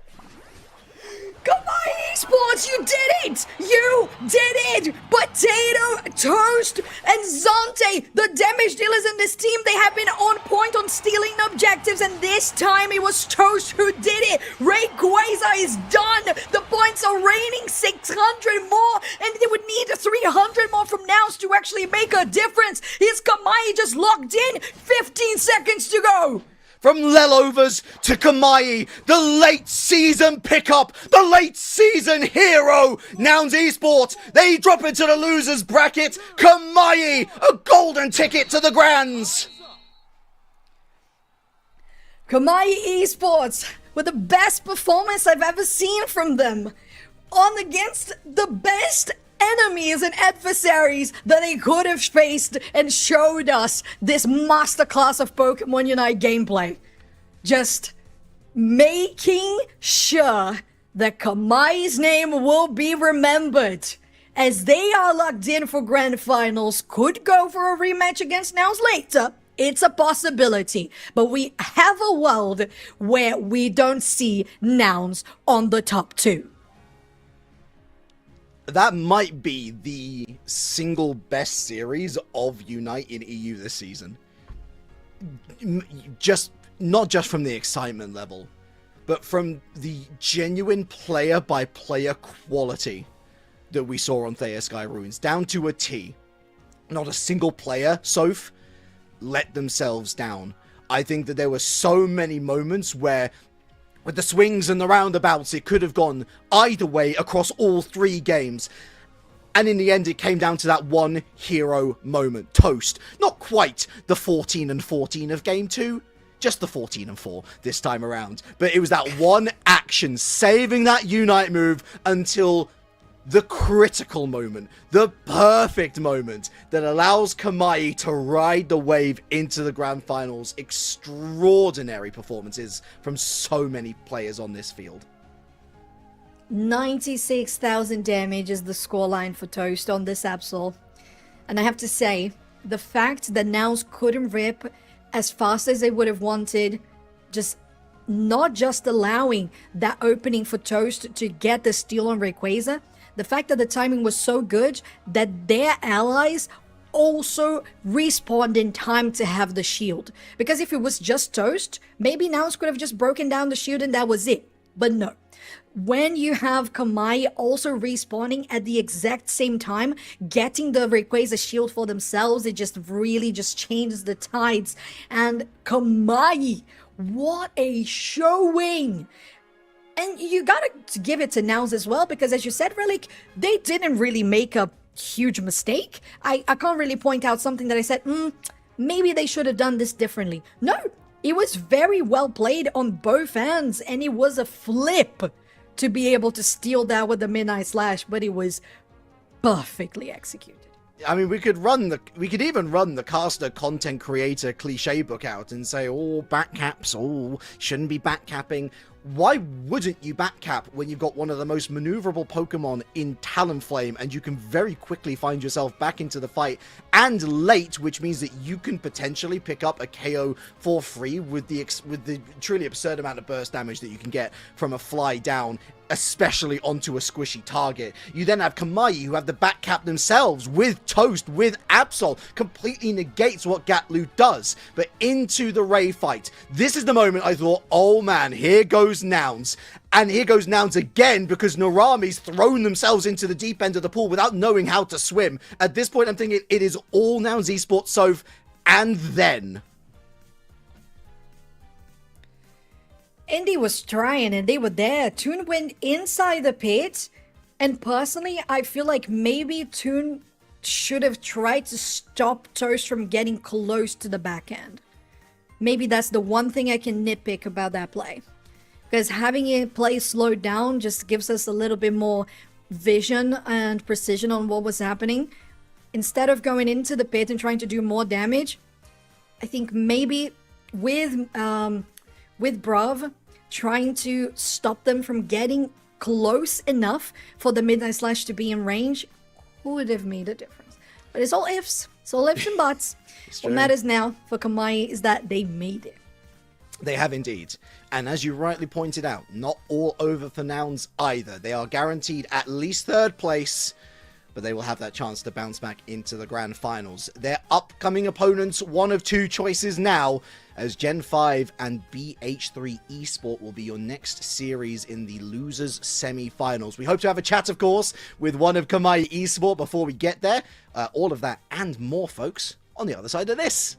Kamai Esports, you did it! You did it! Potato, Toast, and Zante, the damage dealers in this team, they have been on point on stealing objectives, and this time it was Toast who did it. Rayquaza is done. The points are raining, 600 more, and they would need 300 more from Nouns to actually make a difference. Is Kamai just locked in? 15 seconds to go. From Lelovers to Kamai, the late season pickup, the late season hero, Nouns Esports, they drop into the losers bracket. Kamai, a golden ticket to the Grands. Kamai Esports with the best performance I've ever seen from them, on against the best enemies and adversaries that they could have faced, and showed us this masterclass of Pokemon Unite gameplay. Just making sure that Kamai's name will be remembered, as they are locked in for grand finals. Could go for a rematch against Nouns later. It's a possibility, but we have a world where we don't see Nouns on the top 2. That might be the single best series of Unite in EU this season. Not just from the excitement level, but from the genuine player-by-player quality that we saw on Thea Sky Ruins, down to a T. Not a single player, Soph, let themselves down. I think that there were so many moments where, with the swings and the roundabouts, it could have gone either way across all 3 games. And in the end, it came down to that one hero moment. Toast. Not quite the 14-14 of Game 2. Just the 14-4 this time around. But it was that one action, saving that Unite move until the critical moment, the perfect moment that allows Kamai to ride the wave into the grand finals. Extraordinary performances from so many players on this field. 96,000 damage is the scoreline for Toast on this Absol. And I have to say, the fact that Nouns couldn't rip as fast as they would have wanted, not just allowing that opening for Toast to get the steal on Rayquaza, the fact that the timing was so good that their allies also respawned in time to have the shield. Because if it was just Toast, maybe Nouns could have just broken down the shield and that was it. But no. When you have Kamai also respawning at the exact same time, getting the Rayquaza shield for themselves, it just really just changes the tides. And Kamai, what a showing! And you gotta give it to Nouns as well, because as you said, Relic, they didn't really make a huge mistake. I can't really point out something that I said, maybe they should have done this differently. No, it was very well played on both ends, and it was a flip to be able to steal that with the Midnight Slash, but it was perfectly executed. I mean, we could even run the caster content creator cliche book out and say, oh, backcaps, oh, shouldn't be backcapping. Why wouldn't you backcap when you've got one of the most maneuverable Pokemon in Talonflame, and you can very quickly find yourself back into the fight and late, which means that you can potentially pick up a KO for free with the truly absurd amount of burst damage that you can get from a fly down, especially onto a squishy target. You then have Kamai, who have the backcap themselves with Toast, with Absol, completely negates what Gatlu does. But into the Ray fight, this is the moment I thought, oh man, here goes Nouns. And here goes Nouns again, because Narami's thrown themselves into the deep end of the pool without knowing how to swim. At this point, I'm thinking it is all Nouns Esports Soph, and then... Indy was trying and they were there. Toon went inside the pit. And personally, I feel like maybe Toon should have tried to stop Toast from getting close to the backhand. Maybe that's the one thing I can nitpick about that play. Because having it play slowed down just gives us a little bit more vision and precision on what was happening. Instead of going into the pit and trying to do more damage, I think maybe with Brav trying to stop them from getting close enough for the Midnight Slash to be in range, who would have made a difference? But it's all ifs. It's all ifs and buts. What matters now for Kamai is that they made it. They have indeed. And as you rightly pointed out, not all over for Nouns either. They are guaranteed at least third place, but they will have that chance to bounce back into the grand finals. Their upcoming opponents, one of two choices now, as Gen 5 and BH3 Esport will be your next series in the losers semi-finals. We hope to have a chat, of course, with one of Kamai Esport before we get there. All of that and more, folks, on the other side of this.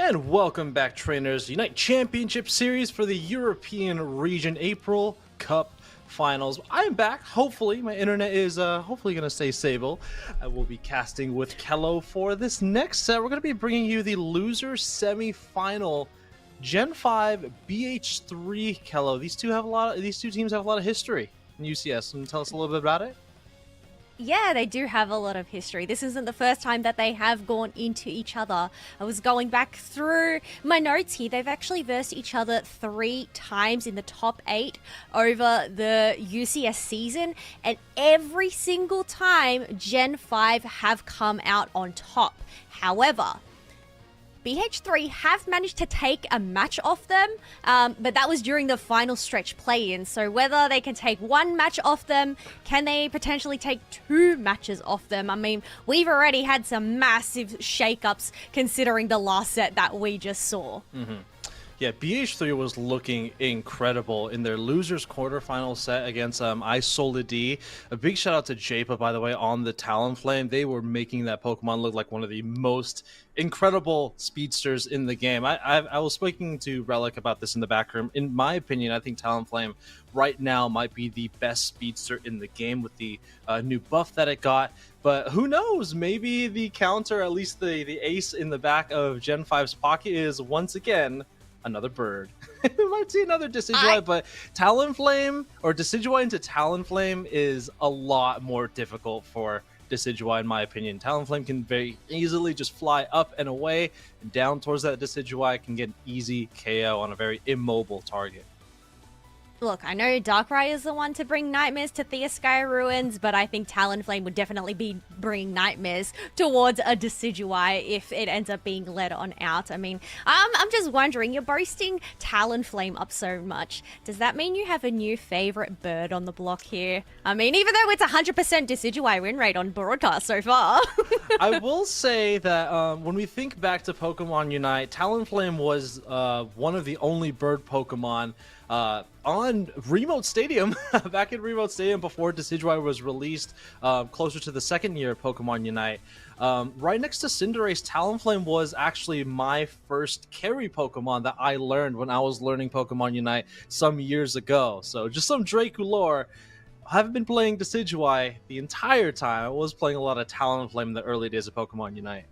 And welcome back, trainers. UNITE Championship Series for the European Region April Cup Finals. I'm back. Hopefully, my internet is hopefully going to stay stable. I will be casting with Kello for this next set. We're going to be bringing you the loser semi-final Gen 5 BH3 Kello. These two teams have a lot of history in UCS. Can you tell us a little bit about it? Yeah, they do have a lot of history. This isn't the first time that they have gone into each other. I was going back through my notes here. They've actually versed each other 3 times in the top 8 over the UCS season, and every single time Gen 5 have come out on top. However, BH3 have managed to take a match off them, but that was during the final stretch play-in. So whether they can take 1 match off them, can they potentially take 2 matches off them? I mean, we've already had some massive shakeups considering the last set that we just saw. Yeah, BH3 was looking incredible in their losers quarterfinal set against Isoli. A big shout out to Japa, by the way, on the Talonflame. They were making that Pokemon look like one of the most incredible speedsters in the game. I was speaking to Relic about this in the back room. In my opinion, I think Talonflame right now might be the best speedster in the game with the new buff that it got. But who knows? Maybe the counter, at least the ace in the back of Gen 5's pocket, is once again another bird. We might see another Decidueye, but Talonflame or Decidueye into Talonflame is a lot more difficult for Decidueye, in my opinion. Talonflame can very easily just fly up and away and down towards that Decidueye, can get an easy KO on a very immobile target. Look, I know Darkrai is the one to bring Nightmares to Theosky Ruins, but I think Talonflame would definitely be bringing Nightmares towards a Decidueye if it ends up being led on out. I mean, I'm just wondering, you're boasting Talonflame up so much. Does that mean you have a new favorite bird on the block here? I mean, even though it's 100% Decidueye win rate on broadcast so far. I will say that when we think back to Pokemon Unite, Talonflame was one of the only bird Pokemon on Remote Stadium, back in Remote Stadium before Decidueye was released, closer to the second year of Pokemon Unite. Right next to Cinderace, Talonflame was actually my first carry Pokemon that I learned when I was learning Pokemon Unite some years ago. So just some Dracu lore. I haven't been playing Decidueye the entire time. I was playing a lot of Talonflame in the early days of Pokemon Unite.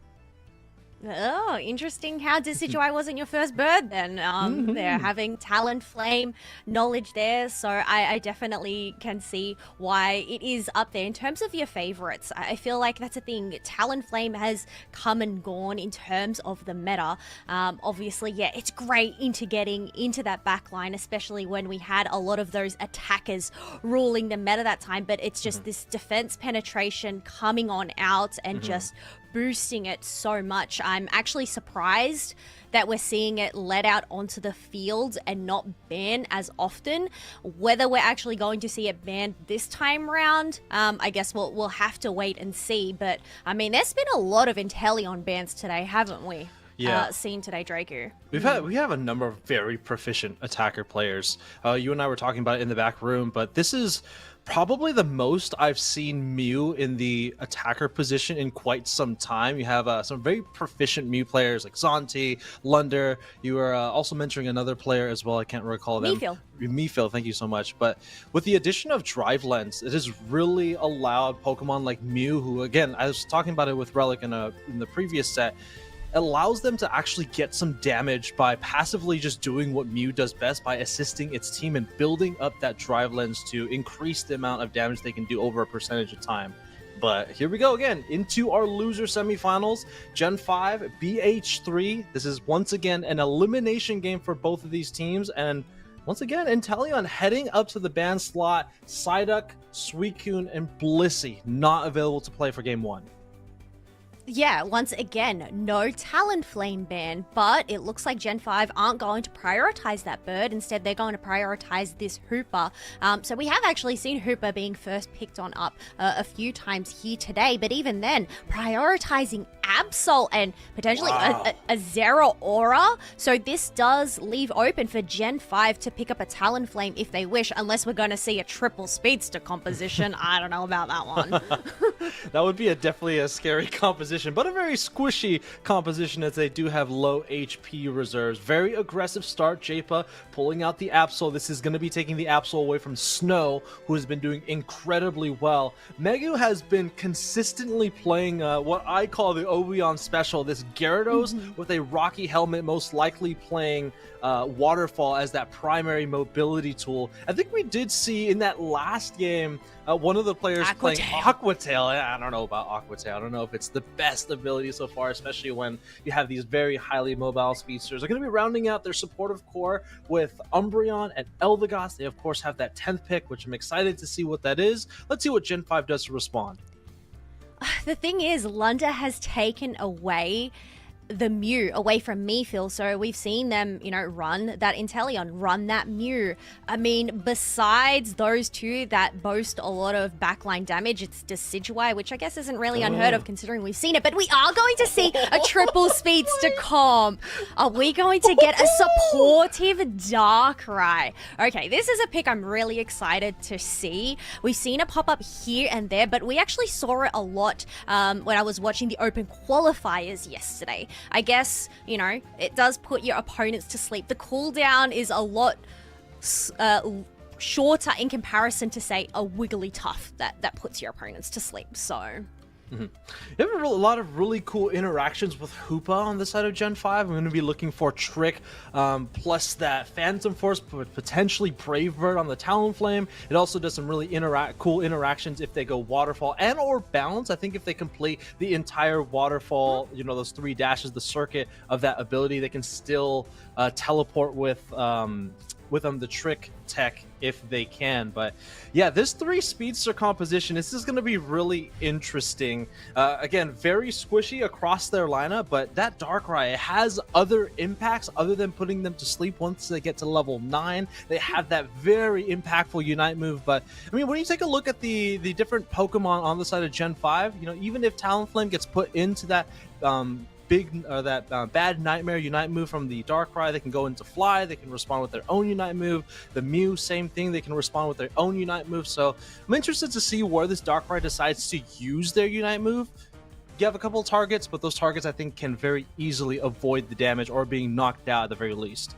Oh, interesting how Decidueye wasn't your first bird then. They're having Talonflame knowledge there, so I definitely can see why it is up there. In terms of your favorites, I feel like that's a thing. Talonflame has come and gone in terms of the meta. Obviously, yeah, it's great into getting into that backline, especially when we had a lot of those attackers ruling the meta that time, but it's just this defense penetration coming on out and just boosting it so much. I'm actually surprised that we're seeing it let out onto the field and not banned as often. Whether we're actually going to see it banned this time round, I guess we'll have to wait and see. But I mean, there's been a lot of Inteleon bans today, haven't we? Yeah. Seen today, Dracu. We have a number of very proficient attacker players. You and I were talking about it in the back room, but this is probably the most I've seen Mew in the attacker position in quite some time. You have some very proficient Mew players like Zonti, Lunder. You were also mentioning another player as well. I can't recall them. Mephil, thank you so much. But with the addition of Drive Lens, it has really allowed Pokemon like Mew, who, again, I was talking about it with Relic in the previous set, allows them to actually get some damage by passively just doing what Mew does best by assisting its team and building up that Drive Lens to increase the amount of damage they can do over a percentage of time. But here we go again into our loser semifinals. Gen 5, BH3. This is once again an elimination game for both of these teams. And once again, Inteleon heading up to the ban slot. Psyduck, Suicune, and Blissey not available to play for game 1. Yeah, once again, no Talonflame ban, but it looks like Gen 5 aren't going to prioritize that bird. Instead, they're going to prioritize this Hooper. So we have actually seen Hooper being first picked on up a few times here today, but even then, prioritizing Absol and potentially a Zero Aura. So this does leave open for Gen 5 to pick up a Talonflame if they wish, unless we're going to see a triple speedster composition. I don't know about that one. That would be definitely a scary composition, but a very squishy composition as they do have low HP reserves. Very aggressive start, Japa pulling out the Absol. This is going to be taking the Absol away from Snow, who has been doing incredibly well. Megu has been consistently playing what I call the Obion special, this Gyarados with a rocky helmet, most likely playing Waterfall as that primary mobility tool. I think we did see in that last game one of the players playing Aquatail. I don't know about Aquatail. I don't know if it's the best ability so far, especially when you have these very highly mobile speedsters. They're going to be rounding out their supportive core with Umbreon and Eldegoss. They, of course, have that 10th pick, which I'm excited to see what that is. Let's see what Gen 5 does to respond. The thing is, Lunda has taken away the Mew away from Phil. So we've seen them, run that Inteleon, run that Mew. I mean, besides those two that boast a lot of backline damage, it's Decidueye, which I guess isn't really unheard of considering we've seen it. But we are going to see a triple speedster comp. Are we going to get a supportive Darkrai? Okay, this is a pick I'm really excited to see. We've seen it pop up here and there, but we actually saw it a lot when I was watching the Open qualifiers yesterday. I guess, it does put your opponents to sleep. The cooldown is a lot shorter in comparison to, say, a Wigglytuff that puts your opponents to sleep. So You have a lot of really cool interactions with Hoopa on the side of Gen 5. I'm going to be looking for Trick, plus that Phantom Force, potentially Brave Bird on the Talonflame. It also does some really cool interactions if they go Waterfall and or Balance. I think if they complete the entire Waterfall, those 3 dashes, the circuit of that ability, they can still teleport with the Trick tech if they can. But yeah, this 3 speedster composition, this is going to be really interesting. Again, very squishy across their lineup, but that Darkrai has other impacts other than putting them to sleep once they get to level 9. They have that very impactful Unite move. But I mean, when you take a look at the different Pokemon on the side of Gen 5, even if Talonflame gets put into that bad Nightmare Unite move from the Darkrai, they can go into Fly, they can respond with their own Unite move. The Mew, same thing, they can respond with their own Unite move. So I'm interested to see where this Darkrai decides to use their Unite move. You have a couple of targets, but those targets I think can very easily avoid the damage or being knocked out at the very least.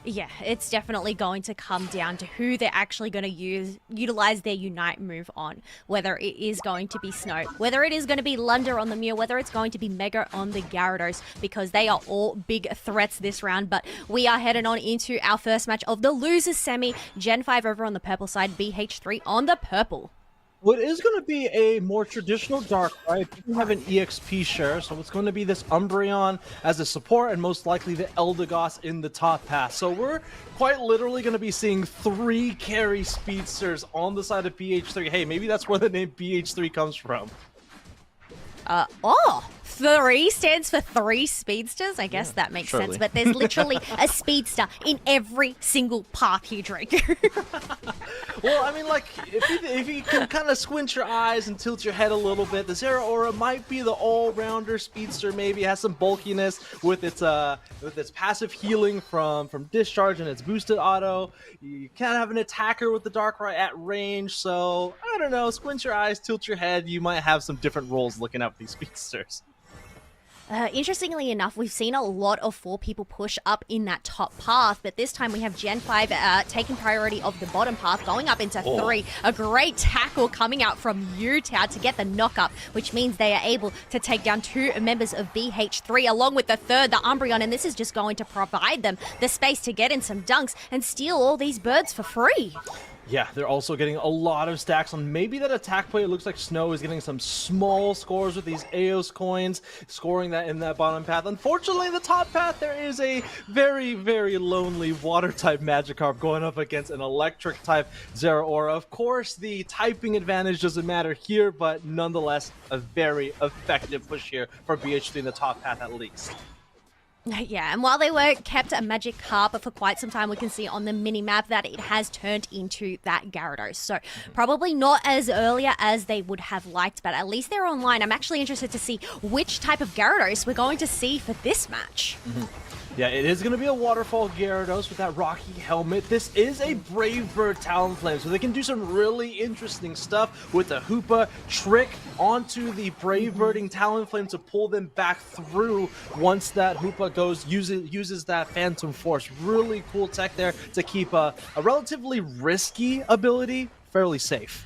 yeah, it's definitely going to come down to who they're actually going to utilize their Unite move on. Whether it is going to be Snow, whether it is going to be Lunda on the Mew, whether it's going to be Mega on the Gyarados, because they are all big threats this round. But we are heading on into our first match of the losers semi. Gen 5 over on the purple side, BH3 on the purple. What is going to be a more traditional Darkrai, it doesn't have an EXP share, so it's going to be this Umbreon as a support, and most likely the Eldegoss in the top path. So we're quite literally going to be seeing 3 carry speedsters on the side of BH3. Hey, maybe that's where the name BH3 comes from. 3 stands for 3 speedsters. I guess that makes sense. But there's literally a speedster in every single path here, Drake. Well, I mean, like, if you can kind of squint your eyes and tilt your head a little bit, the Zeraora might be the all-rounder speedster. Maybe it has some bulkiness with its passive healing from discharge and its boosted auto. You can't have an attacker with the Darkrai at range, so I don't know. Squint your eyes, tilt your head. You might have some different roles looking at these speedsters. Interestingly enough, we've seen a lot of 4 people push up in that top path, but this time we have Gen 5 taking priority of the bottom path, going up into 3. A great tackle coming out from Utah to get the knock-up, which means they are able to take down 2 members of BH3, along with the third, the Umbreon, and this is just going to provide them the space to get in some dunks and steal all these birds for free. Yeah, they're also getting a lot of stacks on maybe that attack play. It looks like Snow is getting some small scores with these Aeos coins, scoring that in that bottom path. Unfortunately, the top path, there is a very, very lonely Water-type Magikarp going up against an Electric-type Zeraora. Of course, the typing advantage doesn't matter here, but nonetheless, a very effective push here for BH3 in the top path at least. Yeah, and while they were kept a Magikarp for quite some time, we can see on the mini-map that it has turned into that Gyarados. So probably not as earlier as they would have liked, but at least they're online. I'm actually interested to see which type of Gyarados we're going to see for this match. Yeah, it is going to be a Waterfall Gyarados with that rocky helmet. This is a Brave Bird Talonflame, so they can do some really interesting stuff with the Hoopa trick onto the Brave Birding Talonflame to pull them back through once that Hoopa uses that Phantom Force. Really cool tech there to keep a relatively risky ability fairly safe.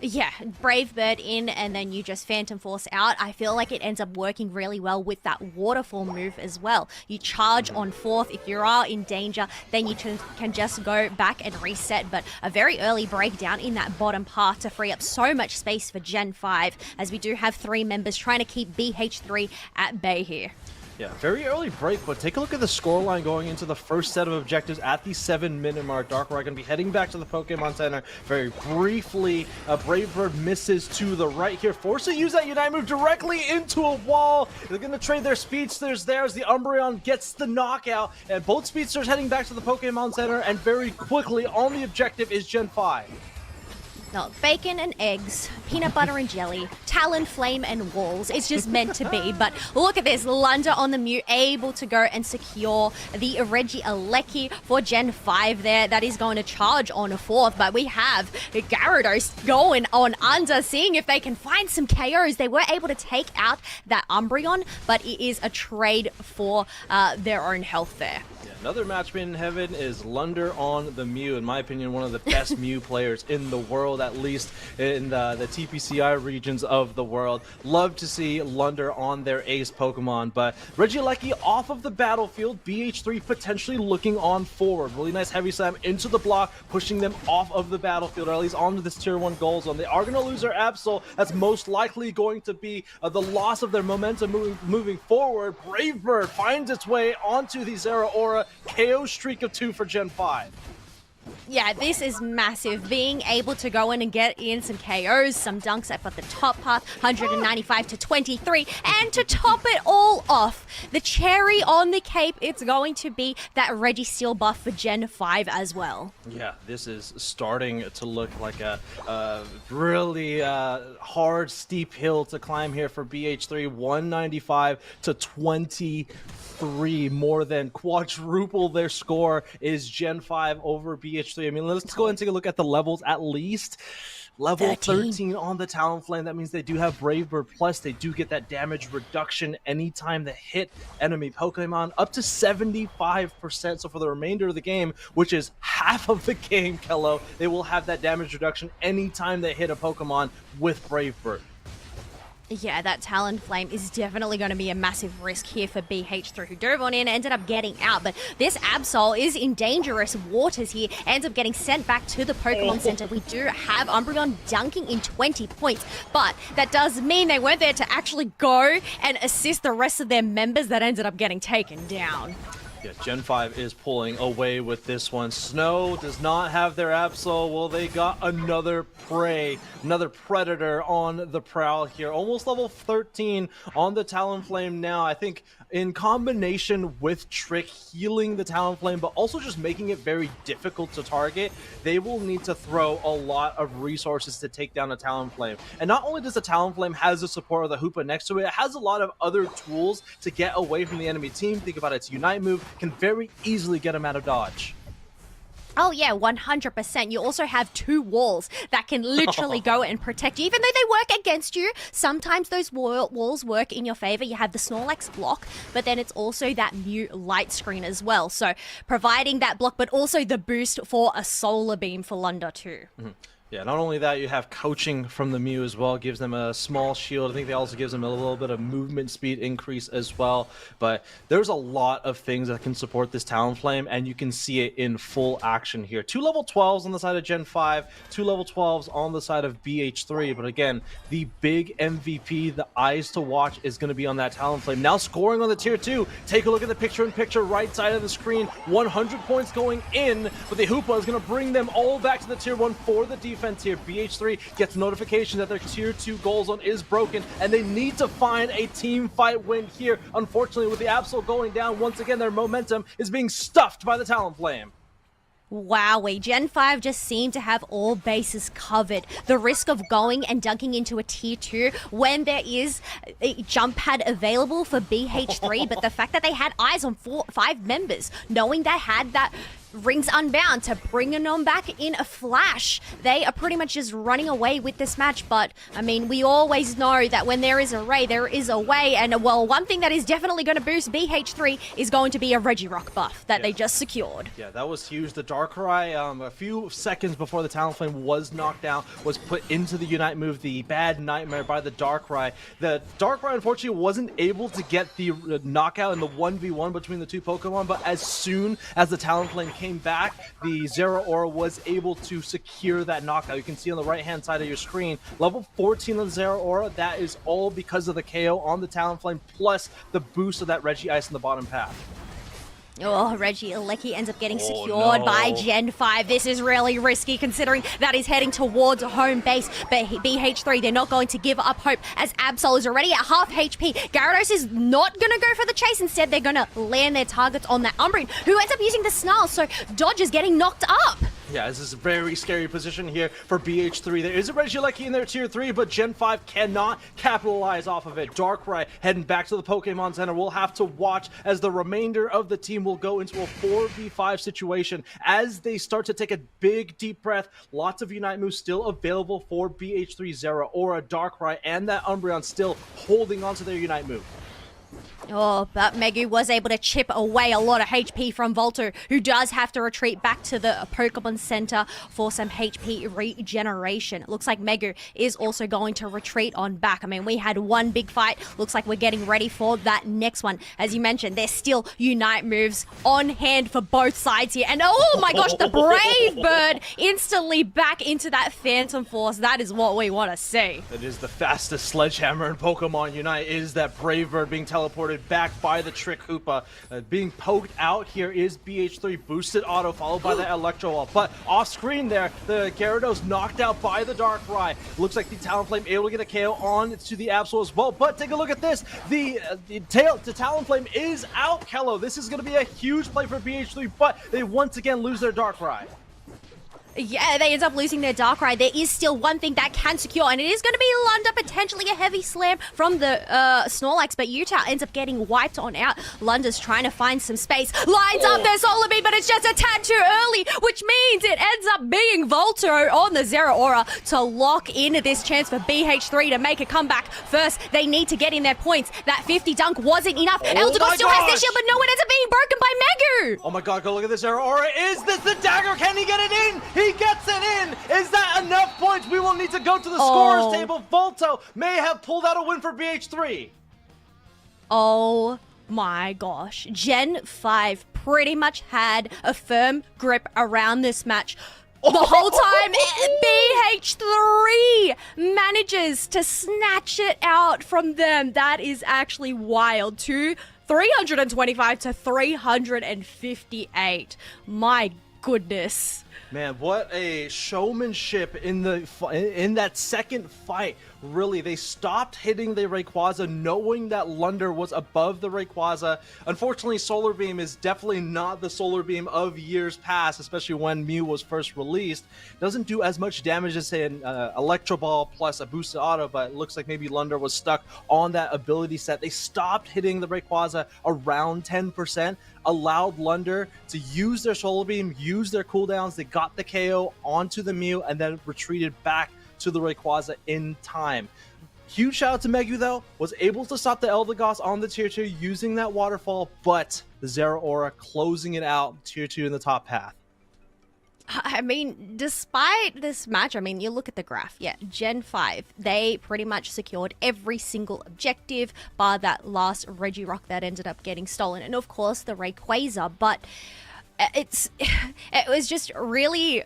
Yeah, Brave Bird in and then you just Phantom Force out. I feel like it ends up working really well with that Waterfall move as well. You charge on 4th. If you are in danger, then you can just go back and reset. But a very early breakdown in that bottom path to free up so much space for Gen 5, as we do have 3 members trying to keep BH3 at bay here. Yeah, very early break, but take a look at the scoreline going into the first set of objectives at the 7-minute mark. Darkrai going to be heading back to the Pokemon Center very briefly. Brave Bird misses to the right here, forced to use that Unite move directly into a wall. They're going to trade their Speedsters there as the Umbreon gets the knockout, and both Speedsters heading back to the Pokemon Center, and very quickly on the objective is Gen 5. No, bacon and eggs, peanut butter and jelly, Talonflame and walls. It's just meant to be. But look at this, Lunder on the Mew, able to go and secure the Regieleki for Gen 5 there. That is going to charge on a 4th. But we have Gyarados going on under, seeing if they can find some KOs. They were able to take out that Umbreon, but it is a trade for their own health there. Another match made in heaven is Lunder on the Mew. In my opinion, one of the best Mew players in the world, at least in the TPCI regions of the world. Love to see Lunder on their ace Pokemon, but Regieleki off of the battlefield, BH3 potentially looking on forward. Really nice heavy slam into the block, pushing them off of the battlefield, or at least onto this tier 1 goal zone. They are going to lose their Absol. That's most likely going to be the loss of their momentum moving forward. Brave Bird finds its way onto the Zeraora. KO streak of 2 for Gen 5. Yeah, this is massive. Being able to go in and get in some KOs, some dunks up at the top path, 195 to 23. And to top it all off, the cherry on the cape, it's going to be that Registeel buff for Gen 5 as well. Yeah, this is starting to look like a really hard, steep hill to climb here for BH3. 195 to 23, more than quadruple their score is Gen 5 over BH3. I mean, let's go and take a look at the levels at least. Level 13 on the Talonflame. That means they do have Brave Bird, plus they do get that damage reduction anytime they hit enemy Pokemon, up to 75%. So for the remainder of the game, which is half of the game, Kello, they will have that damage reduction anytime they hit a Pokemon with Brave Bird. Yeah, that Talonflame is definitely going to be a massive risk here for BH3, who dove on in, ended up getting out. But this Absol is in dangerous waters here, ends up getting sent back to the Pokemon Center. We do have Umbreon dunking in 20 points, but that does mean they weren't there to actually go and assist the rest of their members that ended up getting taken down. Yeah, Gen 5 is pulling away with this one. Snow does not have their Absol. Well, they got another prey, another predator on the prowl here. Almost level 13 on the Talonflame now. I think in combination with Trick healing the Talonflame, but also just making it very difficult to target, they will need to throw a lot of resources to take down a Talonflame. And not only does the Talonflame has the support of the Hoopa next to it, it has a lot of other tools to get away from the enemy team. Think about its Unite move, can very easily get them out of dodge. Oh yeah, 100%. You also have 2 walls that can literally go and protect you. Even though they work against you, sometimes those walls work in your favor. You have the Snorlax block, but then it's also that Mew light screen as well. So providing that block, but also the boost for a Solar Beam for Lunder too. Mm-hmm. Yeah, not only that, you have coaching from the Mew as well, gives them a small shield. I think they also gives them a little bit of movement speed increase as well. But there's a lot of things that can support this Talonflame, and you can see it in full action here. 2 level 12s on the side of Gen 5, 2 level 12s on the side of BH3. But again, the big MVP, the eyes to watch, is going to be on that Talonflame. Now scoring on the tier 2. Take a look at the picture-in-picture right side of the screen. 100 points going in, but the Hoopa is going to bring them all back to the tier 1 for the defense here. BH3 gets notification that their tier 2 goal zone is broken, and they need to find a team fight win here. Unfortunately, with the Absol going down, once again, their momentum is being stuffed by the Talonflame. Wowee, Gen 5 just seemed to have all bases covered. The risk of going and dunking into a tier 2 when there is a jump pad available for BH3, but the fact that they had eyes on 5 members, knowing they had that rings unbound to bringing them back in a flash. They are pretty much just running away with this match, but I mean, we always know that when there is a Ray, there is a way, and well, one thing that is definitely going to boost BH3 is going to be a Regirock buff that they just secured. Yeah, that was huge. The Darkrai, a few seconds before the Talonflame was knocked down, was put into the Unite move, the bad nightmare by the Darkrai. The Darkrai, unfortunately, wasn't able to get the knockout in the 1v1 between the two Pokemon, but as soon as the Talonflame came back, the Zeraora was able to secure that knockout. You can see on the right-hand side of your screen, level 14 of the Zeraora, that is all because of the KO on the Talonflame, plus the boost of that Reggie Ice in the bottom path. Oh, Regieleki ends up getting secured by Gen 5. This is really risky considering that he's heading towards home base. But BH3, they're not going to give up hope as Absol is already at half HP. Gyarados is not going to go for the chase. Instead, they're going to land their targets on that Umbreon, who ends up using the Snarl. So Dodge is getting knocked up. Yeah, this is a very scary position here for BH3. There is a Regieleki in their tier 3, but Gen 5 cannot capitalize off of it. Darkrai heading back to the Pokemon Center. We'll have to watch as the remainder of the team will go into a 4v5 situation as they start to take a big, deep breath. Lots of Unite moves still available for BH3, Zeraora, Darkrai, and that Umbreon still holding onto their Unite move. Oh, but Megu was able to chip away a lot of HP from Volto, who does have to retreat back to the Pokemon Center for some HP regeneration. It looks like Megu is also going to retreat on back. I mean, we had one big fight. Looks like we're getting ready for that next one. As you mentioned, there's still Unite moves on hand for both sides here. And oh my gosh, the Brave Bird instantly back into that Phantom Force. That is what we want to see. That is the fastest sledgehammer in Pokemon Unite, is that Brave Bird being teleported back by the Trick Hoopa. Being poked out here is BH3 boosted auto, followed by the Electro Wall. But off screen there, the Gyarados knocked out by the Darkrai. Looks like the Talonflame able to get a KO on to the Absol as well. But take a look at this. The Talonflame is out, Kello. This is going to be a huge play for BH3, but they once again lose their Darkrai. Yeah, they end up losing their Darkrai. There is still one thing that can secure, and it is going to be Lunda, potentially a heavy slam from the Snorlax, but Utah ends up getting wiped on out. Lunda's trying to find some space, lines up their Solar Beam, but it's just a tad too early, which means it ends up being Volto on the Zeraora to lock in this chance for BH3 to make a comeback. First, they need to get in their points. That 50 dunk wasn't enough. Eldegoss still has their shield, but no one ends up being broken by Megu. Oh my god, go look at this Zeraora. Is this the dagger? Can he get it in? He gets it in! Is that enough points? We will need to go to the scorers table. Volto may have pulled out a win for BH3. Oh my gosh. Gen 5 pretty much had a firm grip around this match. The whole time, BH3 manages to snatch it out from them. That is actually wild. 325 to 358. My goodness. Man, what a showmanship in that second fight. Really, they stopped hitting the Rayquaza knowing that Lunder was above the Rayquaza. Unfortunately, Solar Beam is definitely not the Solar Beam of years past, especially when Mew was first released. Doesn't do as much damage as an Electro Ball plus a boosted auto, but it looks like maybe Lunder was stuck on that ability set. They stopped hitting the Rayquaza around 10%, allowed Lunder to use their Solar Beam, use their cooldowns. They got the KO onto the Mew and then retreated back to the Rayquaza in time. Huge shout out to Megu though, was able to stop the Eldegoss on the tier 2 using that waterfall, but the Zeraora closing it out, tier 2 in the top path. I mean, despite this match, I mean, you look at the graph. Yeah, Gen 5, they pretty much secured every single objective, bar that last Regirock that ended up getting stolen. And of course, the Rayquaza, but it was just really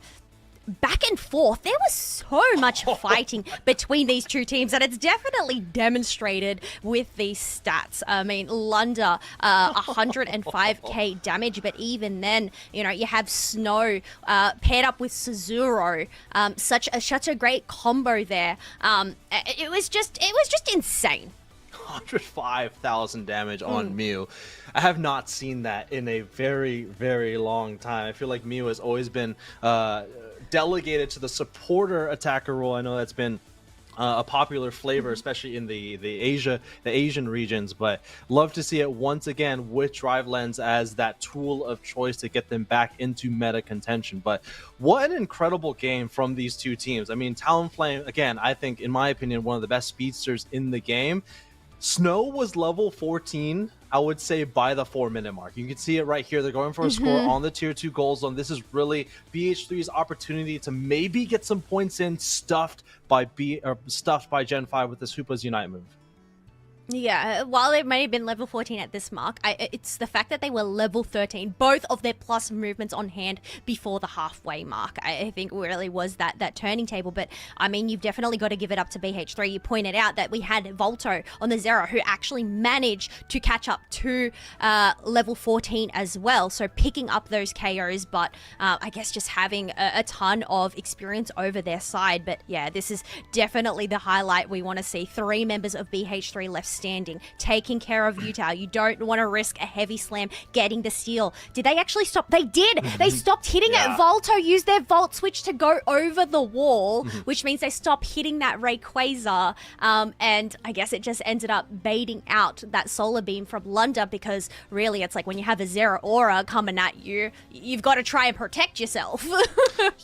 back and forth. There was so much fighting between these two teams, and it's definitely demonstrated with these stats. I mean, Lunda, 105k damage, but even then, you know, you have Snow paired up with Suzuro. Such a great combo there. It was just insane. 105,000 damage on Mew. I have not seen that in a very, very long time. I feel like Mew has always been delegated to the supporter attacker role. I know that's been a popular flavor, especially in the Asian regions, but love to see it once again with Drive Lens as that tool of choice to get them back into meta contention. But what an incredible game from these two teams. I mean, Talonflame, again, I think, in my opinion, one of the best speedsters in the game. Snow was level 14, I would say, by the 4-minute mark. You can see it right here. They're going for a score on the tier 2 goal zone. This is really BH3's opportunity to maybe get some points in, stuffed by Gen 5 with this Hoopa's Unite move. Yeah, while they may have been level 14 at this mark, it's the fact that they were level 13, both of their plus movements on hand before the halfway mark, I think really was that turning table. But, I mean, you've definitely got to give it up to BH3. You pointed out that we had Volto on the Zero, who actually managed to catch up to level 14 as well. So picking up those KOs, but I guess just having a ton of experience over their side. But, yeah, this is definitely the highlight we want to see. 3 members of BH3 left standing, taking care of Utah. You don't want to risk a heavy slam getting the steal. Did they actually stop? They did. They stopped hitting it. Volto used their Volt Switch to go over the wall, which means they stopped hitting that Rayquaza. And I guess it just ended up baiting out that Solar Beam from Lunda, because really it's like when you have a Zero Aura coming at you, you've got to try and protect yourself.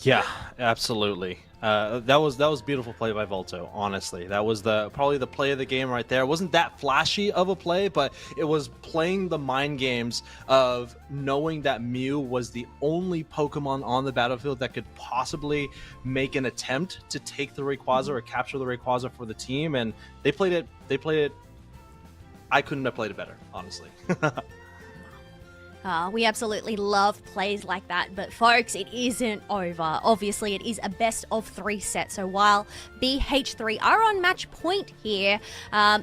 Yeah, absolutely. That was beautiful play by Volto. Honestly, that was probably the play of the game right there. It wasn't that flashy of a play, but it was playing the mind games of knowing that Mew was the only Pokemon on the battlefield that could possibly make an attempt to take the Rayquaza or capture the Rayquaza for the team, and they played it. I couldn't have played it better, honestly. We absolutely love plays like that, but folks, it isn't over. Obviously, it is a best of 3 set, so while BH3 are on match point here,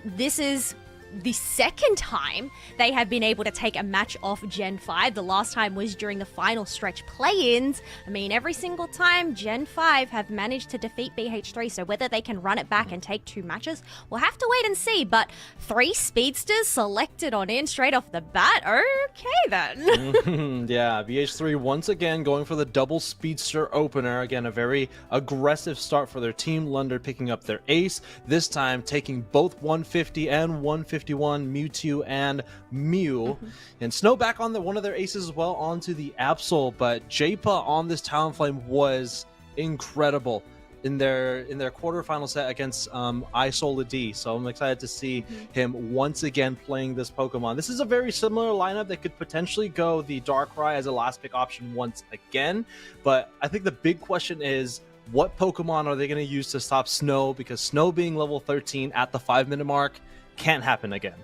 this is the second time they have been able to take a match off Gen 5. The last time was during the final stretch play-ins. I mean, every single time Gen 5 have managed to defeat BH3, so whether they can run it back and take 2 matches, we'll have to wait and see. But 3 speedsters selected on in straight off the bat. Okay, then. Yeah, BH3 once again going for the double speedster opener. Again, a very aggressive start for their team. Lunder picking up their ace, this time taking both 150 and 151 Mewtwo and Mew. And Snow back on one of their aces as well onto the Absol, but Japa on this Talonflame was incredible in their quarterfinal set against Isoli. So I'm excited to see him once again playing this Pokemon. This is a very similar lineup that could potentially go the Darkrai as a last pick option once again, but I think the big question is, what Pokemon are they going to use to stop Snow? Because Snow being level 13 at the 5-minute mark can't happen again.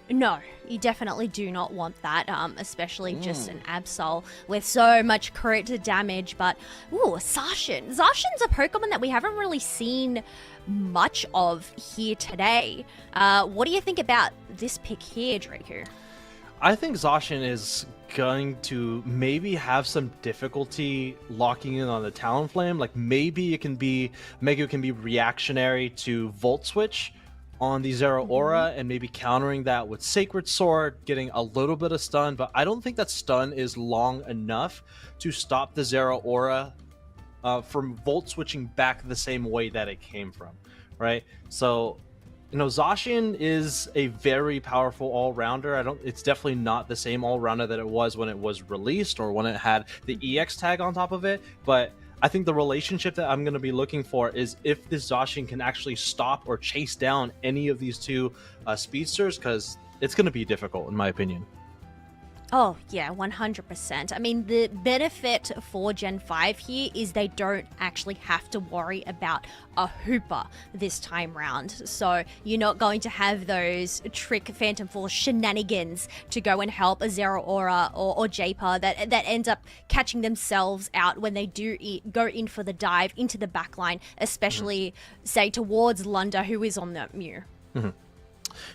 No, you definitely do not want that, especially just an Absol with so much crit damage. But, ooh, Zacian. Zacian's a Pokemon that we haven't really seen much of here today. What do you think about this pick here, Draco? I think Zacian is going to maybe have some difficulty locking in on the Talonflame. Like, maybe it can be reactionary to Volt Switch on the Zero Aura and maybe countering that with Sacred Sword, getting a little bit of stun, but I don't think that stun is long enough to stop the Zero Aura from Volt Switching back the same way that it came from, right? So, you know, Zacian is a very powerful all-rounder. It's definitely not the same all-rounder that it was when it was released or when it had the EX tag on top of it, but I think the relationship that I'm going to be looking for is if this Zacian can actually stop or chase down any of these two speedsters, because it's going to be difficult, in my opinion. Oh, yeah, 100%. I mean, the benefit for Gen 5 here is they don't actually have to worry about a Hooper this time round. So you're not going to have those trick Phantom Force shenanigans to go and help a Zero Aura or Japa that ends up catching themselves out when they do go in for the dive into the backline, especially, say, towards Lunda, who is on that Mew.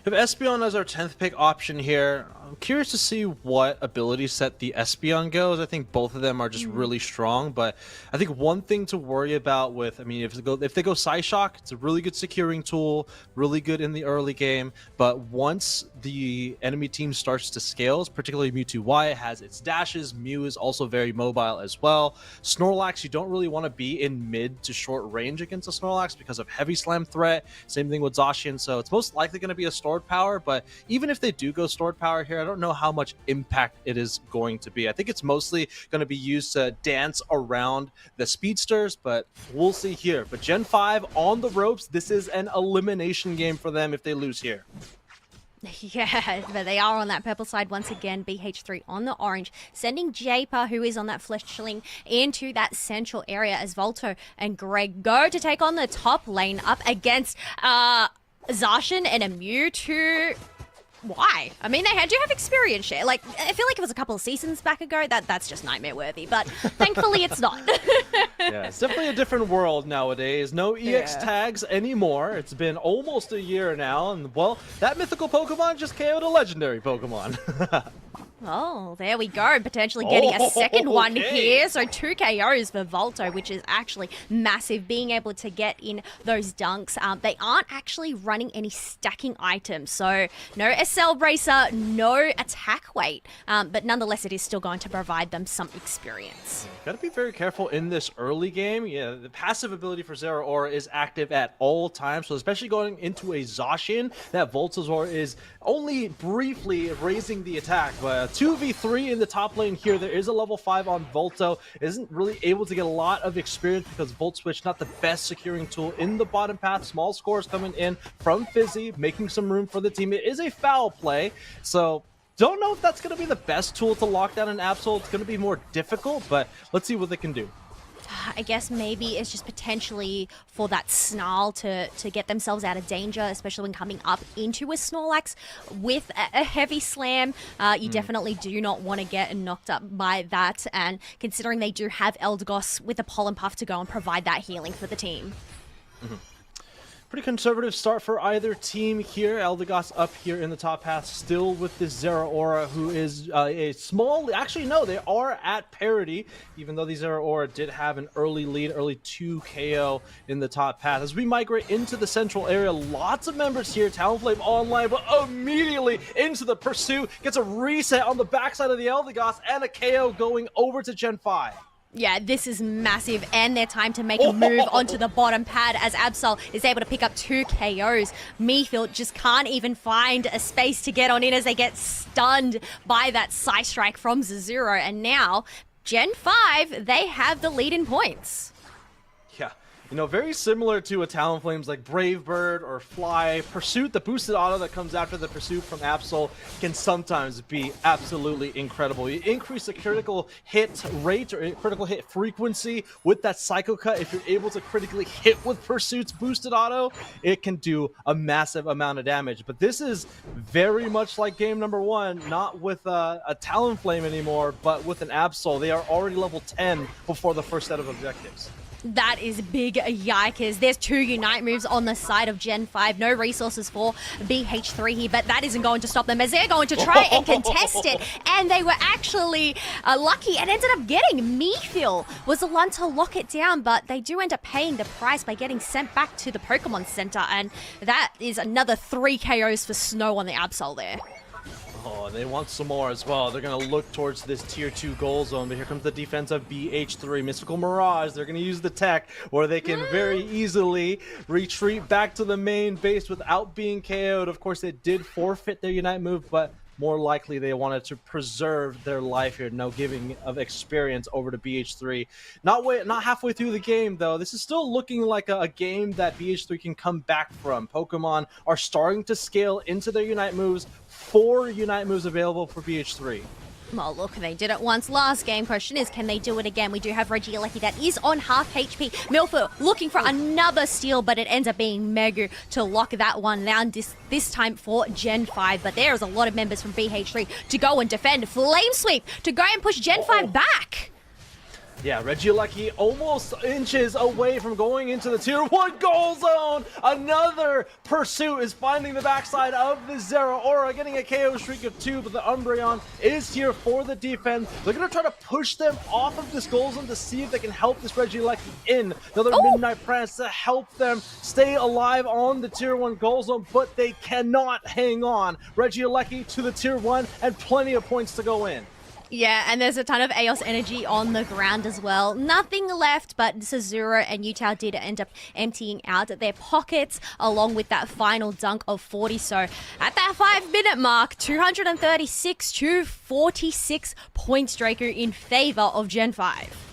We have Espeon as our 10th pick option here. I'm curious to see what ability set the Espeon goes. I think both of them are just really strong, but I think one thing to worry about with, I mean, if they go Psyshock, it's a really good securing tool, really good in the early game, but once the enemy team starts to scale, particularly Mewtwo Y, it has its dashes. Mew is also very mobile as well. Snorlax, you don't really want to be in mid to short range against a Snorlax because of heavy slam threat. Same thing with Zacian, so it's most likely going to be a stored power, but even if they do go stored power here, I don't know how much impact it is going to be. I think it's mostly going to be used to dance around the speedsters, but we'll see here. But Gen 5 on the ropes, this is an elimination game for them if they lose here. Yeah, but they are on that purple side once again. BH3 on the orange, sending Japer, who is on that Fletchling, into that central area as Volto and Greg go to take on the top lane up against Zacian and a Mewtwo. Why? I mean, they do have experience share. Like, I feel like it was a couple of seasons back ago. That's just nightmare worthy, but thankfully it's not. Yeah, it's definitely a different world nowadays. No EX tags anymore. It's been almost a year now, and well, that mythical Pokemon just KO'd a legendary Pokemon. Oh, there we go. Potentially getting a second one here. So 2 KOs for Volto, which is actually massive. Being able to get in those dunks. They aren't actually running any stacking items. So no SL Bracer, no attack weight. But nonetheless, it is still going to provide them some experience. Got to be very careful in this early game. Yeah, the passive ability for Zeraora is active at all times. So especially going into a Zacian, that Voltazor is only briefly raising the attack. But 2v3 in the top lane here. There is a level 5 on Volto. Isn't really able to get a lot of experience because Volt Switch not the best securing tool in the bottom path. Small scores coming in from Fizzy, making some room for the team. It is a foul play, so don't know if that's going to be the best tool to lock down an Absol. It's going to be more difficult, but let's see what they can do. I guess maybe it's just potentially for that Snarl to get themselves out of danger, especially when coming up into a Snorlax with a heavy slam. You definitely do not want to get knocked up by that, and considering they do have Eldegoss with a Pollen Puff to go and provide that healing for the team. Pretty conservative start for either team here. Eldegoss up here in the top half, still with this Zeraora, who is a small... Actually, no, they are at parity, even though the Zeraora did have an early lead, early 2 KO in the top path. As we migrate into the central area, lots of members here. Talonflame online, but immediately into the pursuit. Gets a reset on the backside of the Eldegoss, and a KO going over to Gen 5. Yeah, this is massive, and their time to make a move onto the bottom pad as Absol is able to pick up 2 KOs. Meafield just can't even find a space to get on in as they get stunned by that Psy Strike from Zazuro, and now Gen 5, they have the lead in points. Yeah. You know, very similar to a Talonflames like Brave Bird or Fly. Pursuit, the boosted auto that comes after the Pursuit from Absol can sometimes be absolutely incredible. You increase the critical hit rate or critical hit frequency with that Psycho Cut. If you're able to critically hit with Pursuit's boosted auto, it can do a massive amount of damage. But this is very much like game number 1, not with a Talonflame anymore, but with an Absol. They are already level 10 before the first set of objectives. That is big yikers. There's 2 Unite moves on the side of Gen 5. No resources for BH3 here, but that isn't going to stop them as they're going to try and contest it. And they were actually lucky and ended up getting Meafield was the one to lock it down, but they do end up paying the price by getting sent back to the Pokemon Center, and that is another 3 KOs for Snow on the Absol there. Oh, they want some more as well. They're going to look towards this tier 2 goal zone, but here comes the defense of BH3. Mystical Mirage, they're going to use the tech where they can very easily retreat back to the main base without being KO'd. Of course, they did forfeit their Unite move, but more likely they wanted to preserve their life here. No giving of experience over to BH3. Not halfway through the game, though. This is still looking like a game that BH3 can come back from. Pokemon are starting to scale into their Unite moves. 4 Unite moves available for BH3. Well, look, they did it once last game. Question is, can they do it again? We do have Regieleki that is on half HP. Milfu looking for another steal, but it ends up being Megu to lock that one down this time for Gen 5. But there is a lot of members from BH3 to go and defend. Flame Sweep to go and push Gen 5 back. Yeah, Regieleki almost inches away from going into the tier 1 goal zone. Another pursuit is finding the backside of the Zero Aura, getting a KO streak of 2, but the Umbreon is here for the defense. They're going to try to push them off of this goal zone to see if they can help this Regieleki in. Another Midnight Prance to help them stay alive on the tier 1 goal zone, but they cannot hang on. Regieleki to the tier 1 and plenty of points to go in. Yeah, and there's a ton of Eos energy on the ground as well. Nothing left, but Sazura and Utah did end up emptying out their pockets along with that final dunk of 40. So at that 5-minute mark, 236 to 46 points, Draco, in favor of Gen 5.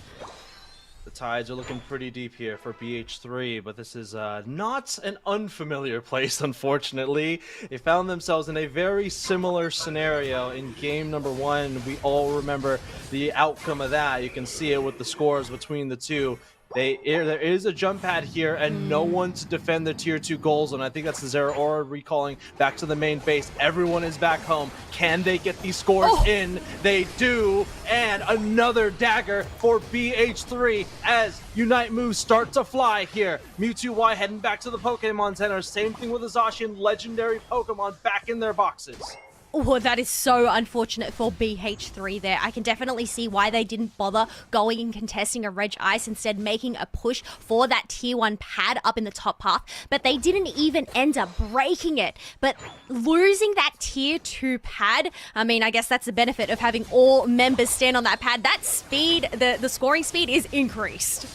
The tides are looking pretty deep here for BH3, but this is not an unfamiliar place, unfortunately. They found themselves in a very similar scenario in game number 1. We all remember the outcome of that. You can see it with the scores between the two. There is a jump pad here and no one to defend the tier 2 goals, and I think that's the Zero Aura recalling back to the main base. Everyone is back home. Can they get these scores in? They do, and another dagger for BH3 as Unite moves start to fly here. Mewtwo Y heading back to the Pokemon Center. Same thing with the Zacian legendary Pokemon back in their boxes. Oh, that is so unfortunate for BH3 there. I can definitely see why they didn't bother going and contesting a Reg Ice, instead making a push for that tier 1 pad up in the top path, but they didn't even end up breaking it. But losing that tier 2 pad, I mean, I guess that's the benefit of having all members stand on that pad. That speed, the scoring speed is increased.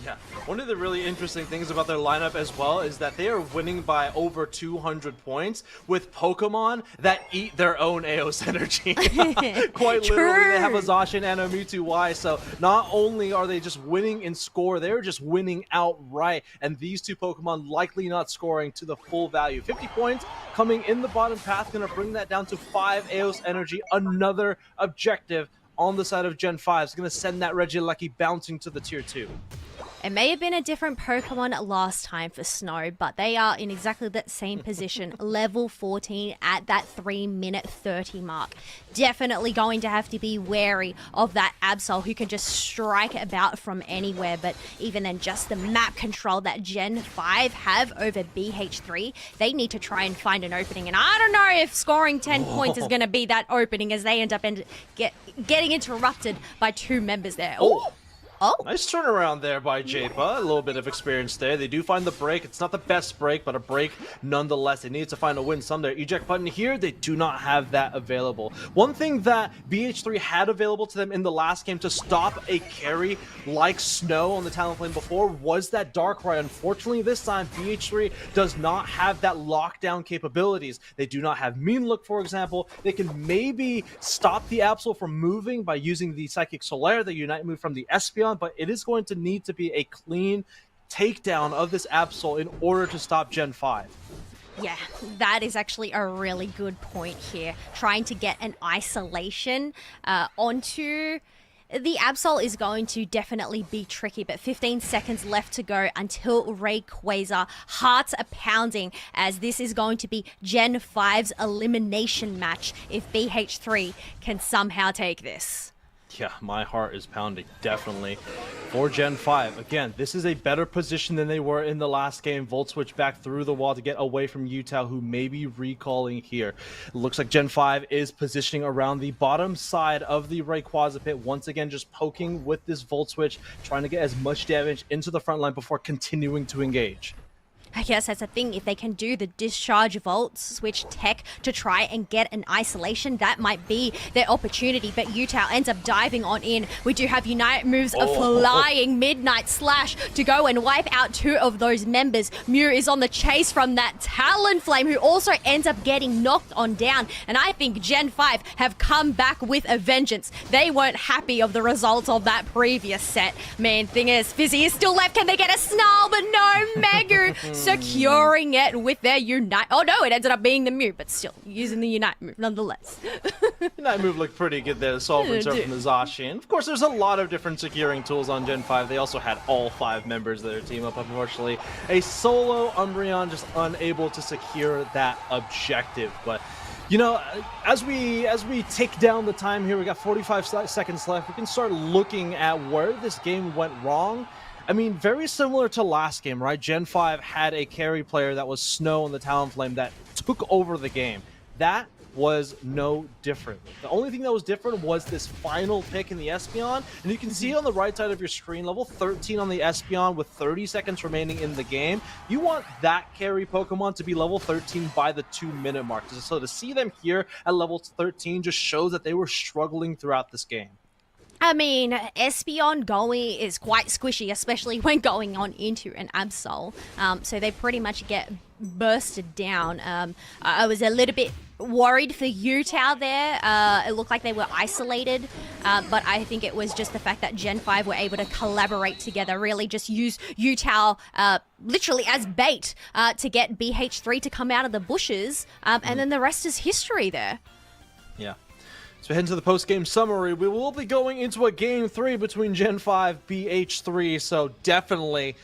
Yeah, one of the really interesting things about their lineup as well is that they are winning by over 200 points with Pokemon that eat their own Eos energy. Quite literally, they have a Zacian and a Mewtwo Y, so not only are they just winning in score, they're just winning outright, and these two Pokemon likely not scoring to the full value. 50 points coming in the bottom path, gonna bring that down to 5 Eos energy. Another objective on the side of Gen 5 is gonna send that Regieleki bouncing to the tier 2. It may have been a different Pokemon last time for Snow, but they are in exactly that same position, level 14 at that 3-minute 30 mark. Definitely going to have to be wary of that Absol who can just strike about from anywhere, but even then just the map control that Gen 5 have over BH3, they need to try and find an opening. And I don't know if scoring 10 points is going to be that opening as they end up getting interrupted by 2 members there. Oh. Oh. Nice turnaround there by Japa. A little bit of experience there. They do find the break. It's not the best break, but a break nonetheless. They need to find a win some there. Eject button here, they do not have that available. One thing that BH3 had available to them in the last game to stop a carry like Snow on the talent lane before was that Darkrai. Unfortunately, this time BH3 does not have that lockdown capabilities. They do not have Mean Look, for example. They can maybe stop the Absol from moving by using the Psychic Solaire, the Unite move from the Espeon, but it is going to need to be a clean takedown of this Absol in order to stop Gen 5. Yeah, that is actually a really good point here. Trying to get an isolation onto the Absol is going to definitely be tricky, but 15 seconds left to go until Rayquaza. Hearts are pounding as this is going to be Gen 5's elimination match if BH3 can somehow take this. Yeah, my heart is pounding, definitely. For Gen 5, again, this is a better position than they were in the last game. Volt switch back through the wall to get away from Utah, who may be recalling here. It looks like Gen 5 is positioning around the bottom side of the Rayquaza pit. Once again, just poking with this Volt switch, trying to get as much damage into the front line before continuing to engage. I guess that's the thing, if they can do the discharge volt switch tech to try and get an isolation, that might be their opportunity, but Utah ends up diving on in. We do have Unite moves a flying Midnight Slash to go and wipe out 2 of those members. Mew is on the chase from that Talonflame, who also ends up getting knocked on down, and I think Gen 5 have come back with a vengeance. They weren't happy of the results of that previous set. Main thing is, Fizzy is still left. Can they get a Snarl? But no, Megu securing it with their Unite. Oh no, it ended up being the Mew, but still using the Unite move nonetheless. Unite move looked pretty good there. The Sovereign Surf from the Zacian. Of course, there's a lot of different securing tools on Gen 5. They also had all 5 members of their team up, unfortunately. A solo Umbreon just unable to secure that objective, but You know, as we take down the time here, we got 45 seconds left. We can start looking at where this game went wrong. I mean, very similar to last game, right? Gen 5 had a carry player that was Snow on the Talonflame that took over the game. That was no different. The only thing that was different was this final pick in the Espeon, and you can see on the right side of your screen, level 13 on the Espeon with 30 seconds remaining in the game. You want that carry Pokemon to be level 13 by the 2-minute mark. So to see them here at level 13 just shows that they were struggling throughout this game. I mean, Espeon going is quite squishy, especially when going on into an Absol. So they pretty much get bursted down. I was a little bit worried for Utah there. It looked like they were isolated, but I think it was just the fact that Gen 5 were able to collaborate together, really just use Utah literally as bait to get BH3 to come out of the bushes, and then the rest is history there. Yeah. So we head into the post-game summary. We will be going into a Game 3 between Gen 5 BH3, so definitely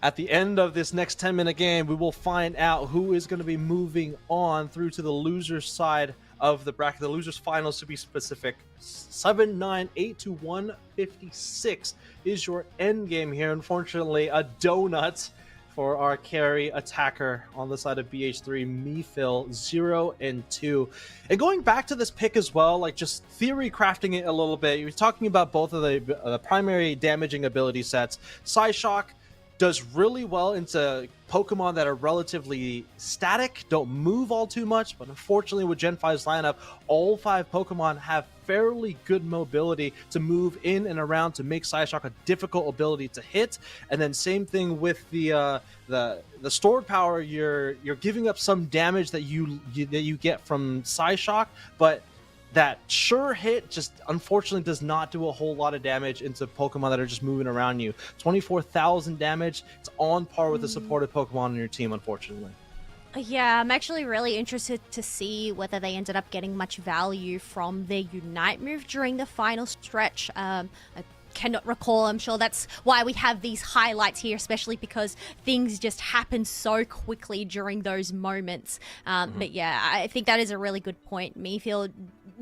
at the end of this next 10-minute game, we will find out who is going to be moving on through to the loser's side of the bracket, the loser's finals to be specific. 7-9-8-156 is your end game here. Unfortunately, a donut for our carry attacker on the side of BH3, Mephil, 0-2. And going back to this pick as well, like just theory crafting it a little bit, you're talking about both of the primary damaging ability sets. Psyshock does really well into Pokemon that are relatively static, don't move all too much, but unfortunately with Gen 5's lineup, all 5 Pokemon have fairly good mobility to move in and around to make Psyshock a difficult ability to hit. And then same thing with the stored power, you're giving up some damage that you get from Psyshock, but that sure hit just unfortunately does not do a whole lot of damage into Pokemon that are just moving around you. 24,000 damage. It's on par with the supported Pokemon on your team, unfortunately. Yeah, I'm actually really interested to see whether they ended up getting much value from their Unite move during the final stretch. I cannot recall. I'm sure that's why we have these highlights here, especially because things just happen so quickly during those moments. But yeah, I think that is a really good point. Mephil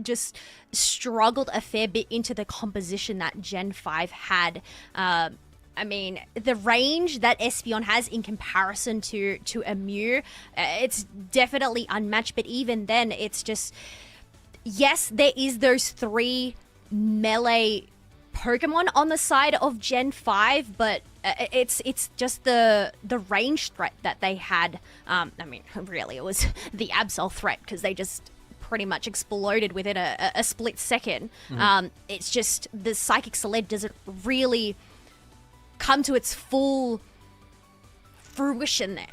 just struggled a fair bit into the composition that Gen 5 had. I mean, the range that Espeon has in comparison to a Mew, it's definitely unmatched, but even then, it's just, yes, there is those 3 melee Pokemon on the side of Gen 5, but it's just the range threat that they had. I mean, really, it was the Absol threat, because they just pretty much exploded within a split second. It's just the Psychic Sled doesn't really come to its full fruition there.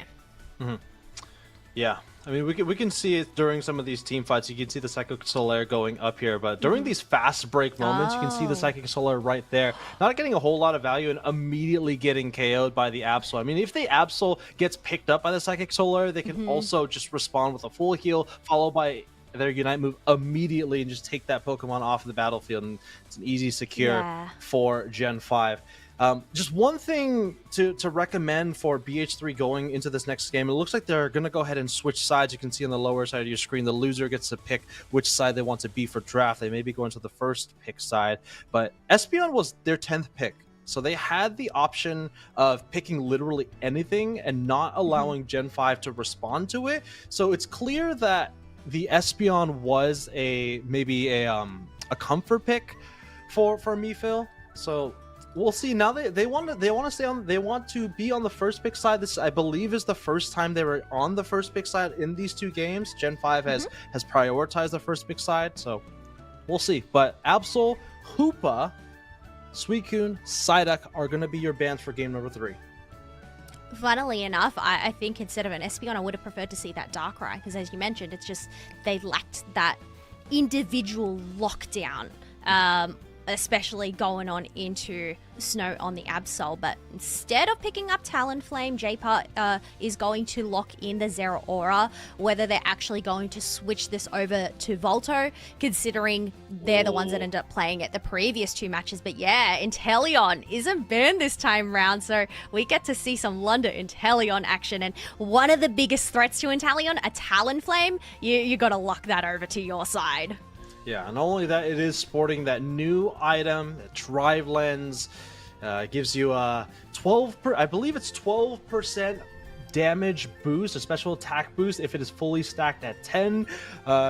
Yeah, I mean, we can see it during some of these team fights. You can see the Psychic Solar going up here, but during these fast break moments, you can see the Psychic Solar right there. Not getting a whole lot of value and immediately getting KO'd by the Absol. I mean, if the Absol gets picked up by the Psychic Solar, they can also just respond with a full heal, followed by their Unite move immediately and just take that Pokemon off the battlefield, and it's an easy secure for Gen 5. Just one thing to recommend for BH3 going into this next game. It looks like they're going to go ahead and switch sides. You can see on the lower side of your screen, the loser gets to pick which side they want to be for draft. They may be going to the first pick side, but Espeon was their 10th pick. So they had the option of picking literally anything and not allowing Gen 5 to respond to it. So it's clear that the Espeon was maybe a comfort pick for Mephil. So we'll see. Now they want to be on the first pick side. This, I believe, is the first time they were on the first pick side in these 2 games. Gen 5 has prioritized the first pick side, so we'll see. But Absol, Hoopa, Suicune, Psyduck are going to be your bans for game number 3. Funnily enough, I think instead of an Espeon, I would have preferred to see that Darkrai, because as you mentioned, it's just they lacked that individual lockdown. especially going on into Snow on the Absol. But instead of picking up Talonflame, J-Part is going to lock in the Zero Aura. Whether they're actually going to switch this over to Volto, considering they're the ones that ended up playing it the previous 2 matches. But yeah, Inteleon isn't banned this time round, so we get to see some Lunda Inteleon action. And one of the biggest threats to Inteleon, a Talonflame, you got to lock that over to your side. Yeah, and not only that, it is sporting that new item, Drive Lens. Gives you a 12% damage boost, a special attack boost if it is fully stacked at 10.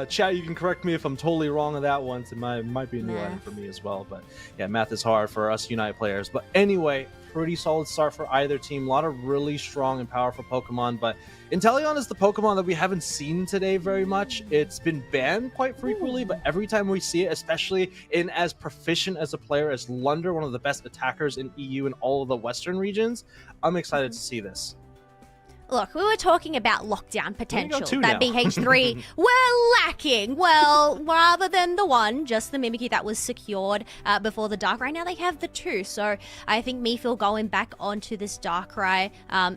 Chat, you can correct me if I'm totally wrong on that one. It might be a new item for me as well. But yeah, math is hard for us Unite players. But anyway, pretty solid start for either team. A lot of really strong and powerful Pokemon, but Inteleon is the Pokemon that we haven't seen today very much. It's been banned quite frequently, but every time we see it, especially in as proficient as a player as Lunder, one of the best attackers in EU and all of the Western regions, I'm excited to see this. Look, we were talking about lockdown potential that now. BH3 were lacking. Well, rather than the one, just the Mimikyu that was secured before the Darkrai, now they have the 2. So I think Mifil going back onto this Darkrai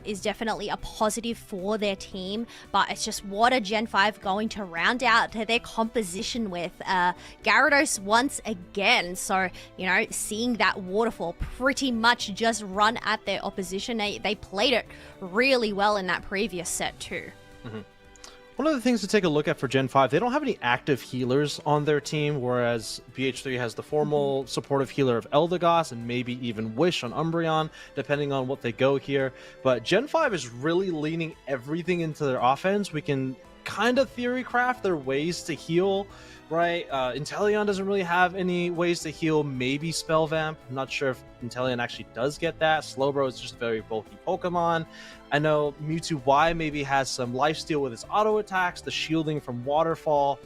is definitely a positive for their team. But it's just what are Gen 5 going to round out their composition with? Gyarados once again. So, you know, seeing that Waterfall pretty much just run at their opposition. They played it really well in that previous set too. One of the things to take a look at for Gen 5, they don't have any active healers on their team, whereas BH3 has the formal supportive healer of Eldegoss and maybe even Wish on Umbreon, depending on what they go here. But Gen 5 is really leaning everything into their offense. We can kind of theory craft their ways to heal, right? Inteleon doesn't really have any ways to heal, maybe Spell Vamp. I'm not sure if Inteleon actually does get that. Slowbro is just a very bulky Pokemon. I know Mewtwo Y maybe has some lifesteal with its auto attacks, the shielding from Waterfall,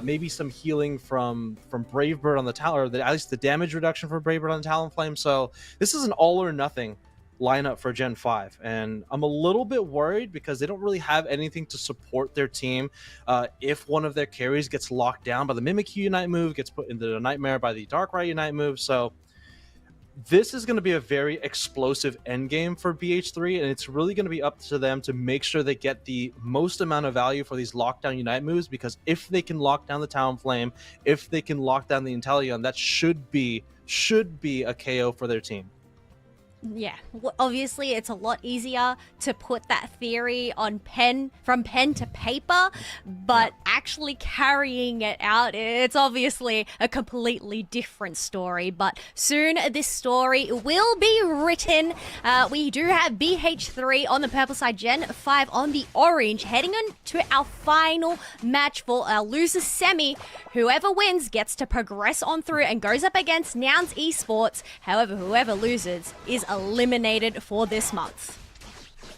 maybe some healing from Brave Bird on the Talon, or at least the damage reduction for Brave Bird on the Talonflame. So this is an all or nothing lineup for Gen 5, and I'm a little bit worried because they don't really have anything to support their team if one of their carries gets locked down by the Mimikyu Unite move, gets put into the Nightmare by the Darkrai Unite move. So this is going to be a very explosive endgame for BH3, and it's really going to be up to them to make sure they get the most amount of value for these lockdown Unite moves, because if they can lock down the Talonflame, if they can lock down the Inteleon, that should be a KO for their team. Yeah, obviously it's a lot easier to put that theory on from pen to paper, but actually carrying it out, it's obviously a completely different story. But soon this story will be written. We do have BH3 on the purple side, Gen 5 on the orange, heading on to our final match for our loser semi. Whoever wins gets to progress on through and goes up against Nouns Esports. However, whoever loses is eliminated for this month.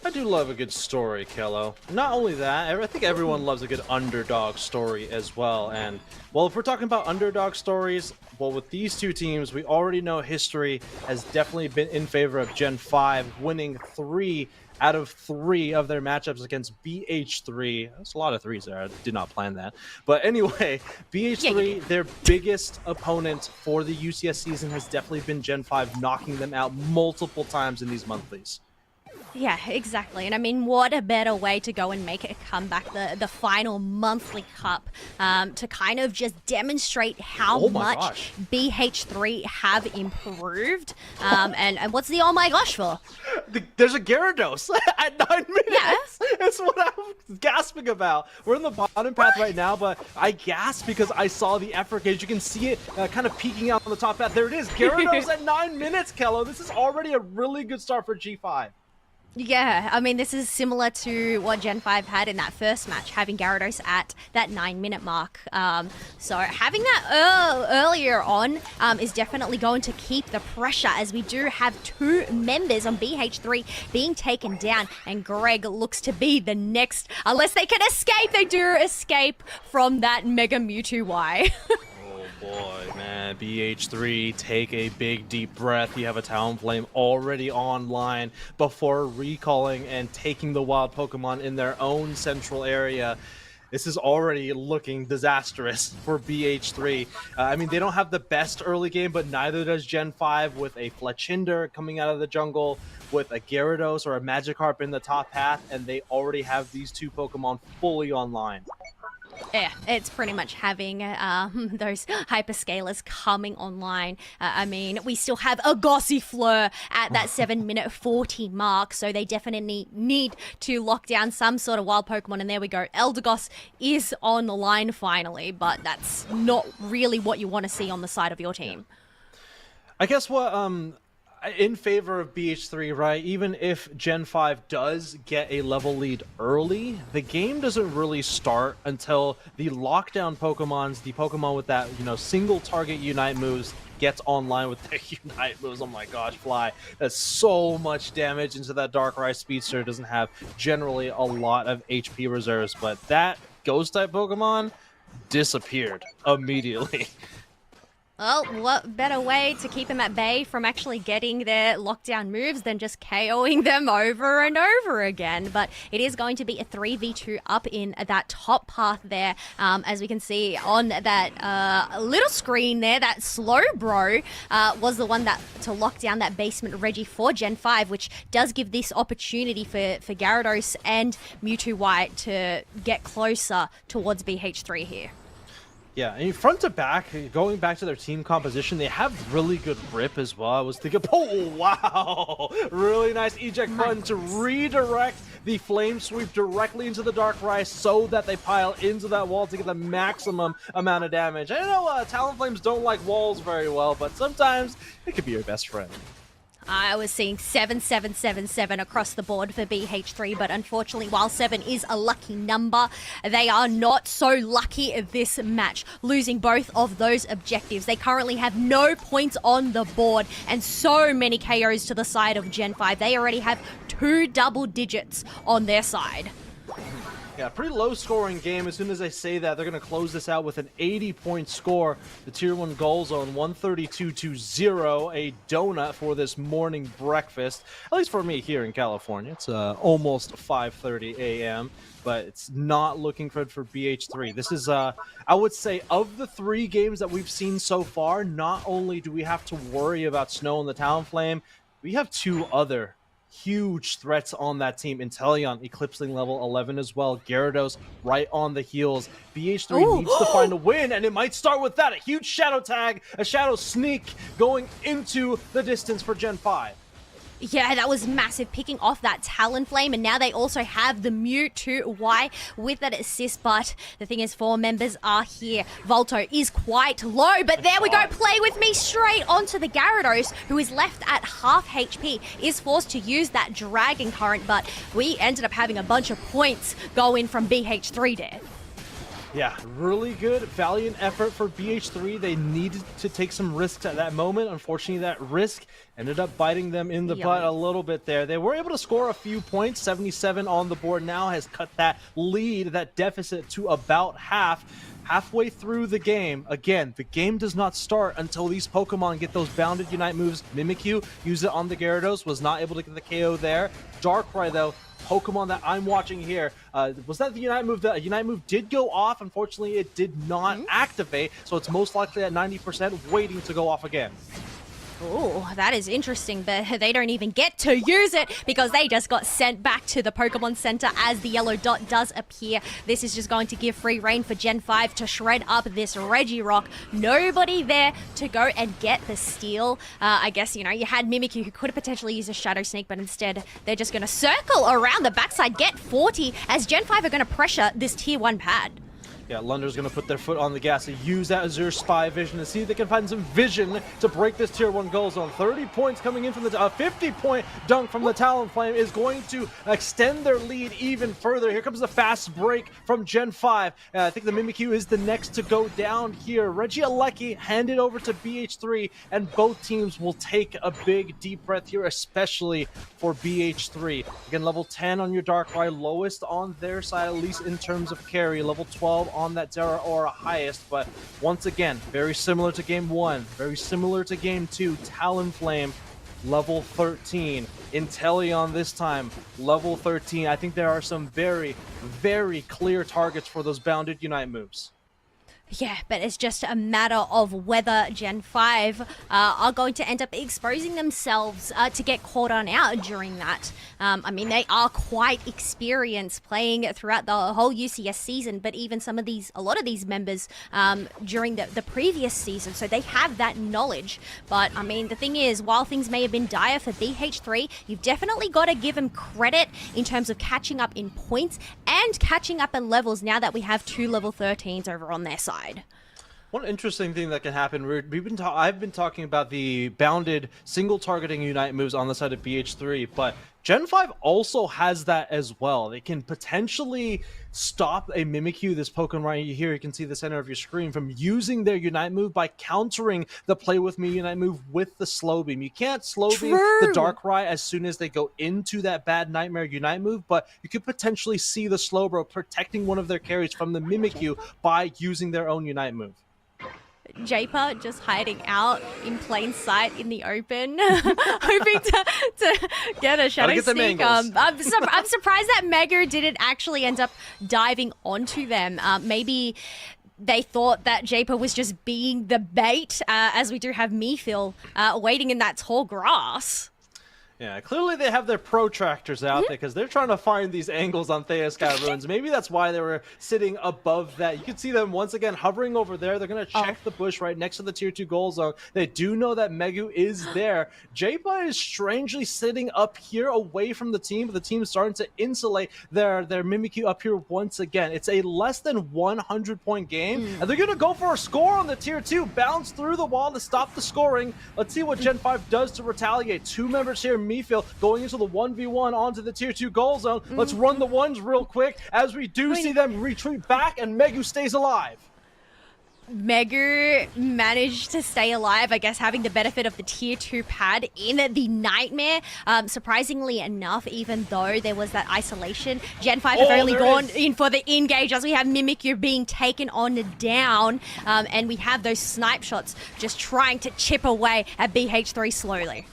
I do love a good story, Kello. Not only that, I think everyone loves a good underdog story as well. And, well, if we're talking about underdog stories, well, with these two teams, we already know history has definitely been in favor of Gen 5, winning 3 out of 3 of their matchups against BH3. That's a lot of 3s there. I did not plan that. But anyway, BH3, their biggest opponent for the UCS season has definitely been Gen 5, knocking them out multiple times in these monthlies. Yeah, exactly. And I mean, what a better way to go and make a comeback, the final monthly cup, to kind of just demonstrate how much BH3 have improved. And what's the oh my gosh for? There's a Gyarados at 9 minutes. Yeah. That's what I'm gasping about. We're in the bottom path right now, but I gasped because I saw the effort gauge. You can see it kind of peeking out on the top path. There it is. Gyarados at 9 minutes, Kello. This is already a really good start for G5. Yeah, I mean, this is similar to what Gen 5 had in that first match, having Gyarados at that 9-minute mark. So having that earlier on is definitely going to keep the pressure, as we do have 2 members on BH3 being taken down, and Greg looks to be the next, unless they can escape. They do escape from that Mega Mewtwo Y. Boy, man, BH3, take a big deep breath. You have a Talonflame already online before recalling and taking the wild Pokemon in their own central area. this is already looking disastrous for BH3. I mean, they don't have the best early game, but neither does Gen 5 with a Fletchinder coming out of the jungle, with a Gyarados or a Magikarp in the top path, and they already have these two Pokemon fully online. Yeah, it's pretty much having those hyperscalers coming online. I mean, we still have a Gossifleur at that 7-minute 40 mark, so they definitely need to lock down some sort of wild Pokemon, and there we go. Eldegoss is on the line finally, but that's not really what you want to see on the side of your team. I guess what in favor of BH3, right? Even if Gen 5 does get a level lead early, the game doesn't really start until the lockdown Pokemons, the Pokemon with that, single target Unite moves, gets online with their Unite moves. Oh my gosh, Fly. That's so much damage into that Darkrai Speedster. Doesn't have generally a lot of HP reserves, but that Ghost-type Pokemon disappeared immediately. Well, what better way to keep them at bay from actually getting their lockdown moves than just KOing them over and over again? But it is going to be a 3v2 up in that top path there. As we can see on that little screen there, that Slowbro was the one that to lock down that basement Reggie for Gen 5, which does give this opportunity for Gyarados and Mewtwo White to get closer towards BH3 here. Yeah, and front to back, going back to their team composition, they have really good grip as well. I was thinking, oh, wow! Really nice eject button to redirect the Flame Sweep directly into the Darkrai so that they pile into that wall to get the maximum amount of damage. I know Talonflames don't like walls very well, but sometimes it could be your best friend. I was seeing 7-7-7-7 across the board for BH3, but unfortunately, while 7 is a lucky number, they are not so lucky at this match, losing both of those objectives. They currently have no points on the board and so many KOs to the side of Gen 5. They already have 2 double digits on their side. Yeah, pretty low scoring game. As soon as I say that, they're going to close this out with an 80-point score. The Tier 1 goal zone, 132-0, a donut for this morning breakfast. At least for me here in California. It's almost 5:30 a.m., but it's not looking good for BH3. This is, I would say, of the 3 games that we've seen so far, not only do we have to worry about Snow and the Talonflame, we have 2 other huge threats on that team. Inteleon eclipsing level 11 as well. Gyarados right on the heels. BH3 needs to find a win, and it might start with that. A huge Shadow Tag, a Shadow Sneak going into the distance for Gen 5. Yeah, that was massive, picking off that Talonflame, and now they also have the Mewtwo Y with that assist, but the thing is 4 members are here. Volto is quite low, but there we go, play with me straight onto the Gyarados, who is left at half HP, is forced to use that Dragon Current, but we ended up having a bunch of points go in from BH3 there. Yeah, really good, valiant effort for BH3. They needed to take some risks at that moment. Unfortunately, that risk ended up biting them in the butt a little bit there. They were able to score a few points. 77 on the board now has cut that lead, that deficit, to about half. Halfway through the game, again, the game does not start until these Pokemon get those bounded Unite moves. Mimikyu used it on the Gyarados, was not able to get the KO there. Darkrai, though, Pokemon that I'm watching here, was that the Unite move? The Unite move did go off. Unfortunately, it did not activate, so it's most likely at 90% waiting to go off again. Oh, that is interesting, but they don't even get to use it because they just got sent back to the Pokemon Center as the yellow dot does appear. This is just going to give free reign for Gen 5 to shred up this Regirock. Nobody there to go and get the steal. I guess, you had Mimikyu who could have potentially used a Shadow Sneak, but instead they're just going to circle around the backside, get 40, as Gen 5 are going to pressure this Tier 1 pad. Yeah, Lunder's going to put their foot on the gas to use that Azure Spy Vision to see if they can find some vision to break this Tier 1 goal zone. 30 points coming in from the 50-point dunk from the Talonflame is going to extend their lead even further. Here comes the fast break from Gen 5. I think the Mimikyu is the next to go down here. Regieleki handed over to BH3, and both teams will take a big deep breath here, especially for BH3. Again, level 10 on your Darkrai, lowest on their side, at least in terms of carry. Level 12 on that Zeraora highest, but once again, very similar to game 1, very similar to game 2. Talonflame level 13. Inteleon this time, level 13. I think there are some very, very clear targets for those bounded Unite moves. Yeah, but it's just a matter of whether Gen 5 are going to end up exposing themselves to get caught on out during that. I mean, they are quite experienced playing throughout the whole UCS season, but even a lot of these members during the previous season, so they have that knowledge. But I mean, the thing is, while things may have been dire for BH3, you've definitely got to give them credit in terms of catching up in points and catching up in levels now that we have 2 level 13s over on their side. One interesting thing that can happen, I've been talking about the bounded single targeting Unite moves on the side of BH3, but Gen 5 also has that as well. They can potentially stop a Mimikyu, this Pokemon right here, you can see the center of your screen, from using their Unite move by countering the Play With Me Unite move with the Slow Beam. You can't Slow Beam the Darkrai as soon as they go into that bad Nightmare Unite move, but you could potentially see the Slowbro protecting one of their carries from the Mimikyu by using their own Unite move. Japer just hiding out in plain sight in the open, hoping to get a Shadow Sneak. I'm surprised that Mega didn't actually end up diving onto them. Maybe they thought that Japer was just being the bait, as we do have Mephil waiting in that tall grass. Yeah, clearly they have their protractors out there because they're trying to find these angles on Theia Sky Ruins. Maybe that's why they were sitting above that. You can see them once again hovering over there. They're going to check the bush right next to the tier 2 goal zone. They do know that Megu is there. J-Bot is strangely sitting up here away from the team, but the team is starting to insulate their Mimikyu up here once again. It's a less than 100-point game, and they're going to go for a score on the tier 2. Bounce through the wall to stop the scoring. Let's see what Gen 5 does to retaliate. 2 members here, Mephil going into the 1v1 onto the tier 2 goal zone. Let's run the ones real quick as we do see them retreat back, and Megu stays alive. Megu managed to stay alive, I guess, having the benefit of the tier 2 pad in the Nightmare. Surprisingly enough, even though there was that isolation, Gen 5 have only gone in for the engage as we have Mimikyu being taken on down, and we have those snipe shots just trying to chip away at BH3 slowly.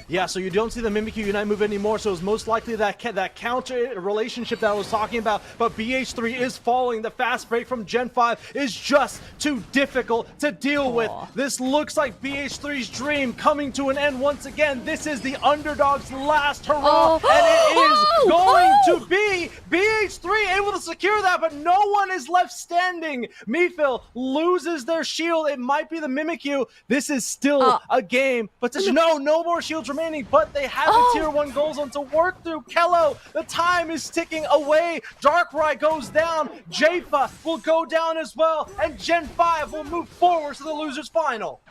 Yeah, so you don't see the Mimikyu Unite move anymore, so it's most likely that counter relationship that I was talking about, but BH3 is falling. The fast break from Gen 5 is just too difficult to deal with. This looks like BH3's dream coming to an end once again. This is the underdog's last hurrah, and it is going to be BH3 able to secure that, but no one is left standing. Mephil loses their shield. It might be the Mimikyu. This is still a game, but no more shields remaining, but they have the tier 1 goal zone to work through. Kello, the time is ticking away. Darkrai goes down. Jafa will go down as well, and Gen 5 will move forward to the losers final.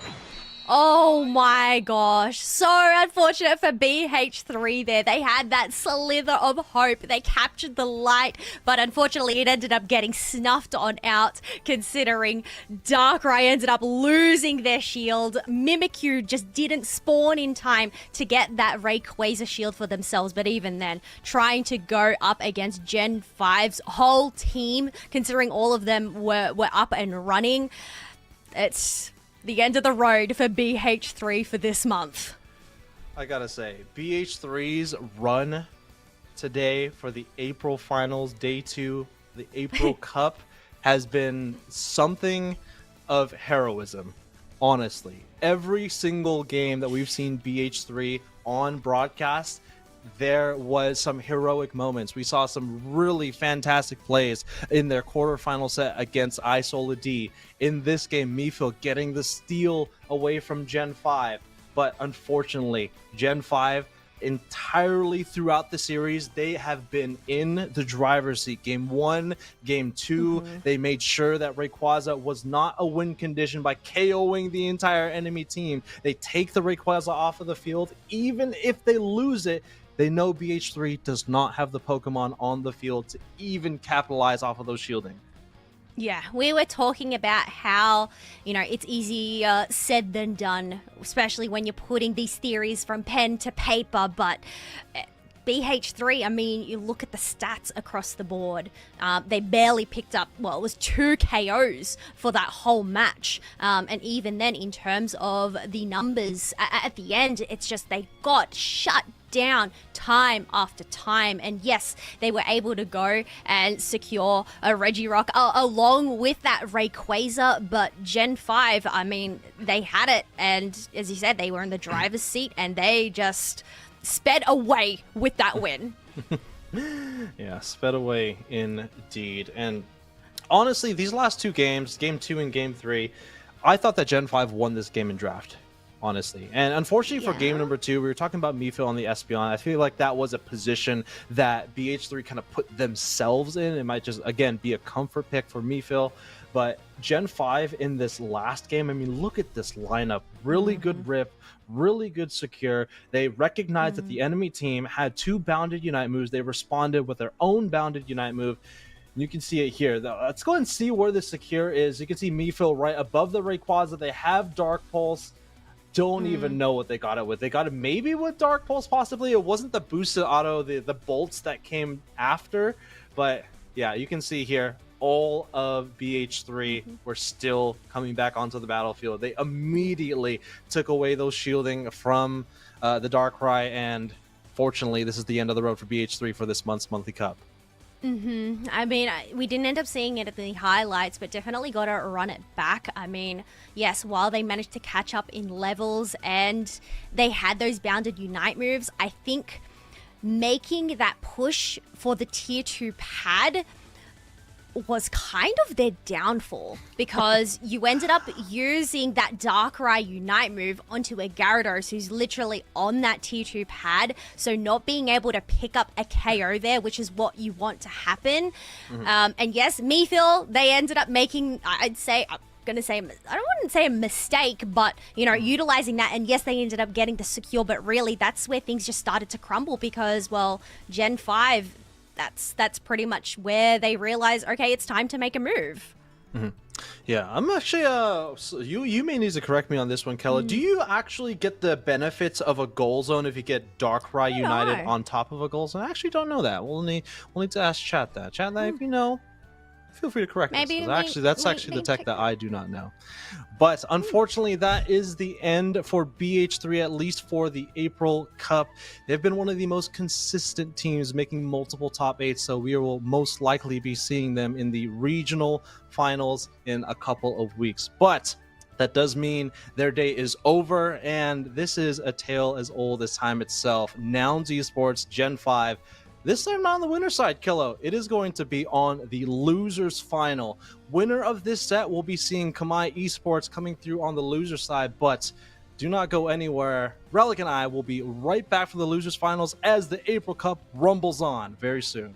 Oh my gosh, so unfortunate for BH3 there. They had that slither of hope. They captured the light, but unfortunately it ended up getting snuffed on out, considering Darkrai ended up losing their shield. Mimikyu just didn't spawn in time to get that Rayquaza shield for themselves, but even then, trying to go up against Gen 5's whole team, considering all of them were up and running, it's the end of the road for BH3 for this month. I gotta say, BH3's run today for the April Finals, Day 2, the April Cup, has been something of heroism, honestly. Every single game that we've seen BH3 on broadcast, there was some heroic moments. We saw some really fantastic plays in their quarterfinal set against Isoli. In this game, Mephil getting the steal away from Gen 5. But unfortunately, Gen 5 entirely throughout the series, they have been in the driver's seat. Game 1, Game 2, they made sure that Rayquaza was not a win condition by KOing the entire enemy team. They take the Rayquaza off of the field. Even if they lose it, they know BH3 does not have the Pokemon on the field to even capitalize off of those shielding. Yeah, we were talking about how, it's easier said than done, especially when you're putting these theories from pen to paper, but BH3, I mean, you look at the stats across the board. They barely picked up, well, it was 2 KOs for that whole match. And even then, in terms of the numbers at the end, it's just they got shut down time after time. And yes, they were able to go and secure a Regirock along with that Rayquaza, but Gen 5, I mean, they had it, and as you said, they were in the driver's seat, and they just sped away with that win. Yeah, sped away indeed. And honestly, these last 2 games, Game 2 and Game 3, I thought that Gen 5 won this game in draft. Honestly. And unfortunately for game number 2, we were talking about Mifil on the Espeon. I feel like that was a position that BH3 kind of put themselves in. It might just, again, be a comfort pick for Mifil. But Gen 5 in this last game, I mean, look at this lineup. Really good rip, really good secure. They recognized that the enemy team had 2 bounded Unite moves. They responded with their own bounded Unite move. You can see it here. Let's go and see where the secure is. You can see Mifil right above the Rayquaza. They have Dark Pulse. Don't even know what they got it with. They got it maybe with Dark Pulse, possibly. It wasn't the boosted auto, the bolts that came after. But yeah, you can see here, all of BH3 were still coming back onto the battlefield. They immediately took away those shielding from the Darkrai, and fortunately, this is the end of the road for BH3 for this month's monthly cup. I mean, we didn't end up seeing it at the highlights, but definitely got to run it back. I mean, yes, while they managed to catch up in levels and they had those bounded Unite moves, I think making that push for the tier 2 pad was kind of their downfall, because you ended up using that Darkrai Unite move onto a Gyarados who's literally on that tier 2 pad, so not being able to pick up a KO there, which is what you want to happen. And yes, Mifil, they ended up making, I wouldn't say a mistake, but, you know, utilizing that, and yes, they ended up getting the secure, but really that's where things just started to crumble, because, well, Gen 5, that's pretty much where they realize, okay, it's time to make a move. Yeah, I'm actually so you may need to correct me on this one, Kella. Do you actually get the benefits of a goal zone if you get Darkrai United on top of a goal zone? I actually don't know that. We'll need to ask chat that. Chat that if you know. Feel free to correct us. That's actually the tech that I do not know. But unfortunately, that is the end for BH3, at least for the April Cup. They've been one of the most consistent teams, making multiple top 8s, so we will most likely be seeing them in the regional finals in a couple of weeks. But that does mean their day is over, and this is a tale as old as time itself. Nouns Esports Gen 5. This time not on the winner's side, Killo. It is going to be on the loser's final. Winner of this set will be seeing Kamai Esports coming through on the loser side, but do not go anywhere. Relic and I will be right back for the loser's finals as the April Cup rumbles on very soon.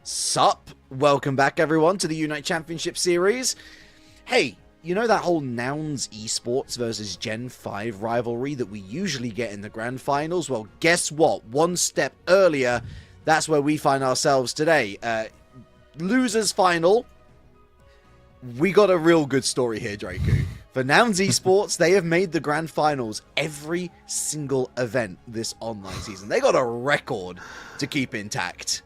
Sup? Welcome back, everyone, to the UNITE Championship Series. Hey, you know that whole Nouns esports versus Gen 5 rivalry that we usually get in the grand finals? Well, guess what? One step earlier, that's where we find ourselves today. Losers final. We got a real good story here, Draku. For Nouns esports, they have made the grand finals every single event this online season. They got a record to keep intact.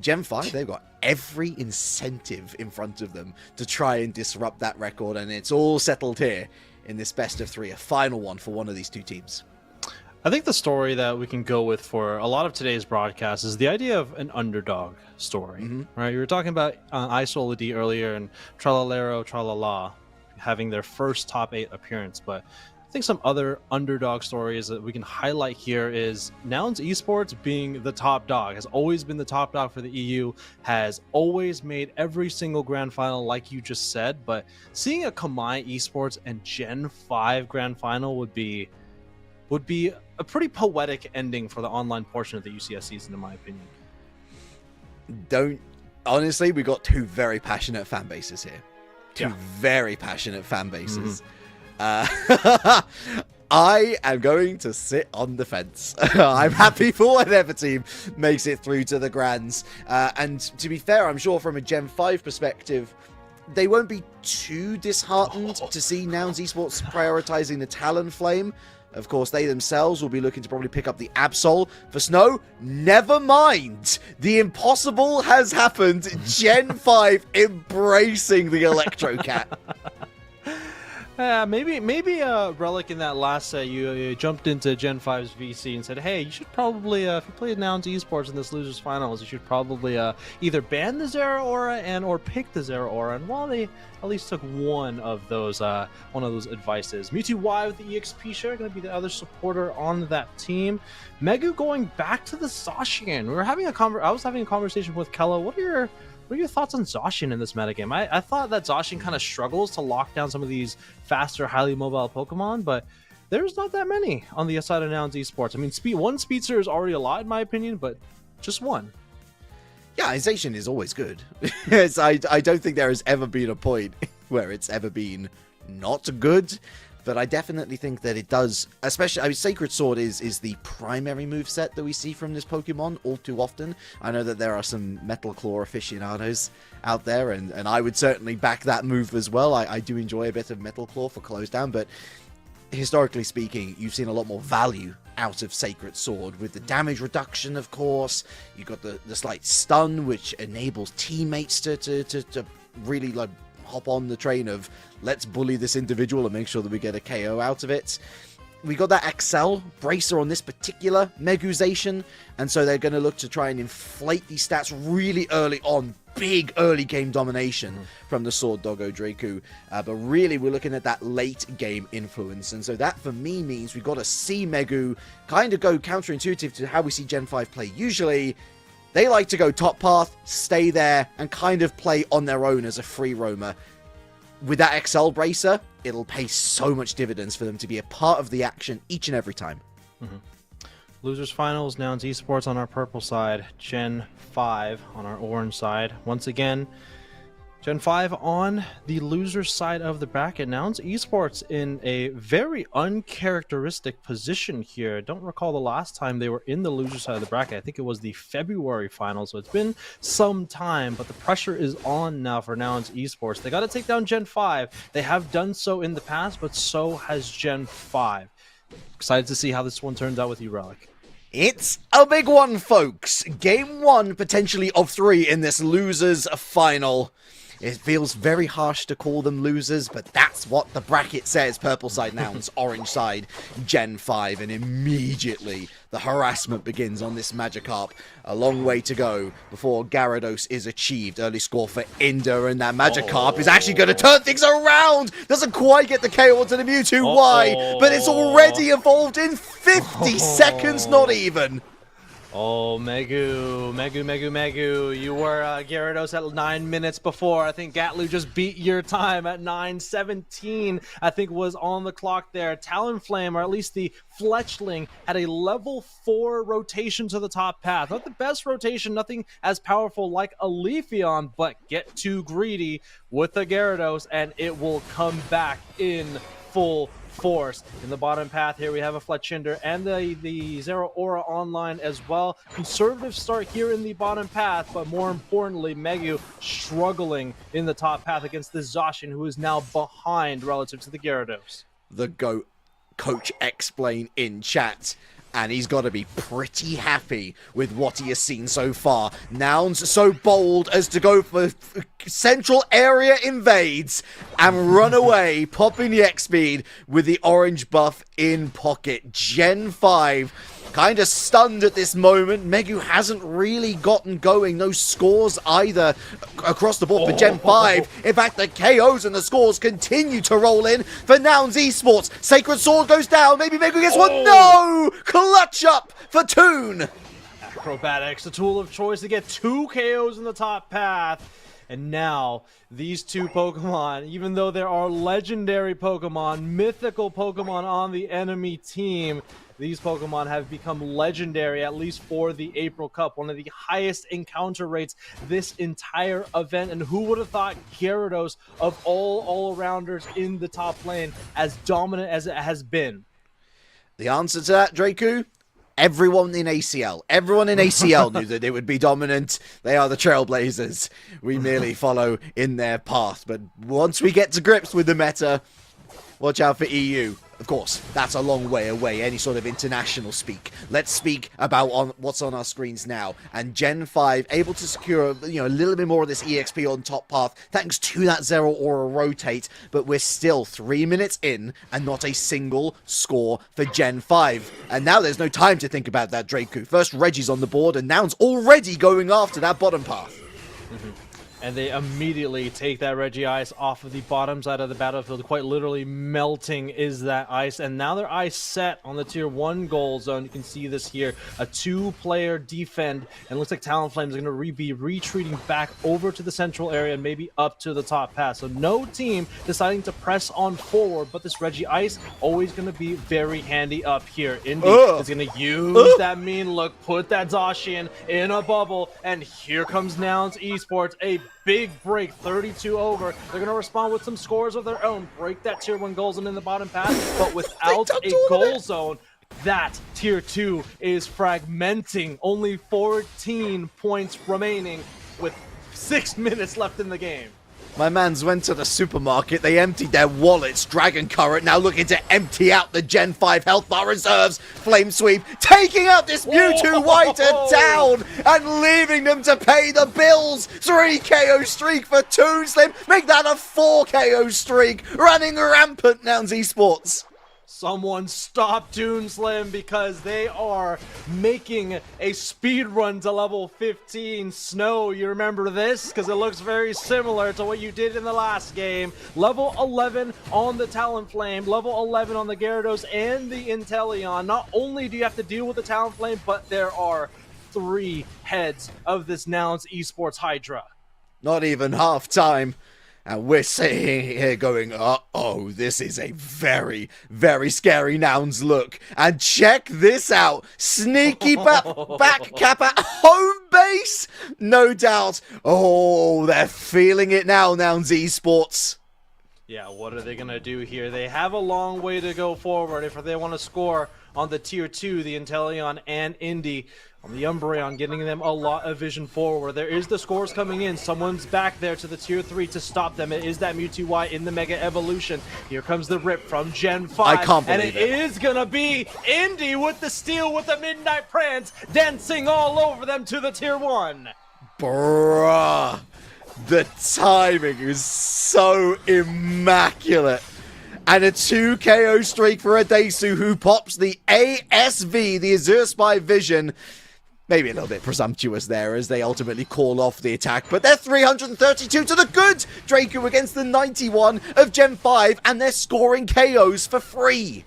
Gen 5, they've got every incentive in front of them to try and disrupt that record, and it's all settled here in this best of 3, a final one for one of these two teams. I think the story that we can go with for a lot of today's broadcast is the idea of an underdog story, right? You were talking about Isoli earlier and Tralalero Tralala having their first top 8 appearance, but I think some other underdog stories that we can highlight here is Nouns Esports being the top dog, has always been the top dog for the EU, has always made every single grand final like you just said, but seeing a Kamai Esports and Gen 5 grand final would be a pretty poetic ending for the online portion of the UCS season, in my opinion. Honestly, we got two very passionate fan bases here. Two very passionate fan bases. I am going to sit on the fence. I'm happy for whatever team makes it through to the grands. And to be fair, I'm sure from a Gen 5 perspective, they won't be too disheartened to see Nouns Esports prioritizing the Talonflame. Of course, they themselves will be looking to probably pick up the Absol. For Snow, never mind. The impossible has happened. Gen 5 embracing the Electro Cat. Maybe Relic in that last set, you jumped into Gen 5's VC and said, hey, you should probably, if you play Nouns Esports in this losers finals, you should probably either ban the Zera Aura or pick the Zera Aura. And while they at least took one of those advices, Mewtwo Y with the EXP share going to be the other supporter on that team. Megu going back to the Zacian. I was having a conversation with Kella. What are your thoughts on Zacian in this metagame? I thought that Zacian kind of struggles to lock down some of these faster, highly mobile Pokemon, but there's not that many on the side of Nouns Esports. I mean, one Speedster is already a lot in my opinion, but just one. Yeah, Zacian is always good. I don't think there has ever been a point where it's ever been not good. But I definitely think that it does, especially, Sacred Sword is the primary moveset that we see from this Pokemon all too often. I know that there are some Metal Claw aficionados out there, and I would certainly back that move as well. I do enjoy a bit of Metal Claw for close down, but historically speaking, you've seen a lot more value out of Sacred Sword with the damage reduction, of course. You've got the slight stun, which enables teammates to really, like, hop on the train of let's bully this individual and make sure that we get a KO out of it. We got that Excel bracer on this particular Meguzation, and so they're going to look to try and inflate these stats really early on. Big early game domination from the Sword Doggo Draku, but really we're looking at that late game influence, and so that for me means we've got to see Megu kind of go counterintuitive to how we see Gen 5 play usually. They like to go top path, stay there, and kind of play on their own as a free roamer. With that Excel bracer, it'll pay so much dividends for them to be a part of the action each and every time. Losers finals, Nouns Esports on our purple side, Gen 5 on our orange side. Once again, Gen 5 on the loser side of the bracket. Nouns Esports in a very uncharacteristic position here. Don't recall the last time they were in the loser side of the bracket. I think it was the February final, so it's been some time, but the pressure is on now for Nouns Esports. They got to take down Gen 5. They have done so in the past, but so has Gen 5. Excited to see how this one turns out with you, Relic. It's a big one, folks. Game 1, potentially, of 3 in this losers final. It feels very harsh to call them losers, but that's what the bracket says. Purple side Nouns, orange side Gen 5, and immediately the harassment begins on this Magikarp. A long way to go before Gyarados is achieved. Early score for Inder, and that Magikarp is actually going to turn things around. Doesn't quite get the KO onto the Mewtwo. Why? But it's already evolved in 50 seconds, not even. Oh, Megu. You were Gyarados at 9 minutes before. I think Gatlu just beat your time at 9:17. I think was on the clock there. Talonflame, or at least the Fletchling, had a level 4 rotation to the top path. Not the best rotation, nothing as powerful like a Leafeon, but get too greedy with the Gyarados and it will come back in full force. In the bottom path here we have a Fletchinder and the Zero Aura online as well. Conservative start here in the bottom path, but more importantly Megu struggling in the top path against the Zacian, who is now behind relative to the Gyarados. The GOAT Coach Explain in chat, and he's got to be pretty happy with what he has seen so far. Nouns so bold as to go for central area invades and run away, popping the X-Speed with the orange buff in pocket. Gen 5 kind of stunned at this moment. Megu hasn't really gotten going. No scores either across the board for Gen 5. In fact, the KOs and the scores continue to roll in for Nouns Esports. Sacred Sword goes down. Maybe Megu gets one. No! Clutch up for Toon. Acrobatics, the tool of choice to get 2 KOs in the top path. And now, these 2 Pokemon, even though there are legendary Pokemon, mythical Pokemon on the enemy team, these Pokemon have become legendary, at least for the April Cup. One of the highest encounter rates this entire event. And who would have thought Gyarados, of all-arounders in the top lane, as dominant as it has been? The answer to that, Draku? Everyone in ACL. Everyone in ACL knew that it would be dominant. They are the Trailblazers. We merely follow in their path. But once we get to grips with the meta, watch out for EU. Of course, that's a long way away, any sort of international speak. Let's speak about what's on our screens now. And Gen 5 able to secure a little bit more of this EXP on top path thanks to that Zero Aura rotate. But we're still 3 minutes in and not a single score for Gen 5. And now there's no time to think about that, Draku. First Reggie's on the board and Nouns already going after that bottom path. And they immediately take that Regice off of the bottom side of the battlefield. Quite literally melting is that ice. And now their ice set on the tier 1 goal zone. You can see this here. A 2-player defend. And it looks like Talonflame is going to be retreating back over to the central area and maybe up to the top pass. So no team deciding to press on forward. But this Regice always going to be very handy up here. Indy is going to use that mean look. Put that Zacian in a bubble. And here comes Nouns Esports. A big break, 32 over. They're going to respond with some scores of their own. Break that tier 1 goal zone in the bottom path, but without a goal zone, that tier 2 is fragmenting. Only 14 points remaining with 6 minutes left in the game. My mans went to the supermarket, they emptied their wallets. Dragon Current now looking to empty out the Gen 5 health bar reserves. Flame Sweep taking out this Mewtwo Whiter down and leaving them to pay the bills. 3 KO streak for Toon Slim. Make that a 4 KO streak. Running rampant, Nouns Esports. Someone stop Toon Slim because they are making a speed run to level 15. Snow, you remember this? Because it looks very similar to what you did in the last game. Level 11 on the Talonflame, level 11 on the Gyarados and the Inteleon. Not only do you have to deal with the Talonflame, but there are 3 heads of this Nouns Esports Hydra. Not even half time. And we're sitting here going, uh-oh, this is a very, very scary Nouns look. And check this out. Sneaky back cap at home base? No doubt. Oh, they're feeling it now, Nouns Esports. Yeah, what are they going to do here? They have a long way to go forward if they want to score on the tier 2, the Inteleon and Indy. On the Umbreon, getting them a lot of vision forward. There is the scores coming in. Someone's back there to the tier 3 to stop them. It is that Mewtwo Y in the Mega Evolution. Here comes the rip from Gen 5. I can't believe it. And it is going to be Indy with the steal with the Midnight Prance dancing all over them to the tier 1. Bruh. The timing is so immaculate. And a 2 KO streak for Adesu, who pops the ASV, the Azure Spy Vision. Maybe a little bit presumptuous there as they ultimately call off the attack, but they're 332 to the good! Draku against the 91 of Gen 5, and they're scoring KOs for free.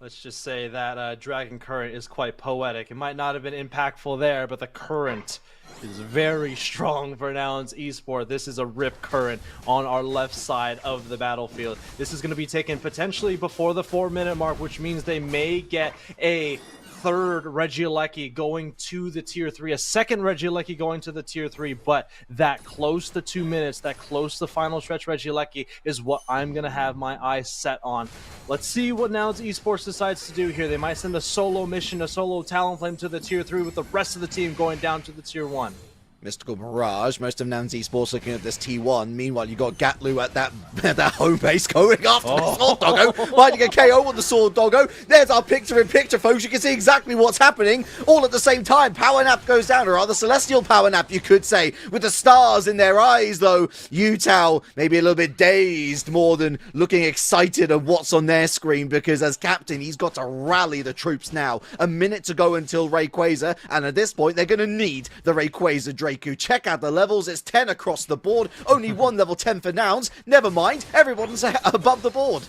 Let's just say that Dragon Current is quite poetic. It might not have been impactful there, but the current is very strong for Nouns Esport. This is a rip current on our left side of the battlefield. This is going to be taken potentially before the 4-minute mark, which means they may get a third Regieleki going to the tier 3, a second Regieleki going to the tier 3, but that close to 2 minutes, that close to final stretch Regieleki is what I'm going to have my eyes set on. Let's see what Nouns Esports decides to do here. They might send a solo mission, a solo Talonflame to the tier 3 with the rest of the team going down to the tier 1. Mystical Mirage, most of Nouns Esports looking at this T1. Meanwhile, you got Gatlu at that home base going after the Sword Doggo, finding a KO on the Sword Doggo. There's our picture-in-picture, folks. You can see exactly what's happening all at the same time. Power Nap goes down, or rather Celestial Power Nap, you could say, with the stars in their eyes, though. Yutao maybe a little bit dazed more than looking excited at what's on their screen, because as captain, he's got to rally the troops now. A minute to go until Rayquaza, and at this point, they're going to need the Rayquaza Draku. Check out the levels. It's 10 across the board. Only one level 10 for Nouns. Never mind. Everyone's above the board.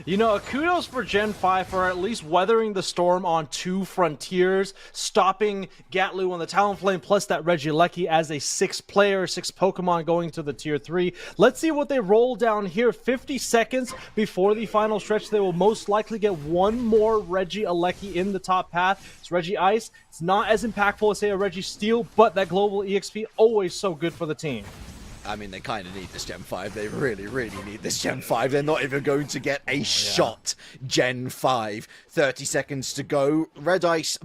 You know, kudos for Gen 5 for at least weathering the storm on 2 frontiers, stopping Gatlu on the Talonflame, plus that Regieleki as a 6 Pokemon going to the tier 3. Let's see what they roll down here. 50 seconds before the final stretch. They will most likely get one more Regieleki in the top path. It's Regi Ice. It's not as impactful as, say, a Regi Steel, but that global EXP always so good for the team. I mean, they kind of need this Gen 5. They really, really need this Gen 5. They're not even going to get a shot. Gen 5. 30 seconds to go. Red Ice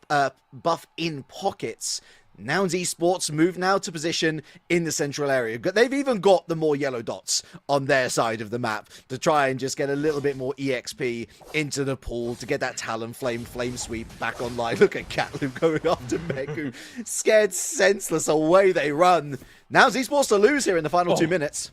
buff in pockets. Nouns Esports move now to position in the central area. They've even got the more yellow dots on their side of the map to try and just get a little bit more EXP into the pool to get that Talonflame Flame Sweep back online. Look at Gatlu going after Megu. Scared senseless, away they run. Nouns Esports to lose here in the final 2 minutes.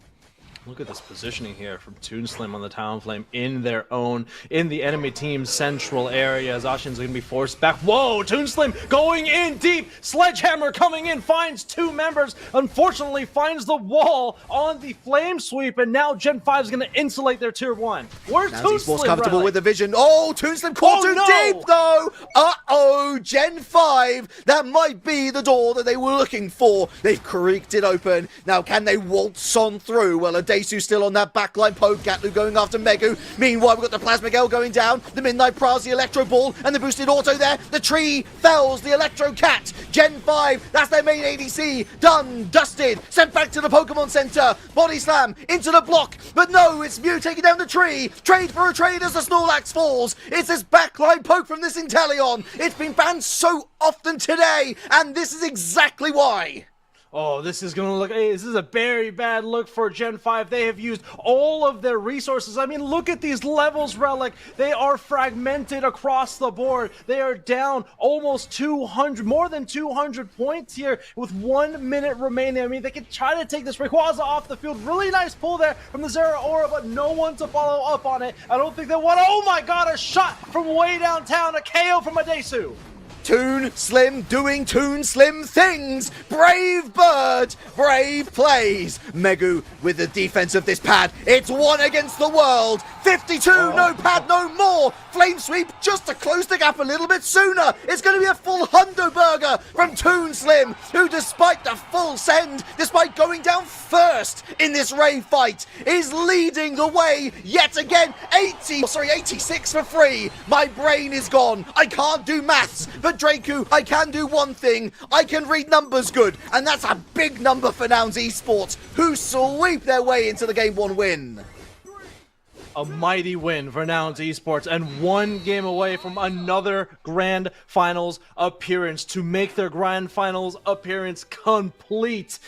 Look at this positioning here from Toonslim on the Talonflame in the enemy team's central area. As Ashin's going to be forced back. Whoa, Toonslim going in deep. Sledgehammer coming in, finds 2 members. Unfortunately, finds the wall on the Flame Sweep, and now Gen 5 is going to insulate their tier 1. Where's Toonslim? Comfortable with the vision. Oh, Toonslim caught too deep, though. Uh-oh, Gen 5. That might be the door that they were looking for. They've creaked it open. Now, can they waltz on through? Well, Desu still on that backline poke. Gatlu going after Megu. Meanwhile, we've got the Plasma Gale going down. The Midnight Prowls, the Electro Ball, and the boosted auto there. The tree fells the Electro Cat. Gen 5, that's their main ADC. Done, dusted, sent back to the Pokemon Center. Body slam into the block. But no, it's Mew taking down the tree. Trade for a trade as the Snorlax falls. It's this backline poke from this Inteleon. It's been banned so often today, and this is exactly why. Oh, this is going to look... Hey, this is a very bad look for Gen 5. They have used all of their resources. I mean, look at these levels, Relic. They are fragmented across the board. They are down almost 200, more than 200 points here with 1 minute remaining. I mean, they can try to take this Rayquaza off the field. Really nice pull there from the Zeraora, but no one to follow up on it. I don't think they want... Oh my god, a shot from way downtown. A KO from Adesu. Toon Slim doing Toon Slim things. Brave bird, brave plays. Megu with the defense of this pad. It's 1 against the world. 52, no pad, no more. Flame Sweep just to close the gap a little bit sooner. It's going to be a full hundo burger from Toon Slim, who despite the full send, despite going down first in this Ray fight, is leading the way yet again. 86 for free. My brain is gone. I can't do maths, but Draku, I can do one thing. I can read numbers good, and that's a big number for Nouns Esports, who sweep their way into the Game 1 win. A mighty win for Nouns Esports, and 1 game away from another Grand Finals appearance to make their Grand Finals appearance complete.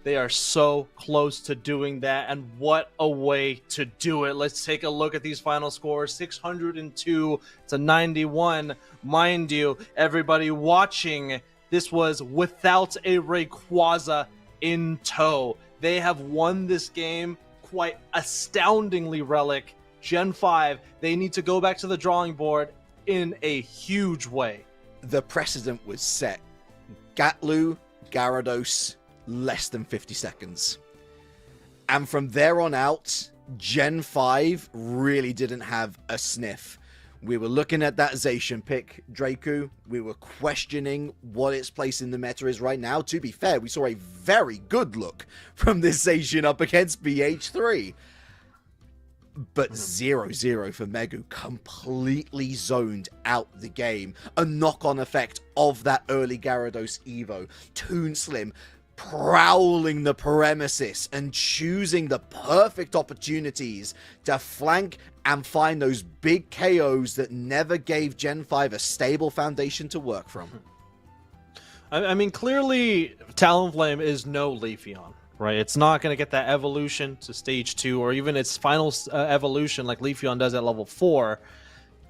They are so close to doing that, and what a way to do it. Let's take a look at these final scores. 602 to 91. Mind you, everybody watching, this was without a Rayquaza in tow. They have won this game quite astoundingly, Relic. Gen 5, they need to go back to the drawing board in a huge way. The precedent was set. Gatlu, Gyarados, less than 50 seconds. And from there on out, Gen 5 really didn't have a sniff We were looking at that Zacian pick, Draku. We were questioning what its place in the meta is right now. To be fair, we saw a very good look from this Zacian up against BH3. But 0-0 for Megu, completely zoned out the game. A knock-on effect of that early Gyarados Evo. Toon Slim prowling the premises and choosing the perfect opportunities to flank and find those big KOs that never gave Gen 5 a stable foundation to work from. I mean, clearly Talonflame is no Leafeon, right? It's not going to get that evolution to stage 2 or even its final evolution like Leafeon does at level 4.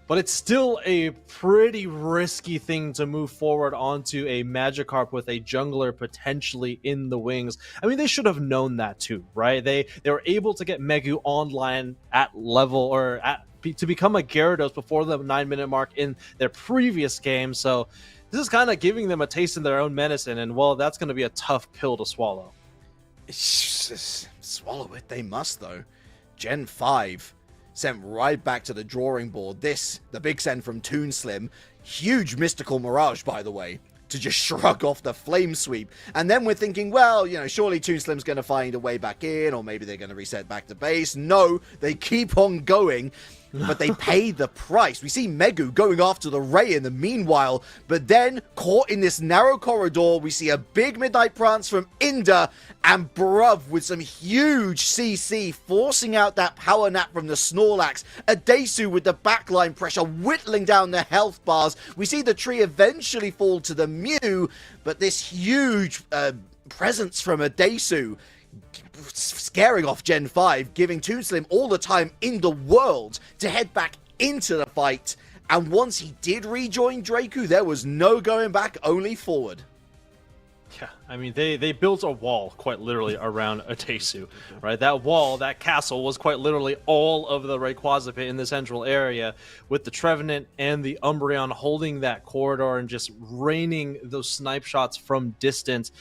But it's still a pretty risky thing to move forward onto a Magikarp with a jungler potentially in the wings. I mean, they should have known that too, right? They were able to get Megu online at level or to become a Gyarados before the 9-minute mark in their previous game. So this is kind of giving them a taste of their own medicine, and well, that's going to be a tough pill to swallow. Swallow it, they must though. Gen 5 sent right back to the drawing board. The big send from Toon Slim, huge mystical mirage, by the way, to just shrug off the flame sweep. And then we're thinking, well, surely Toon Slim's going to find a way back in, or maybe they're going to reset back to base. No, they keep on going, but they pay the price. We see Megu going after the Ray in the meanwhile, but then caught in this narrow corridor, we see a big Midnight Prance from Inda, and Bruv with some huge CC forcing out that power nap from the Snorlax. Adesu with the backline pressure whittling down the health bars. We see the tree eventually fall to the Mew, but this huge presence from Adesu scaring off Gen 5, giving Toon Slim all the time in the world to head back into the fight. And once he did rejoin Draku, there was no going back, only forward. Yeah, I mean, they built a wall, quite literally, around Atesu, right? That wall, that castle, was quite literally all of the Rayquaza pit in the central area, with the Trevenant and the Umbreon holding that corridor and just raining those snipe shots from distance.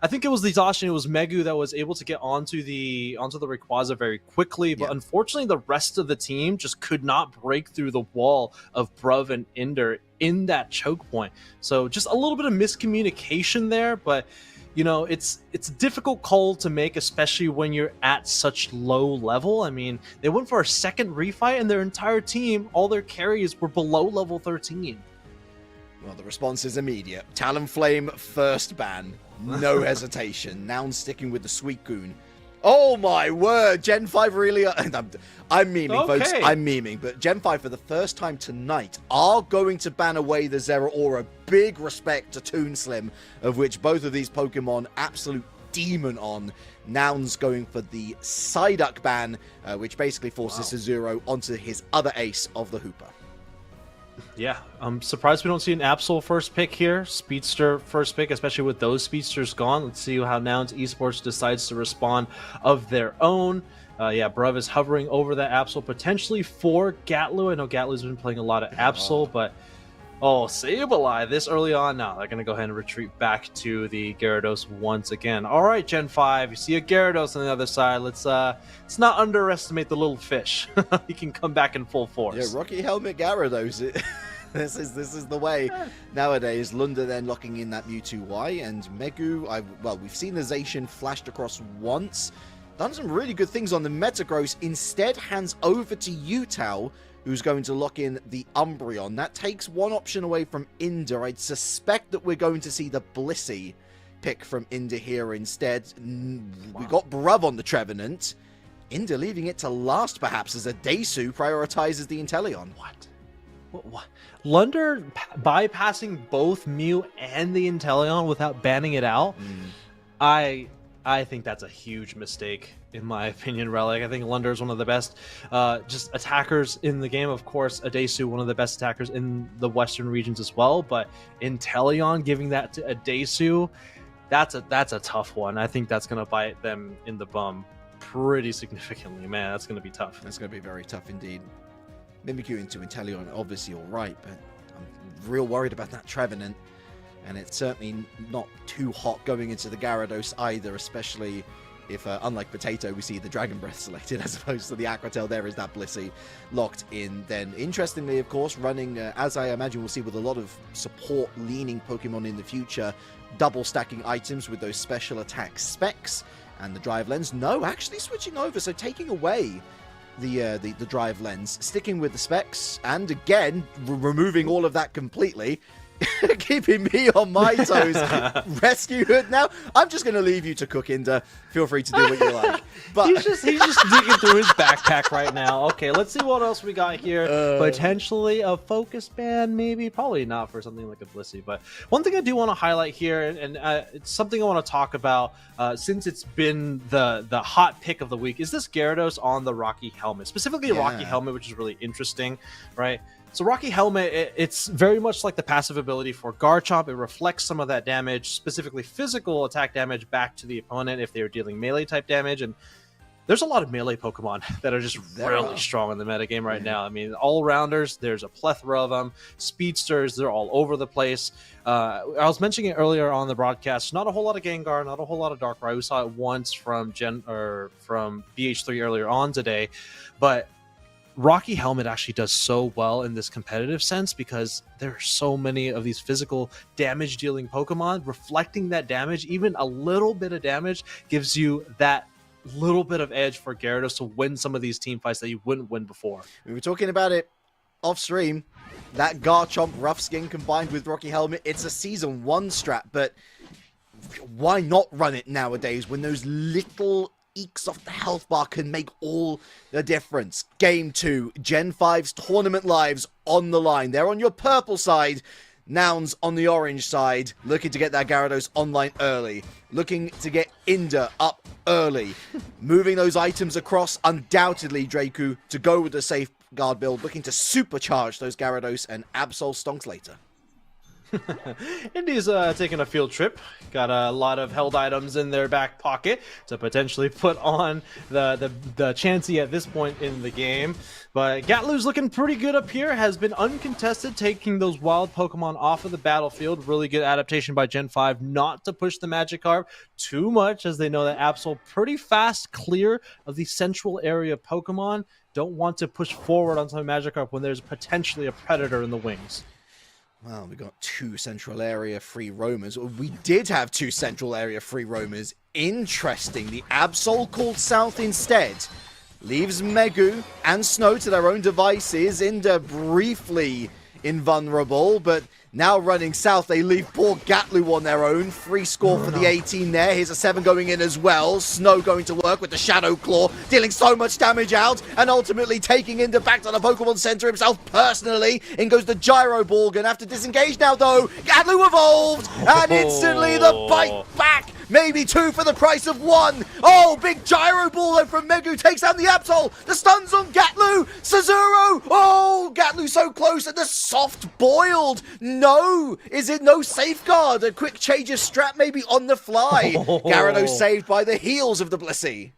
I think it was the Zacian, it was Megu that was able to get onto the Rayquaza very quickly, but unfortunately the rest of the team just could not break through the wall of Bruv and Ender in that choke point. So just a little bit of miscommunication there, but it's a difficult call to make, especially when you're at such low level. I mean, they went for a second refight and their entire team, all their carries were below level 13. Well, the response is immediate. Talonflame first ban. No hesitation. Nouns sticking with the Suicune. Oh my word, Gen 5 really are... I'm memeing, folks. I'm memeing. But Gen 5, for the first time tonight, are going to ban away the Zeraora. Big respect to Toon Slim, of which both of these Pokemon absolute demon on. Nouns going for the Psyduck ban, which basically forces Zero onto his other ace of the Hooper. Yeah, I'm surprised we don't see an Absol first pick here. Speedster first pick, especially with those Speedsters gone. Let's see how Nouns Esports decides to respond of their own. Yeah, Bruv is hovering over that Absol, potentially for Gatlu. I know Gatlu's been playing a lot of Absol, but... Oh, Sableye this early on. Now they're going to go ahead and retreat back to the Gyarados once again. All right, Gen 5, you see a Gyarados on the other side. Let's not underestimate the little fish. He can come back in full force. Yeah, Rocky Helmet Gyarados. This is the way nowadays. Lunda then locking in that Mewtwo Y, and Megu, we've seen the Zacian flashed across once. Done some really good things on the Metagross. Instead hands over to Yutao, who's going to lock in the Umbreon. That takes one option away from Inda. I'd suspect that we're going to see the Blissey pick from Inda here instead. We got Bruv on the Trevenant. Inda leaving it to last, perhaps, as Adesu prioritizes the Inteleon. What? Lunder bypassing both Mew and the Inteleon without banning it out? I think that's a huge mistake, in my opinion, Relic. I think Lunder is one of the best just attackers in the game. Of course, Adesu, one of the best attackers in the Western regions as well. But Inteleon giving that to Adesu, that's a tough one. I think that's going to bite them in the bum pretty significantly. Man, that's going to be tough. That's going to be very tough indeed. Mimikyu into Inteleon, obviously all right, but I'm real worried about that Trevenant. And it's certainly not too hot going into the Gyarados either, especially if, unlike Potato, we see the Dragon Breath selected as opposed to the Aquatail. There is that Blissey locked in. Then, interestingly, of course, running, as I imagine we'll see with a lot of support-leaning Pokemon in the future, double stacking items with those special attack specs and the Drive Lens. No, actually switching over, so taking away the Drive Lens, sticking with the specs, and again, removing all of that completely. Keeping me on my toes. Rescue Hood now. I'm just going to leave you to cook, Inda. Feel free to do what you like. But he's just digging through his backpack right now. Okay, let's see what else we got here. Potentially a focus band, maybe. Probably not for something like a Blissey. But one thing I do want to highlight here, and it's something I want to talk about since it's been the hot pick of the week, is this Gyarados on the Rocky Helmet. Specifically a Rocky Helmet, which is really interesting, right? So Rocky Helmet, it's very much like the passive ability for Garchomp. It reflects some of that damage, specifically physical attack damage, back to the opponent if they are dealing melee type damage. And there's a lot of melee Pokemon that are just really strong in the metagame right now. I mean, all-rounders, there's a plethora of them. Speedsters, they're all over the place. I was mentioning it earlier on the broadcast. Not a whole lot of Gengar, not a whole lot of Darkrai. We saw it once from BH3 earlier on today. But Rocky Helmet actually does so well in this competitive sense because there are so many of these physical damage dealing Pokemon. Reflecting that damage, even a little bit of damage, gives you that little bit of edge for Gyarados to win some of these team fights that you wouldn't win before. We were talking about it off stream. That Garchomp Rough Skin combined with Rocky Helmet, it's a Season 1 strat, but why not run it nowadays when those little eeks off the health bar can make all the difference? Game 2, Gen 5's tournament lives on the line. They're on your purple side, Nouns on the orange side, looking to get that Gyarados online early, looking to get Inda up early, moving those items across, undoubtedly Dracu to go with the safeguard build, looking to supercharge those Gyarados and Absol stonks later. Indy's taking a field trip. Got a lot of held items in their back pocket to potentially put on the Chansey at this point in the game. But Gatlu's looking pretty good up here. Has been uncontested, taking those wild Pokemon off of the battlefield. Really good adaptation by Gen 5 not to push the Magikarp too much, as they know that Absol pretty fast clear of the central area of Pokemon. Don't want to push forward onto the Magikarp when there's potentially a Predator in the wings. Well, we got 2 central area free roamers. We did have 2 central area free roamers. Interesting. The Absol called south instead. Leaves Megu and Snow to their own devices. Inda briefly invulnerable, but now running south, they leave poor Gatlu on their own. Free score for the 18 there. Here's a 7 going in as well. Snow going to work with the Shadow Claw, dealing so much damage out, and ultimately taking Inda back to the Pokemon Center himself personally. In goes the Gyro Ball. Gonna have to disengage now, though. Gatlu evolved, and instantly the bite back. Maybe 2 for the price of 1. Oh, big Gyro Ball though from Megu takes down the Absol. The stuns on Gatlu. Sazuro. Oh, Gatlu so close, and the soft boiled. No, is it no safeguard? A quick change of strat maybe on the fly. Gyarados saved by the heels of the Blissey.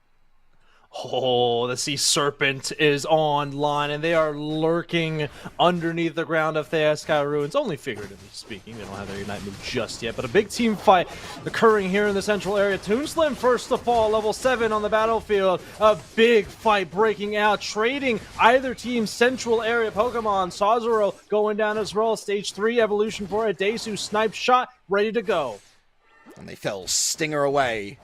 Oh, the Sea Serpent is online, and they are lurking underneath the ground of Theaskai Ruins, only figuratively speaking. They don't have their Unite move just yet, but a big team fight occurring here in the central area. Toonslim first to fall, level 7 on the battlefield. A big fight breaking out, trading either team's central area Pokemon. Sazuro going down as well. Stage 3 evolution for a Desu. Snipe shot, ready to go. And they fell Stinger away.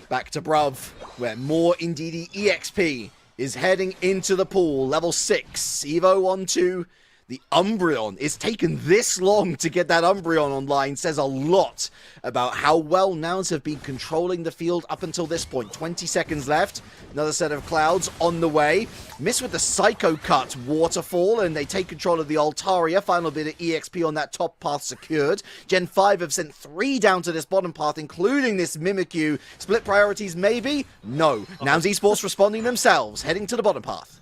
Back to Bruv, where more Indeedee EXP is heading into the pool. Level 6, Evo 1-2. The Umbreon. It's taken this long to get that Umbreon online. Says a lot about how well Nouns have been controlling the field up until this point. 20 seconds left. Another set of clouds on the way. Miss with the Psycho Cut waterfall, and they take control of the Altaria. Final bit of EXP on that top path secured. Gen 5 have sent 3 down to this bottom path, including this Mimikyu. Split priorities maybe? No. Nouns Esports responding themselves, heading to the bottom path.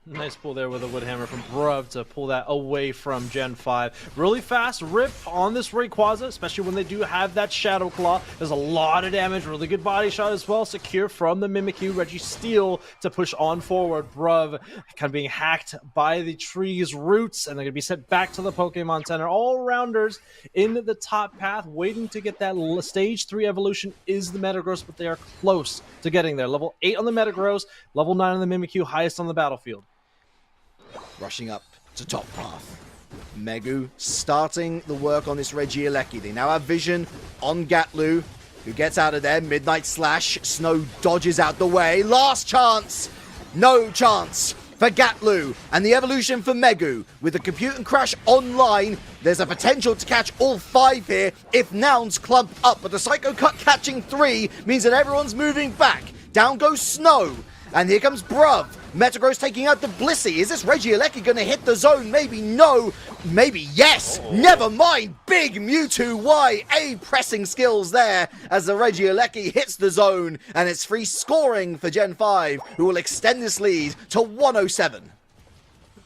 Nice pull there with a wood hammer from Bruv to pull that away from Gen 5. Really fast rip on this Rayquaza, especially when they do have that Shadow Claw. There's a lot of damage, really good body shot as well. Secure from the Mimikyu. Registeel to push on forward. Bruv kind of being hacked by the tree's roots, and they're going to be sent back to the Pokemon Center. All-rounders in the top path, waiting to get that stage 3 evolution is the Metagross, but they are close to getting there. Level 8 on the Metagross, level 9 on the Mimikyu, highest on the battlefield. Rushing up to top path. Megu starting the work on this Regieleki. They now have vision on Gatlu, who gets out of there. Midnight Slash. Snow dodges out the way. Last chance. No chance for Gatlu. And the evolution for Megu. With the compute and crash online, there's a potential to catch all 5 here if Nouns clump up. But the Psycho Cut catching 3 means that everyone's moving back. Down goes Snow. And here comes Bruv. Metagross taking out the Blissey. Is this Regieleki going to hit the zone? Maybe no. Maybe yes. Never mind. Big Mewtwo YA pressing skills there as the Regieleki hits the zone. And it's free scoring for Gen 5, who will extend this lead to 107.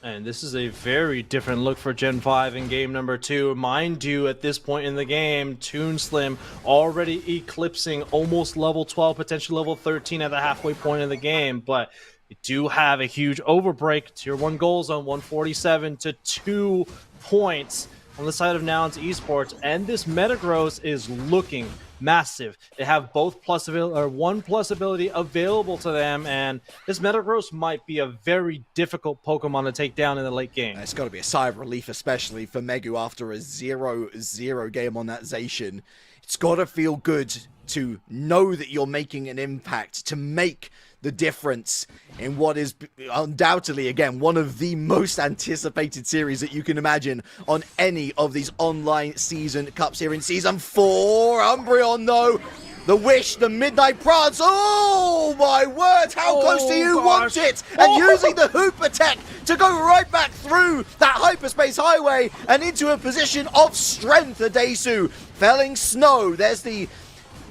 And this is a very different look for Gen 5 in game number 2. Mind you, at this point in the game, Toon Slim already eclipsing almost level 12, potentially level 13 at the halfway point of the game. But we do have a huge overbreak. Tier 1 goal zone, 147 to 2 points on the side of Nouns Esports. And this Metagross is looking massive. They have both one plus ability available to them, and this Metagross might be a very difficult Pokemon to take down in the late game. It's got to be a sigh of relief, especially for Megu after a 0-0 game on that Zacian. It's got to feel good to know that you're making an impact, to make the difference in what is undoubtedly, again, one of the most anticipated series that you can imagine on any of these online season cups here in Season 4. Umbreon, though, the Wish, the Midnight Prance. Oh, my word, how close do you want it? And using the Hooper Tech to go right back through that hyperspace highway and into a position of strength, Adesu. Felling Snow, there's the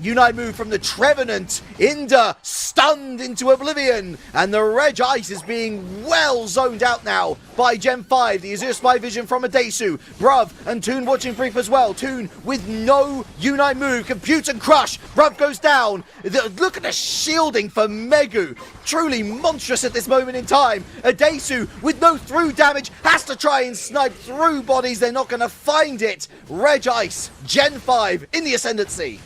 Unite move from the Trevenant. Inda stunned into oblivion. And the Reg Ice is being well zoned out now by Gen 5. The Azure Spy Vision from Adesu. Bruv and Toon watching brief as well. Toon with no Unite move. Compute and Crush. Bruv goes down. Look at the shielding for Megu. Truly monstrous at this moment in time. Adesu with no through damage has to try and snipe through bodies. They're not going to find it. Reg Ice, Gen 5 in the ascendancy.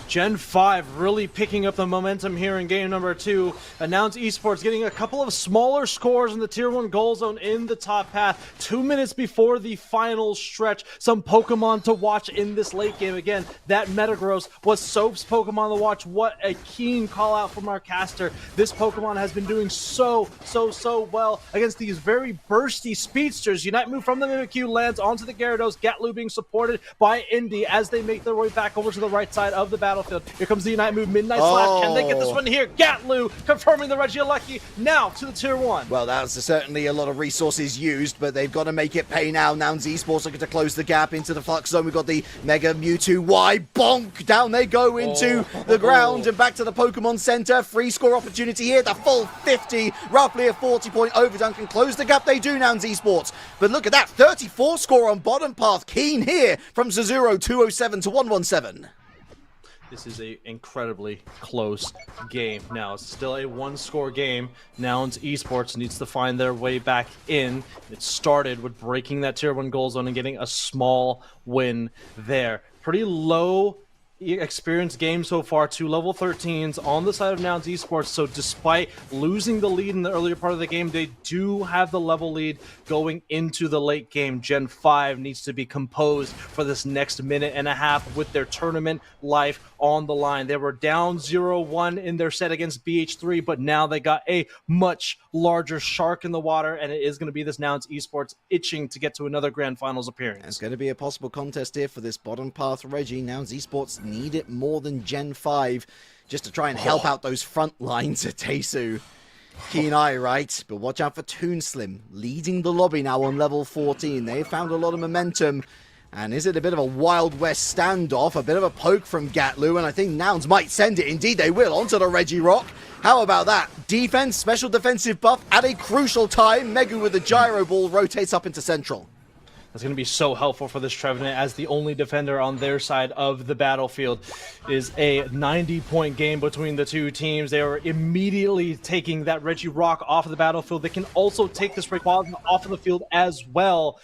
Gen 5 really picking up the momentum here in game number 2. Nouns Esports getting a couple of smaller scores in the Tier 1 goal zone in the top path. 2 minutes before the final stretch. Some Pokemon to watch in this late game. Again, that Metagross was Soap's Pokemon to watch. What a keen call out from our caster. This Pokemon has been doing so well against these very bursty speedsters. Unite move from the Mimikyu lands onto the Gyarados. Gatlu being supported by Indy as they make their way back over to the right side of the battlefield. Here comes the Unite move, Midnight Slash. Can they get this one here? Gatlu confirming the Regieleki now to the Tier 1. Well, that's certainly a lot of resources used, but they've got to make it pay now. Nouns Esports looking to close the gap into the Flux Zone. We've got the Mega Mewtwo Y. Bonk! Down they go into the ground and back to the Pokemon Center. Free score opportunity here. The full 50, roughly a 40-point overdone can close the gap. They do, Nouns Esports. But look at that, 34 score on bottom path. Keen here from Zazuro, 207 to 117. This is a incredibly close game. Now, it's still a one-score game. Nouns Esports needs to find their way back in. It started with breaking that Tier 1 goal zone and getting a small win there. Pretty low experienced game so far, 2 level 13s on the side of Nouns Esports. So despite losing the lead in the earlier part of the game, they do have the level lead going into the late game. Gen 5 needs to be composed for this next minute and a half with their tournament life on the line. They were down 0-1 in their set against BH3, but now they got a much larger shark in the water, and it is going to be this Nouns Esports itching to get to another Grand Finals appearance. It's going to be a possible contest here for this bottom path Reggie. Nouns Esports need it more than Gen 5 just to try and help out those front lines at Tesu. Keen eye, right? But watch out for Toon Slim leading the lobby now on level 14. They found a lot of momentum. And is it a bit of a Wild West standoff? A bit of a poke from Gatlu, and I think Nouns might send it. Indeed, they will. Onto the Regirock. How about that? Defense, special defensive buff at a crucial time. Megu with the gyro ball rotates up into central. That's going to be so helpful for this Trevenant, as the only defender on their side of the battlefield. Is a 90-point game between the two teams. They are immediately taking that Reggie Rock off of the battlefield. They can also take this Rayquaza off of the field as well.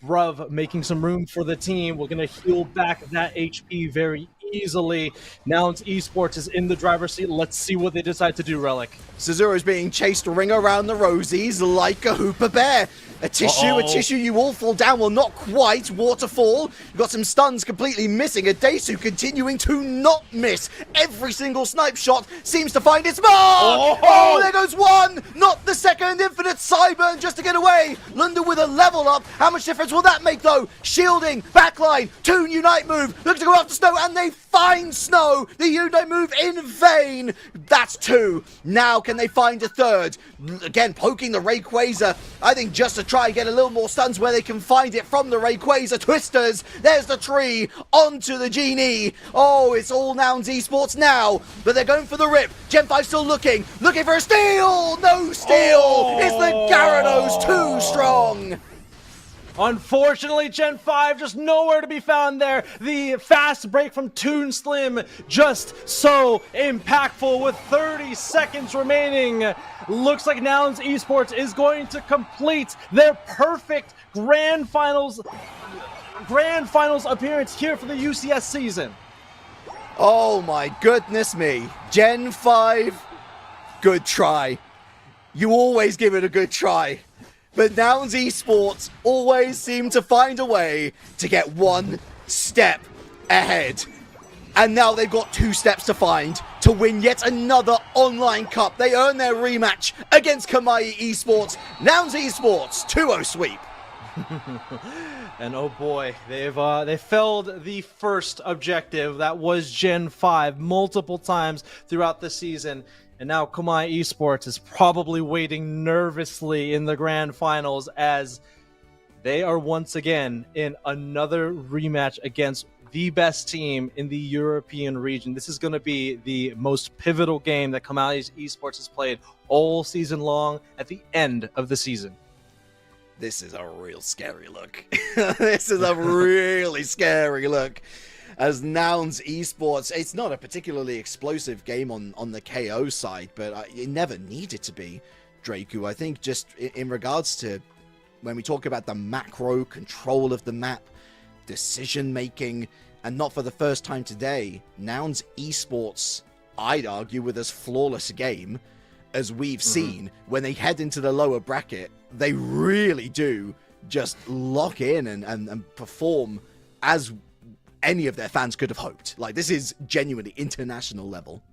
Bruv making some room for the team. We're going to heal back that HP very easily. Nouns Esports is in the driver's seat. Let's see what they decide to do, Relic. Suzuru's being chased ring around the rosies like a hooper bear. A tissue, you all fall down. Well, not quite. Waterfall. You've got some stuns completely missing. A Desu continuing to not miss. Every single snipe shot seems to find its mark. Oh, there goes one. Not the second. Infinite Cyburn just to get away. Lunda with a level up. How much difference will that make, though? Shielding, backline, Toon Unite move. Look to go after Snow, and they find Snow. The Unite move in vain. That's two. Now, can they find a third? Again, poking the Rayquaza. I think just to try and get a little more stuns where they can find it from the Rayquaza. Twisters. There's the tree. Onto the Genie. Oh, it's all Nouns Esports now. But they're going for the rip. Gen 5 still looking. Looking for a steal. No steal. It's the Gyarados. Too strong. Unfortunately, Gen 5 just nowhere to be found there. The fast break from Toon Slim just so impactful with 30 seconds remaining. Looks like Nouns Esports is going to complete their perfect grand finals appearance here for the UCS season. Oh my goodness me. Gen 5, good try. You always give it a good try. But Nouns Esports always seem to find a way to get one step ahead. And now they've got 2 steps to find to win yet another online cup. They earn their rematch against Kamai Esports. Nouns Esports 2-0 sweep. And oh boy, they failed the first objective. That was Gen 5 multiple times throughout the season. And now Kamai Esports is probably waiting nervously in the grand finals, as they are once again in another rematch against the best team in the European region. This is going to be the most pivotal game that Kamai Esports has played all season long at the end of the season. This is a real scary look. This is a really scary look. As Nouns Esports, it's not a particularly explosive game on the KO side, but it never needed to be, Draku. I think just in regards to when we talk about the macro control of the map, decision making, and not for the first time today, Nouns Esports, I'd argue, with as flawless a game as we've seen. When they head into the lower bracket, they really do just lock in and perform as any of their fans could have hoped. Like, this is genuinely international level.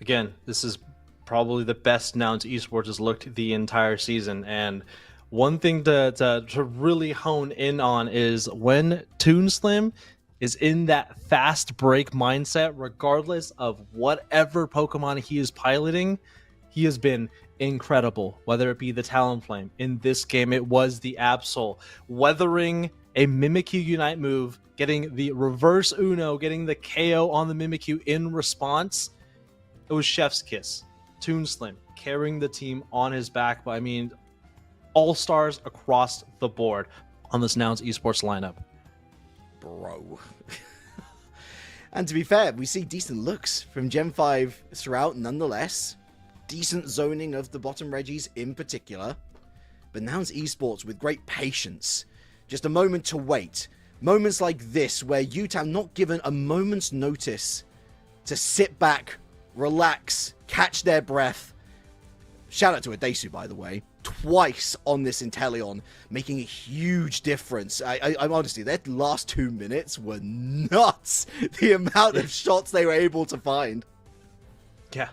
Again, this is probably the best Nouns Esports has looked the entire season, and one thing to really hone in on is when Toon Slim is in that fast break mindset, regardless of whatever Pokemon he is piloting, he has been incredible. Whether it be the Talonflame, in this game it was the Absol, weathering a Mimikyu Unite move, getting the reverse Uno, getting the KO on the Mimikyu in response. It was chef's kiss. Toon Slim carrying the team on his back, but I mean, all-stars across the board on this Nouns Esports lineup. Bro. And to be fair, we see decent looks from Gen 5 throughout nonetheless. Decent zoning of the bottom Reggies in particular. But Nouns Esports with great patience. Just a moment to wait. Moments like this where Utam not given a moment's notice to sit back, relax, catch their breath. Shout out to Adesu, by the way. Twice on this Inteleon, making a huge difference. I'm honestly, their last 2 minutes were nuts. The amount of shots they were able to find. Yeah.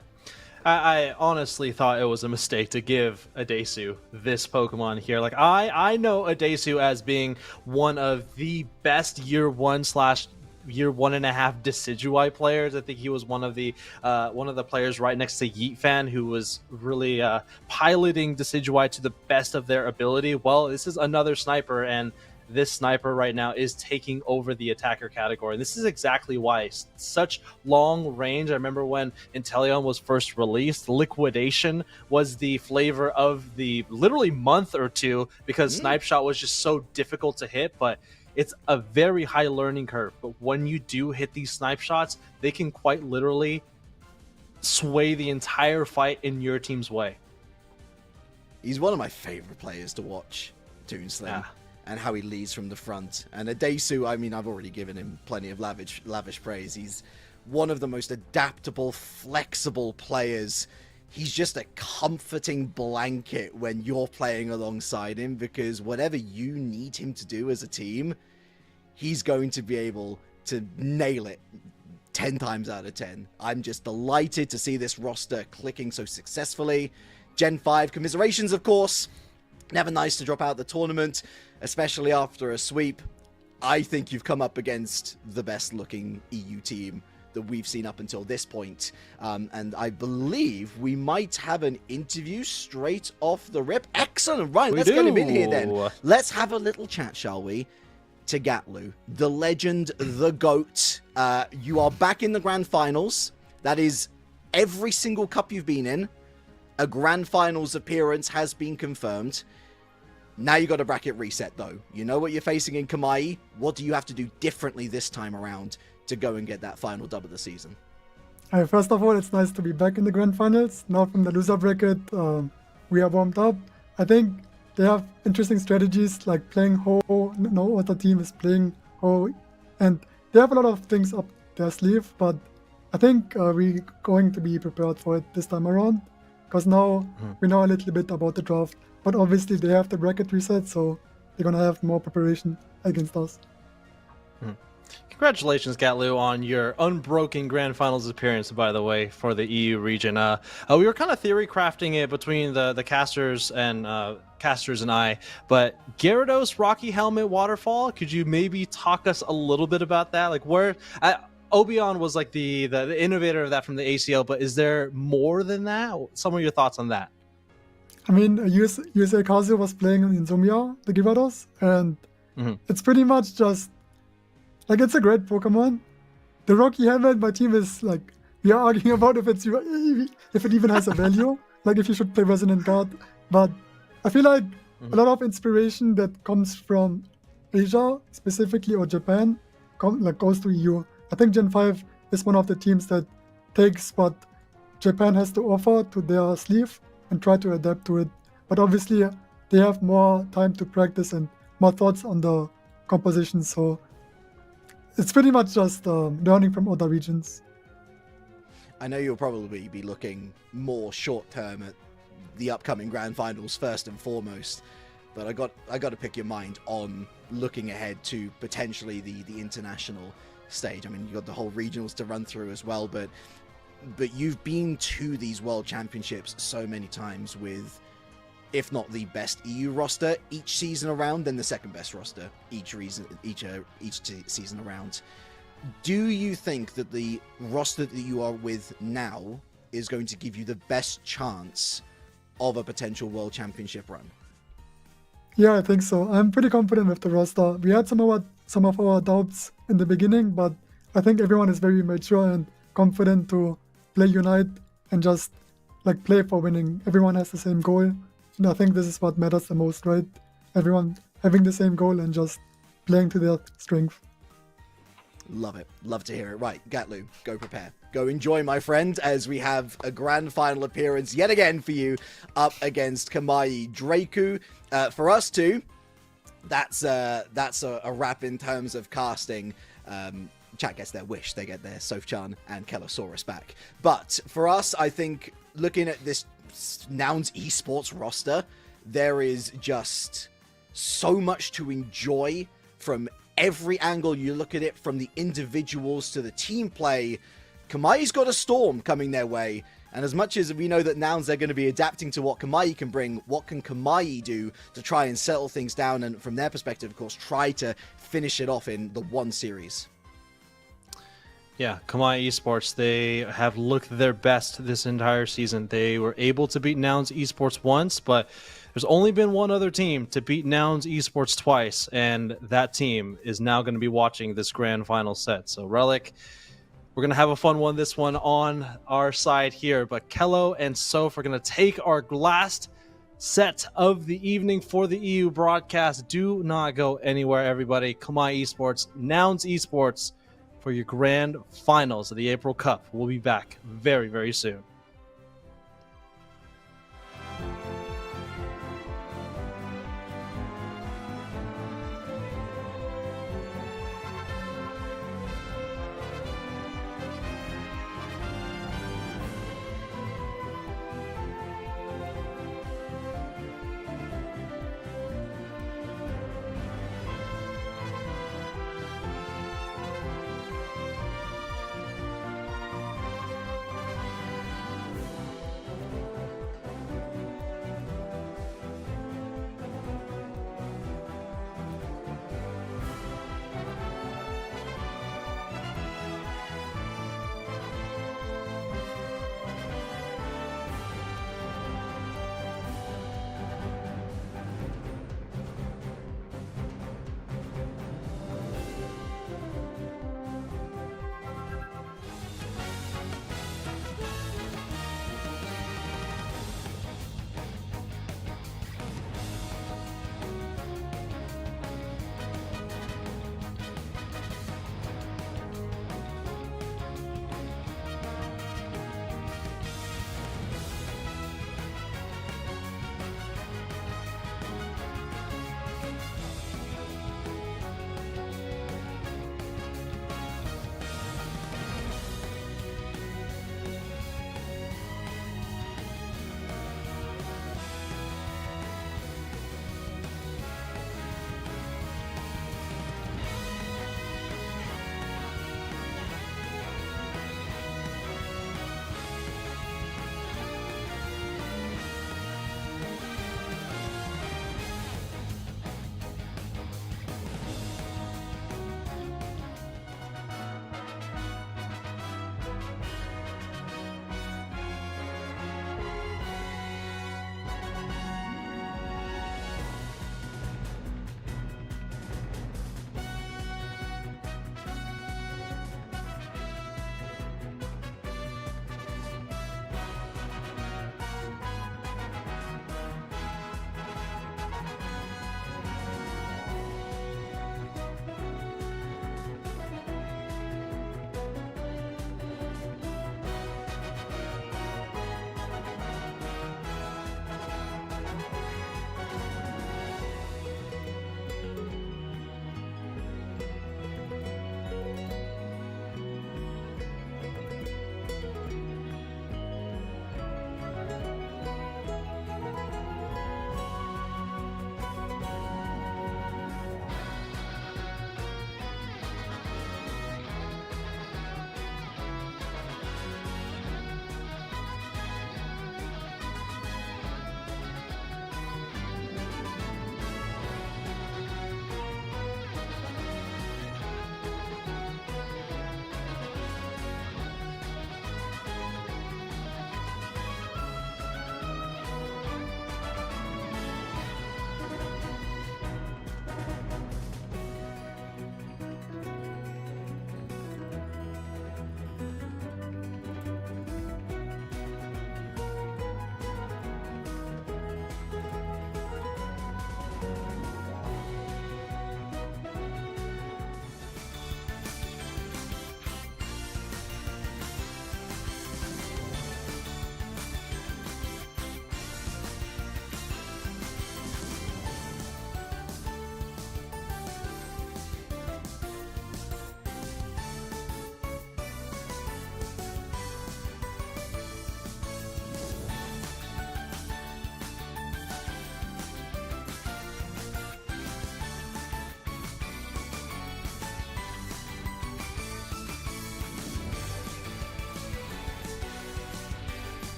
I honestly thought it was a mistake to give Adesu this Pokemon here. Like, I know Adesu as being one of the best year 1/year 1.5 Decidueye players. I think he was one of the players right next to Yeet Fan who was really piloting Decidueye to the best of their ability. Well, this is another sniper, and this sniper right now is taking over the attacker category. And this is exactly why such long range. I remember when Inteleon was first released, liquidation was the flavor of the literally month or two because snipe shot was just so difficult to hit, but it's a very high learning curve. But when you do hit these snipe shots, they can quite literally sway the entire fight in your team's way. He's one of my favorite players to watch, Toonslim, and how he leads from the front. And Adesu, I mean, I've already given him plenty of lavish praise. He's one of the most adaptable, flexible players. He's just a comforting blanket when you're playing alongside him, because whatever you need him to do as a team, he's going to be able to nail it 10 times out of 10. I'm just delighted to see this roster clicking so successfully. Gen 5 commiserations, of course. Never nice to drop out the tournament, especially after a sweep. I think you've come up against the best looking EU team that we've seen up until this point. And I believe we might have an interview straight off the rip. Excellent, right, let's get him in here then. Let's have a little chat, shall we? To Gatlu, the legend, the GOAT. You are back in the grand finals. That is every single cup you've been in. A grand finals appearance has been confirmed. Now you got a bracket reset, though. You know what you're facing in Kamai. What do you have to do differently this time around to go and get that final dub of the season? First of all, it's nice to be back in the grand finals. Now from the loser bracket, we are warmed up. I think they have interesting strategies like playing Ho. No other team is playing Ho. And they have a lot of things up their sleeve, but I think we're going to be prepared for it this time around. Because now we know a little bit about the draft, but obviously they have the bracket reset, so they're going to have more preparation against us. Congratulations, Gatlu, on your unbroken grand finals appearance, by the way, for the EU region. We were kind of theory crafting it between the casters and I, but Gyarados, Rocky Helmet, Waterfall, could you maybe talk us a little bit about that? Like where... Obion was like the innovator of that from the ACL, but is there more than that? Some of your thoughts on that? I mean, USA Kazu was playing in Zumia, the Gyarados, and it's pretty much just, like, it's a great Pokemon. The Rocky Helmet, my team is like, we are arguing about if it even has a value, like if you should play Resonant Guard, but I feel like a lot of inspiration that comes from Asia, specifically, or Japan, goes to EU. I think Gen 5 is one of the teams that takes what Japan has to offer to their sleeve and try to adapt to it. But obviously, they have more time to practice and more thoughts on the composition. So it's pretty much just learning from other regions. I know you'll probably be looking more short-term at the upcoming grand finals first and foremost. But I got to pick your mind on looking ahead to potentially the international stage. I mean, you got the whole regionals to run through as well, but you've been to these world championships so many times with, if not the best EU roster each season around, then the second best roster each season around. Do you think that the roster that you are with now is going to give you the best chance of a potential world championship run? Yeah, I think so. I'm pretty confident with the roster. We had some of our doubts in the beginning, but I think everyone is very mature and confident to play Unite and just like play for winning. Everyone has the same goal, and I think this is what matters the most, right? Everyone having the same goal and just playing to their strength. Love it. Love to hear it. Right, Gatlu, go prepare. Go enjoy, my friend, as we have a grand final appearance yet again for you up against Kamai Draku. For us too, that's a wrap in terms of casting. Chat gets their wish. They get their Sofchan and Kelosaurus back. But for us, I think looking at this Nouns esports roster, there is just so much to enjoy from every angle you look at it, from the individuals to the team play. Kamai's got a storm coming their way, and as much as we know that Nouns are going to be adapting to what Kamai can bring, what can Kamai do to try and settle things down, and from their perspective, of course, try to finish it off in the one series? Yeah, Kamai Esports, they have looked their best this entire season. They were able to beat Nouns Esports once, but There's only been one other team to beat Nouns Esports twice, and that team is now going to be watching this grand final set. So Relic, we're going to have a fun one, this one on our side here. But Kello and Soph are going to take our last set of the evening for the EU broadcast. Do not go anywhere, everybody. Kamai Esports, Nouns Esports for your grand finals of the April Cup. We'll be back very, very soon.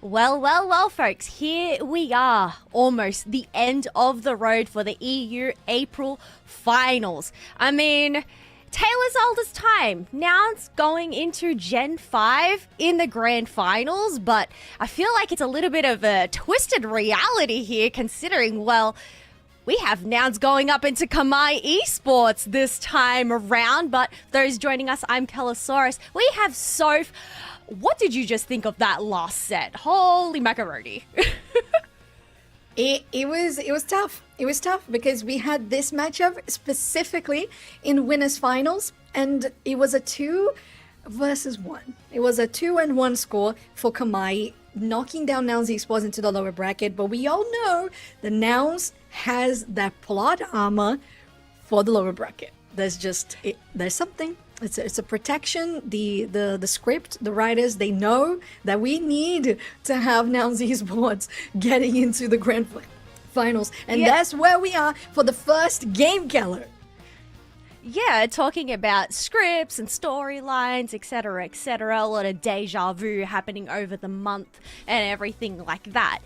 Well, folks, here we are, almost the end of the road for the EU April finals. I mean, Taylor's oldest time. Now it's going into Gen 5 in the grand finals, but I feel like it's a little bit of a twisted reality here, considering, well, we have Nouns going up into Kamai Esports this time around, but those joining us, I'm Kelosaurus. We have Soph. What did you just think of that last set? Holy macaroni. It was tough. It was tough because we had this matchup specifically in winners finals, and it was a 2 versus 1. It was a 2-1 score for Kamai, knocking down Nouns Esports into the lower bracket. But we all know the Nouns has that plot armor for the lower bracket. There's something. It's a protection. The script, the writers, they know that we need to have Nouns Esports getting into the grand finals, and that's where we are for the first game, Keller. Yeah, talking about scripts and storylines, etc., a lot of deja vu happening over the month and everything like that.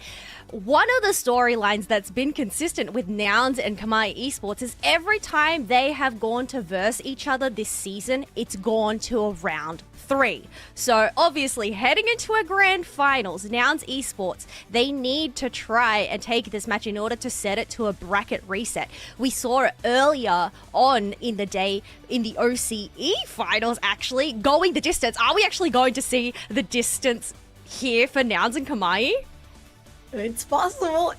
One of the storylines that's been consistent with Nouns and Kamai Esports is every time they have gone to verse each other this season, it's gone to a round 3. So obviously heading into a grand finals, Nouns Esports, they need to try and take this match in order to set it to a bracket reset. We saw it earlier on in the day in the OCE finals, actually going the distance. Are we actually going to see the distance here for Nouns and Kamai? It's possible.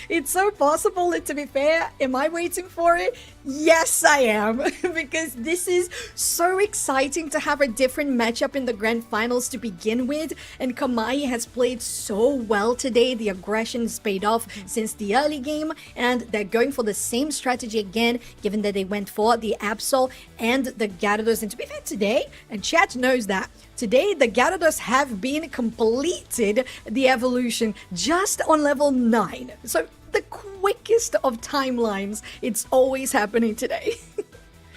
It's so possible. And to be fair, am I waiting for it? Yes, I am. Because this is so exciting to have a different matchup in the grand finals to begin with. And Kamai has played so well today. The aggression has paid off since the early game. And they're going for the same strategy again, given that they went for the Absol and the Gyarados. And to be fair, today, and chat knows that, today the Gyarados have been completed the evolution just on level 9. So the quickest of timelines. It's always happening today.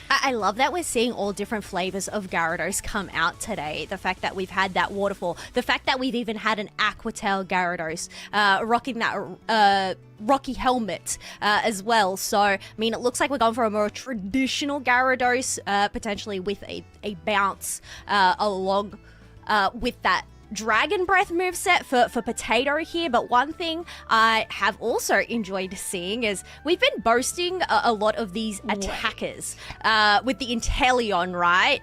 I love that we're seeing all different flavors of Gyarados come out today. The fact that we've had that waterfall, the fact that we've even had an Aquatail Gyarados rocking that Rocky helmet as well. So, I mean, it looks like we're going for a more traditional Gyarados, potentially with a bounce along with that Dragon Breath moveset for Potato here. But one thing I have also enjoyed seeing is we've been boasting a lot of these attackers with the Inteleon, right?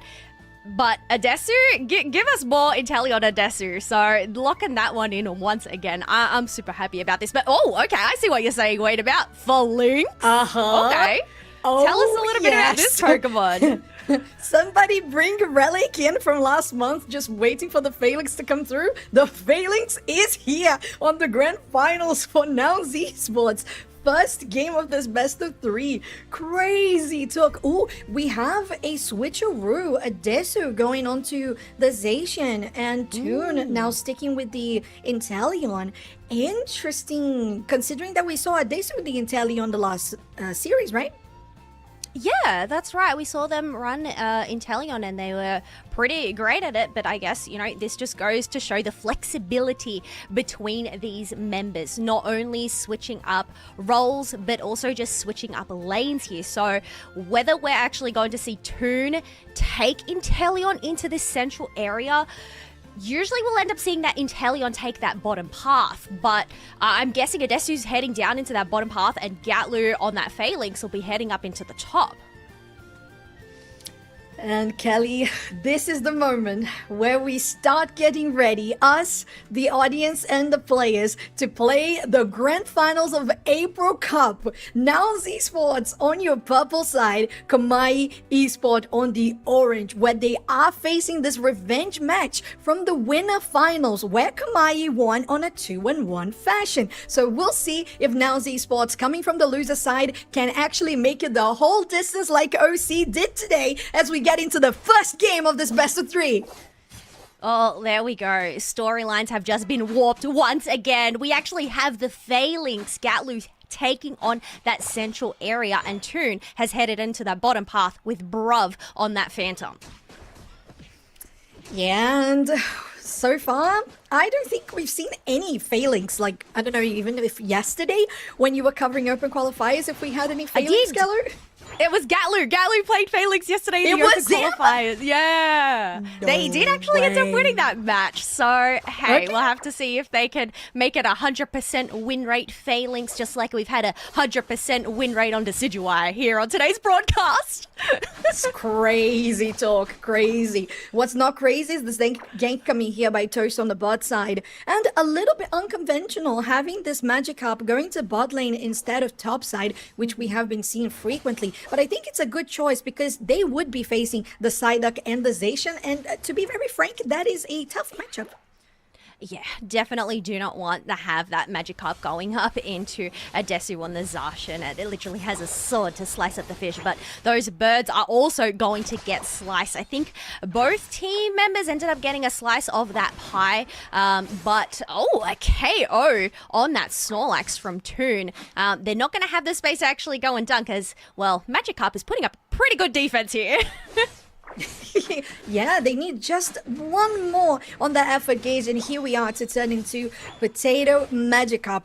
But Adesu, give us more Inteleon Adesu. So locking that one in once again. I'm super happy about this. But okay, I see what you're saying. Wait, about for Lynx? Okay. Tell us a little bit about this Pokemon. Somebody bring Relic in from last month, just waiting for the Phalanx to come through. The Phalanx is here on the grand finals for Nouns Esports. First game of this best of 3. Crazy talk. Ooh, we have a switcheroo, a Desu going on to the Zacian, and Toon now sticking with the Inteleon. Interesting, considering that we saw a Desu with the Inteleon the last series, right? Yeah, that's right. We saw them run Inteleon and they were pretty great at it, but I guess, you know, this just goes to show the flexibility between these members, not only switching up roles, but also just switching up lanes here. So whether we're actually going to see Toon take Inteleon into this central area, usually we'll end up seeing that Inteleon take that bottom path, but I'm guessing Adesu's heading down into that bottom path and Gatlu on that Phalanx will be heading up into the top. And Kelly, this is the moment where we start getting ready, us, the audience and the players, to play the grand finals of April Cup. Nouns Esports on your purple side, Kamai Esport on the orange, where they are facing this revenge match from the winner finals, where Kamai won on a 2-1 fashion. So we'll see if Nouns Esports, coming from the loser side, can actually make it the whole distance like OC did today, as we get into the first game of this best of 3. Oh, there we go. Storylines have just been warped once again. We actually have the Phalanx Gatlu taking on that central area, and Toon has headed into that bottom path with Bruv on that Phantom. Yeah, and so far, I don't think we've seen any failings. Like, I don't know, even if yesterday when you were covering open qualifiers, if we had any failings, did. Gallo? It was Gatlu. Gatlu played Felix yesterday in It the open was him? qualifiers. Yeah. They did actually end up winning that match. So, hey, we'll have to see if they can make it 100% win rate Phalanx, just like we've had 100% win rate on Decidueye here on today's broadcast. It's crazy talk, crazy. What's not crazy is this gank coming here by Toast on the bot side. And a little bit unconventional, having this Magikarp going to bot lane instead of top side, which we have been seeing frequently. But I think it's a good choice because they would be facing the Psyduck and the Zacian. And to be very frank, that is a tough matchup. Yeah, definitely do not want to have that Magikarp going up into a Desu on the Zacian. It literally has a sword to slice up the fish, but those birds are also going to get sliced. I think both team members ended up getting a slice of that pie, but a KO on that Snorlax from Toon. They're not going to have the space to actually go and dunk as, well, Magikarp is putting up pretty good defense here. Yeah, they need just one more on the effort gauge, and here we are to turn into Potato Magikarp,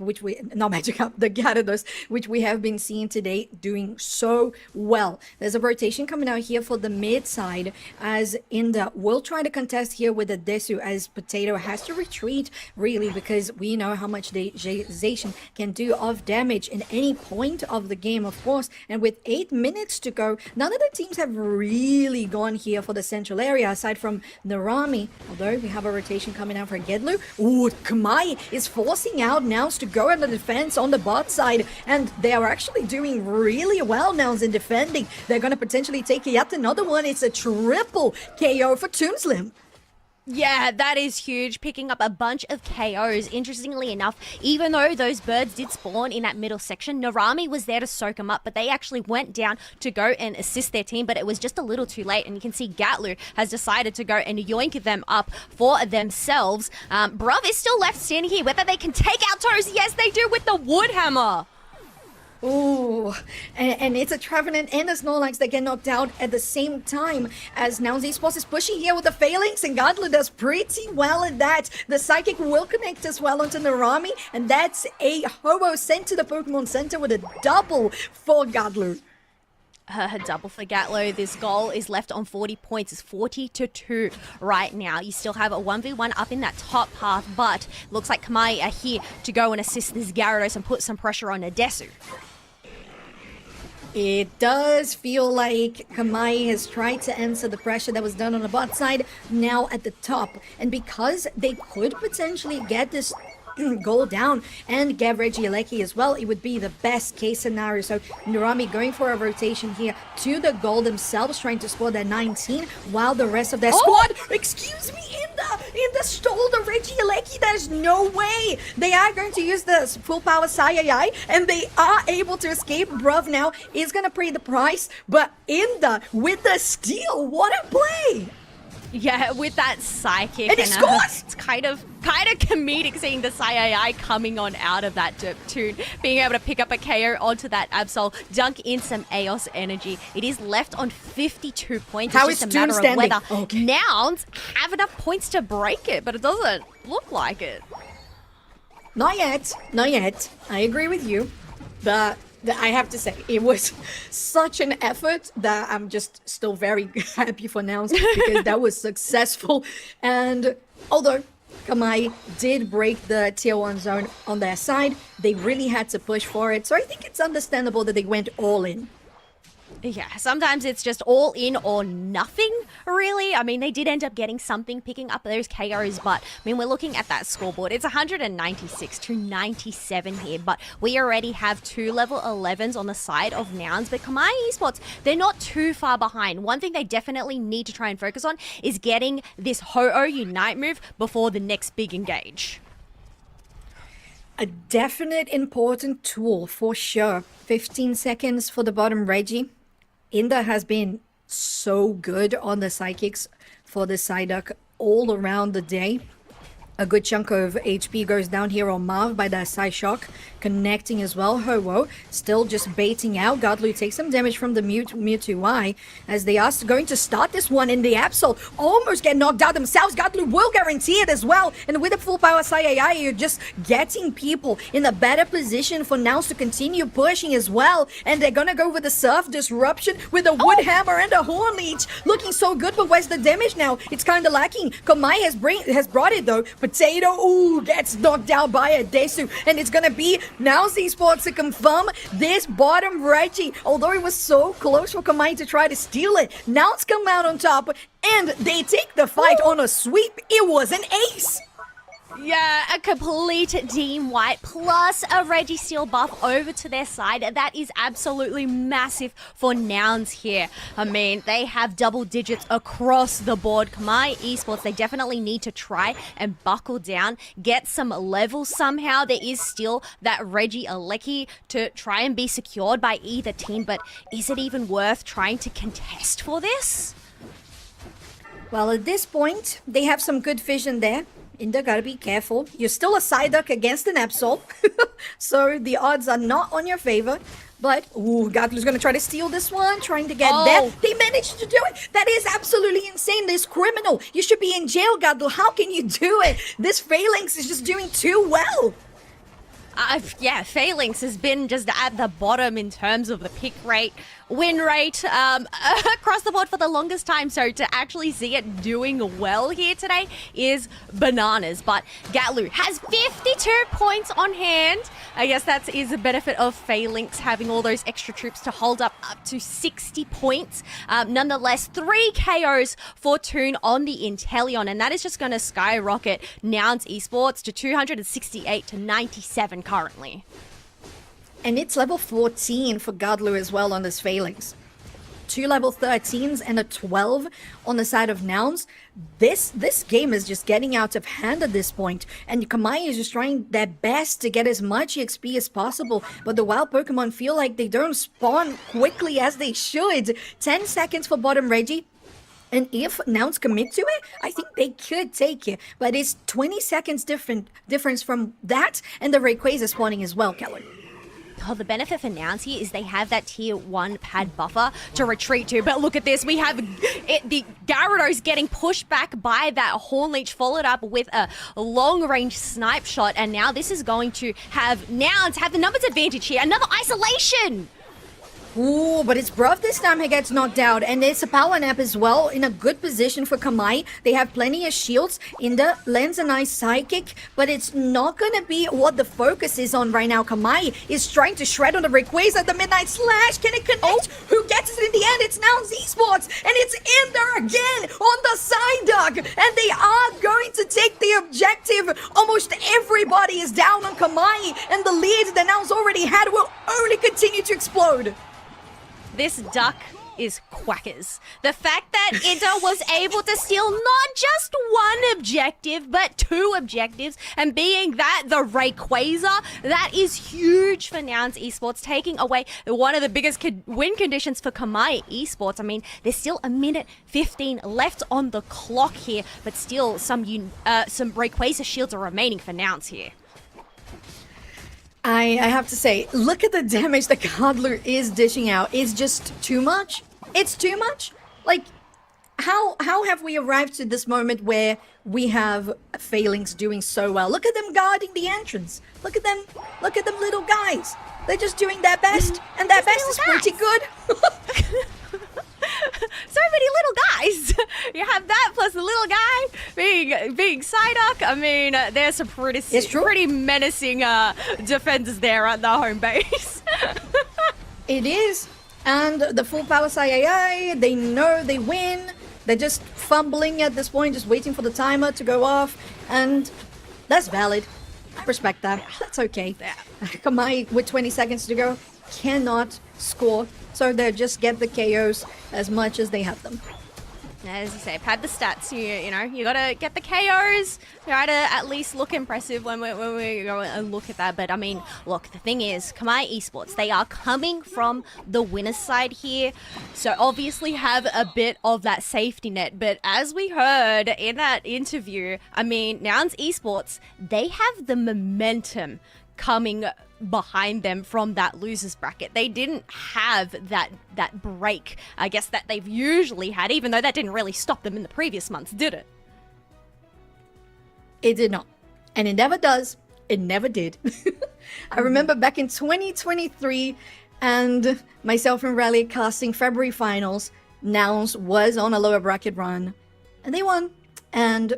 the Gyarados, which we have been seeing today doing so well. There's a rotation coming out here for the mid side, as Inda will try to contest here with the Desu, as Potato has to retreat, really, because we know how much the Zacian can do of damage in any point of the game, of course, and with 8 minutes to go, none of the teams have really gone here for the central area, aside from Narami, although we have a rotation coming out for Gedlu. Ooh, Kamai is forcing out Nouns to go in the defense on the bot side, and they are actually doing really well, Nouns, in defending. They're going to potentially take yet another one. It's a triple KO for Toonslim. Yeah, that is huge, picking up a bunch of KOs. Interestingly enough, even though those birds did spawn in that middle section, Narami was there to soak them up, but they actually went down to go and assist their team, but it was just a little too late, and you can see Gatlu has decided to go and yoink them up for themselves. Bruv is still left standing here. Whether they can take out Toes, yes they do with the wood hammer. Ooh, and it's a Trevenant and a Snorlax that get knocked out at the same time, as Nouns Esports is pushing here with the Phalanx, and Godlu does pretty well at that. The Psychic will connect as well onto Narami, and that's a Ho-Oh sent to the Pokemon Center with a double for Godlu. Double for Gatlo. This goal is left on 40 points. It's 40-2 right now. You still have a 1v1 up in that top path, but looks like Kamai are here to go and assist this Gyarados and put some pressure on Desu. It does feel like Kamai has tried to answer the pressure that was done on the bot side now at the top. And because they could potentially get this goal down and get Regieleki as well, it would be the best case scenario. So Narami going for a rotation here to the goal themselves, trying to score that 19, while the rest of their squad, excuse me, in the stole the Regieleki. There's no way. They are going to use the full power Sayayai, and they are able to escape. Bruv now is going to pay the price, but Inda with the steal, what a play! Yeah, with that Psychic. And he scores! It's kind of comedic seeing the Sayai coming on out of that Toon, being able to pick up a KO onto that Absol, dunk in some Eos energy. It is left on 52 points. How it's is just a matter Toon standing? of whether Nouns have enough points to break it, but it doesn't look like it. Not yet. Not yet. I agree with you. But I have to say, it was such an effort that I'm just still very happy for Nouns because that was successful. And although Kamai did break the tier 1 zone on their side, they really had to push for it. So I think it's understandable that they went all in. Yeah, sometimes it's just all in or nothing, really. I mean, they did end up getting something, picking up those KOs, but, I mean, we're looking at that scoreboard. It's 196 to 97 here, but we already have 2 level 11s on the side of Nouns, but Kamai Esports, they're not too far behind. One thing they definitely need to try and focus on is getting this Ho-Oh Unite move before the next big engage. A definite important tool for sure. 15 seconds for the bottom Reggie. Inda has been so good on the Psychics for the Psyduck all around the day. A good chunk of HP goes down here on Marv by that side shock, connecting as well. Ho-Oh still just baiting out. Godlu takes some damage from the Mewtwo Y as they are going to start this one in the Absol. Almost get knocked out themselves. Godlu will guarantee it as well. And with a full power Sai, you're just getting people in a better position for Nouns to continue pushing as well. And they're gonna go with the Surf Disruption with a Wood Hammer and a Horn Leech. Looking so good, but where's the damage now? It's kind of lacking. Kamai has brought it though. Potato, ooh, gets knocked out by a Desu, and it's gonna be Nouns Esports to confirm this bottom Reggie. Although it was so close for Kamai to try to steal it, Nouns come out on top, and they take the fight on a sweep. It was an ace. Yeah, a complete team wipe plus a Registeel buff over to their side. That is absolutely massive for Nouns here. I mean, they have double digits across the board. Kamai Esports, they definitely need to try and buckle down, get some levels somehow. There is still that Reggie Alecki to try and be secured by either team, but is it even worth trying to contest for this? Well, at this point, they have some good vision there. Inder, gotta be careful. You're still a Psyduck against an Absol, so the odds are not on your favor. But, ooh, Gatlu's gonna try to steal this one, trying to get there. They managed to do it! That is absolutely insane. This criminal. You should be in jail, Gatlu. How can you do it? This Phalanx is just doing too well. Yeah, Phalanx has been just at the bottom in terms of the pick rate, win rate, across the board for the longest time. So to actually see it doing well here today is bananas. But Gatlu has 52 points on hand. I guess that is a benefit of Phalanx having all those extra troops to hold up to 60 points. Nonetheless, 3 KOs for Toon on the Inteleon, and that is just going to skyrocket Nouns Esports to 268 to 97 currently. And it's level 14 for Godlu as well on this Phalanx. 2 level 13s and a 12 on the side of Nouns. This game is just getting out of hand at this point, and Kamai is just trying their best to get as much EXP as possible, but the wild Pokemon feel like they don't spawn quickly as they should. 10 seconds for bottom Reggie. And if Nouns commit to it, I think they could take it. But it's 20 seconds difference from that and the Rayquaza spawning as well, Keller. Oh, the benefit for Nouns here is they have that tier 1 pad buffer to retreat to. But look at this. We have the Gyarados getting pushed back by that Horn Leech, followed up with a long-range snipe shot. And now this is going to have Nouns have the numbers advantage here. Another isolation! Ooh, but it's Bruv this time who gets knocked out, and it's a power nap as well, in a good position for Kamai. They have plenty of shields in the Lens and Ice Psychic, but it's not gonna be what the focus is on right now. Kamai is trying to shred on the Rayquaza, the Midnight Slash. Can it connect? Who gets it in the end? It's Nouns Esports, and it's in there again on the Psyduck, and they are going to take the objective. Almost everybody is down on Kamai, and the lead that Nouns already had will only continue to explode. This duck is quackers. The fact that Ida was able to steal not just one objective, but 2 objectives, and being that the Rayquaza, that is huge for Nouns Esports, taking away one of the biggest win conditions for Kamai Esports. I mean, there's still a minute 15 left on the clock here, but still some Rayquaza shields are remaining for Nouns here. I have to say, look at the damage that Godler is dishing out. It's just too much. It's too much. Like, how have we arrived to this moment where we have Phalanx doing so well? Look at them guarding the entrance. Look at them little guys. They're just doing their best, and their best is pretty good. So many little guys. You have that plus the little guy being Psyduck. I mean, there's some pretty menacing defenders there at the home base. It is. And the full power Sai, they know they win. They're just fumbling at this point, just waiting for the timer to go off. And that's valid. I respect that. That's okay. Kamai, with 20 seconds to go, cannot score. So they'll just get the KOs as much as they have them. As you say, pad the stats. You know, you gotta get the KOs. Try to at least look impressive when we go and look at that. But I mean, look, the thing is, Kamai Esports, they are coming from the winner's side here, so obviously have a bit of that safety net. But as we heard in that interview, I mean, Nouns Esports, they have the momentum coming behind them from that losers bracket. They didn't have that break, I guess, that they've usually had, even though that didn't really stop them in the previous months, did it? It did not. And it never does. It never did. I remember back in 2023 and myself and Rally casting February finals, Nouns was on a lower bracket run and they won. And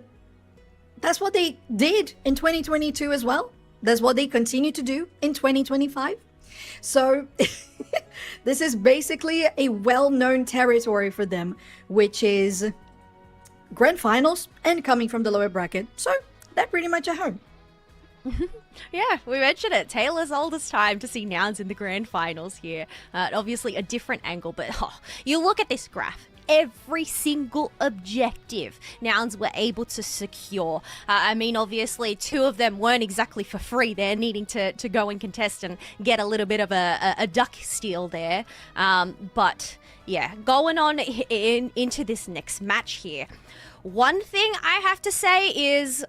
that's what they did in 2022 as well. That's what they continue to do in 2025. So this is basically a well-known territory for them, which is grand finals and coming from the lower bracket. So they're pretty much at home. Yeah, we mentioned it. Taylor's oldest time to see Nouns in the grand finals here. Obviously a different angle, but you look at this graph. Every single objective Nouns were able to secure. I mean, obviously, 2 of them weren't exactly for free. They're needing to go and contest and get a little bit of a duck steal there. But yeah, going on into this next match here. One thing I have to say is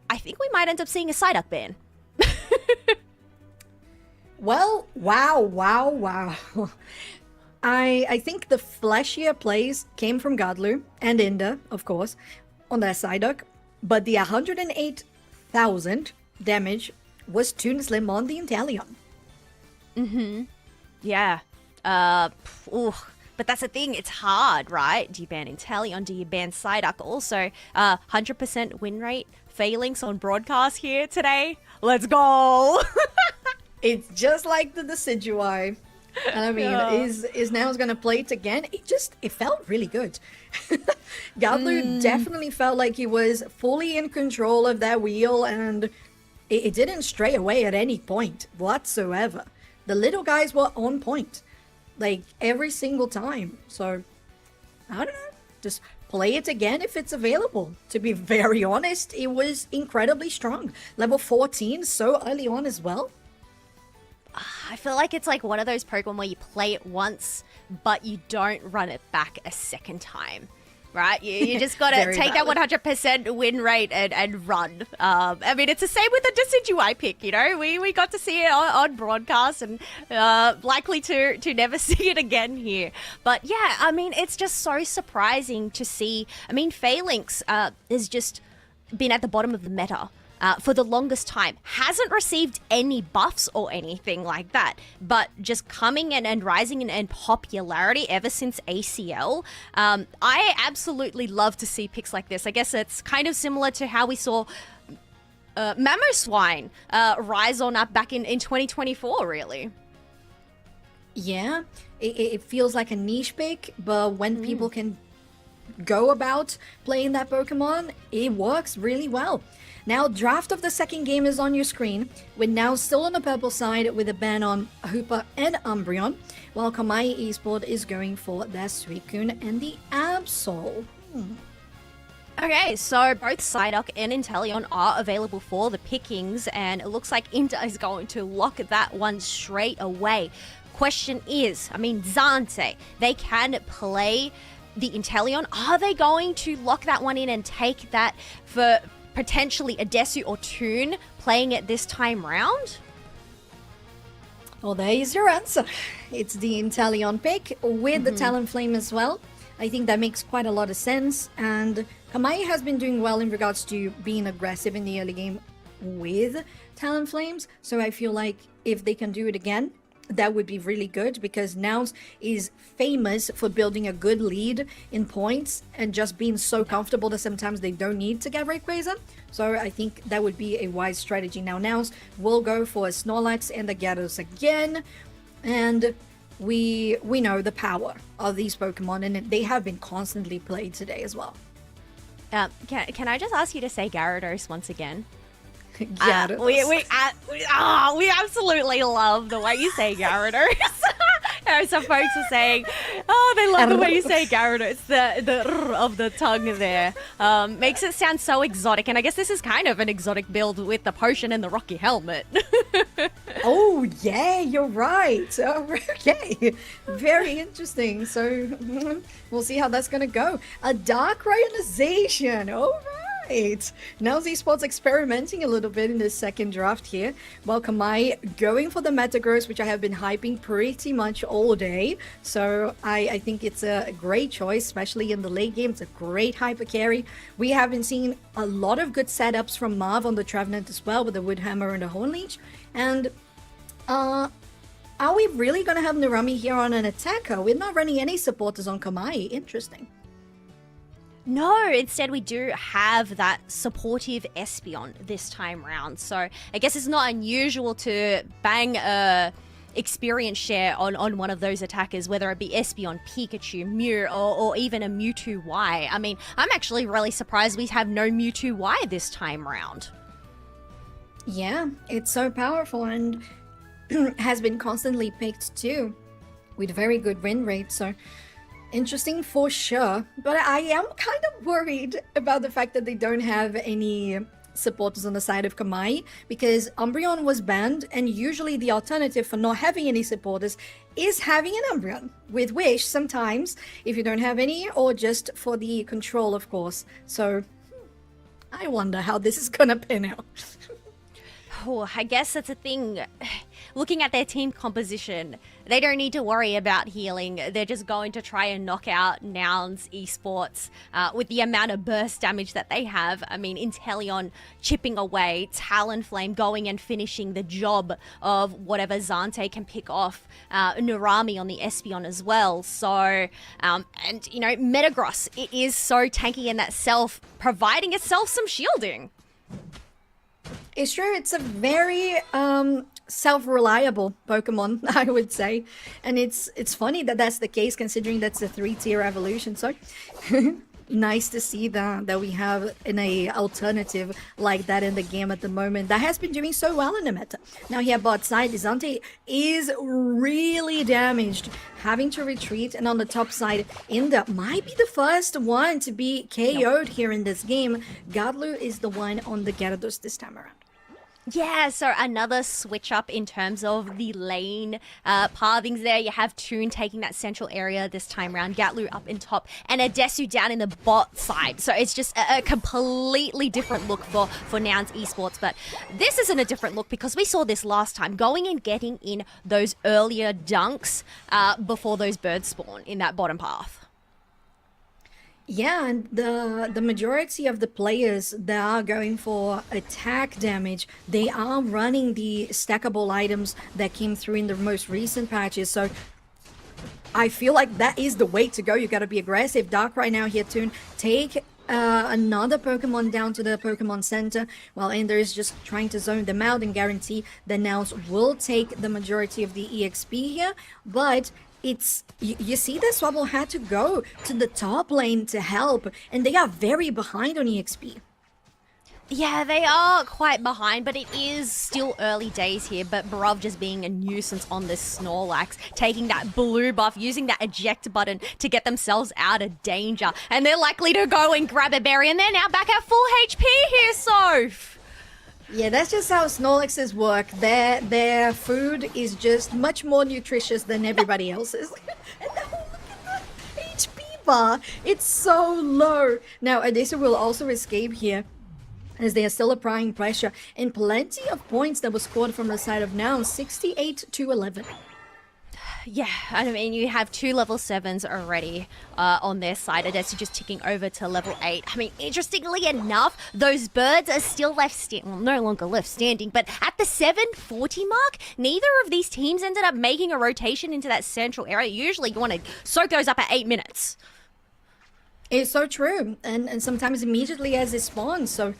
I think we might end up seeing a side-up ban. Well, wow. I think the flashier plays came from Godlu and Inda, of course, on their Psyduck, but the 108,000 damage was Toon Slim on the Inteleon. Yeah. But that's the thing, it's hard, right? Do you ban Inteleon? Do you ban Psyduck? Also, 100% win rate, Phalanx on broadcast here today. Let's go! It's just like the Decidueye. And I mean, is Nouns gonna play it again? It felt really good. Godlu definitely felt like he was fully in control of that wheel, and it didn't stray away at any point whatsoever. The little guys were on point, like every single time. So I don't know, just play it again if it's available. To be very honest, it was incredibly strong. Level 14 so early on as well. I feel like it's like one of those Pokemon where you play it once, but you don't run it back a second time, right? You just got to take that 100% win rate and run. I mean, it's the same with the Decidueye pick, you know? We got to see it on broadcast and likely to never see it again here. But yeah, I mean, it's just so surprising to see. I mean, Phalanx has just been at the bottom of the meta. For the longest time, hasn't received any buffs or anything like that, but just coming in and rising in popularity ever since ACL. I absolutely love to see picks like this. I guess it's kind of similar to how we saw Mamoswine rise on up back in 2024, really. Yeah, it feels like a niche pick, but when people can go about playing that Pokemon, it works really well. Now, draft of the second game is on your screen, with now still on the purple side with a ban on Hoopa and Umbreon, while Kamai Esport is going for their Suicune and the Absol. Okay, so both Psyduck and Inteleon are available for the pickings, and it looks like Inter is going to lock that one straight away. Question is, I mean, Zante, they can play the Inteleon. Are they going to lock that one in and take that for potentially a Desu or Toon playing it this time round? Well, there is your answer. It's the Inteleon pick with the Talonflame as well. I think that makes quite a lot of sense, and Kamai has been doing well in regards to being aggressive in the early game with Talonflames, so I feel like if they can do it again, that would be really good, because Nouns is famous for building a good lead in points and just being so comfortable that sometimes they don't need to get Rayquaza. So I think that would be a wise strategy. Now Nouns will go for a Snorlax and a Gyarados again, and we know the power of these Pokemon, and they have been constantly played today as well. Can I just ask you to say Gyarados once again? Gyarados. We absolutely love the way you say Gyarados. Some folks are saying, Oh, they love the way you say Gyarados. It's the of the tongue there. Makes it sound so exotic. And I guess this is kind of an exotic build with the potion and the rocky helmet. Oh, yeah, you're right. Okay, very interesting. So we'll see how that's going to go. A dark ionization. All right. Now Esports experimenting a little bit in the second draft here. Well, Kamai going for the Metagross, which I have been hyping pretty much all day. So I think it's a great choice, especially in the late game. It's a great hyper carry. We have been seeing a lot of good setups from Marv on the Trevenant as well with the Woodhammer and the Hornleech. And are we really going to have Narami here on an attacker? We're not running any supporters on Kamai. Interesting. No, instead we do have that supportive Espeon this time round. So I guess it's not unusual to bang a experience share on one of those attackers, whether it be Espeon, Pikachu, Mew, or even a Mewtwo Y. I mean, I'm actually really surprised we have no Mewtwo Y this time round. Yeah, it's so powerful and has been constantly picked too, with very good win rate. So interesting for sure, but I am kind of worried about the fact that they don't have any supporters on the side of Kamai, because Umbreon was banned, and usually the alternative for not having any supporters is having an Umbreon with Wish sometimes, if you don't have any, or just for the control, of course. So I wonder how this is gonna pan out. Oh, I guess that's a thing. Looking at their team composition, they don't need to worry about healing. They're just going to try and knock out Nouns Esports with the amount of burst damage that they have. I mean, Inteleon chipping away, Talonflame going and finishing the job of whatever Zante can pick off, Narami on the Espeon as well. So, and you know, Metagross, it is so tanky in that self, providing itself some shielding. It's true, it's a very self-reliable Pokemon, I would say. And it's funny that that's the case, considering that's a 3-tier evolution. So nice to see that we have an alternative like that in the game at the moment that has been doing so well in the meta. Now here bot side, Zante is really damaged, having to retreat, and on the top side, Inda might be the first one to be KO'd here in this game. Gadlu is the one on the Gyarados this time around. Yeah, so another switch up in terms of the lane pathings there. You have Toon taking that central area this time around, Gatlu up in top, and Adesu down in the bot side. So it's just a completely different look for Nouns Esports. But this isn't a different look because we saw this last time, going and getting in those earlier dunks before those birds spawn in that bottom path. Yeah, and the majority of the players that are going for attack damage, they are running the stackable items that came through in the most recent patches. So I feel like that is the way to go. You got to be aggressive. Dark right now here, Toon. Take another Pokemon down to the Pokemon Center, while Ender is just trying to zone them out and guarantee that Nouns will take the majority of the EXP here. But it's, you see that Swabble had to go to the top lane to help, and they are very behind on EXP. Yeah, they are quite behind, but it is still early days here. But Brav just being a nuisance on this Snorlax, taking that blue buff, using that eject button to get themselves out of danger. And they're likely to go and grab a berry, and they're now back at full HP here, Soph. Yeah, that's just how Snorlaxes work. Their food is just much more nutritious than everybody else's. And now look at the HP bar. It's so low. Now, Adesu will also escape here, as they are still applying pressure. And plenty of points that was scored from the side of Nouns, 68-11. Yeah, I mean, you have 2 level 7s already on their side. Adesu just ticking over to level 8. I mean, interestingly enough, those birds are still no longer left standing, but at the 740 mark, neither of these teams ended up making a rotation into that central area. Usually you want to soak those up at 8 minutes. It's so true, and sometimes immediately as it spawns. So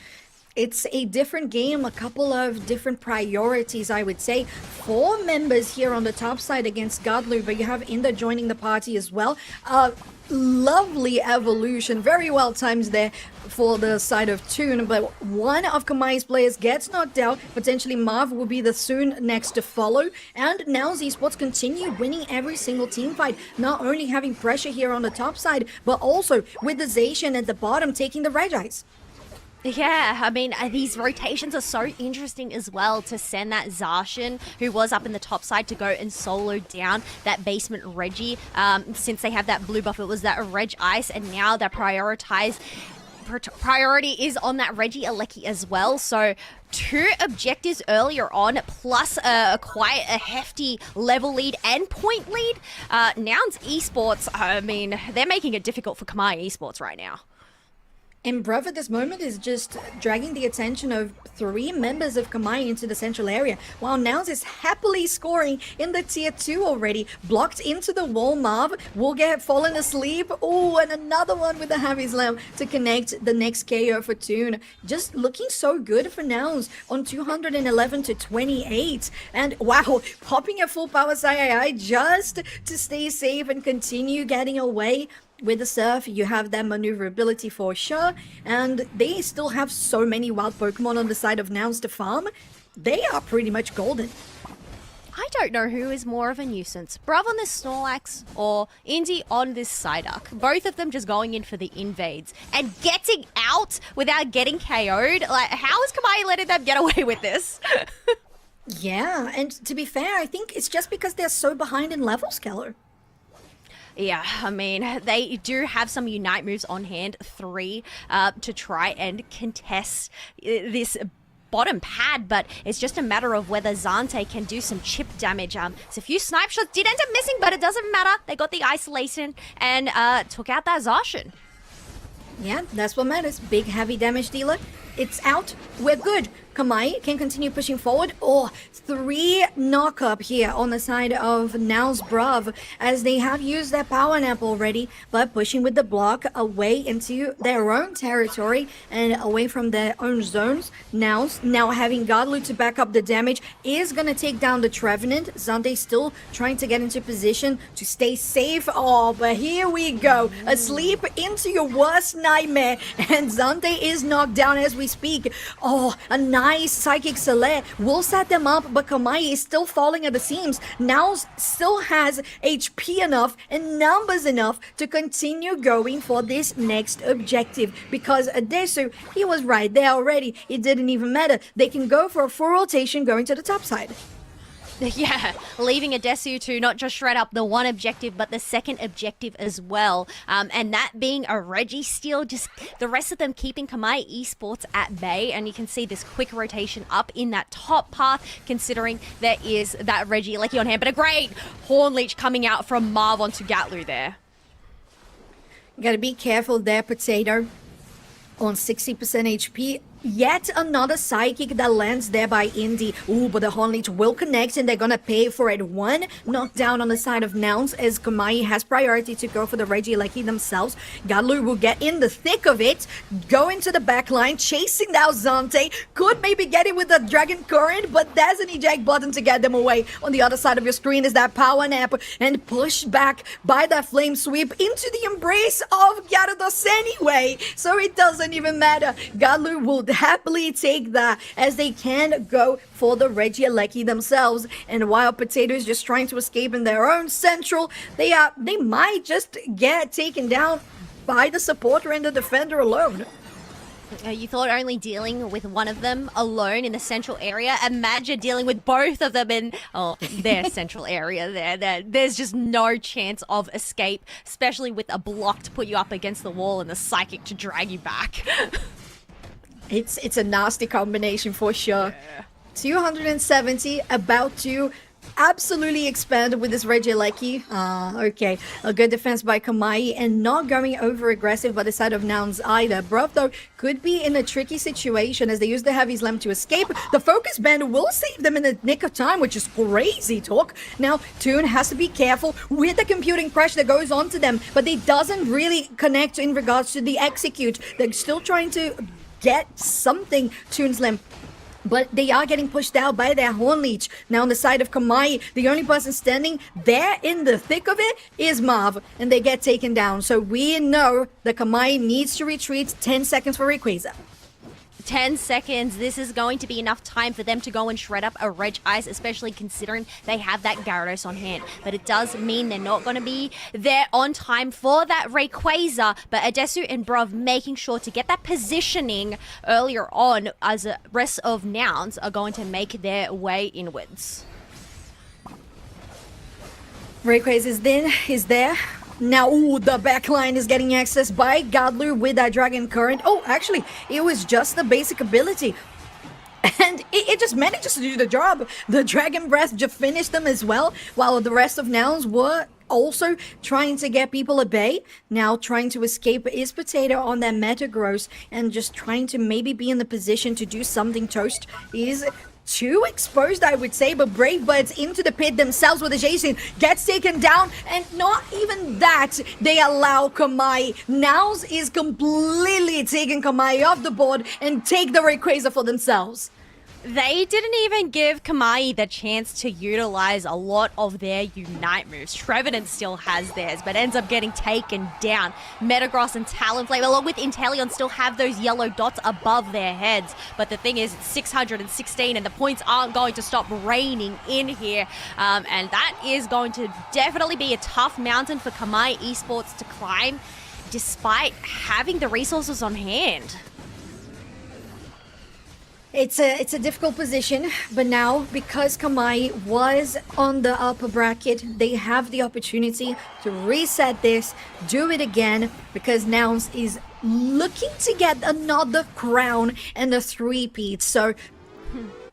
It's a different game, a couple of different priorities, I would say. 4 members here on the top side against Godlu, but you have Inda joining the party as well. Lovely evolution, very well timed there for the side of Toon, but one of Kamai's players gets knocked out. Potentially Marv will be the soon next to follow, and Nouns Esports continue winning every single team fight, not only having pressure here on the top side, but also with the Zacian at the bottom taking the Regis. Yeah, I mean, these rotations are so interesting as well, to send that Zacian, who was up in the top side, to go and solo down that basement Reggie. Since they have that blue buff, it was that Reg Ice, and now they're priority is on that Reggie Alecki as well. So 2 objectives earlier on, plus quite a hefty level lead and point lead. Nouns Esports, I mean, they're making it difficult for Kamai Esports right now. And Bruv at this moment is just dragging the attention of 3 members of Kamai into the central area, while Nouns is happily scoring in the tier 2 already. Blocked into the wall, Marv will get fallen asleep. Oh, and another one with the Heavy Slam to connect the next KO for Toon. Just looking so good for Nouns on 211 to 28. And wow, popping a full power CII just to stay safe and continue getting away. With the Surf, you have that maneuverability for sure, and they still have so many wild Pokemon on the side of Nouns to farm. They are pretty much golden. I don't know who is more of a nuisance, Bruv on this Snorlax or Indy on this Psyduck. Both of them just going in for the invades and getting out without getting KO'd. Like, how is Kamai letting them get away with this? Yeah, and to be fair, I think it's just because they're so behind in levels, Keller. Yeah, I mean, they do have some Unite moves on hand, 3, to try and contest this bottom pad, but it's just a matter of whether Zante can do some chip damage. So a few snipe shots did end up missing, but it doesn't matter. They got the isolation and took out that Zacian. Yeah, that's what matters. Big heavy damage dealer. It's out. We're good. Kamai can continue pushing forward. Oh, 3 knock-up here on the side of Nouns Bruv, as they have used their power nap already, but pushing with the block away into their own territory and away from their own zones. Nouns, now having Godlu to back up the damage, is going to take down the Trevenant. Zante still trying to get into position to stay safe. Oh, but here we go. Asleep into your worst nightmare, and Zante is knocked down as we speak. Oh, a nice Psychic Saleh will set them up, but Kamai is still falling at the seams. Nouns still has HP enough and numbers enough to continue going for this next objective, because Adesu, he was right there already. It didn't even matter. They can go for a full rotation going to the top side. Yeah, leaving Adesu to not just shred up the one objective, but the second objective as well. And that being a Reggie steal, just the rest of them keeping Kamai Esports at bay. And you can see this quick rotation up in that top path, considering there is that Reggie Alecki on hand. But a great Horn Leech coming out from Marv onto Gatlu there. You gotta be careful there, Potato. On 60% HP. Yet another Psychic that lands there by Indy. Ooh, but the Horn Leech will connect and they're gonna pay for it. 1 knockdown on the side of Nouns, as Kamai has priority to go for the Reggie Alecki themselves. Galu will get in the thick of it, go into the back line, chasing down Zante. Could maybe get it with the Dragon Current, but there's an eject button to get them away. On the other side of your screen is that Power Nap, and pushed back by that Flame Sweep into the embrace of Gyarados anyway. So it doesn't even matter. Galu will happily take that, as they can go for the Reggie Alecki themselves. And while Potato is just trying to escape in their own central, they might just get taken down by the supporter and the defender alone. You thought only dealing with one of them alone in the central area. Imagine dealing with both of them in their central area there. There's just no chance of escape, especially with a block to put you up against the wall and the Psychic to drag you back. It's a nasty combination for sure. Yeah. 270, about to absolutely expand with this Reggie Alecki. Okay. A good defense by Kamai, and not going over aggressive by the side of Nouns either. Bruv, though, could be in a tricky situation as they use the Heavy Slam to escape. The Focus Band will save them in the nick of time, which is crazy talk. Now, Toon has to be careful with the computing pressure that goes on to them, but it doesn't really connect in regards to the execute. They're still trying to get something, Toonslim. But they are getting pushed out by their Horn Leech. Now on the side of Kamai, the only person standing there in the thick of it is Marv, and they get taken down. So we know that Kamai needs to retreat. 10 seconds for Rayquaza. 10 seconds. This is going to be enough time for them to go and shred up a Reg Ice, especially considering they have that Gyarados on hand. But it does mean they're not going to be there on time for that Rayquaza. But Adesu and Bruv making sure to get that positioning earlier on, as the rest of Nouns are going to make their way inwards. Rayquaza is there. Now, ooh, the backline is getting accessed by Godlu with that Dragon Current. Oh, actually, it was just the basic ability. And it just manages to do the job. The Dragon Breath just finished them as well, while the rest of Nouns were also trying to get people at bay. Now trying to escape is Potato on that Metagross, and just trying to maybe be in the position to do something. Toast is too exposed, I would say, but Brave Birds into the pit themselves with a Jason gets taken down, and not even that, they allow Kamai. Nouns is completely taking Kamai off the board and take the Rayquaza for themselves. They didn't even give Kamai the chance to utilize a lot of their Unite moves. Trevenant still has theirs, but ends up getting taken down. Metagross and Talonflame, along with Inteleon, still have those yellow dots above their heads. But the thing is, it's 616, and the points aren't going to stop raining in here. And that is going to definitely be a tough mountain for Kamai Esports to climb, despite having the resources on hand. It's a difficult position, but now, because Kamai was on the upper bracket, they have the opportunity to reset this, do it again, because Nouns is looking to get another crown and a three-peat. So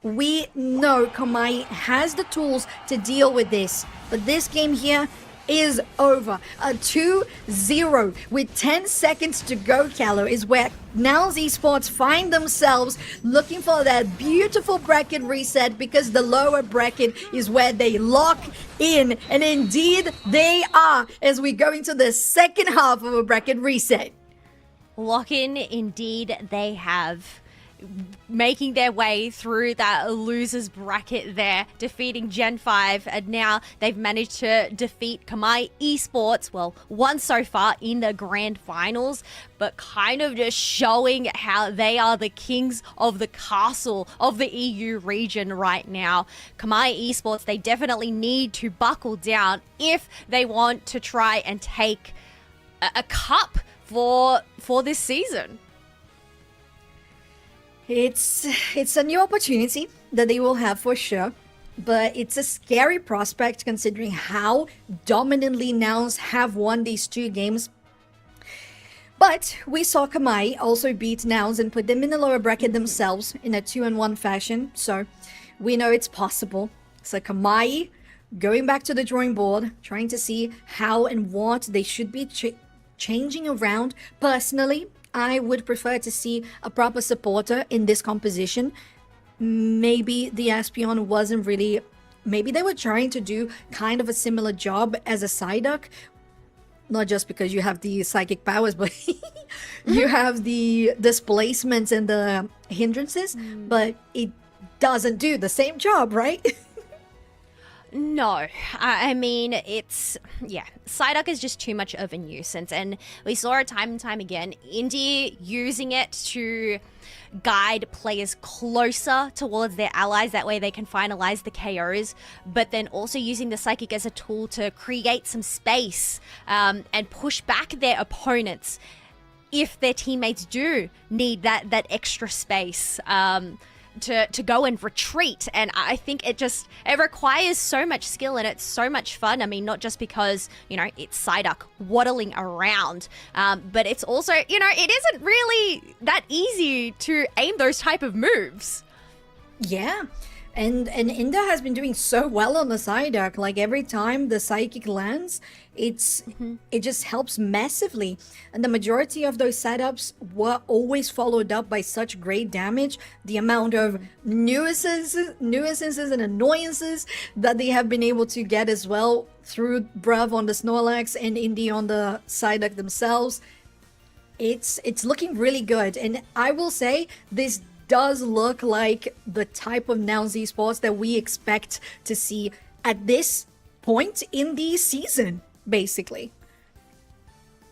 we know Kamai has the tools to deal with this, but this game here is over. A 2-0 with 10 seconds to go, Callow, is where Nouns Esports find themselves looking for that beautiful bracket reset, because the lower bracket is where they lock in, and indeed they are, as we go into the second half of a bracket reset. Lock in, indeed they have. Making their way through that losers bracket there, defeating Gen 5, and now they've managed to defeat Kamai Esports, well, one so far in the grand finals, but kind of just showing how they are the kings of the castle of the EU region right now. Kamai Esports, they definitely need to buckle down if they want to try and take a cup for this season. It's a new opportunity that they will have for sure, but it's a scary prospect considering how dominantly Nouns have won these two games. But we saw Kamai also beat Nouns and put them in the lower bracket themselves in a 2-1 fashion, so we know it's possible. So Kamai going back to the drawing board, trying to see how and what they should be changing around. Personally, I would prefer to see a proper supporter in this composition. Maybe the Espeon wasn't really... Maybe they were trying to do kind of a similar job as a Psyduck. Not just because you have the psychic powers, but you have the displacements and the hindrances. But it doesn't do the same job, right? No, I mean, Psyduck is just too much of a nuisance, and we saw it time and time again. Indy using it to guide players closer towards their allies, that way they can finalize the KOs, but then also using the Psychic as a tool to create some space and push back their opponents if their teammates do need that extra space. To go and retreat, and I think it requires so much skill, and it's so much fun. I mean, not just because, it's Psyduck waddling around, but it's also, it isn't really that easy to aim those type of moves. Yeah, and Inda has been doing so well on the Psyduck. Like, every time the Psychic lands, it just helps massively. And the majority of those setups were always followed up by such great damage. The amount of nuisances and annoyances that they have been able to get as well through Bruv on the Snorlax and Indy on the Psyduck themselves. it's looking really good, and I will say this does look like the type of Nouns esports that we expect to see at this point in the season, basically.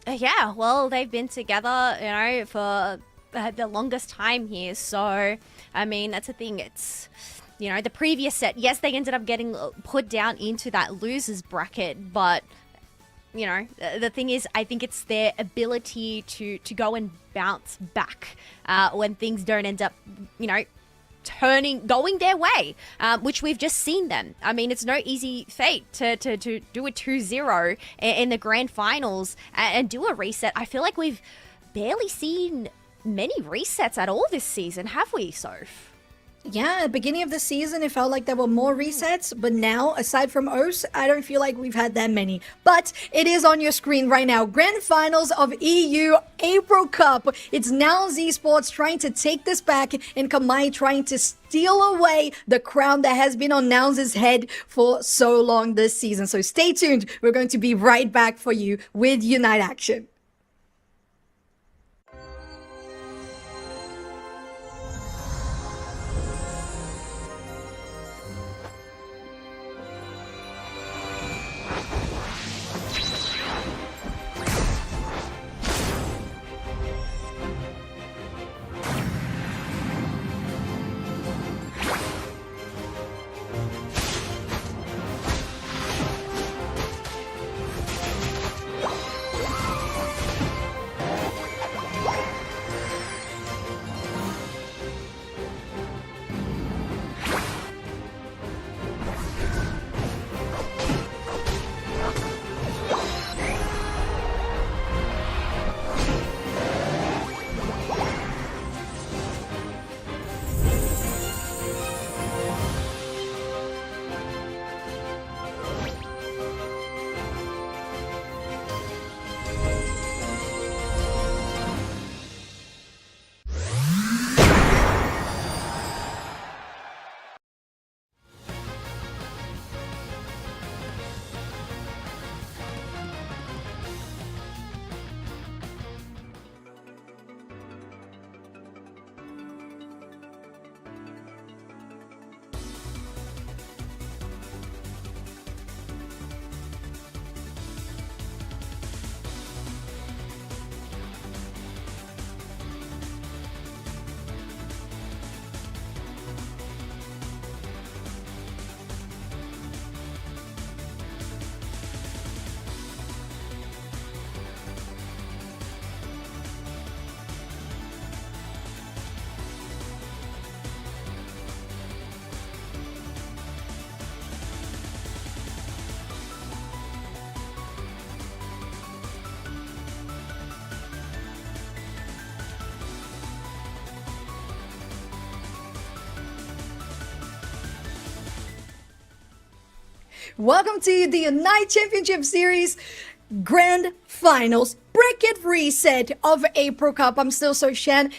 Yeah, well, they've been together, for the longest time here. So, I mean, that's the thing. It's, the previous set, yes, they ended up getting put down into that losers bracket, but, the thing is, I think it's their ability to go and bounce back when things don't end up, going their way, which we've just seen them. I mean, it's no easy feat to do a 2-0 in the grand finals and do a reset. I feel like we've barely seen many resets at all this season, have we, Soph? Yeah, at the beginning of the season, it felt like there were more resets, but now, aside from O's, I don't feel like we've had that many. But it is on your screen right now. Grand Finals of EU April Cup. It's Nouns Esports trying to take this back, and Kamai trying to steal away the crown that has been on Nouns' head for so long this season. So stay tuned. We're going to be right back for you with Unite action. Welcome to the UNITE Championship Series Grand Finals Bracket Reset of April Cup. I'm still Shan.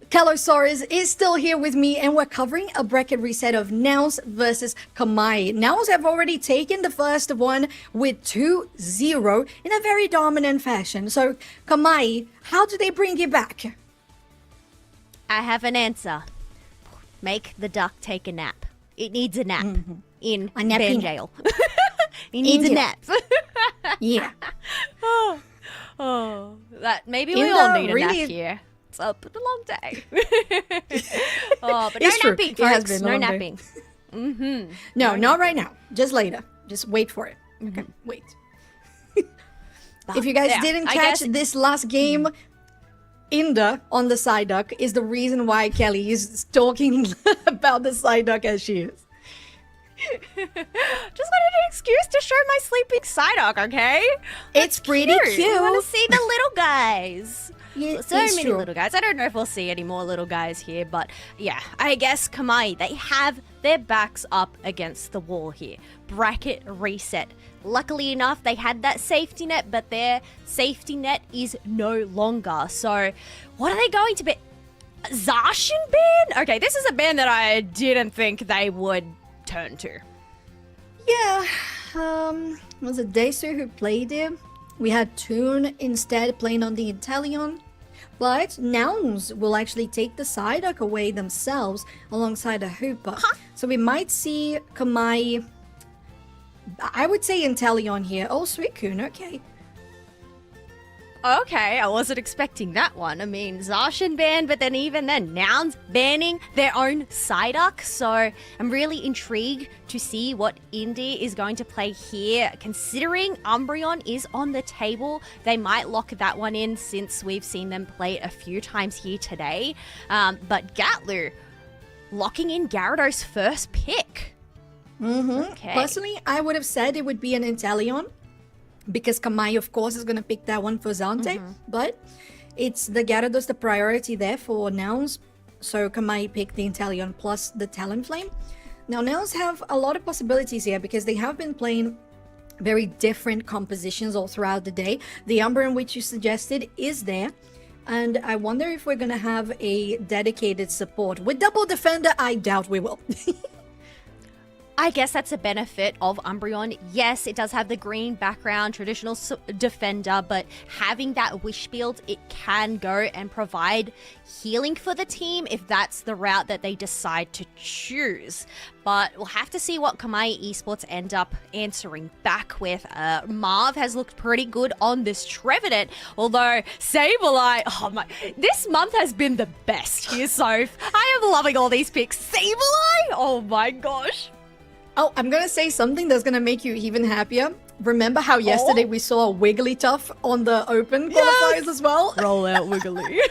Calosaurus is still here with me, and we're covering a bracket reset of Nouns versus Kamai. Nouns have already taken the first one with 2-0 in a very dominant fashion. So, Kamai, how do they bring you back? I have an answer. Make the duck take a nap. It needs a nap in band jail. It needs a nap. Yeah. Oh, that maybe we all need a nap here. It's been a long day. But no napping, folks. No napping. No, not right now. Just later. Just wait for it. Okay, wait. If you guys didn't catch this last game, Inda on the side duck is the reason why Kelly is talking about the side duck as she is. Just wanted an excuse to show my sleeping Psyduck, okay? It's pretty cute. I want to see the little guys. Yeah, So many little guys. I don't know if we'll see any more little guys here, but yeah, I guess Kamai, they have their backs up against the wall here. Bracket reset. Luckily enough, they had that safety net, but their safety net is no longer. So, what are they going to be? Zacian band? Okay, this is a band that I didn't think they would turn to. Yeah, was it Dacer who played it? We had Toon instead playing on the Inteleon. But Nouns will actually take the Psyduck away themselves alongside a Hooper. So we might see Kamai, I would say Inteleon here. Oh, Suicune, okay. Okay, I wasn't expecting that one. I mean, Zacian banned, but then even then, Nouns banning their own Psyduck. So I'm really intrigued to see what Indy is going to play here. Considering Umbreon is on the table, they might lock that one in since we've seen them play it a few times here today. But Gatlu locking in Gyarados' first pick. Okay. Personally, I would have said it would be an Inteleon, because Kamai, of course, is going to pick that one for Zante. But it's the Gyarados, the priority there for Nouns. So Kamai picked the Inteleon plus the Talonflame. Now, Nouns have a lot of possibilities here because they have been playing very different compositions all throughout the day. The Umbreon, which you suggested, is there. And I wonder if we're going to have a dedicated support. With Double Defender, I doubt we will. I guess that's a benefit of Umbreon. Yes, it does have the green background, traditional defender, but having that wish build, it can go and provide healing for the team if that's the route that they decide to choose. But we'll have to see what Kamai Esports end up answering back with. Marv has looked pretty good on this Trevenant, although Sableye, oh my, this month has been the best here, Soph. I am loving all these picks. Sableye, oh my gosh. Oh, I'm going to say something that's going to make you even happier. Remember how yesterday we saw Wigglytuff on the open qualifiers as well? Roll out Wiggly.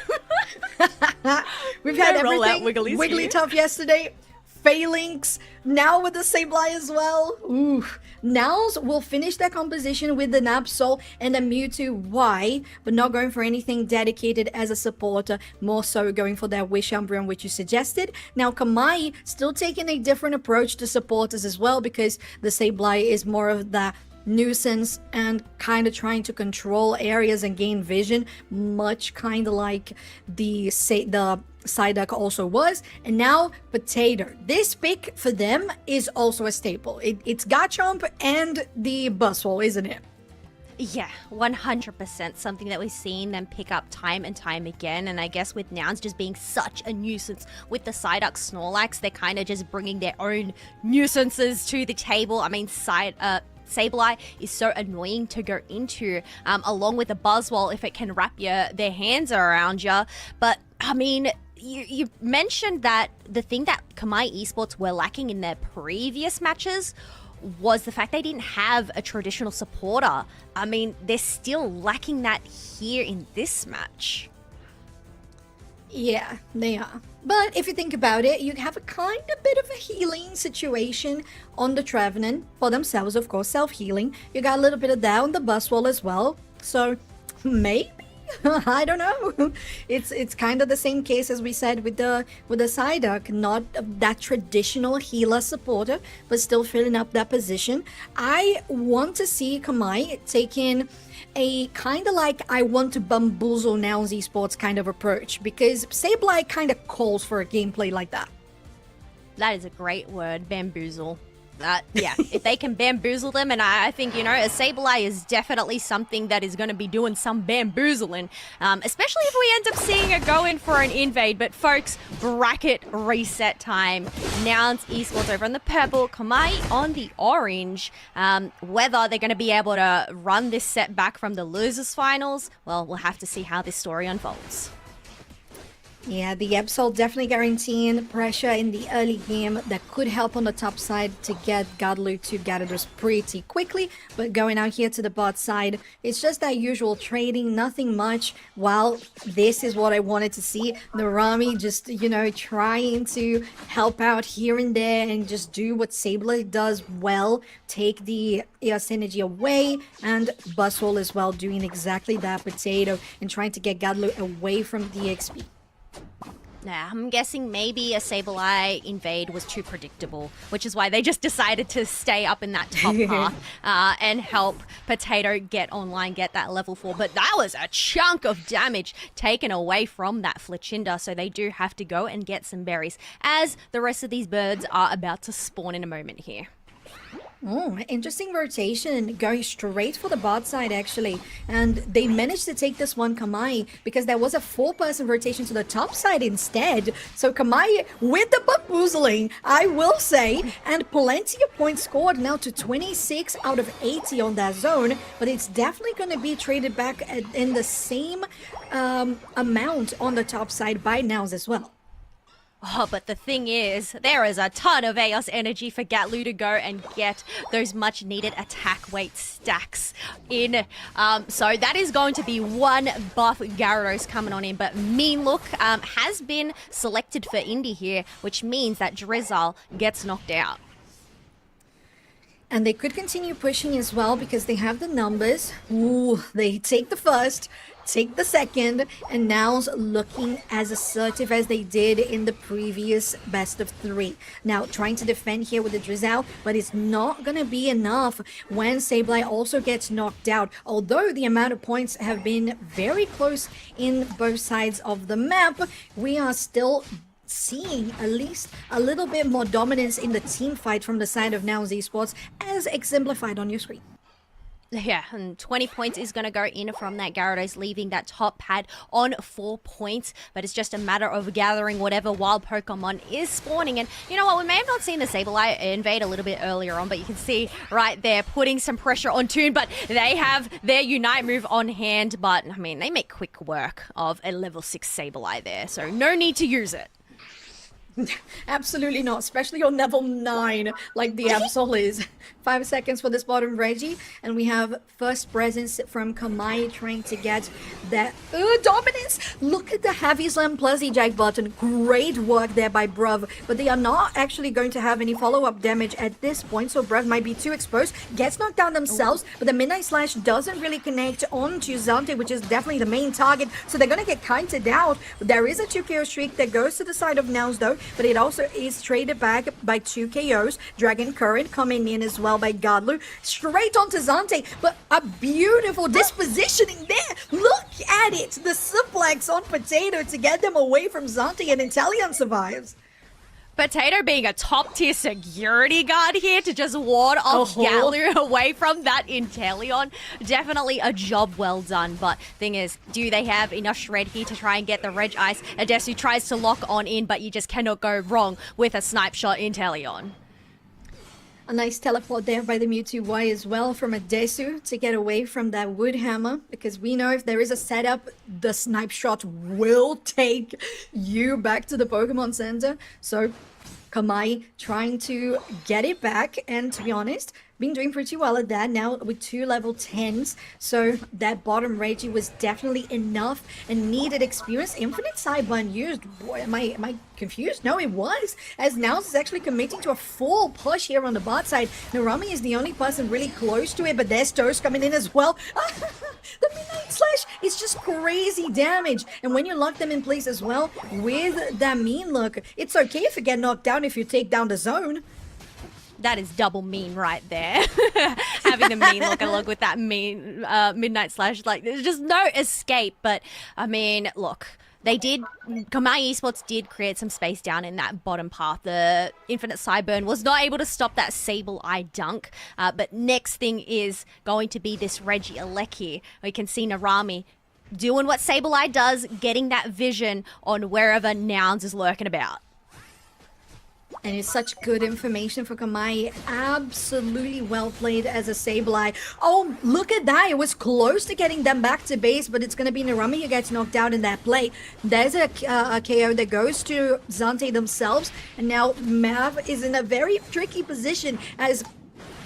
We've had Roll out everything. Wigglies Wigglytuff yesterday, Phalanx, now with the Sableye as well. Ooh. Nows will finish their composition with the Absol and a Mewtwo Y, but not going for anything dedicated as a supporter, more so going for their Wish Umbreon, which you suggested. Now, Kamai still taking a different approach to supporters as well, because the Sableye is more of the nuisance and kind of trying to control areas and gain vision, much kind of like the Psyduck also was. And now Potato, this pick for them is also a staple. It's Garchomp and the Buzzwole, isn't it? Yeah, 100%. Something that we've seen them pick up time and time again. And I guess with Nouns just being such a nuisance with the Psyduck Snorlax, they're kind of just bringing their own nuisances to the table. I mean, Sableye is so annoying to go into, along with the Buzzwole if it can wrap their hands around you. But, I mean, you mentioned that the thing that Kamai Esports were lacking in their previous matches was the fact they didn't have a traditional supporter. I mean, they're still lacking that here in this match. Yeah, they are. But if you think about it, you have a kind of bit of a healing situation on the Trevenant for themselves, of course, self-healing. You got a little bit of that on the Buzzwole as well. So maybe, I don't know. It's kind of the same case as we said with the Psyduck, not that traditional healer supporter, but still filling up that position. I want to see Kamai taking a kind of like I want to bamboozle Nouns Esports kind of approach, because Sableye kind of calls for a gameplay like that. That is a great word, bamboozle. Yeah, if they can bamboozle them, and I think, you know, a Sableye is definitely something that is going to be doing some bamboozling, especially if we end up seeing it go in for an invade. But folks, bracket reset time. Nouns Esports over on the purple, Kamai on the orange. Whether they're going to be able to run this set back from the losers finals, well, we'll have to see how this story unfolds. Yeah, the Absol definitely guaranteeing pressure in the early game that could help on the top side to get Godlu to Gyarados pretty quickly. But going out here to the bot side, it's just that usual trading, nothing much. While this is what I wanted to see, the Rami just, you know, trying to help out here and there and just do what Sableye does well, take the synergy away, and Buzzwole as well doing exactly that, Potato, and trying to get Godlu away from the XP. Nah, I'm guessing maybe a Sableye invade was too predictable, which is why they just decided to stay up in that top path and help Potato get online, get that level 4. But that was a chunk of damage taken away from that Fletchinder, so they do have to go and get some berries, as the rest of these birds are about to spawn in a moment here. Oh, interesting rotation, going straight for the bot side actually. And they managed to take this one, Kamai, because there was a 4-person rotation to the top side instead. So Kamai with the bamboozling, I will say, and plenty of points scored now to 26 out of 80 on that zone. But it's definitely going to be traded back in the same amount on the top side by Nouns as well. Oh, but the thing is, there is a ton of AOS energy for Gatlu to go and get those much needed attack weight stacks in. So that is going to be one buff Gyarados coming on in. But Mean Look has been selected for Indy here, which means that Drizzle gets knocked out. And they could continue pushing as well because they have the numbers. Ooh, they take the first, take the second, and now's looking as assertive as they did in the previous best of 3. Now, trying to defend here with the Drizzle, but it's not going to be enough when Sableye also gets knocked out. Although the amount of points have been very close in both sides of the map, we are still seeing at least a little bit more dominance in the team fight from the side of Nouns Esports, as exemplified on your screen. Yeah, and 20 points is going to go in from that Gyarados, leaving that top pad on 4 points. But it's just a matter of gathering whatever wild Pokemon is spawning. And you know what? We may have not seen the Sableye invade a little bit earlier on, but you can see right there putting some pressure on Toon. But they have their Unite move on hand. But, I mean, they make quick work of a level 6 Sableye there. So no need to use it. Absolutely not, especially on level 9, like the Absol is. 5 seconds for this bottom Reggie, and we have first presence from Kamai trying to get that dominance. Look at the Heavy Slam plus eject button. Great work there by Bruv, but they are not actually going to have any follow-up damage at this point, so Bruv might be too exposed. Gets knocked down themselves, but the Midnight Slash doesn't really connect onto Zante, which is definitely the main target, so they're going to get kited out. There is a 2 KO streak that goes to the side of Nouns though, but it also is traded back by 2 KOs. Dragon Current coming in as well by Godlu. Straight onto Zante, but a beautiful dispositioning there. Look at it. The suplex on Potato to get them away from Zante, and Inteleon survives. Potato being a top-tier security guard here to just ward off Gatlu away from that Inteleon. Definitely a job well done, but thing is, do they have enough shred here to try and get the Reg Ice? Adesu tries to lock on in, but you just cannot go wrong with a snipe shot Inteleon. A nice teleport there by the Mewtwo Y as well from Adesu to get away from that Wood Hammer, because we know if there is a setup, the snipe shot will take you back to the Pokemon Center. So Kamai trying to get it back, and to be honest, been doing pretty well at that now with 2 level 10s. So that bottom Reggie was definitely enough and needed experience. Infinite Sideburn used. Boy, am I confused? No, it was. As Nouns is actually committing to a full push here on the bot side. Narami is the only person really close to it, but there's Toast coming in as well. The Midnight Slash is just crazy damage. And when you lock them in place as well with that Mean Look, it's okay if you get knocked down if you take down the zone. That is double mean right there. Having the Mean Look along with that mean Midnight Slash, like there's just no escape. But I mean, look, they did, Kamai Esports did create some space down in that bottom path. The Infinite Sideburn was not able to stop that Sableye dunk. But next thing is going to be this Reggie Elec here. We can see Narami doing what Sableye does, getting that vision on wherever Nouns is lurking about. And it's such good information for Kamai. Absolutely well played as a Sableye. Oh, look at that. It was close to getting them back to base, but it's going to be Narami who gets knocked out in that play. There's a KO that goes to Zante themselves. And now Mav is in a very tricky position as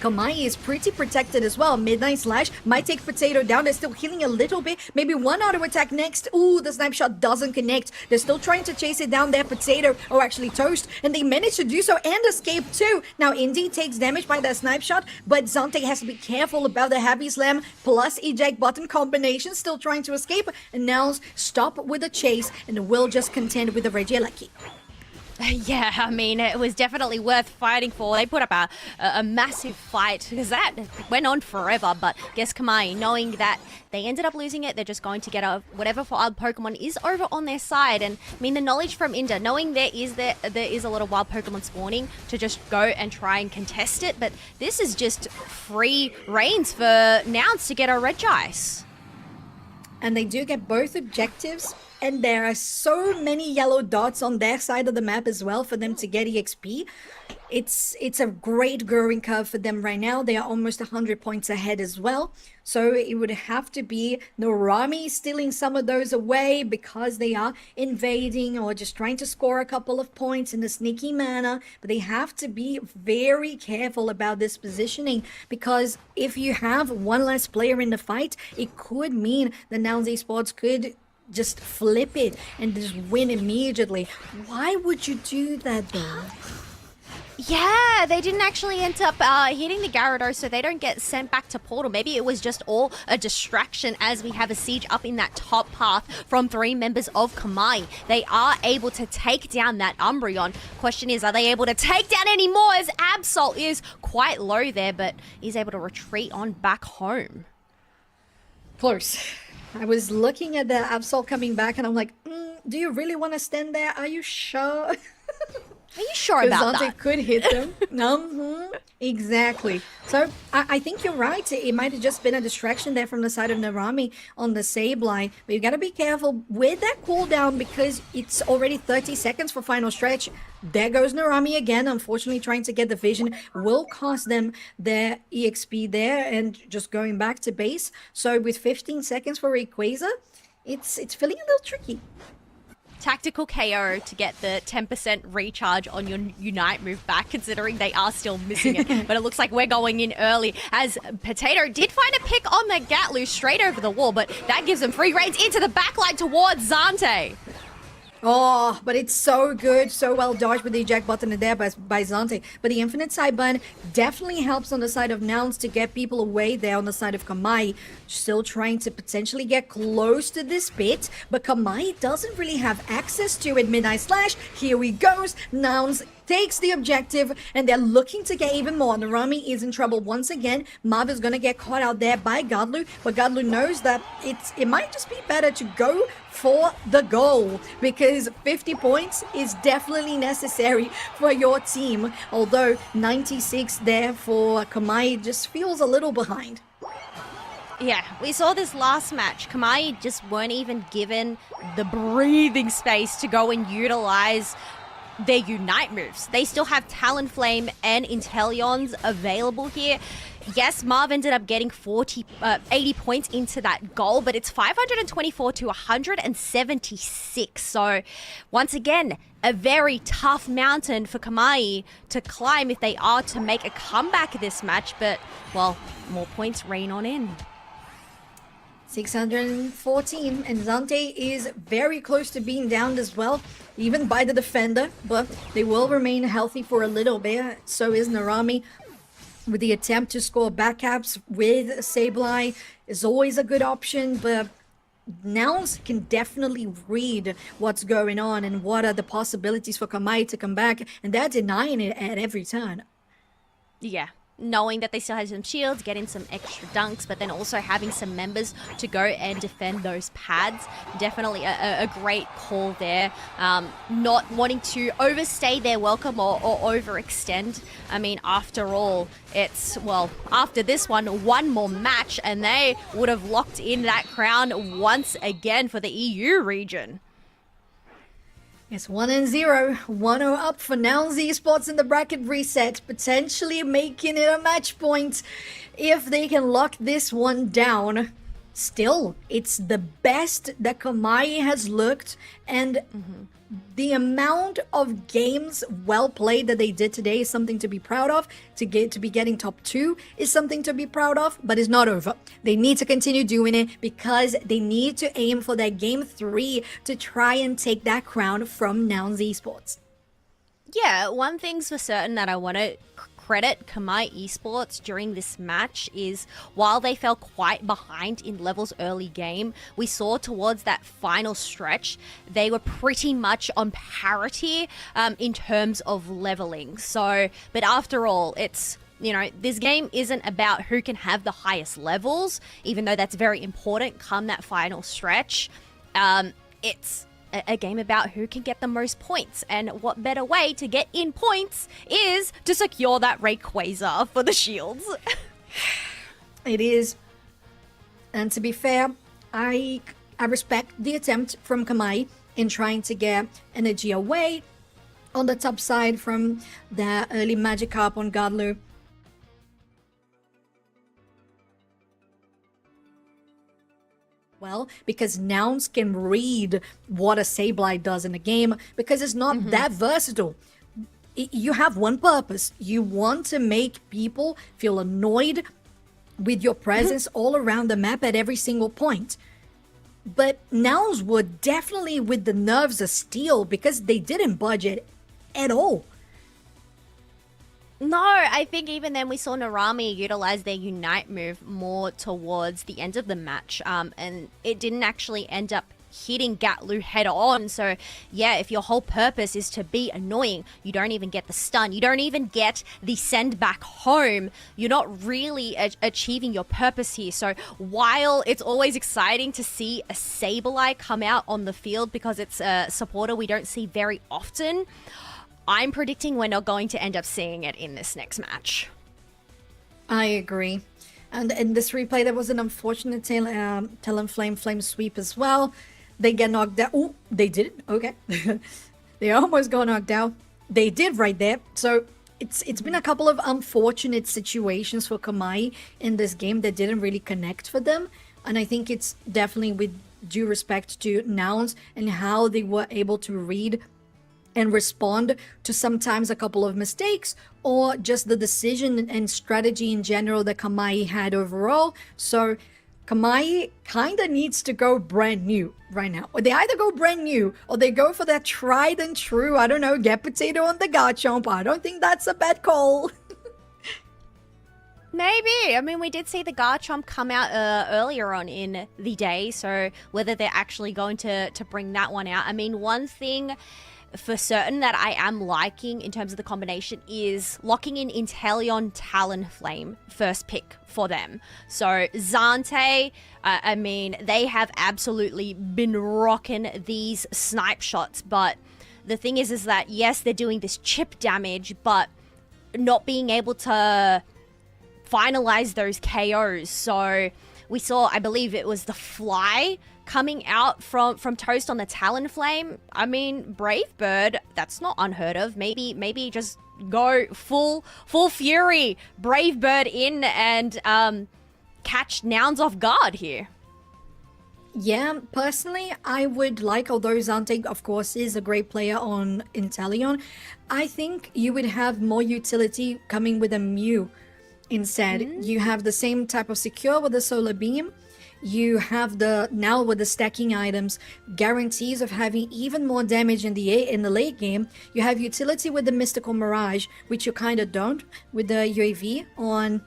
Kamai is pretty protected as well. Midnight Slash might take Potato down. They're still healing a little bit. Maybe one auto attack next. Ooh, the snipe shot doesn't connect. They're still trying to chase it down there. Potato, or actually Toast. And they manage to do so and escape too. Now, Indy takes damage by that snipe shot, but Zante has to be careful about the Heavy Slam plus eject button combination. Still trying to escape. And now stop with the chase and will just contend with the Regieleki. Yeah, I mean, it was definitely worth fighting for. They put up a massive fight because that went on forever. But guess Kamai, knowing that they ended up losing it, they're just going to get whatever for wild Pokemon is over on their side. And I mean, the knowledge from Inda, knowing there is a lot of wild Pokemon spawning to just go and try and contest it. But this is just free reigns for Nouns to get a Regice. And they do get both objectives, and there are so many yellow dots on their side of the map as well for them to get EXP. It's a great growing curve for them right now. They are almost 100 points ahead as well. So it would have to be Narami stealing some of those away because they are invading or just trying to score a couple of points in a sneaky manner. But they have to be very careful about this positioning, because if you have one less player in the fight, it could mean the Nouns Esports could just flip it and just win immediately. Why would you do that though? Yeah, they didn't actually end up hitting the Gyarados, so they don't get sent back to Portal. Maybe it was just all a distraction as we have a siege up in that top path from 3 members of Kamai. They are able to take down that Umbreon. Question is, are they able to take down any more, as Absol is quite low there, but is able to retreat on back home. Close. I was looking at the Absol coming back and I'm like, do you really want to stand there? Are you sure? Are you sure about that? Could hit them. Exactly. So I think you're right. It might have just been a distraction there from the side of Narami on the Sableye. But you got to be careful with that cooldown because it's already 30 seconds for final stretch. There goes Narami again. Unfortunately, trying to get the vision will cost them their EXP there and just going back to base. So with 15 seconds for Rayquaza, it's feeling a little tricky. Tactical KO to get the 10% recharge on your Unite move back, considering they are still missing it. But it looks like we're going in early, as Potato did find a pick on the Gatlu straight over the wall, but that gives them free reigns into the backline towards Zante. Oh, but it's so good. So well dodged with the eject button there by Zante. But the infinite side burn definitely helps on the side of Nouns to get people away there on the side of Kamai. Still trying to potentially get close to this bit, but Kamai doesn't really have access to it. Midnight Slash, here he goes. Nouns takes the objective, and they're looking to get even more. Narami is in trouble once again. Marv is going to get caught out there by Godlu, but Godlu knows that it might just be better to go for the goal, because 50 points is definitely necessary for your team. Although 96 there for Kamai just feels a little behind. Yeah, we saw this last match. Kamai just weren't even given the breathing space to go and utilize their Unite moves. They still have Talonflame and Inteleons available here. Yes, Marv ended up getting 80 points into that goal, but it's 524 to 176. So once again, a very tough mountain for Kamai to climb if they are to make a comeback this match. But, well, more points rain on in. 614, and Zante is very close to being downed as well, even by the defender, but they will remain healthy for a little bit. So is Narami, with the attempt to score backcaps with Sableye is always a good option, but Nouns can definitely read what's going on and what are the possibilities for Kamai to come back, and they're denying it at every turn. Yeah. Knowing that they still have some shields, getting some extra dunks, but then also having some members to go and defend those pads. Definitely a great call there. Not wanting to overstay their welcome or overextend. I mean, after all, it's, well, after this one more match, and they would have locked in that crown once again for the EU region. It's 1-0, 1-0 up for Nouns Esports in the bracket reset, potentially making it a match point if they can lock this one down. Still, it's the best that Kamai has looked, and the amount of games well played that they did today is something to be proud of. To be getting top 2 is something to be proud of, but it's not over. They need to continue doing it because they need to aim for that game 3 to try and take that crown from Nouns Esports. Yeah, one thing's for certain that I want to credit Kamai Esports during this match is while they fell quite behind in levels early game, we saw towards that final stretch, they were pretty much on parity in terms of leveling. So, but after all, it's, you know, this game isn't about who can have the highest levels, even though that's very important come that final stretch. It's a game about who can get the most points, and what better way to get in points is to secure that Rayquaza for the shields. It is. And to be fair, I respect the attempt from Kamai in trying to get energy away on the top side from the early Magikarp on Godlu. Well, because Nouns can read what a Sableye does in the game, because it's not that versatile. You have one purpose. You want to make people feel annoyed with your presence all around the map at every single point. But Nouns were definitely with the nerves of steel because they didn't budge at all. No, I think even then we saw Narami utilize their Unite move more towards the end of the match, and it didn't actually end up hitting Gatlu head on. So yeah, if your whole purpose is to be annoying, you don't even get the stun, you don't even get the send back home, you're not really achieving your purpose here. So while it's always exciting to see a Sableye come out on the field because it's a supporter we don't see very often, I'm predicting we're not going to end up seeing it in this next match. I agree. And in this replay, there was an unfortunate Talonflame Flame Sweep as well. They get knocked out. Oh, they didn't. Okay. They almost got knocked out. They did right there. So it's been a couple of unfortunate situations for Kamai in this game that didn't really connect for them. And I think it's definitely with due respect to Nouns and how they were able to read and respond to sometimes a couple of mistakes or just the decision and strategy in general that Kamai had overall. So Kamai kind of needs to go brand new right now. Or they either go brand new or they go for that tried and true, I don't know, get potato on the Garchomp. I don't think that's a bad call. Maybe. I mean, we did see the Garchomp come out earlier on in the day, so whether they're actually going to bring that one out. I mean, one thing for certain that I am liking in terms of the combination is locking in Inteleon Talonflame first pick for them. So Zante, I mean, they have absolutely been rocking these snipe shots, but the thing is that yes, they're doing this chip damage, but not being able to finalize those KOs. So we saw, I believe it was the Fly coming out from Toast on the Talonflame. I mean, Brave Bird, that's not unheard of. Maybe just go full fury, Brave Bird in and catch Nouns off guard here. Yeah, personally, I would like, although Zante, of course, is a great player on Inteleon, I think you would have more utility coming with a Mew instead. You have the same type of secure with the Solar Beam. You have now with the stacking items, guarantees of having even more damage in the late game. You have utility with the Mystical Mirage, which you kind of don't with the UAV on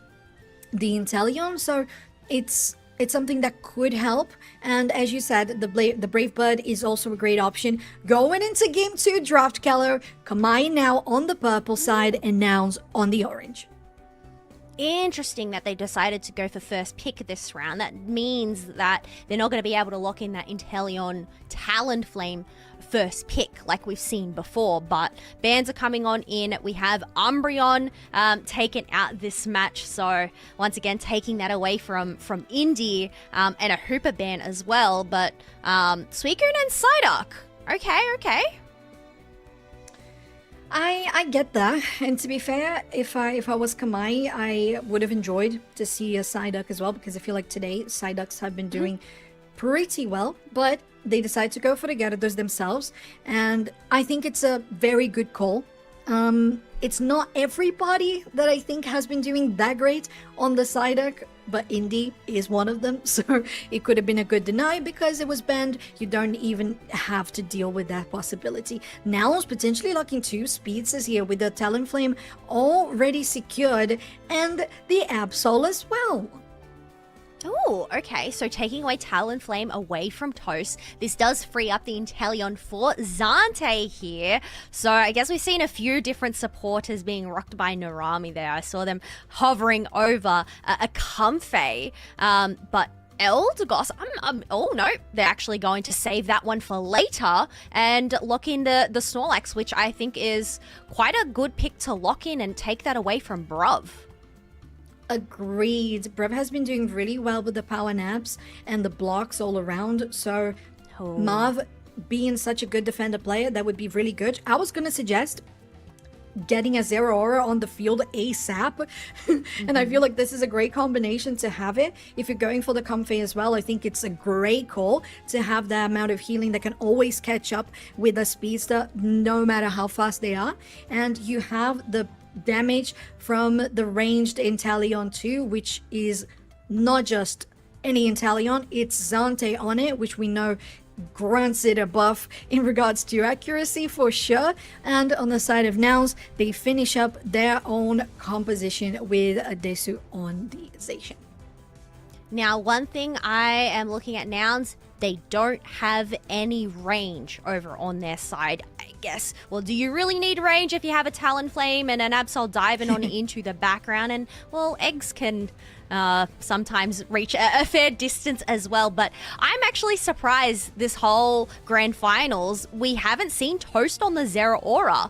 the Inteleon. So it's something that could help. And as you said, the Brave Bird is also a great option. Going into Game 2, Draft Keller, Kamai now on the purple side and Nouns on the orange. Interesting that they decided to go for first pick this round. That means that they're not going to be able to lock in that Inteleon Talonflame first pick like we've seen before, but bans are coming on in. We have Umbreon taken out this match, so once again taking that away from Indy and a Hooper ban as well, but Suicune and Psyduck. Okay. I get that, and to be fair, if I was Kamai, I would have enjoyed to see a Psyduck as well, because I feel like today Psyducks have been doing pretty well, but they decide to go for the Gyarados themselves, and I think it's a very good call. It's not everybody that I think has been doing that great on the Psyduck but Indy is one of them, so it could have been a good deny because it was banned. You don't even have to deal with that possibility. Nouns potentially locking 2 speeds is here with the Talonflame already secured and the Absol as well. Oh, okay. So taking away Talonflame away from Toast, this does free up the Inteleon for Zante here. So I guess we've seen a few different supporters being rocked by Narami there. I saw them hovering over a Comfey, but Eldegoss, oh no, they're actually going to save that one for later and lock in the Snorlax, which I think is quite a good pick to lock in and take that away from Bruv. Agreed. Brev has been doing really well with the power naps and the blocks all around. So Marv being such a good defender player, that would be really good. I was going to suggest getting a Zero Aura on the field ASAP. And I feel like this is a great combination to have it. If you're going for the Comfey as well, I think it's a great call to have that amount of healing that can always catch up with a speedster no matter how fast they are. And you have the damage from the ranged Inteleon too, which is not just any Inteleon, it's Zante on it, which we know grants it a buff in regards to accuracy for sure. And on the side of Nouns, they finish up their own composition with a Desu on the Zacian. Now, one thing I am looking at Nouns, they don't have any range over on their side, I guess. Well, do you really need range if you have a Talonflame and an Absol diving on into the background? And, well, eggs can sometimes reach a fair distance as well. But I'm actually surprised this whole grand finals, we haven't seen Toast on the Zero Aura.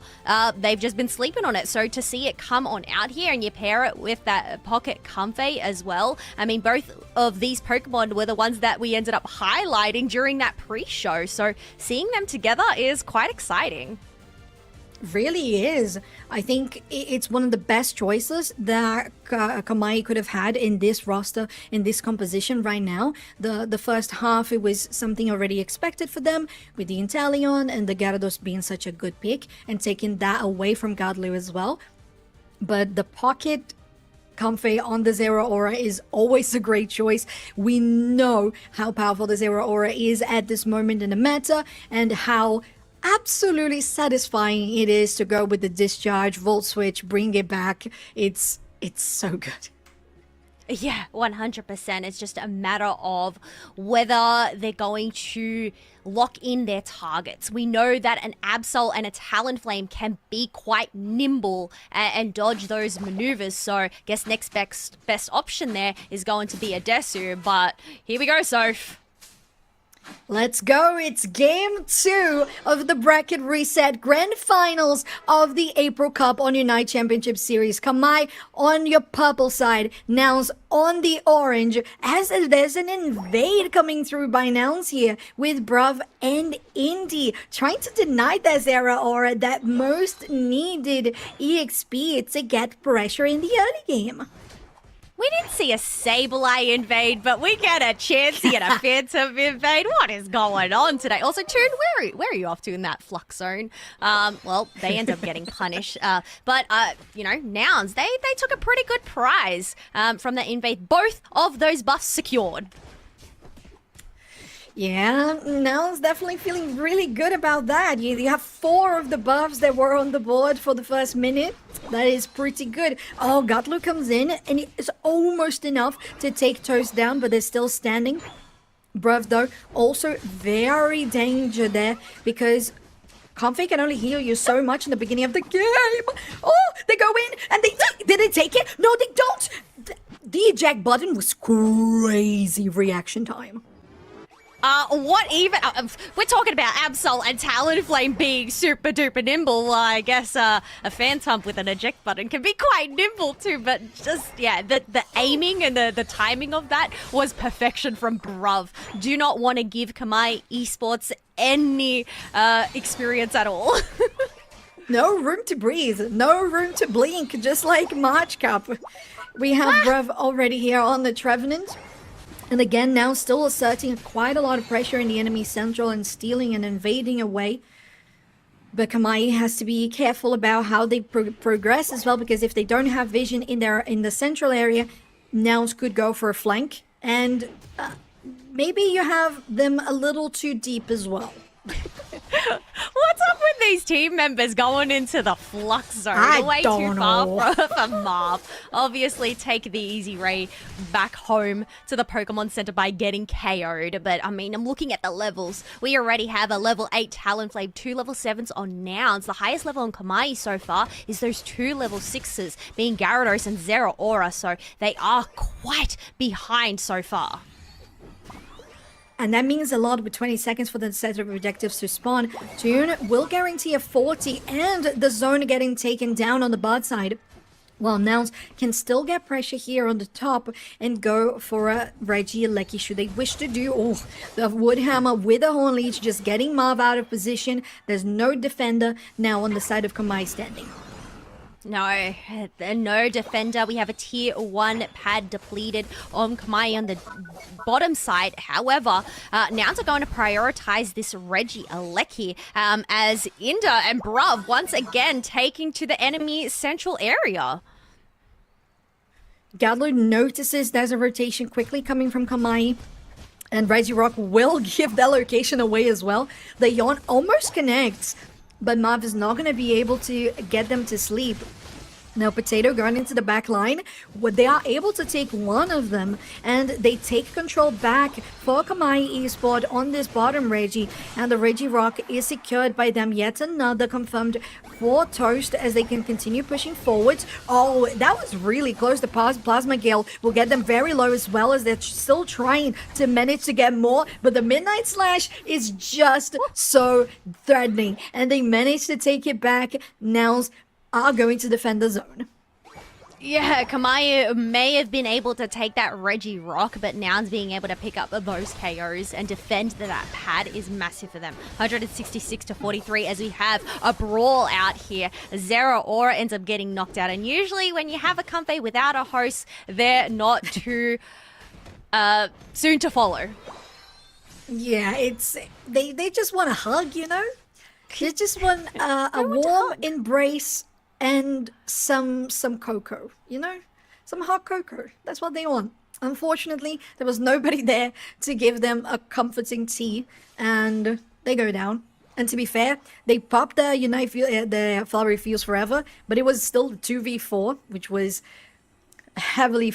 They've just been sleeping on it. So to see it come on out here and you pair it with that Pocket Comfey as well. I mean, both of these Pokemon were the ones that we ended up highlighting during that pre-show. So seeing them together is quite exciting. Really is. I think it's one of the best choices that Kamai could have had in this roster, in this composition right now. The first half, it was something already expected for them, with the Inteleon and the Gyarados being such a good pick, and taking that away from Godlu as well. But the Pocket Comfey on the Zero Aura is always a great choice. We know how powerful the Zero Aura is at this moment in the meta, and how absolutely satisfying it is to go with the discharge, volt switch, bring it back. It's so good. Yeah, 100%. It's just a matter of whether they're going to lock in their targets. We know that an Absol and a Talonflame can be quite nimble and dodge those maneuvers. So I guess next best option there is going to be a Desu. But here we go, Soph. Let's go. It's game 2 of the bracket reset grand finals of the April Cup on UNITE Championship Series. Kamai on your purple side, Nouns on the orange, as there's an invade coming through by Nouns here with Bruv and Indy trying to deny that Zera Aura, that most needed EXP to get pressure in the early game. We didn't see a Sableye invade, but we get a Chansey and a Phantom invade. What is going on today? Also, Toon, where are you off to in that flux zone? Well, they end up getting punished. But you know, Nouns, they took a pretty good prize from that invade. Both of those buffs secured. Yeah, Nouns definitely feeling really good about that. You have 4 of the buffs that were on the board for the first minute. That is pretty good. Oh, Gutlu comes in, and it's almost enough to take Toast down, but they're still standing. Bruv, though, also very danger there, because Comfey can only heal you so much in the beginning of the game. Oh, they go in, and did they take it? No, they don't. The eject button was crazy reaction time. What even? We're talking about Absol and Talonflame being super duper nimble. I guess a Phantom with an eject button can be quite nimble too, but just, yeah, the aiming and the timing of that was perfection from Bruv. Do not want to give Kamai Esports any experience at all. No room to breathe, no room to blink, just like March Cup. We have Bruv already here on the Trevenant. And again, now still asserting quite a lot of pressure in the enemy central and stealing and invading away. But Kamai has to be careful about how they progress as well, because if they don't have vision in the central area, Nouns could go for a flank, and maybe you have them a little too deep as well. What's up with these team members going into the flux zone? I Way don't too far know. from Marv. Obviously, take the easy way back home to the Pokemon Center by getting KO'd. But I mean, I'm looking at the levels. We already have a level 8 Talonflame, 2 level 7s on Nouns. The highest level on Kamai so far is those 2 level 6s, being Gyarados and Zeraora. So they are quite behind so far. And that means a lot with 20 seconds for the set of objectives to spawn. Toon will guarantee a 40 and the zone getting taken down on the bot side. While Nouns can still get pressure here on the top and go for a Regieleki should they wish to do. Oh, the Woodhammer with a Horn Leech just getting Marv out of position. There's no defender now on the side of Kamai standing. No defender. We have a tier 1 pad depleted on Kamai on the bottom side. However, Nouns are going to prioritize this Regieleki as Inda and Bruv once again taking to the enemy central area. Gadlu notices there's a rotation quickly coming from Kamai. And Regirock will give that location away as well. The Yawn almost connects, but Marv is not going to be able to get them to sleep. Now Potato going into the back line, they are able to take one of them, and they take control back for Kamai Esport on this bottom Regi, and the Regirock is secured by them. Yet another confirmed for Toast as they can continue pushing forwards. Oh, that was really close. The Plasma Gale will get them very low as well as they're still trying to manage to get more, but the Midnight Slash is just so threatening, and they manage to take it back. Nouns are going to defend the zone. Yeah, Kamai may have been able to take that Regirock, but Nouns being able to pick up those KOs and defend that pad is massive for them. 166 to 43 as we have a brawl out here. Zeraora ends up getting knocked out, and usually when you have a Comfey without a host, they're not too soon to follow. Yeah, it's they just want a hug, you know? They just want a warm embrace and some cocoa, you know? Some hot cocoa. That's what they want. Unfortunately, there was nobody there to give them a comforting tea, and they go down. And to be fair, they popped the the Flowery Fields Forever, but it was still 2v4, which was heavily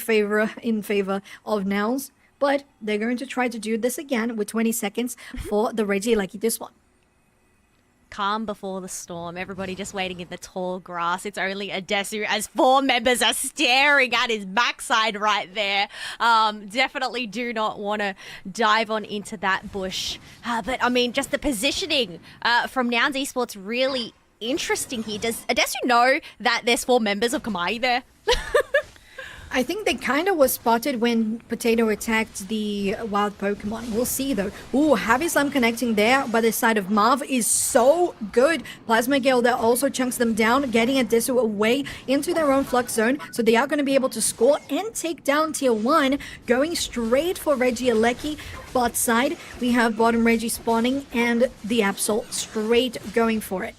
in favor of Nouns. But they're going to try to do this again with 20 seconds for the Regieleki this one. Calm before the storm. Everybody just waiting in the tall grass. It's only Adesu as 4 members are staring at his backside right there. Definitely do not want to dive on into that bush. But I mean, just the positioning from Nouns Esports really interesting here. Does Adesu know that there's 4 members of Kamai there? I think they kind of was spotted when Potato attacked the wild Pokemon. We'll see though. Ooh, Heavy Slam connecting there by the side of Marv is so good. Plasma Gale there also chunks them down, getting Adesu away into their own flux zone. So they are going to be able to score and take down tier 1, going straight for Regieleki. Bot side, we have bottom Regi spawning and the Absol straight going for it.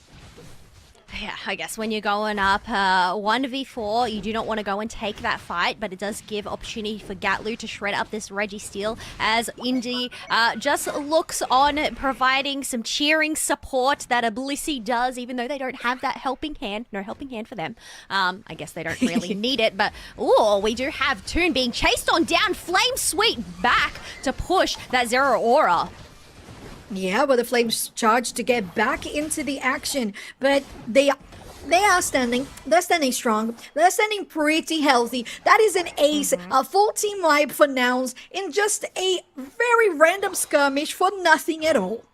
Yeah, I guess when you're going up 1v4, you do not want to go and take that fight, but it does give opportunity for Gatlu to shred up this Registeel as Indy just looks on, providing some cheering support that a Blissey does, even though they don't have that helping hand. No helping hand for them. I guess they don't really need it, but ooh, we do have Toon being chased on down, Flame Sweep back to push that Zeraora. Yeah, but the Flames charge to get back into the action, but they are standing. They're standing strong. They're standing pretty healthy. That is an ace, a full team wipe for Nouns in just a very random skirmish for nothing at all.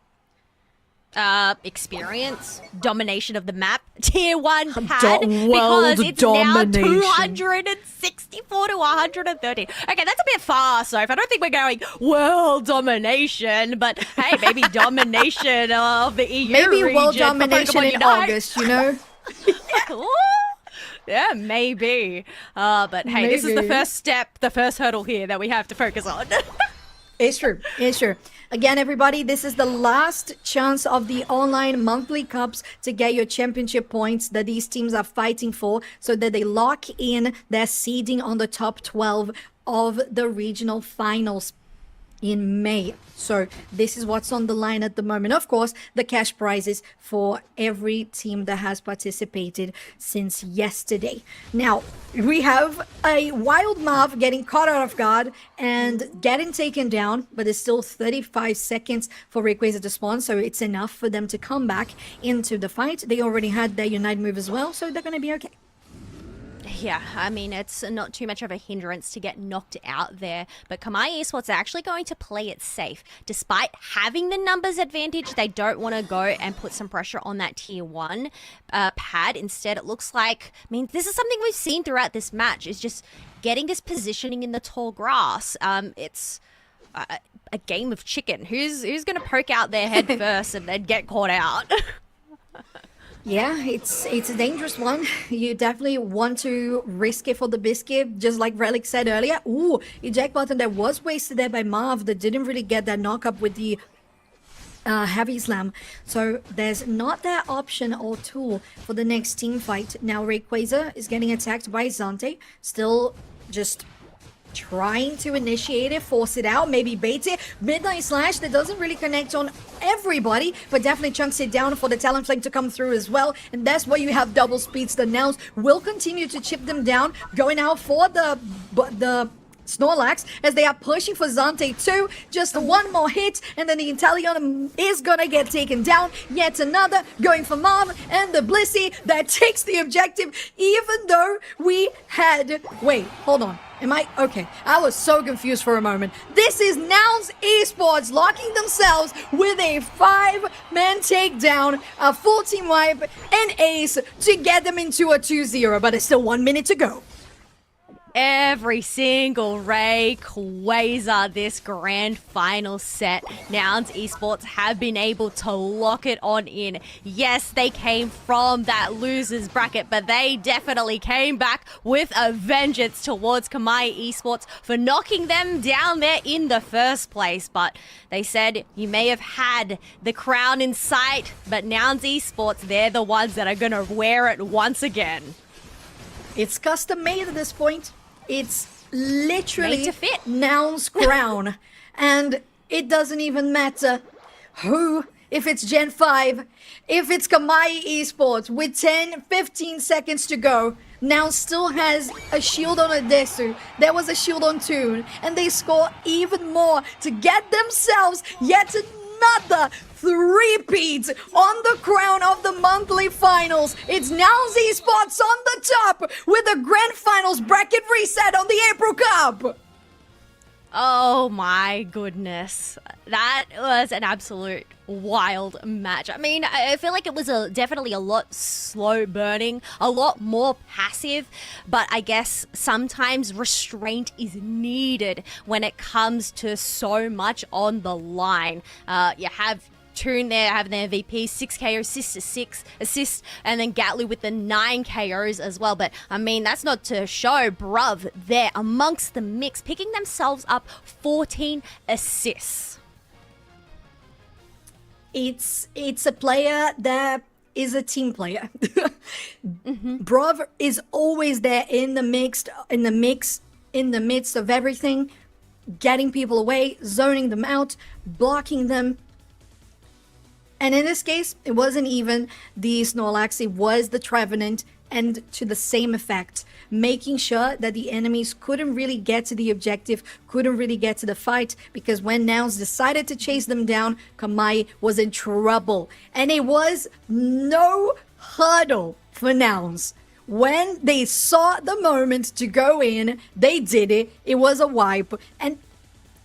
Experience, domination of the map, tier 1 pad, world because it's domination. now 264 to 130. Okay, that's a bit far, Soph. I don't think we're going world domination, but hey, maybe domination of the EU Maybe region world for domination Pokemon in Unite. August, you know? Ooh. Yeah, maybe. But hey, this is the Maybe. first step, the first hurdle here that we have to focus on. It's true. It's true. Again, everybody, this is the last chance of the online monthly cups to get your championship points that these teams are fighting for so that they lock in their seeding on the top 12 of the regional finals in May. So this is what's on the line at the moment. Of course, the cash prizes for every team that has participated since yesterday. Now, we have a Wild Marv getting caught out of guard and getting taken down, but there's still 35 seconds for Rayquaza to spawn, so it's enough for them to come back into the fight. They already had their Unite move as well, so they're going to be okay. Yeah, I mean, it's not too much of a hindrance to get knocked out there, but Kamai Esports are actually going to play it safe. Despite having the numbers advantage, they don't want to go and put some pressure on that tier 1 pad. Instead, it looks like, I mean, this is something we've seen throughout this match, is just getting this positioning in the tall grass. It's a game of chicken. Who's going to poke out their head first and then get caught out? Yeah, it's a dangerous one. You definitely want to risk it for the biscuit, just like Relic said earlier. Ooh, eject button that was wasted there by Marv that didn't really get that knock up with the heavy slam. So there's not that option or tool for the next team fight. Now Rayquaza is getting attacked by Zante, still just trying to initiate it, force it out, maybe bait it. Midnight Slash that doesn't really connect on everybody, but definitely chunks it down for the Talonflame to come through as well. And that's why you have double speeds. The Nouns will continue to chip them down, going out for the Snorlax as they are pushing for Zante too. Just one more hit and then the Inteleon is gonna get taken down. Yet another going for Marv and the Blissey that takes the objective, even though we had... Wait, hold on. Am I... Okay, I was so confused for a moment. This is Nouns Esports locking themselves with a 5-man takedown, a full team wipe, and ace to get them into a 2-0, but there's still 1 minute to go. Every single Rayquaza this grand final set. Nouns Esports have been able to lock it on in. Yes, they came from that losers bracket, but they definitely came back with a vengeance towards Kamai Esports for knocking them down there in the first place. But they said you may have had the crown in sight, but Nouns Esports, they're the ones that are going to wear it once again. It's custom made at this point. It's literally made to fit. Noun's crown. And it doesn't even matter who, if it's Gen 5, if it's Kamai Esports, with 10-15 seconds to go, Noun still has a shield on Adesu. There was a shield on Toon. And they score even more to get themselves yet another three-peat on the crown of the monthly finals. It's Nouns Esports on the top with the grand finals bracket reset on the April Cup. Oh my goodness. That was an absolute wild match. I mean, I feel like it was definitely a lot slow burning, a lot more passive, but I guess sometimes restraint is needed when it comes to so much on the line. You have Toon there having their MVP, 6 KOs, 6 assists, and then Gatlu with the 9 KOs as well. But I mean, that's not to show. Bruv there amongst the mix, picking themselves up 14 assists. It's a player that is a team player. Bruv is always there in the midst of everything, getting people away, zoning them out, blocking them. And in this case, it wasn't even the Snorlax, it was the Trevenant, and to the same effect, making sure that the enemies couldn't really get to the objective, couldn't really get to the fight, because when Nouns decided to chase them down, Kamai was in trouble. And it was no hurdle for Nouns. When they saw the moment to go in, they did it. It was a wipe. And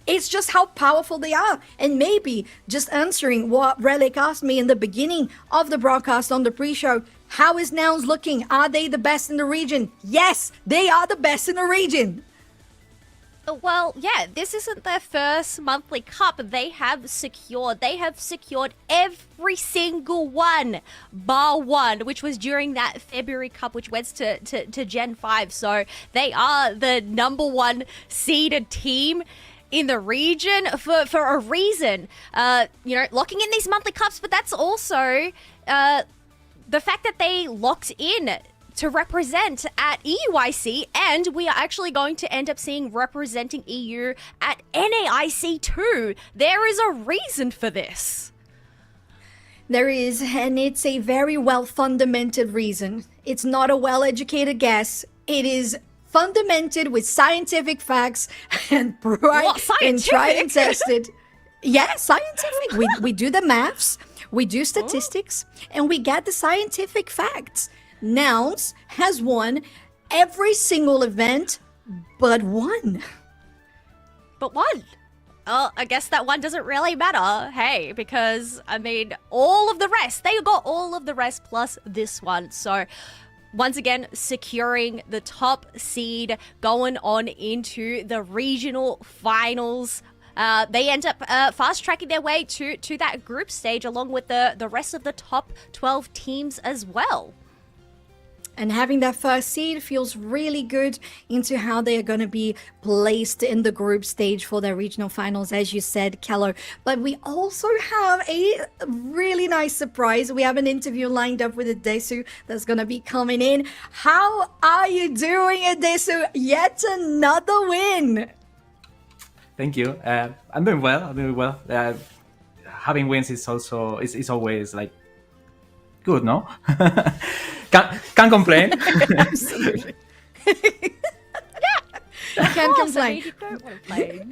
it's just how powerful they are. And maybe just answering what Relic asked me in the beginning of the broadcast on the pre-show, how is Nouns looking? Are they the best in the region? Yes, they are the best in the region. Well, yeah, this isn't their first monthly cup. They have secured every single one, bar one, which was during that February cup, which went to Gen 5. So they are the #1 seeded team. in the region for a reason. Locking in these monthly cups, but that's also the fact that they locked in to represent at EUIC, and we are actually going to end up seeing representing EU at NAIC too. There is a reason for this. There is, and it's a very well fundamented reason. It's not a well educated guess. It is fundamented with scientific facts and tried and tested. Yeah, scientific. We do the maths, we do statistics, and we get the scientific facts. Nouns has won every single event but one. But one. I guess that one doesn't really matter, hey, because, I mean, all of the rest, they got all of the rest plus this one. So, once again, securing the top seed, going on into the regional finals. They end up fast-tracking their way to that group stage along with the rest of the top 12 teams as well. And having that first seed feels really good into how they are going to be placed in the group stage for their regional finals, as you said, Kello. But we also have a really nice surprise. We have an interview lined up with Adesu that's going to be coming in. How are you doing, Adesu? Yet another win. Thank you. I'm doing well. Having wins is also is always like good, no? Can't complain. Absolutely. Can't complain. I mean, you don't want to play.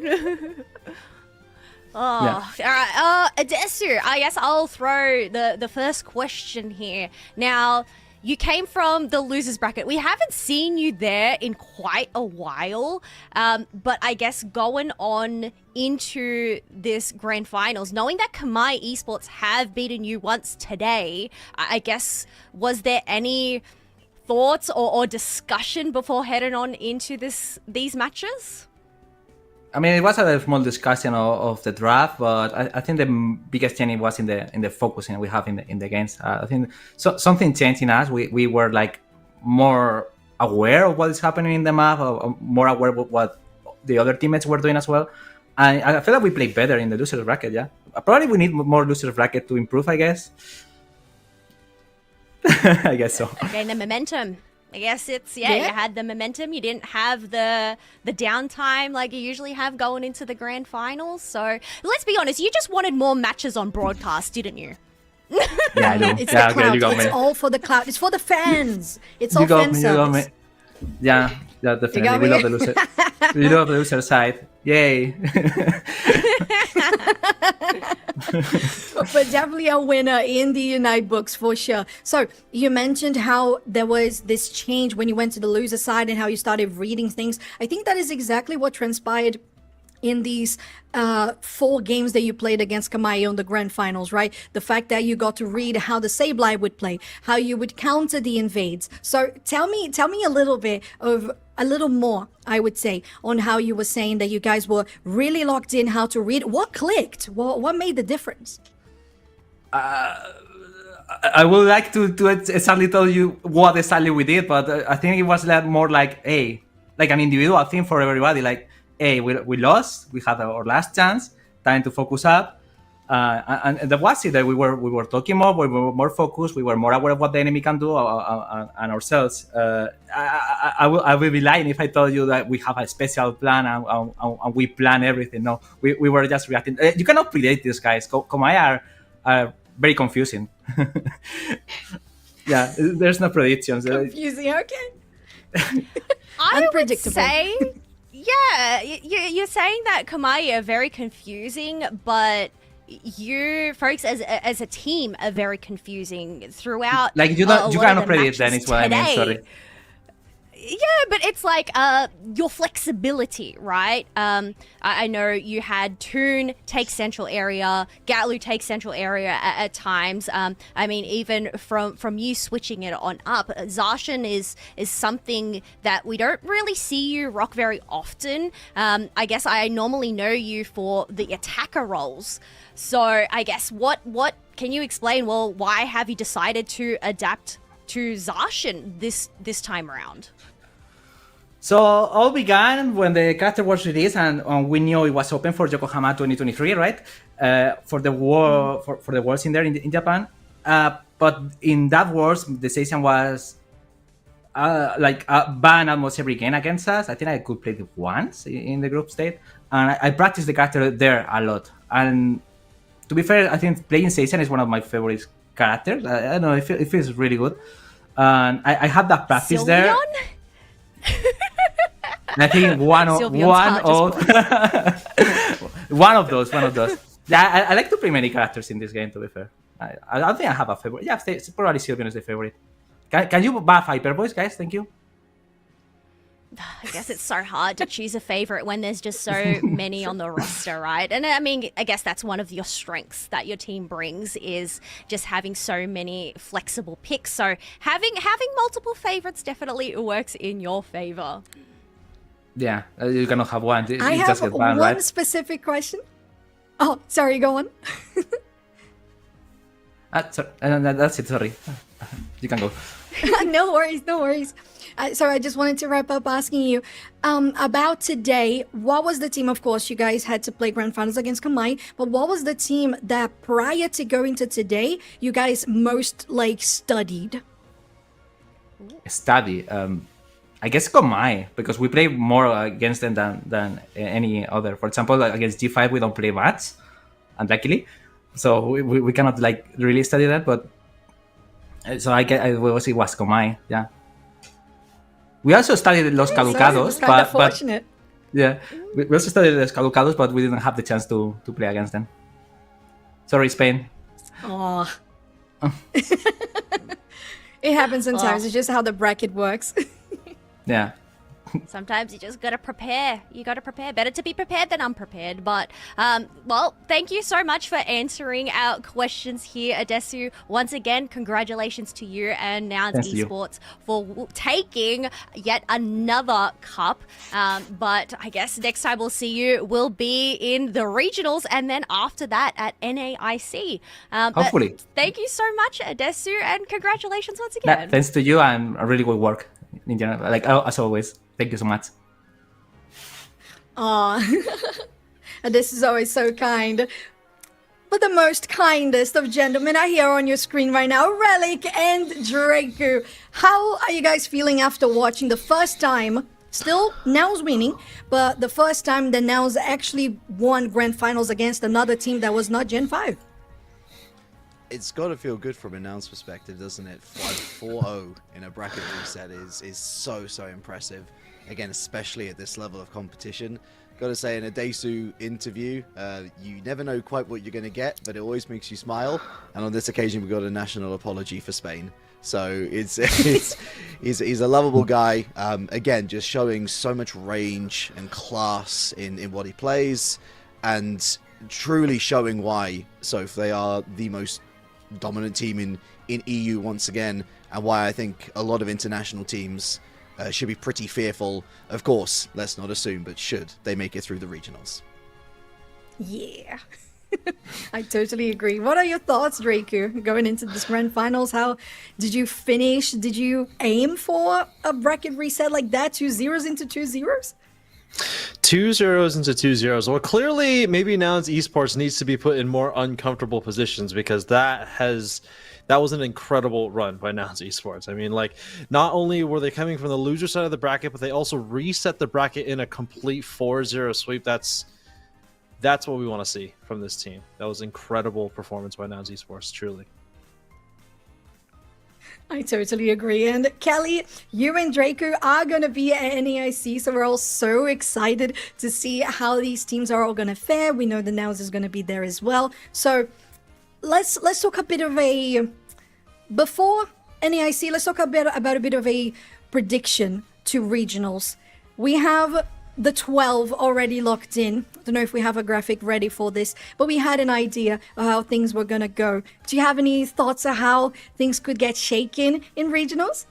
All right. Adesu, I guess I'll throw the first question here. Now, you came from the losers bracket. We haven't seen you there in quite a while, but I guess going on into this grand finals, knowing that Kamai Esports have beaten you once today, I guess, was there any thoughts or discussion before heading on into these matches? I mean, it was a small discussion of the draft, but I think the biggest change was in the focusing we have in the games. I think something changed in us. We were like more aware of what is happening in the map, or more aware of what the other teammates were doing as well. And I feel like we played better in the loser bracket. Yeah, probably we need more loser bracket to improve, I guess. I guess so. Gain the momentum. I guess it's, you had the momentum. You didn't have the downtime like you usually have going into the grand finals. So let's be honest, you just wanted more matches on broadcast, didn't you? Yeah, I do. It's the clout. It's all for the clout. It's for the fans. It's all fan service. Yeah, definitely. We love the loser. We love the loser side. Yay. But definitely a winner in the Unite books for sure. So you mentioned how there was this change when you went to the loser side and how you started reading things. I think that is exactly what transpired in these 4 games that you played against Kamai on the grand finals, right? The fact that you got to read how the Sableye would play, how you would counter the invades. So tell me a little more, I would say, on how you were saying that you guys were really locked in how to read. What clicked? What made the difference? I would like to exactly tell you what exactly we did, but I think it was more like an individual thing for everybody. Like, hey, we lost. We had our last chance. Time to focus up. And that was it. That we were talking more. We were more focused. We were more aware of what the enemy can do and ourselves. I will be lying if I told you that we have a special plan and we plan everything. No, we were just reacting. You cannot predict these guys. Kamai are very confusing. Yeah, there's no predictions. Confusing, okay. I would say, yeah, you're saying that Kamai are very confusing, but you folks as a team are very confusing throughout. Like you cannot predict. Then is what today. I mean. Sorry. Yeah, but it's like your flexibility, right? I know you had Toon take central area, Gatlu take central area at times. I mean, even from you switching it on up, Zacian is something that we don't really see you rock very often. I guess I normally know you for the attacker roles. So I guess what can you explain? Well, why have you decided to adapt to Zacian this time around? So all began when the character was released, and we knew it was open for Yokohama 2023, right? For the war, for the worlds in there in Japan. But in that worlds, the season was ban almost every game against us. I think I could play it once in the group state, and I practiced the character there a lot. And to be fair, I think playing Seisen is one of my favorite characters. I don't know, it feels really good. And I had that practice there. I think one of those. Yeah, I like to play many characters in this game. To be fair, I don't think I have a favorite. Yeah, probably Sylveon is the favorite. Can you buff Hyper Voice, guys? Thank you. I guess it's so hard to choose a favorite when there's just so many on the roster, right? And I mean, I guess that's one of your strengths that your team brings is just having so many flexible picks. So having multiple favorites definitely works in your favor. Yeah, you cannot have one. I have one specific question. Oh, sorry, go on. That's it, sorry. You can go. No worries. So I just wanted to wrap up asking you about today. What was the team? Of course, you guys had to play grand finals against Kamai, but what was the team that prior to going to today, you guys most studied? I guess Kamai, because we play more against them than any other. For example, against G5, we don't play much, unluckily. So we cannot really study that, but so I guess it was Kamai, yeah. We also studied Los Caducados, but yeah, we also studied Los Caducados, but we didn't have the chance to play against them. Sorry, Spain. Oh. It happens sometimes. It's just how the bracket works. Yeah. Sometimes you just gotta prepare. You gotta prepare. Better to be prepared than unprepared. But, well, thank you so much for answering our questions here, Adesu. Once again, congratulations to you and Nouns Esports for taking yet another cup. But I guess next time we'll see you will be in the regionals and then after that at NAIC. Hopefully. But thank you so much, Adesu, and congratulations once again. Thanks to you and a really good work in general, as always. Thank you so much. This is always so kind. But the most kindest of gentlemen are here on your screen right now, Relic and Draku. How are you guys feeling after watching the first time, still Nouns winning, but the first time the Nouns actually won grand finals against another team that was not Gen 5? It's got to feel good from a Nouns perspective, doesn't it? 5-4-0 in a bracket reset is so impressive. Again, especially at this level of competition. Got to say, in a Desu interview, you never know quite what you're going to get, but it always makes you smile. And on this occasion, we got a national apology for Spain. So he's a lovable guy. Again, just showing so much range and class in what he plays, and truly showing why Soph they are the most dominant team in EU once again, and why I think a lot of international teams should be pretty fearful. Of course, let's not assume, but should they make it through the regionals. Yeah. I totally agree. What are your thoughts, Draku, going into this grand finals? How did you finish? Did you aim for a bracket reset like that? 2 zeros into 2 zeros? 2 zeros into 2 zeros. Well, clearly, maybe Nouns Esports needs to be put in more uncomfortable positions, because that was an incredible run by Nouns Esports. I mean, not only were they coming from the loser side of the bracket, but they also reset the bracket in a complete 4-0 sweep. That's what we want to see from this team. That was incredible performance by Nouns Esports, truly. I totally agree. And Kelly, you and Draku are going to be at NAIC, so we're all so excited to see how these teams are all going to fare. We know the Nouns is going to be there as well. So let's talk a bit of a, before NAIC, let's talk about a bit of a prediction to regionals. We have the 12 already locked in. I don't know if we have a graphic ready for this, but we had an idea of how things were going to go. Do you have any thoughts of how things could get shaken in regionals?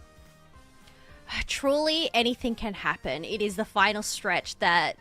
Truly, anything can happen. It is the final stretch, that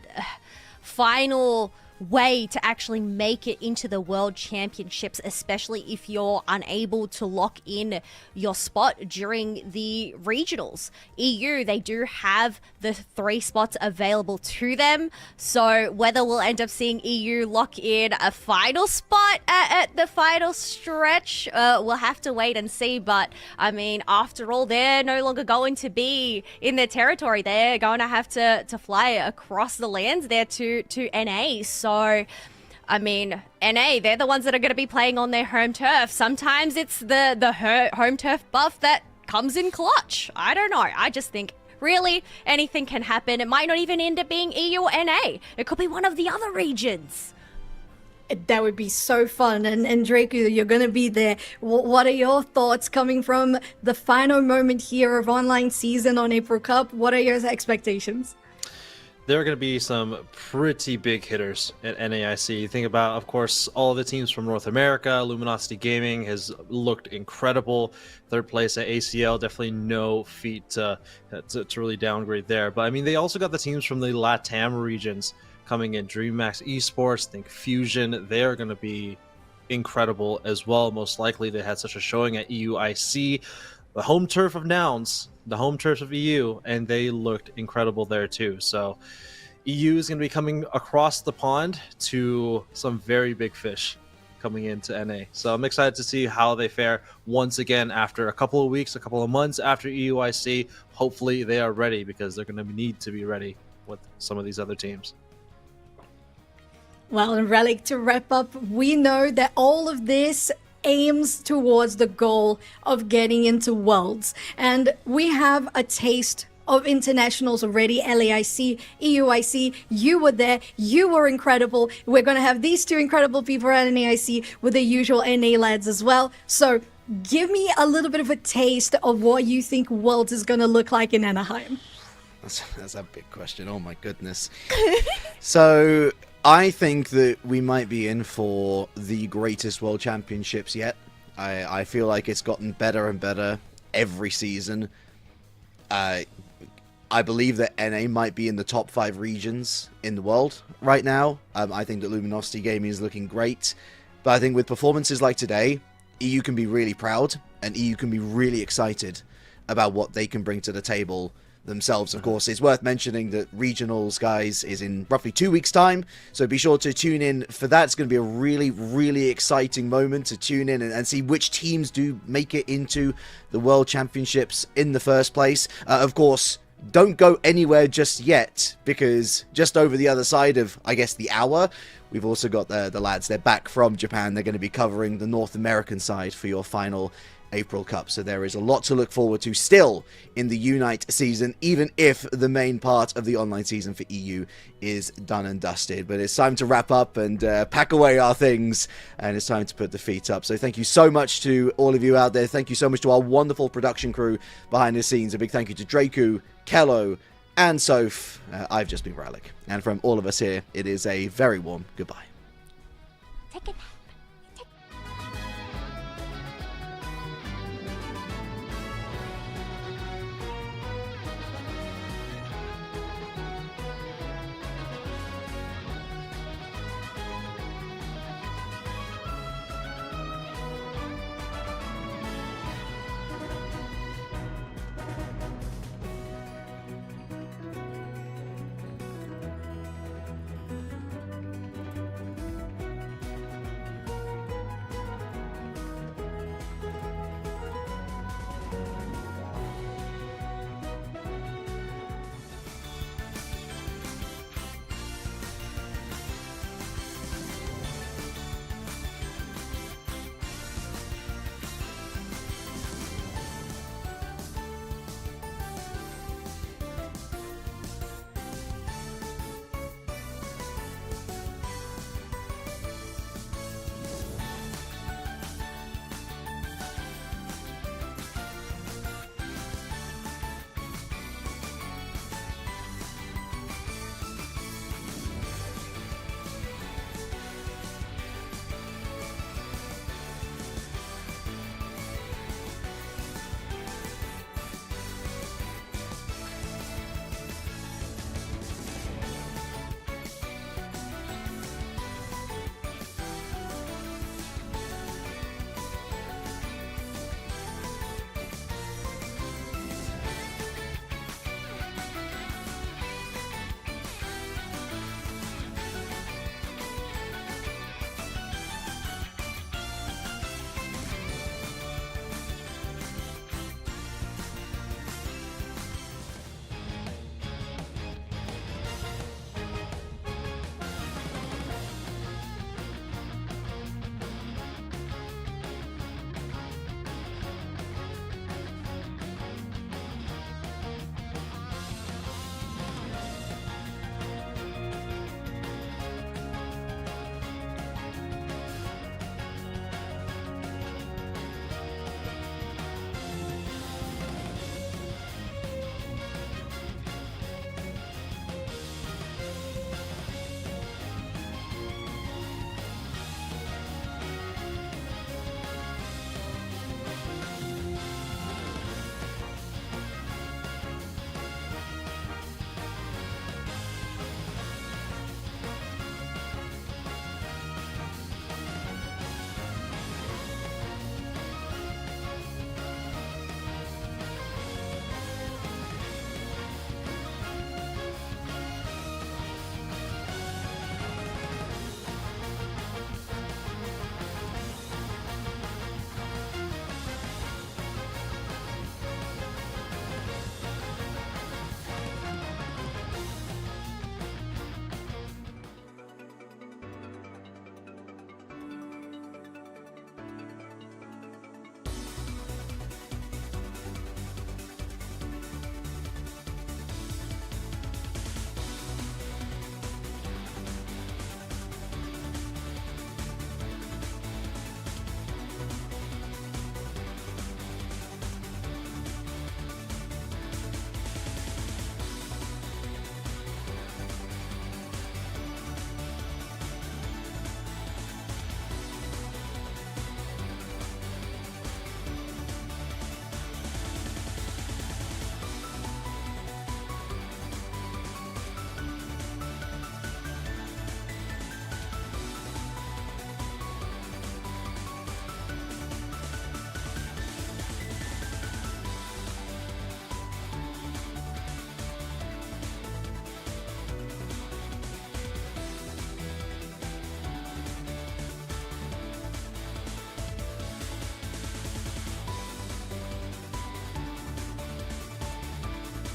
final way to actually make it into the World Championships, especially if you're unable to lock in your spot during the regionals. EU, they do have the 3 spots available to them, so whether we'll end up seeing EU lock in a final spot at the final stretch, we'll have to wait and see. But I mean, after all, they're no longer going to be in their territory. They're going to have to fly across the lands there to NA. So I mean, NA, they're the ones that are going to be playing on their home turf. Sometimes it's the home turf buff that comes in clutch. I don't know. I just think really anything can happen. It might not even end up being EU or NA. It could be one of the other regions. That would be so fun. And Draco, you're going to be there. What are your thoughts coming from the final moment here of online season on April Cup? What are your expectations? There are going to be some pretty big hitters at NAIC. You think about, of course, all of the teams from North America. Luminosity Gaming has looked incredible. 3rd place at ACL, definitely no feat to really downgrade there. But I mean, they also got the teams from the LATAM regions coming in. DreamMax Esports, think Fusion, they're going to be incredible as well. Most likely they had such a showing at EUIC, the home turf of Nouns, the home turf of EU, and they looked incredible there too. So EU is going to be coming across the pond to some very big fish coming into NA. So I'm excited to see how they fare once again after a couple of weeks, a couple of months after EUIC. Hopefully they are ready, because they're going to need to be ready with some of these other teams. Well, and Relic, to wrap up, we know that all of this aims towards the goal of getting into Worlds. And we have a taste of internationals already. LAIC, EUIC, you were there, you were incredible. We're going to have these 2 incredible people at NAIC with the usual NA lads as well. So give me a little bit of a taste of what you think Worlds is going to look like in Anaheim. That's a big question. Oh my goodness. So I think that we might be in for the greatest World Championships yet. I feel like it's gotten better and better every season. I believe that NA might be in the top 5 regions in the world right now. I think that Luminosity Gaming is looking great. But I think with performances like today, EU can be really proud, and EU can be really excited about what they can bring to the table themselves. Of course, it's worth mentioning that regionals, guys, is in roughly 2 weeks time, so be sure to tune in for that. It's going to be a really exciting moment to tune in and see which teams do make it into the World Championships in the first place. Of course, don't go anywhere just yet, because just over the other side of, I guess, the hour, we've also got the lads. They're back from Japan. They're going to be covering the North American side for your final April Cup. So there is a lot to look forward to still in the Unite season, even if the main part of the online season for EU is done and dusted. But it's time to wrap up and pack away our things, and it's time to put the feet up. So thank you so much to all of you out there. Thank you so much to our wonderful production crew behind the scenes. A big thank you to Draku, Kello, and Soph. I've just been Relic. And from all of us here, it is a very warm goodbye. Take it back.